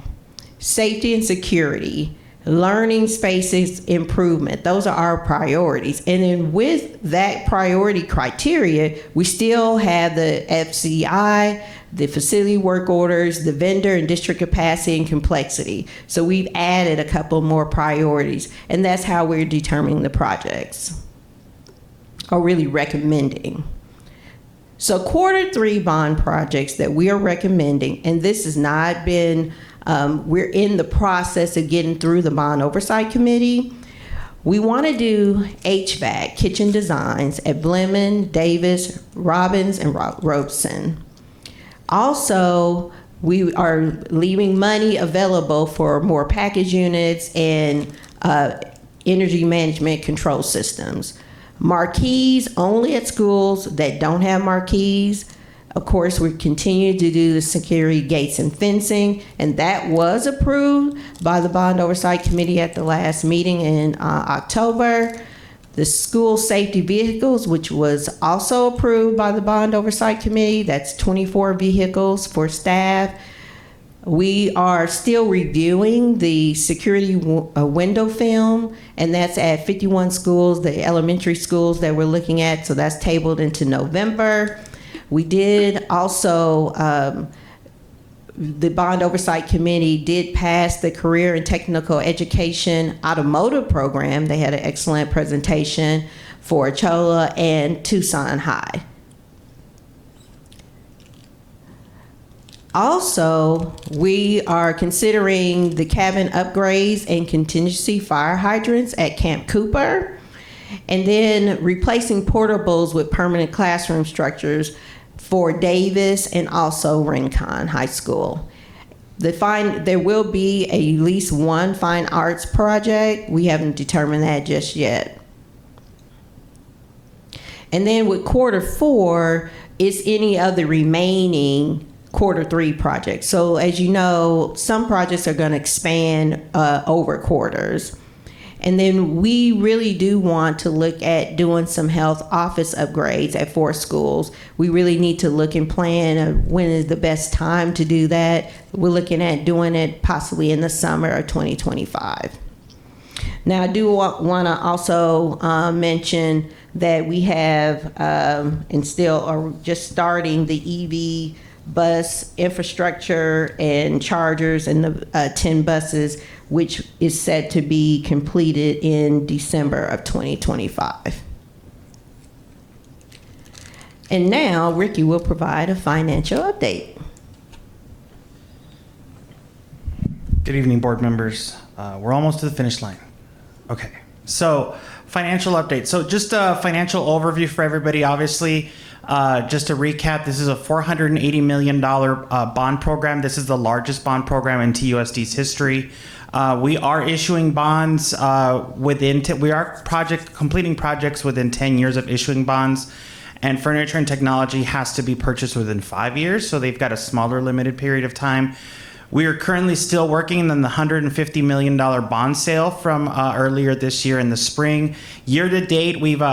safety and security, learning spaces improvement. Those are our priorities. And then with that priority criteria, we still have the FCI, the facility work orders, the vendor and district capacity and complexity. So we've added a couple more priorities, and that's how we're determining the projects, or really recommending. So Q3 bond projects that we are recommending, and this has not been, we're in the process of getting through the Bond Oversight Committee. We want to do HVAC, kitchen designs at Blemon, Davis, Robbins, and Robeson. Also, we are leaving money available for more package units and energy management control systems. Marquees only at schools that don't have marquees. Of course, we continue to do the security gates and fencing, and that was approved by the Bond Oversight Committee at the last meeting in October. The school safety vehicles, which was also approved by the Bond Oversight Committee, that's 24 vehicles for staff. We are still reviewing the security window film, and that's at 51 schools, the elementary schools that we're looking at, so that's tabled into November. We did also, the Bond Oversight Committee did pass the Career and Technical Education Automotive Program. They had an excellent presentation for Cholla and Tucson High. Also, we are considering the cabin upgrades and contingency fire hydrants at Camp Cooper, and then replacing portables with permanent classroom structures for Davis and also Rincon High School. There will be at least one fine arts project. We haven't determined that just yet. And then with quarter 4, it's any of the remaining quarter 3 projects. So as you know, some projects are going to expand over quarters. And then we really do want to look at doing some health office upgrades at 4 schools. We really need to look and plan when is the best time to do that. We're looking at doing it possibly in the summer of 2025. Now, I do want to also mention that we have and still are just starting the EV bus infrastructure and chargers and the 10 buses, which is set to be completed in December of 2025. And now Ricky will provide a financial update. Good evening, board members. We're almost to the finish line. Okay, so financial update. So just a financial overview for everybody. Obviously, just to recap, this is a $480 million bond program. This is the largest bond program in TUSD's history. We are issuing bonds we are completing projects within 10 years of issuing bonds, and furniture and technology has to be purchased within 5 years, so they've got a smaller limited period of time. We are currently still working on the $150 million bond sale from earlier this year in the spring. Year to date, we've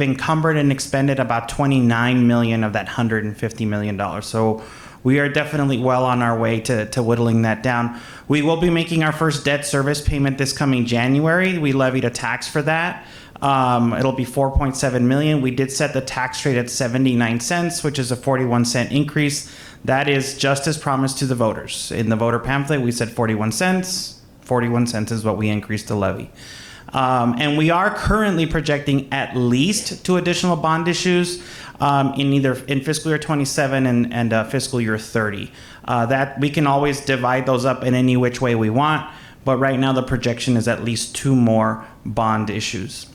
encumbered and expended about $29 million of that $150 million. So we are definitely well on our way to whittling that down. We will be making our first debt service payment this coming January. We levied a tax for that. It'll be $4.7 million. We did set the tax rate at 79 cents, which is a 41-cent increase. That is just as promised to the voters. In the voter pamphlet, we said 41 cents. 41 cents is what we increased the levy. And we are currently projecting at least 2 additional bond issues in fiscal year 27 and fiscal year 30. That we can always divide those up in any which way we want, but right now the projection is at least 2 more bond issues.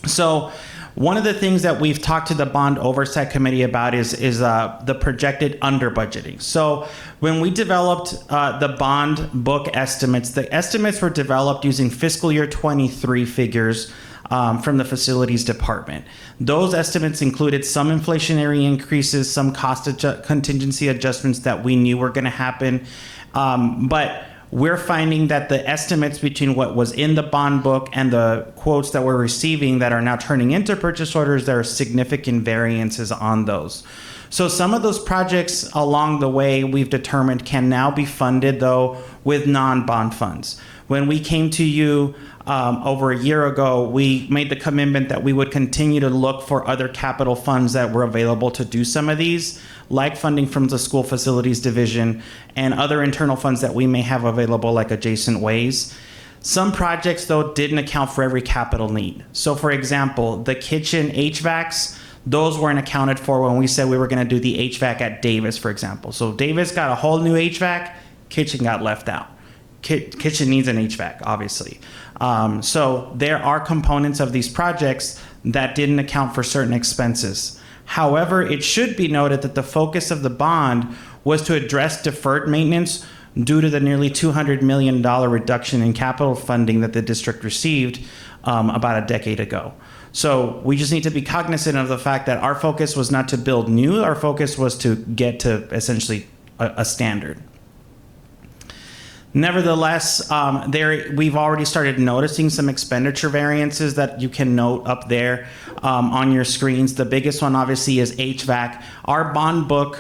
So one of the things that we've talked to the Bond Oversight Committee about is the projected under budgeting. So when we developed the bond book estimates, the estimates were developed using fiscal year 23 figures from the facilities department. Those estimates included some inflationary increases, some cost contingency adjustments that we knew were going to happen, but we're finding that the estimates between what was in the bond book and the quotes that we're receiving that are now turning into purchase orders, there are significant variances on those. So some of those projects along the way we've determined can now be funded, though, with non-bond funds. When we came to you over a year ago, we made the commitment that we would continue to look for other capital funds that were available to do some of these, like funding from the school facilities division and other internal funds that we may have available, like adjacent ways. Some projects, though, didn't account for every capital need. So, for example, the kitchen HVACs, those weren't accounted for when we said we were going to do the HVAC at Davis, for example. So Davis got a whole new HVAC, kitchen got left out. Kitchen needs an HVAC, obviously. So there are components of these projects that didn't account for certain expenses. However, it should be noted that the focus of the bond was to address deferred maintenance due to the nearly $200 million reduction in capital funding that the district received about a decade ago. So we just need to be cognizant of the fact that our focus was not to build new, our focus was to get to essentially a standard. Nevertheless, we've already started noticing some expenditure variances that you can note up there on your screens. The biggest one obviously is HVAC. Our bond book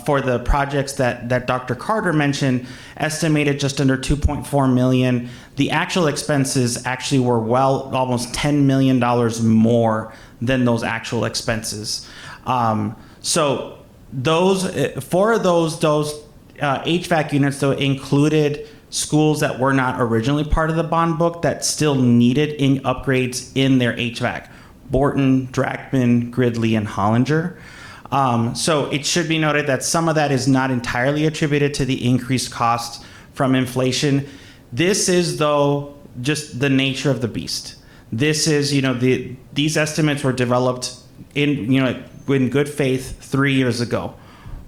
for the projects that Dr. Carter mentioned estimated just under $2.4 million. The actual expenses actually were almost $10 million more than those actual expenses. So four of those HVAC units, though, included schools that were not originally part of the bond book that still needed upgrades in their HVAC. Borton, Drachman, Gridley, and Hollinger. So it should be noted that some of that is not entirely attributed to the increased costs from inflation. This is, though, just the nature of the beast. This is, these estimates were developed in good faith 3 years ago,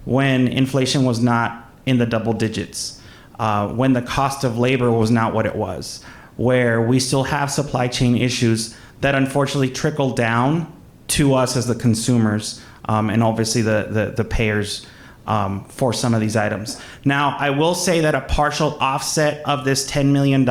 when inflation was not in the double digits, when the cost of labor was not what it was, where we still have supply chain issues that unfortunately trickle down to us as the consumers, and obviously the payers for some of these items. Now, I will say that a partial offset of this $10 million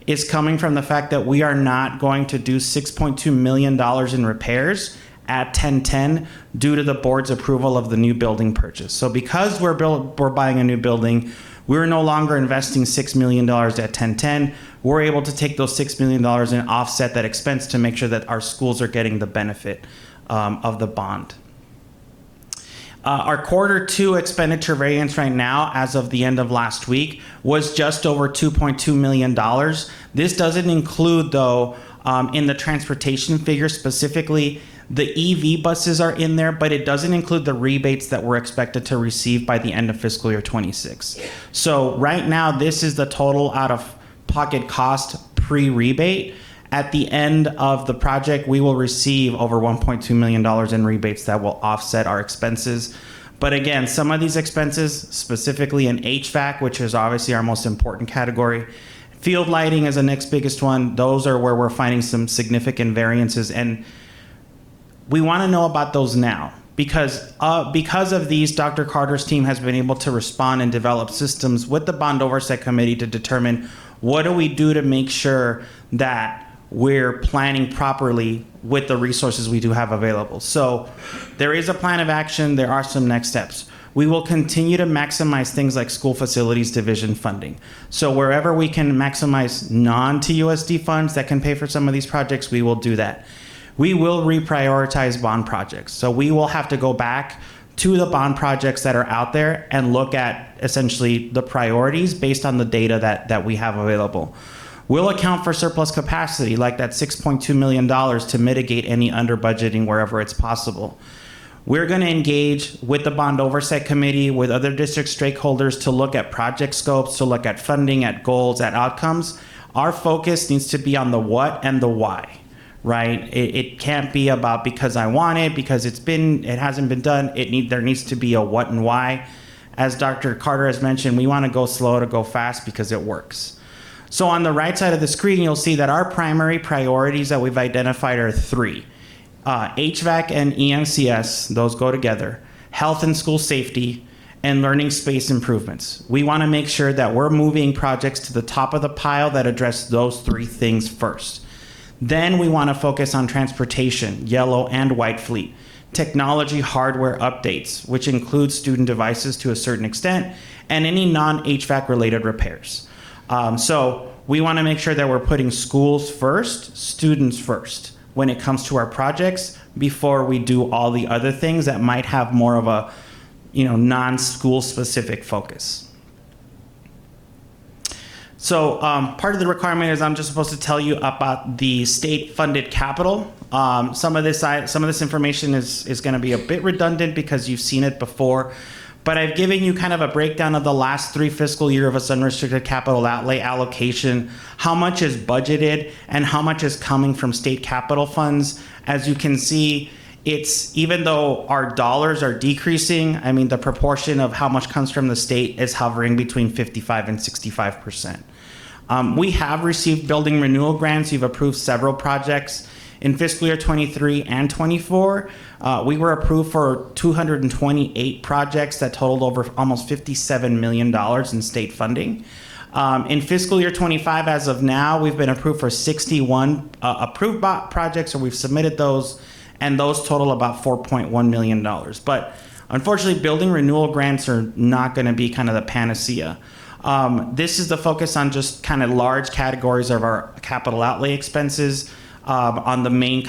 is coming from the fact that we are not going to do $6.2 million in repairs at 1010 due to the board's approval of the new building purchase. So because we're buying a new building, we're no longer investing $6 million at 1010. We're able to take those $6 million and offset that expense to make sure that our schools are getting the benefit of the bond. Our Q2 expenditure variance right now, as of the end of last week, was just over $2.2 million. This doesn't include, though, in the transportation figure specifically, the EV buses are in there, but it doesn't include the rebates that we're expected to receive by the end of fiscal year 26. So right now, this is the total out-of-pocket cost pre-rebate. At the end of the project, we will receive over $1.2 million in rebates that will offset our expenses. But again, some of these expenses, specifically in HVAC, which is obviously our most important category, field lighting is the next biggest one. Those are where we're finding some significant variances, and we want to know about those now because of these, Dr. Carter's team has been able to respond and develop systems with the Bond Oversight Committee to determine what do we do to make sure that we're planning properly with the resources we do have available. So there is a plan of action. There are some next steps. We will continue to maximize things like school facilities division funding. So wherever we can maximize non-TUSD funds that can pay for some of these projects, we will do that. We will reprioritize bond projects. So we will have to go back to the bond projects that are out there and look at essentially the priorities based on the data that we have available. We'll account for surplus capacity, like that $6.2 million, to mitigate any under budgeting wherever it's possible. We're going to engage with the Bond Oversight Committee, with other district stakeholders to look at project scopes, to look at funding, at goals, at outcomes. Our focus needs to be on the what and the why. Right? It can't be about because I want it, because it hasn't been done. There needs to be a what and why. As Dr. Carter has mentioned, we want to go slow to go fast because it works. So on the right side of the screen, you'll see that our primary priorities that we've identified are three. HVAC and EMCS, those go together. Health and school safety, and learning space improvements. We want to make sure that we're moving projects to the top of the pile that address those three things first. Then we want to focus on transportation, yellow and white fleet, technology hardware updates, which includes student devices to a certain extent, and any non-HVAC related repairs. So we want to make sure that we're putting schools first, students first, when it comes to our projects, before we do all the other things that might have more of a non-school specific focus. So part of the requirement is I'm just supposed to tell you about the state-funded capital. Some of this information is going to be a bit redundant because you've seen it before, but I've given you kind of a breakdown of the last 3 fiscal years of its unrestricted capital outlay allocation, how much is budgeted, and how much is coming from state capital funds. As you can see, even though our dollars are decreasing, the proportion of how much comes from the state is hovering between 55 and 65%. We have received building renewal grants. You've approved several projects In fiscal year 23 and 24, we were approved for 228 projects that totaled over almost $57 million in state funding. In fiscal year 25, as of now, we've been approved for 61 approved projects, or we've submitted those, and those total about $4.1 million. But unfortunately, building renewal grants are not going to be kind of the panacea. This is the focus on just kind of large categories of our capital outlay expenses. On the main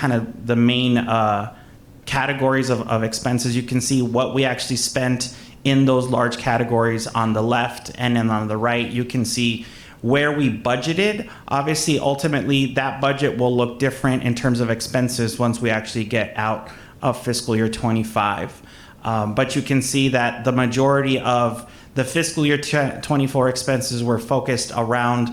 categories of expenses, you can see what we actually spent in those large categories on the left, and then on the right you can see where we budgeted. Obviously, ultimately that budget will look different in terms of expenses once we actually get out of fiscal year 25. But you can see that the majority of the fiscal year 24 expenses were focused around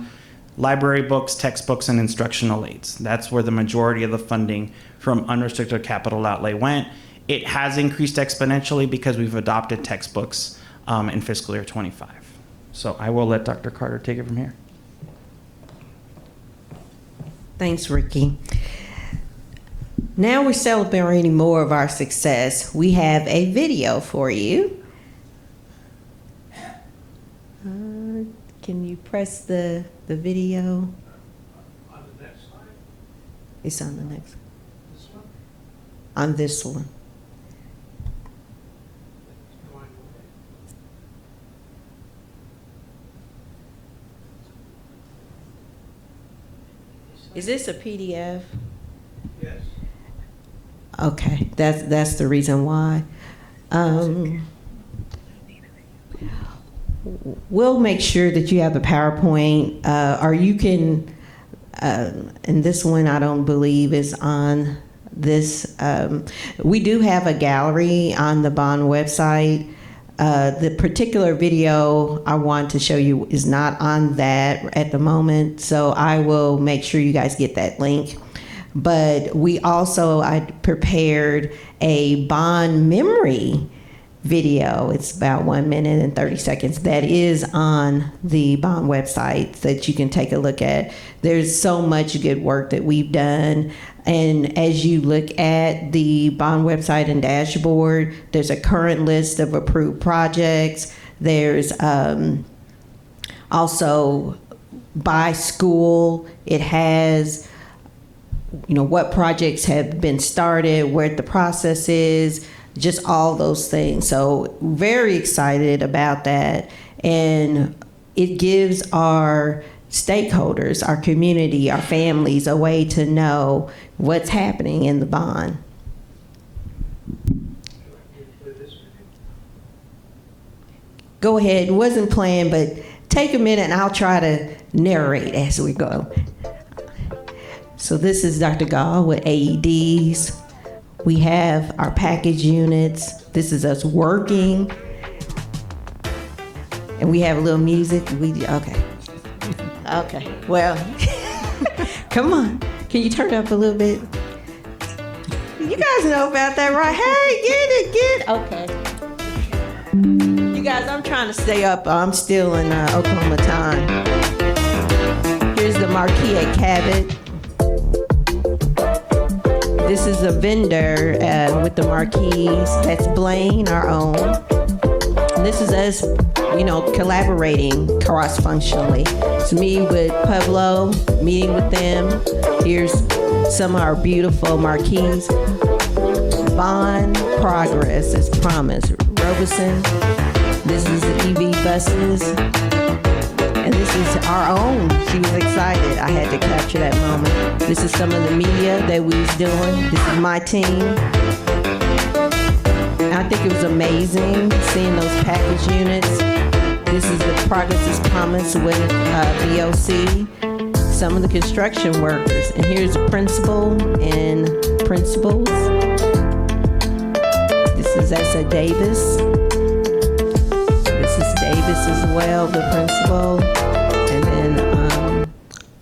library books, textbooks, and instructional aids. That's where the majority of the funding from unrestricted capital outlay went. It has increased exponentially because we've adopted textbooks in fiscal year 25. So I will let Dr. Carter take it from here. Thanks, Ricky. Now we're celebrating more of our success. We have a video for you. Can you press the video? On the next slide? It's on the next. This one? On this one. Is this a PDF? Yes. Okay, that's the reason why. We'll make sure that you have the PowerPoint, or you can, and this one I don't believe is on this. We do have a gallery on the bond website. The particular video I want to show you is not on that at the moment, so I will make sure you guys get that link. But I prepared a bond memory video. It's about 1 minute and 30 seconds. That is on the bond website that you can take a look at. There's so much good work that we've done. And as you look at the bond website and dashboard, there's a current list of approved projects. There's also by school. It has what projects have been started, where the process is, just all those things. So very excited about that. And it gives our stakeholders, our community, our families a way to know what's happening in the bond. Go ahead. It wasn't planned, but take a minute and I'll try to narrate as we go. So this is Dr. Gall with AEDs. We have our package units. This is us working. And we have a little music. Okay. Well, come on. Can you turn it up a little bit? You guys know about that, right? Hey, get it. Okay. You guys, I'm trying to stay up. I'm still in Oklahoma time. Here's the marquee at Cabot. This is a vendor with the marquees. That's Blaine, our own. And this is us, collaborating cross-functionally. It's me with Pueblo, meeting with them. Here's some of our beautiful marquees. Bond progress as promised. Robeson. This is the EV buses. And this is our own. She was excited. I had to capture that moment. This is some of the media that we was doing. This is my team. And I think it was amazing seeing those package units. This is the progress as promised with BOC. Some of the construction workers. And here's the principal and principals. This is Essa Davis. This is Davis as well, the principal. And then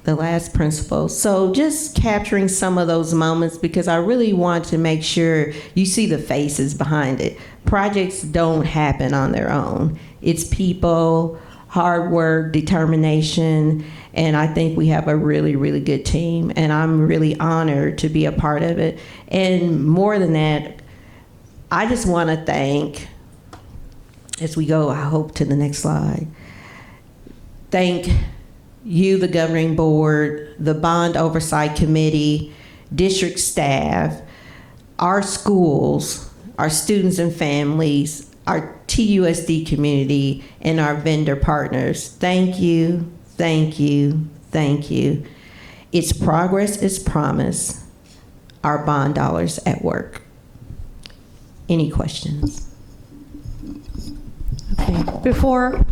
the last principal. So just capturing some of those moments because I really want to make sure you see the faces behind it. Projects don't happen on their own. It's people hard work, determination, and I think we have a really, really good team, and I'm really honored to be a part of it. And more than that, I just want to thank, as we go, I hope, to the next slide, thank you, the governing board, the bond oversight committee, district staff, our schools, our students and families, our TUSD community, and our vendor partners. Thank you, thank you, thank you. It's progress, it's promise. Our bond dollars at work. Any questions? Okay, before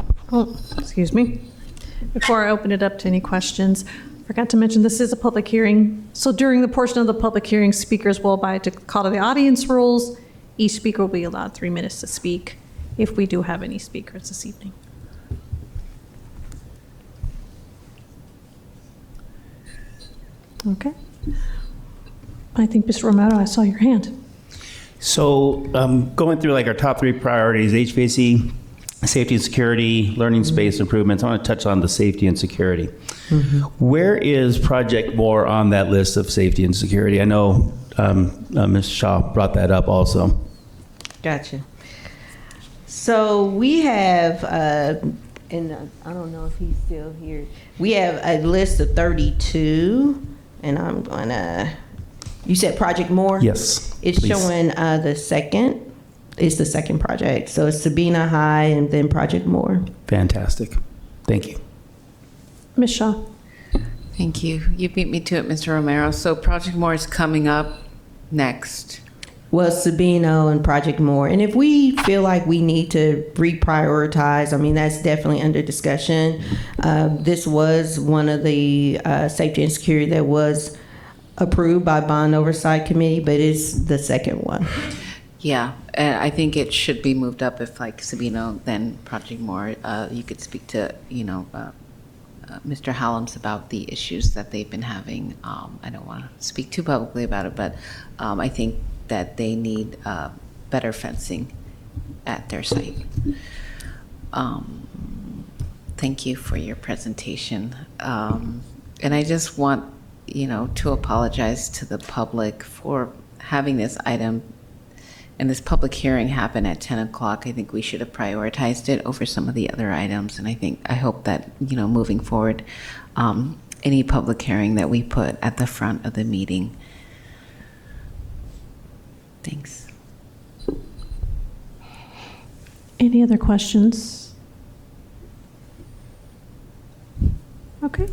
I open it up to any questions, I forgot to mention this is a public hearing. So during the portion of the public hearing, speakers will abide to call to the audience rules. Each speaker will be allowed 3 minutes to speak if we do have any speakers this evening. Okay. I think, Mr. Romero, I saw your hand. So going through like our top 3 priorities, HVAC, safety and security, learning space improvements. I want to touch on the safety and security. Where is Project More on that list of safety and security? I know Ms. Shaw brought that up also. Gotcha. So we have, and I don't know if he's still here, we have a list of 32, and I'm gonna, you said Project More? Yes. It's please. showing the second. It's the second project. So it's Sabina High and then Project More. Fantastic. Thank you. Ms. Shaw. Thank you. You beat me to it, Mr. Romero. So Project More is coming up next. Well, Sabino and Project More. And if we feel like we need to reprioritize, I mean, that's definitely under discussion. This was one of the safety and security that was approved by Bond Oversight Committee, but it's the second one. Yeah, I think it should be moved up if, like Sabino, then Project More. You could speak to, Mr. Hallam's about the issues that they've been having. I don't want to speak too publicly about it, but I think that they need better fencing at their site. Thank you for your presentation. And I just want, to apologize to the public for having this item and this public hearing happen at 10 o'clock. I think we should have prioritized it over some of the other items. And I hope that, moving forward, any public hearing that we put at the front of the meeting. Thanks. Any other questions? Okay.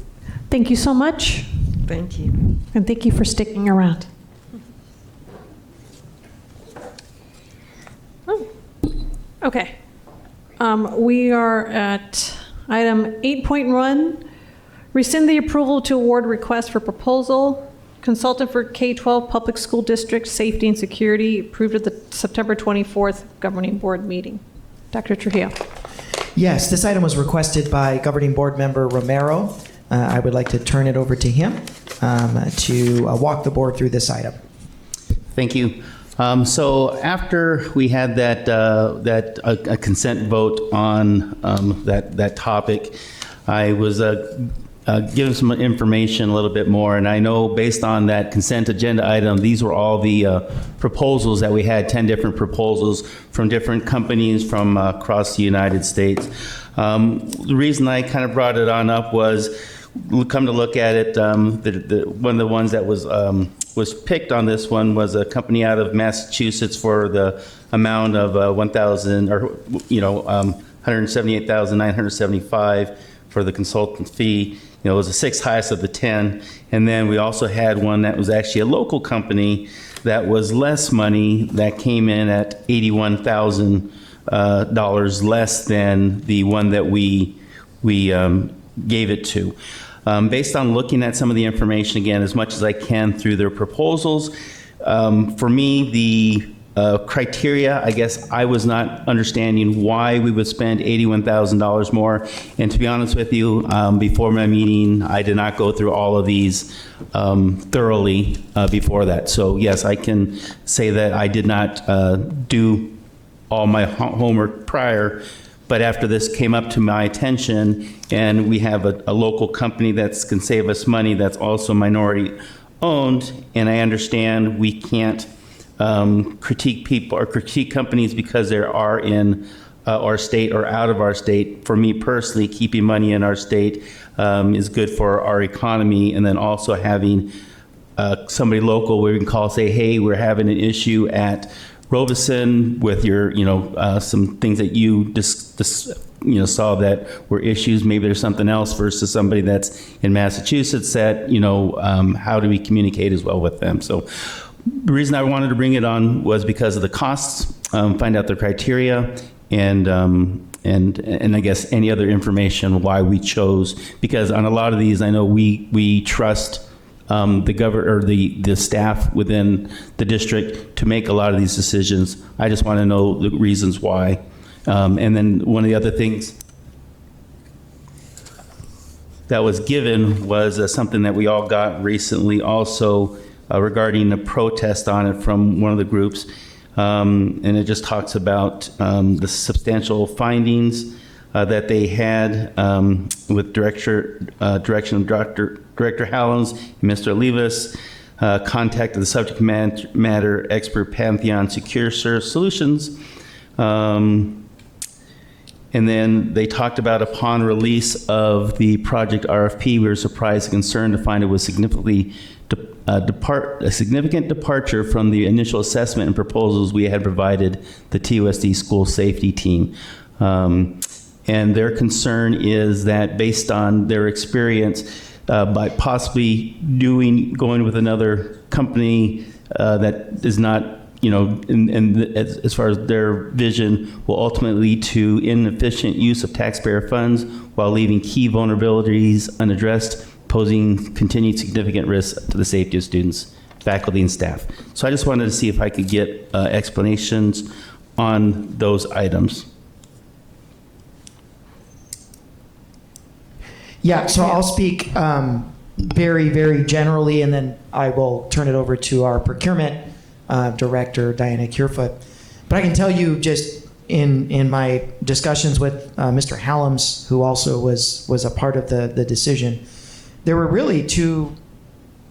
Thank you so much. Thank you. And thank you for sticking around. Oh. Okay. We are at item 8.1, rescind the approval to award request for proposal. Consultant for K-12 Public School District Safety and Security, approved at the September 24th Governing Board meeting. Dr. Trujillo. Yes, this item was requested by Governing Board Member Romero. I would like to turn it over to him to walk the board through this item. Thank you. So after we had that consent vote on that topic, I was given some information a little bit more, and I know based on that consent agenda item, these were all the proposals that we had, 10 different proposals from different companies from across the United States. The reason I kind of brought it on up was, come to look at it, one of the ones that was picked on this one was a company out of Massachusetts for the amount of $178,975 for the consultant fee. It was the 6th highest of the 10. And then we also had one that was actually a local company that was less money, that came in at $81,000 less than the one that we gave it to. Based on looking at some of the information, again, as much as I can through their proposals, for me, the criteria, I guess I was not understanding why we would spend $81,000 more. And to be honest with you, before my meeting, I did not go through all of these thoroughly before that. So yes, I can say that I did not do all my homework prior, But after this came up to my attention, and we have a local company that can save us money that's also minority owned, and I understand we can't critique people or critique companies because they are in our state or out of our state. For me personally, keeping money in our state is good for our economy, and then also having somebody local where we can call, say, hey, we're having an issue at Robeson with your, some things that you saw that were issues. Maybe there's something else versus somebody that's in Massachusetts that, how do we communicate as well with them? So the reason I wanted to bring it on was because of the costs, find out the criteria, and I guess any other information why we chose, because on a lot of these, I know we trust the governor or the staff within the district to make a lot of these decisions. I just want to know the reasons why. And then one of the other things that was given was something that we all got recently also regarding a protest on it from one of the groups. And it just talks about the substantial findings that they had with direction of Director Hallams and Mr. Olivas, contacted the subject matter expert Pantheon Secure Solutions. And then they talked about upon release of the project RFP, we were surprised and concerned to find it was significantly a significant departure from the initial assessment and proposals we had provided the TUSD school safety team. And their concern is that based on their experience, by possibly going with another company that is not, as far as their vision, will ultimately lead to inefficient use of taxpayer funds while leaving key vulnerabilities unaddressed, posing continued significant risks to the safety of students, faculty, and staff. So I just wanted to see if I could get explanations on those items. Yeah, so I'll speak very, very generally, and then I will turn it over to our procurement director, Diana Kierfoot. But I can tell you just in my discussions with Mr. Hallams, who also was a part of the decision, there were really two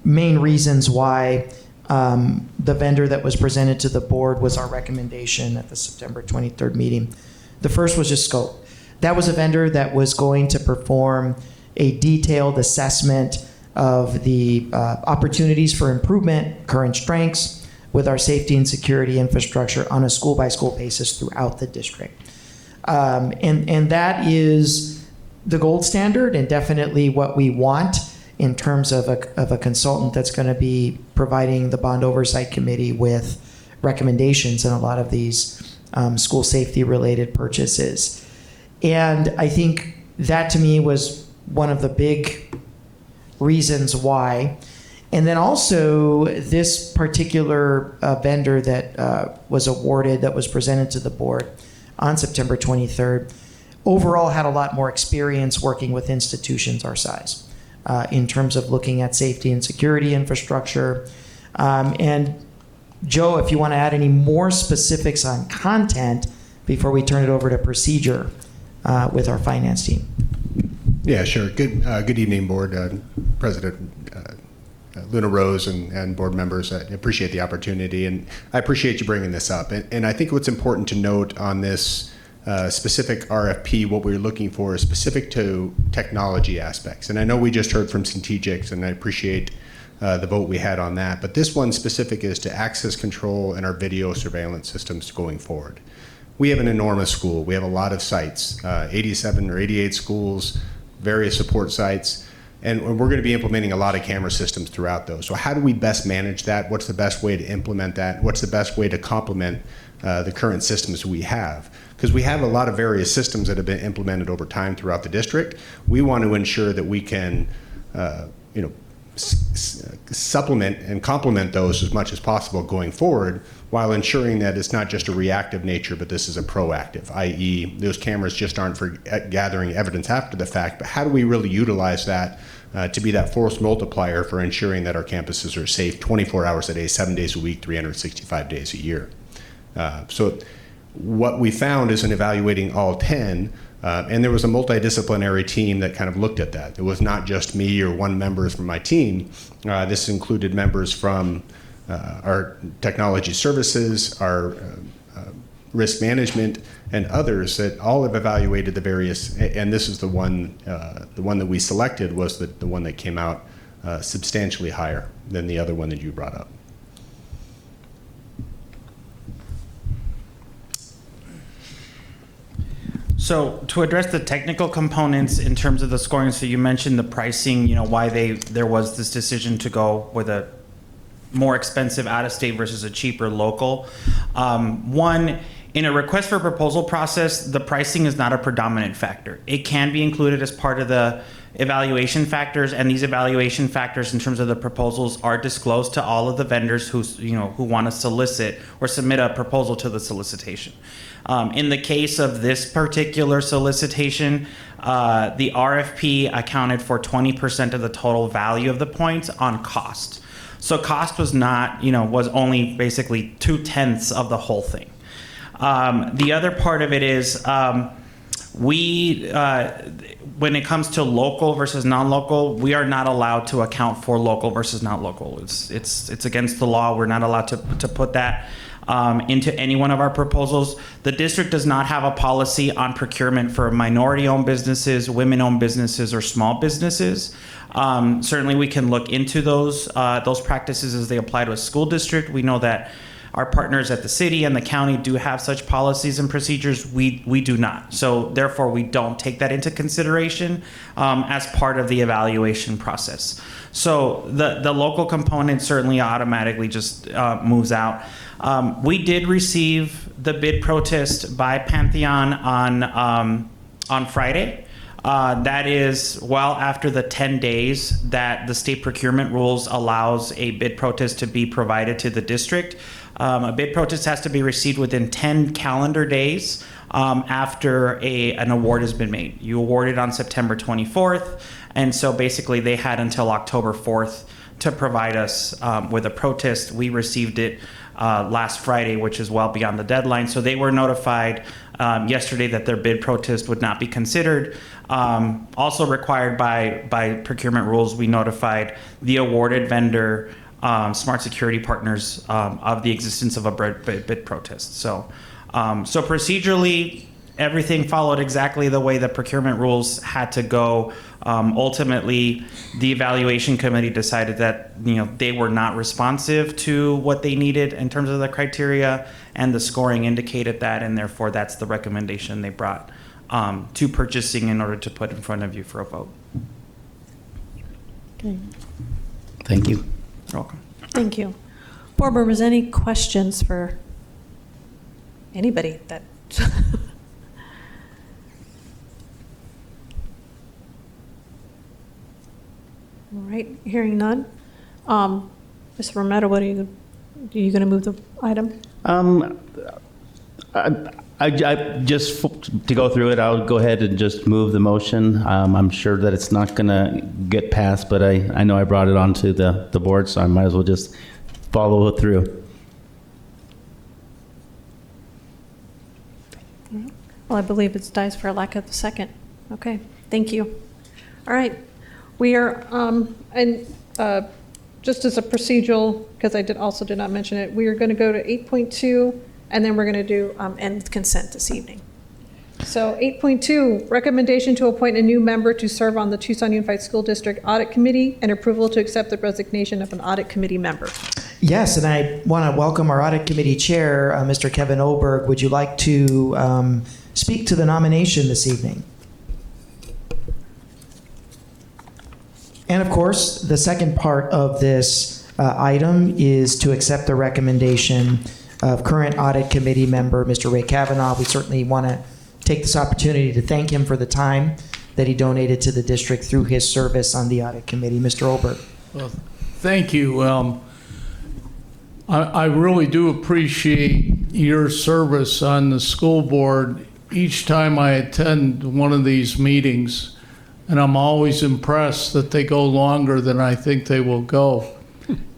main reasons why the vendor that was presented to the board was our recommendation at the September 23rd meeting. The first was just scope. That was a vendor that was going to perform a detailed assessment of the opportunities for improvement, current strengths with our safety and security infrastructure on a school-by-school basis throughout the district. And that is the gold standard and definitely what we want in terms of a consultant that's going to be providing the Bond Oversight Committee with recommendations in a lot of these school safety related purchases. And I think that to me was one of the big reasons why. And then also this particular vendor that was awarded, that was presented to the board on September 23rd, overall had a lot more experience working with institutions our size in terms of looking at safety and security infrastructure. And Joe, if you want to add any more specifics on content before we turn it over to procedure with our finance team. Yeah, sure. Good evening, Board President Luna Rose and board members. I appreciate the opportunity, and I appreciate you bringing this up. And I think what's important to note on this specific RFP, what we're looking for is specific to technology aspects. And I know we just heard from Centegix, and I appreciate the vote we had on that. But this one specific is to access control and our video surveillance systems going forward. We have an enormous school. We have a lot of sites, 87 or 88 schools, various support sites, and we're going to be implementing a lot of camera systems throughout those. So how do we best manage that? What's the best way to implement that? What's the best way to complement the current systems we have? Because we have a lot of various systems that have been implemented over time throughout the district. We want to ensure that we can supplement and complement those as much as possible going forward, while ensuring that it's not just a reactive nature, but this is a proactive, i.e. those cameras just aren't for gathering evidence after the fact, but how do we really utilize that to be that force multiplier for ensuring that our campuses are safe 24 hours a day, 7 days a week, 365 days a year. So What we found is in evaluating all 10, and there was a multidisciplinary team that kind of looked at that. It was not just me or one member from my team. This included members from our technology services, our risk management, and others that all have evaluated the various, and this is the one that we selected was the one that came out substantially higher than the other one that you brought up. So to address the technical components in terms of the scoring, so you mentioned the pricing, why there was this decision to go with a more expensive out-of-state versus a cheaper local. One, in a request for proposal process, the pricing is not a predominant factor. It can be included as part of the evaluation factors, and these evaluation factors in terms of the proposals are disclosed to all of the vendors who want to solicit or submit a proposal to the solicitation. In the case of this particular solicitation, the RFP accounted for 20% of the total value of the points on cost. So cost was not, was only basically 2/10 of the whole thing. The other part of it is when it comes to local versus non-local, we are not allowed to account for local versus not local. It's against the law. We're not allowed to put that into any one of our proposals. The district does not have a policy on procurement for minority-owned businesses, women-owned businesses, or small businesses. Certainly, we can look into those practices as they apply to a school district. We know that our partners at the city and the county do have such policies and procedures. We do not. So therefore, we don't take that into consideration as part of the evaluation process. So the local component certainly automatically just moves out. We did receive the bid protest by Pantheon on Friday. That is well after the 10 days that the state procurement rules allows a bid protest to be provided to the district. A bid protest has to be received within 10 calendar days after an award has been made. You awarded on September 24th, and so basically they had until October 4th to provide us with a protest. We received it last Friday, which is well beyond the deadline. So they were notified yesterday that their bid protest would not be considered. Also required by procurement rules, we notified the awarded vendor, Smart Security Partners, of the existence of a bid protest. So procedurally, everything followed exactly the way the procurement rules had to go. Ultimately, the evaluation committee decided that they were not responsive to what they needed in terms of the criteria, and the scoring indicated that, and therefore that's the recommendation they brought to purchasing in order to put in front of you for a vote. Okay. Thank you. You're welcome. Thank you. Board members, any questions for anybody that? All right, hearing none. Mr. Romero, are you going to move the item? I just to go through it, I'll go ahead and just move the motion. I'm sure that it's not going to get passed, but I know I brought it onto the board, so I might as well just follow it through. Well, I believe it dies for a lack of a second. Okay, thank you. All right, we are, just as a procedural, because I also did not mention it, we are going to go to 8.2, and then we're going to do end consent this evening. So 8.2, recommendation to appoint a new member to serve on the Tucson Unified School District Audit Committee, and approval to accept the resignation of an audit committee member. Yes, and I want to welcome our audit committee chair, Mr. Kevin Oberg. Would you like to speak to the nomination this evening? And of course, the second part of this item is to accept the recommendation of current audit committee member, Mr. Ray Kavanaugh. We certainly want to take this opportunity to thank him for the time that he donated to the district through his service on the audit committee. Mr. Oberg. Well, thank you. I really do appreciate your service on the school board each time I attend one of these meetings, and I'm always impressed that they go longer than I think they will go.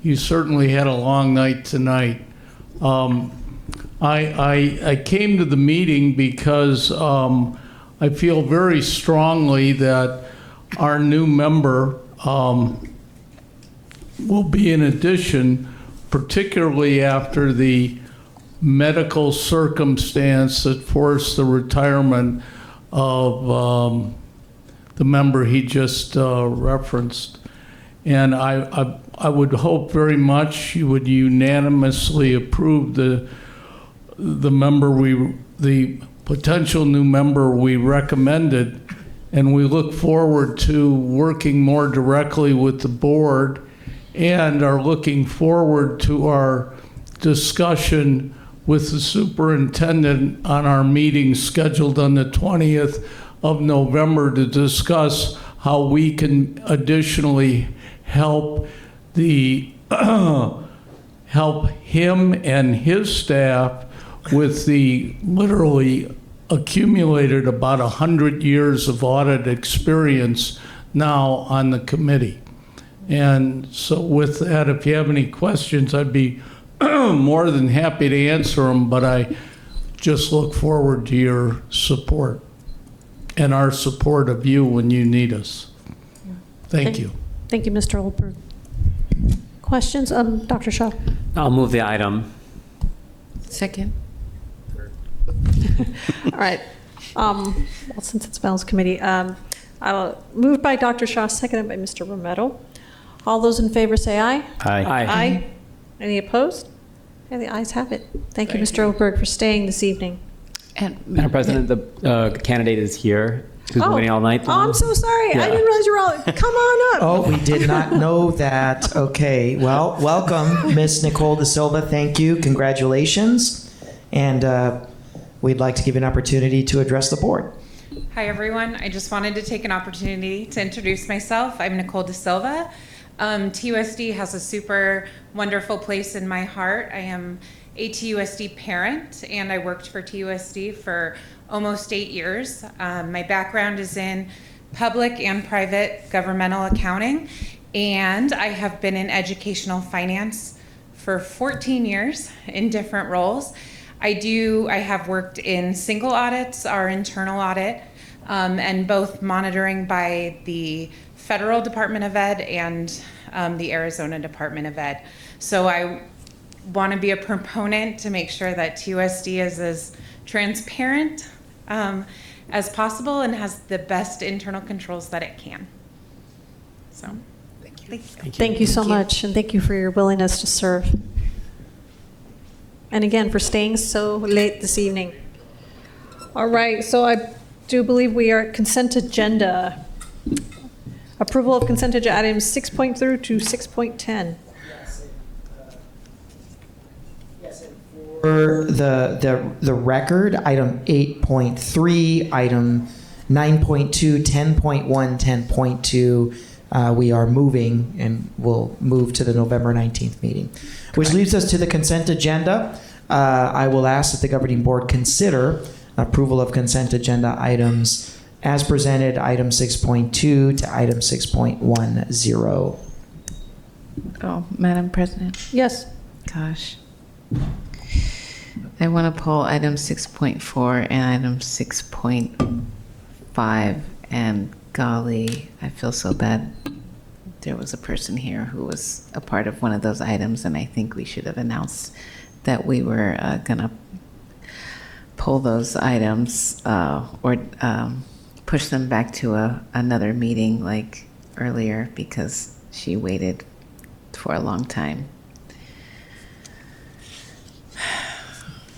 You certainly had a long night tonight. I came to the meeting because I feel very strongly that our new member will be an addition, particularly after the medical circumstance that forced the retirement of the member he just referenced. And I would hope very much you would unanimously approve the potential new member we recommended, and we look forward to working more directly with the board and are looking forward to our discussion with the superintendent on our meeting scheduled on the 20th of November to discuss how we can additionally help help him and his staff with the literally accumulated about 100 years of audit experience now on the committee. And so with that, if you have any questions, I'd be more than happy to answer them, but I just look forward to your support and our support of you when you need us. Thank you. Thank you, Mr. Oldberg. Questions? Dr. Shaw. I'll move the item. Second. All right. Well, since it's Balance Committee, moved by Dr. Shaw, seconded by Mr. Romero. All those in favor say aye. Aye. Aye. Any opposed? Yeah, the ayes have it. Thank you, Mr. Oldberg, for staying this evening. Madam President, the candidate is here, who's been waiting all night. Oh, I'm so sorry. Yeah. I didn't realize you were all. Come on up. Oh, we did not know that. Okay. Well, welcome, Miss Nicole Da Silva. Thank you. Congratulations. And we'd like to give you an opportunity to address the board. Hi, everyone. I just wanted to take an opportunity to introduce myself. I'm Nicole Da Silva. TUSD has a super wonderful place in my heart. I am a TUSD parent, and I worked for TUSD for almost 8 years. My background is in public and private governmental accounting, and I have been in educational finance for 14 years in different roles. I have worked in single audits, our internal audit, and both monitoring by the Federal Department of Ed and the Arizona Department of Ed. So I want to be a proponent to make sure that TUSD is as transparent as possible and has the best internal controls that it can. So, thank you. Thank you so much, and thank you for your willingness to serve. And again, for staying so late this evening. All right, so I do believe we are at consent agenda. Approval of consent agenda items 6.0 to 6.10. For the record, item 8.3, item 9.2, 10.1, 10.2, we are moving and will move to the November 19th meeting. Which leaves us to the consent agenda. I will ask that the governing board consider approval of consent agenda items as presented, item 6.2 to item 6.10. Oh, Madam President. Yes. Gosh. I want to pull item 6.4 and item 6.5, and golly, I feel so bad. There was a person here who was a part of one of those items, and I think we should have announced that we were going to pull those items or push them back to another meeting like earlier, because she waited for a long time.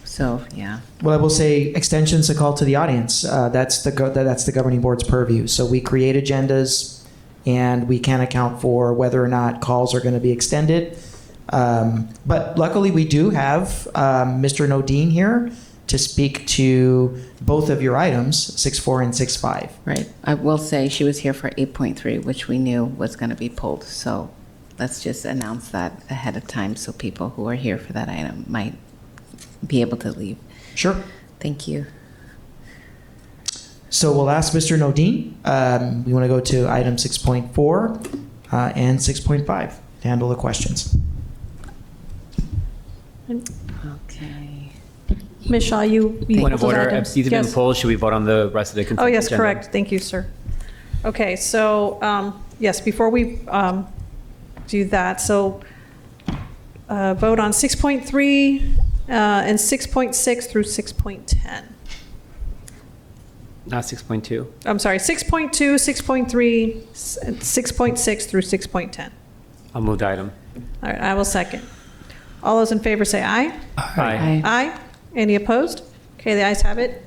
So, yeah. Well, I will say extension's a call to the audience. That's the governing board's purview. So we create agendas, and we can account for whether or not calls are going to be extended. But luckily, we do have Mr. Nodine here to speak to both of your items, 6.4 and 6.5. Right. I will say she was here for 8.3, which we knew was going to be pulled. So let's just announce that ahead of time so people who are here for that item might be able to leave. Sure. Thank you. So we'll ask Mr. Nodine. We want to go to item 6.4 and 6.5 to handle the questions. Okay. Ms. Shaw, you Point of those order. items? These have been Yes. pulled. Should we vote on the rest of the consent Oh, yes, agenda? correct. Thank you, sir. Okay, so, yes, before we do that, so vote on 6.3 and 6.6 through 6.10. Not 6.2. I'm sorry, 6.2, 6.3, 6.6 through 6.10. I'll move the item. All right, I will second. All those in favor say aye. Aye. Aye. Any opposed? Okay, the ayes have it.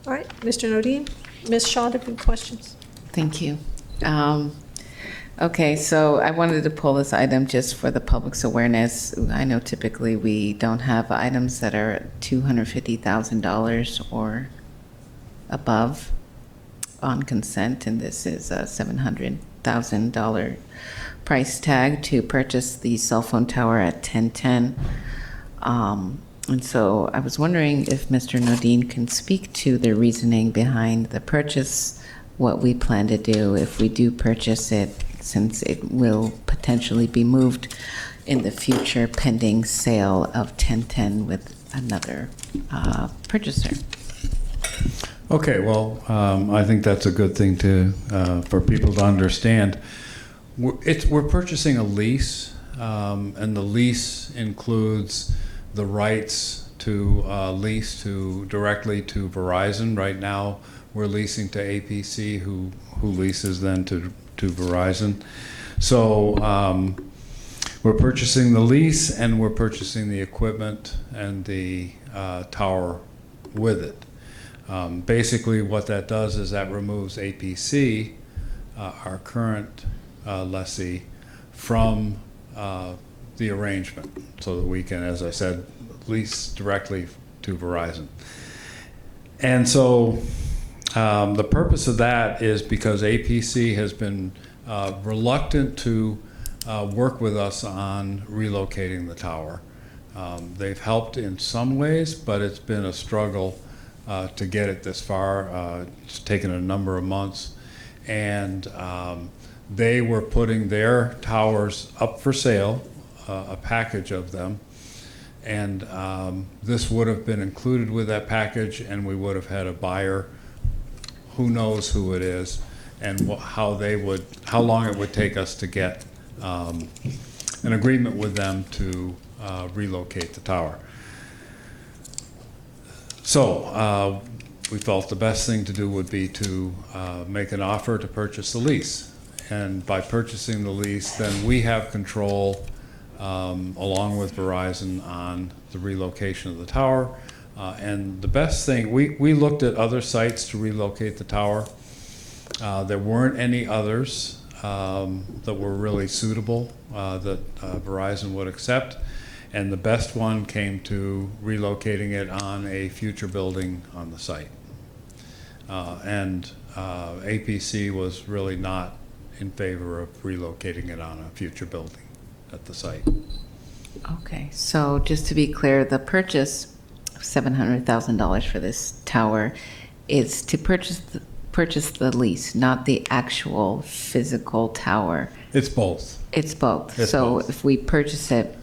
All right, Mr. Nodine, Ms. Shaw, different questions? Thank you. Okay, so I wanted to pull this item just for the public's awareness. I know typically we don't have items that are $250,000 or above on consent, and this is a $700,000 price tag to purchase the cell phone tower at 1010. And so I was wondering if Mr. Nodine can speak to the reasoning behind the purchase, what we plan to do if we do purchase it, since it will potentially be moved in the future pending sale of 1010 with another purchaser. Okay, well, I think that's a good thing to for people to understand. We're purchasing a lease, and the lease includes the rights to lease directly to Verizon. Right now, we're leasing to APC, who leases then to Verizon. So we're purchasing the lease, and we're purchasing the equipment and the tower with it. Basically, what that does is that removes APC, our current lessee, from the arrangement, so that we can, as I said, lease directly to Verizon. And so the purpose of that is because APC has been reluctant to work with us on relocating the tower. They've helped in some ways, but it's been a struggle to get it this far. It's taken a number of months, and they were putting their towers up for sale, a package of them, and this would have been included with that package, and we would have had a buyer. Who knows who it is, and how long it would take us to get an agreement with them to relocate the tower. So we felt the best thing to do would be to make an offer to purchase the lease. And by purchasing the lease, then we have control, along with Verizon, on the relocation of the tower. And the best thing, we looked at other sites to relocate the tower. There weren't any others that were really suitable that Verizon would accept. And the best one came to relocating it on a future building on the site. And APC was really not in favor of relocating it on a future building at the site. Okay, so just to be clear, the purchase of $700,000 for this tower is to purchase the lease, not the actual physical tower. It's both. It's both. It's so both. If we purchase it,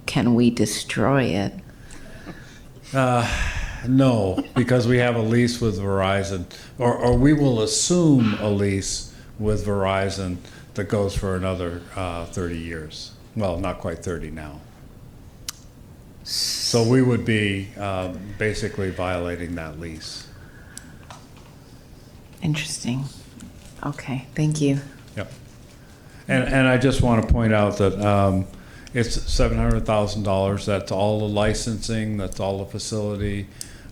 can we destroy it? No, because we have a lease with Verizon, or we will assume a lease with Verizon that goes for another 30 years. Well, not quite 30 now. So we would be basically violating that lease. Interesting. Okay, thank you. Yep. And I just want to point out that it's $700,000. That's all the licensing, that's all the facility,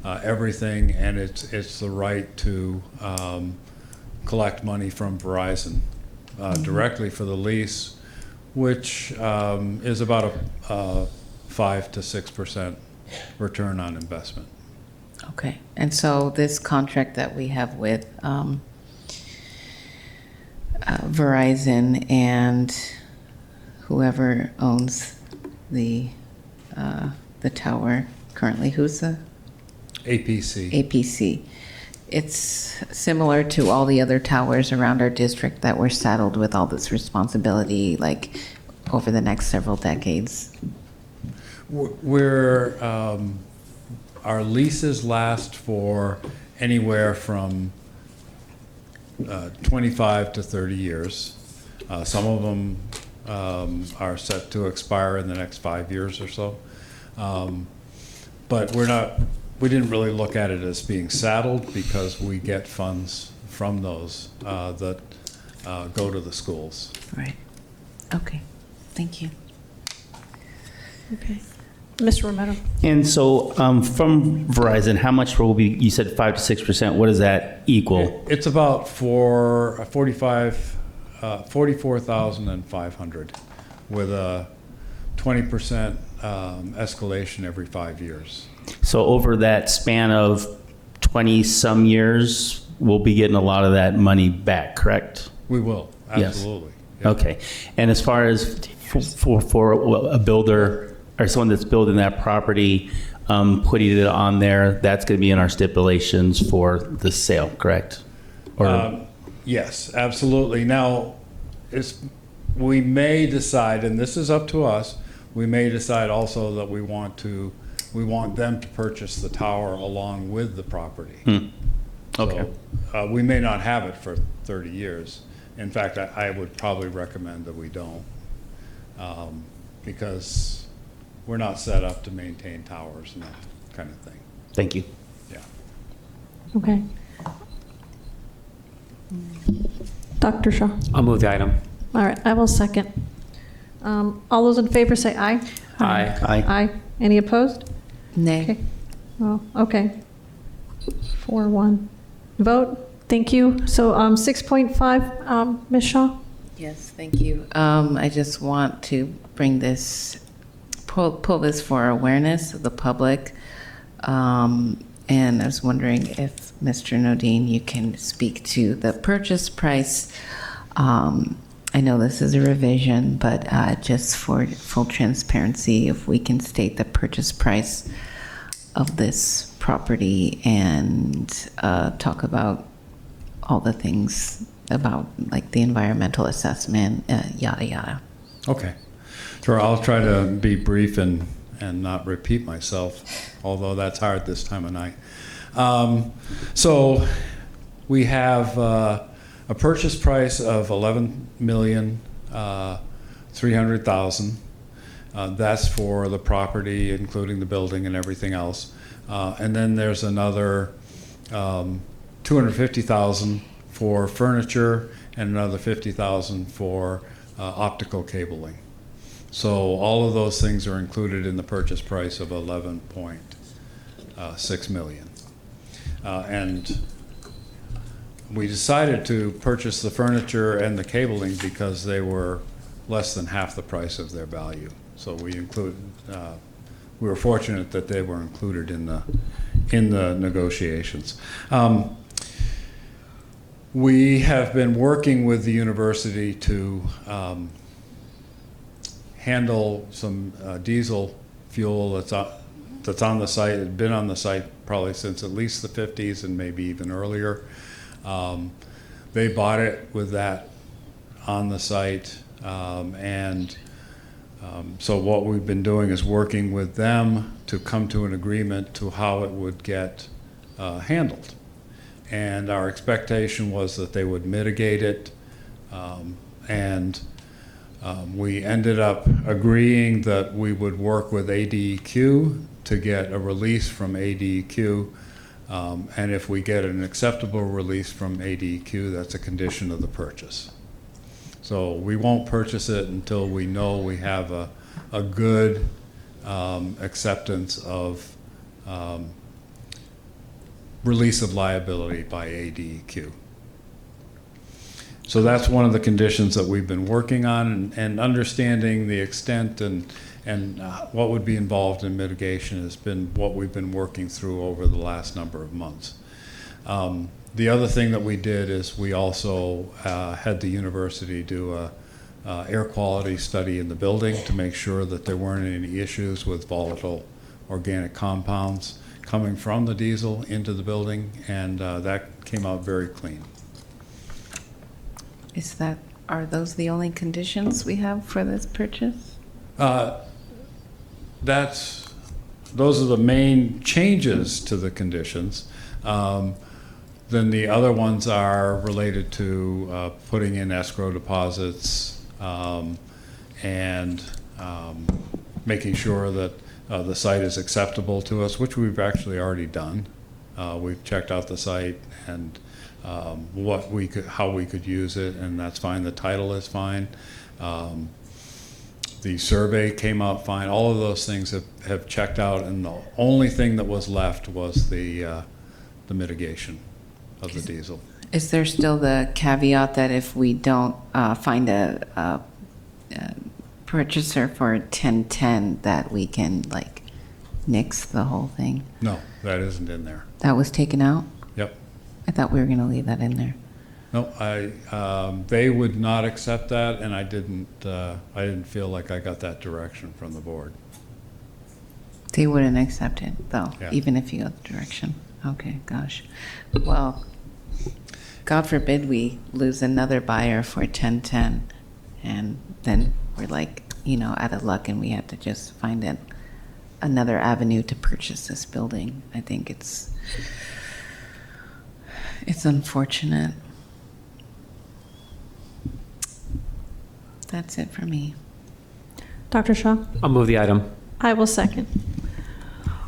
everything, and it's the right to collect money from Verizon directly for the lease, which is about a 5 to 6% return on investment. Okay, and so this contract that we have with Verizon and whoever owns the tower currently, who's the? APC. APC. It's similar to all the other towers around our district that we're saddled with all this responsibility, like over the next several decades. We're our leases last for anywhere from 25 to 30 years. Some of them are set to expire in the next 5 years or so. But we didn't really look at it as being saddled because we get funds from those that go to the schools. Right. Okay. Thank you. Okay. Mr. Romero. And so from Verizon, how much will be, you said 5 to 6%, what does that equal? It's about 44,500 with a 20% escalation every 5 years. So over that span of 20 some years, we'll be getting a lot of that money back, correct? We will, absolutely. Yes. Okay. And as far as for a builder or someone that's building that property, putting it on there, that's going to be in our stipulations for the sale, correct? Or Yes, absolutely. Now, we may decide, and this is up to us, we may decide also that we want them to purchase the tower along with the property. Okay. So, we may not have it for 30 years. In fact, I would probably recommend that we don't, because we're not set up to maintain towers and that kind of thing. Thank you. Yeah. Okay. Dr. Shaw. I'll move the item. All right, I will second. All those in favor say aye. Aye. Aye. Aye. Any opposed? Nay. Okay. Oh, okay. 4-1 vote. Thank you. So 6.5, Ms. Shaw? Yes, thank you. I just want to bring this, pull this for awareness of the public. And I was wondering if, Mr. Nodine, you can speak to the purchase price. I know this is a revision, but just for full transparency, if we can state the purchase price of this property and talk about all the things about like the environmental assessment, yada, yada. Okay. Sure, I'll try to be brief and not repeat myself, although that's hard this time of night. So we have a purchase price of $11,300,000. That's for the property, including the building and everything else. And then there's another $250,000 for furniture and another $50,000 for optical cabling. So all of those things are included in the purchase price of $11.6 million. And we decided to purchase the furniture and the cabling because they were less than half the price of their value. So we were fortunate that they were included in the negotiations. We have been working with the university to handle some diesel fuel that's on the site. It's been on the site probably since at least the 50s and maybe even earlier. They bought it with that on the site, so what we've been doing is working with them to come to an agreement to how it would get handled. And our expectation was that they would mitigate it, we ended up agreeing that we would work with ADEQ to get a release from ADEQ, and if we get an acceptable release from ADEQ, that's a condition of the purchase. So we won't purchase it until we know we have a good acceptance of release of liability by ADEQ. So that's one of the conditions that we've been working on, and understanding the extent and what would be involved in mitigation has been what we've been working through over the last number of months. The other thing that we did is we also had the university do a air quality study in the building to make sure that there weren't any issues with volatile organic compounds coming from the diesel into the building, and that came out very clean. Are those the only conditions we have for this purchase? That's those are the main changes to the conditions. Then the other ones are related to putting in escrow deposits and making sure that the site is acceptable to us, which we've actually already done. We've checked out the site and how we could use it, and that's fine. The title is fine. The survey came out fine. All of those things have checked out, and the only thing that was left was the mitigation of the diesel. Is there still the caveat that if we don't find a purchaser for 1010 that we can like nix the whole thing? No, that isn't in there. That was taken out? Yep. I thought we were going to leave that in there. No, they would not accept that, and I didn't feel like I got that direction from the board. They wouldn't accept it though, Yeah. even if you got the direction. Okay, gosh. Well, God forbid we lose another buyer for 1010, and then we're like, out of luck, and we have to just find another avenue to purchase this building. I think it's unfortunate. That's it for me. Dr. Shaw? I'll move the item. I will second.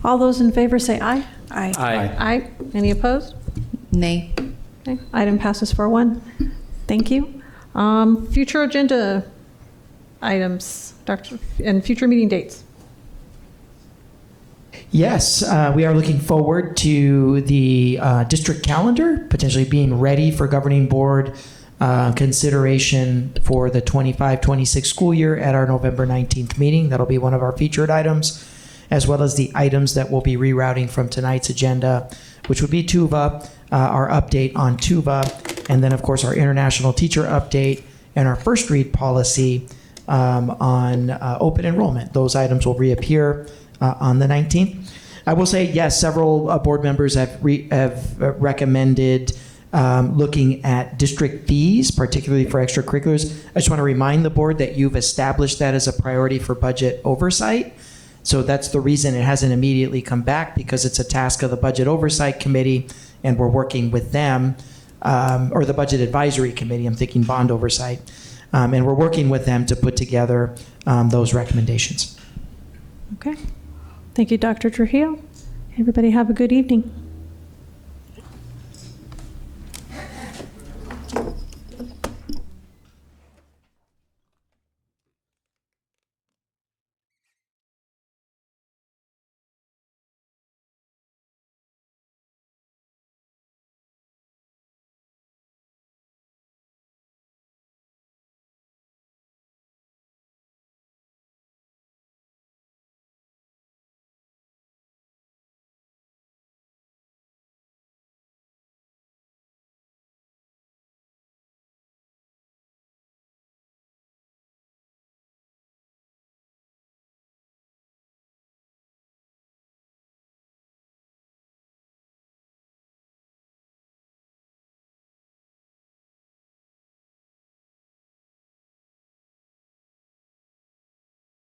All those in favor say aye. Aye. Aye. Aye. Any opposed? Nay. Okay. Item passes 4-1. Thank you. Future agenda items, Dr. and future meeting dates. Yes, we are looking forward to the district calendar potentially being ready for governing board consideration for the 25-26 school year at our November 19th meeting. That'll be one of our featured items, as well as the items that we'll be rerouting from tonight's agenda, which would be TUVA, our update on TUVA, and then, of course, our international teacher update and our first read policy on open enrollment. Those items will reappear on the 19th. I will say, yes, several board members have recommended looking at district fees, particularly for extracurriculars. I just want to remind the board that you've established that as a priority for budget oversight. So that's the reason it hasn't immediately come back, because it's a task of the Budget Oversight Committee, and we're working with them, or the Budget Advisory Committee, I'm thinking bond oversight, and we're working with them to put together those recommendations. Okay. Thank you, Dr. Trujillo. Everybody have a good evening.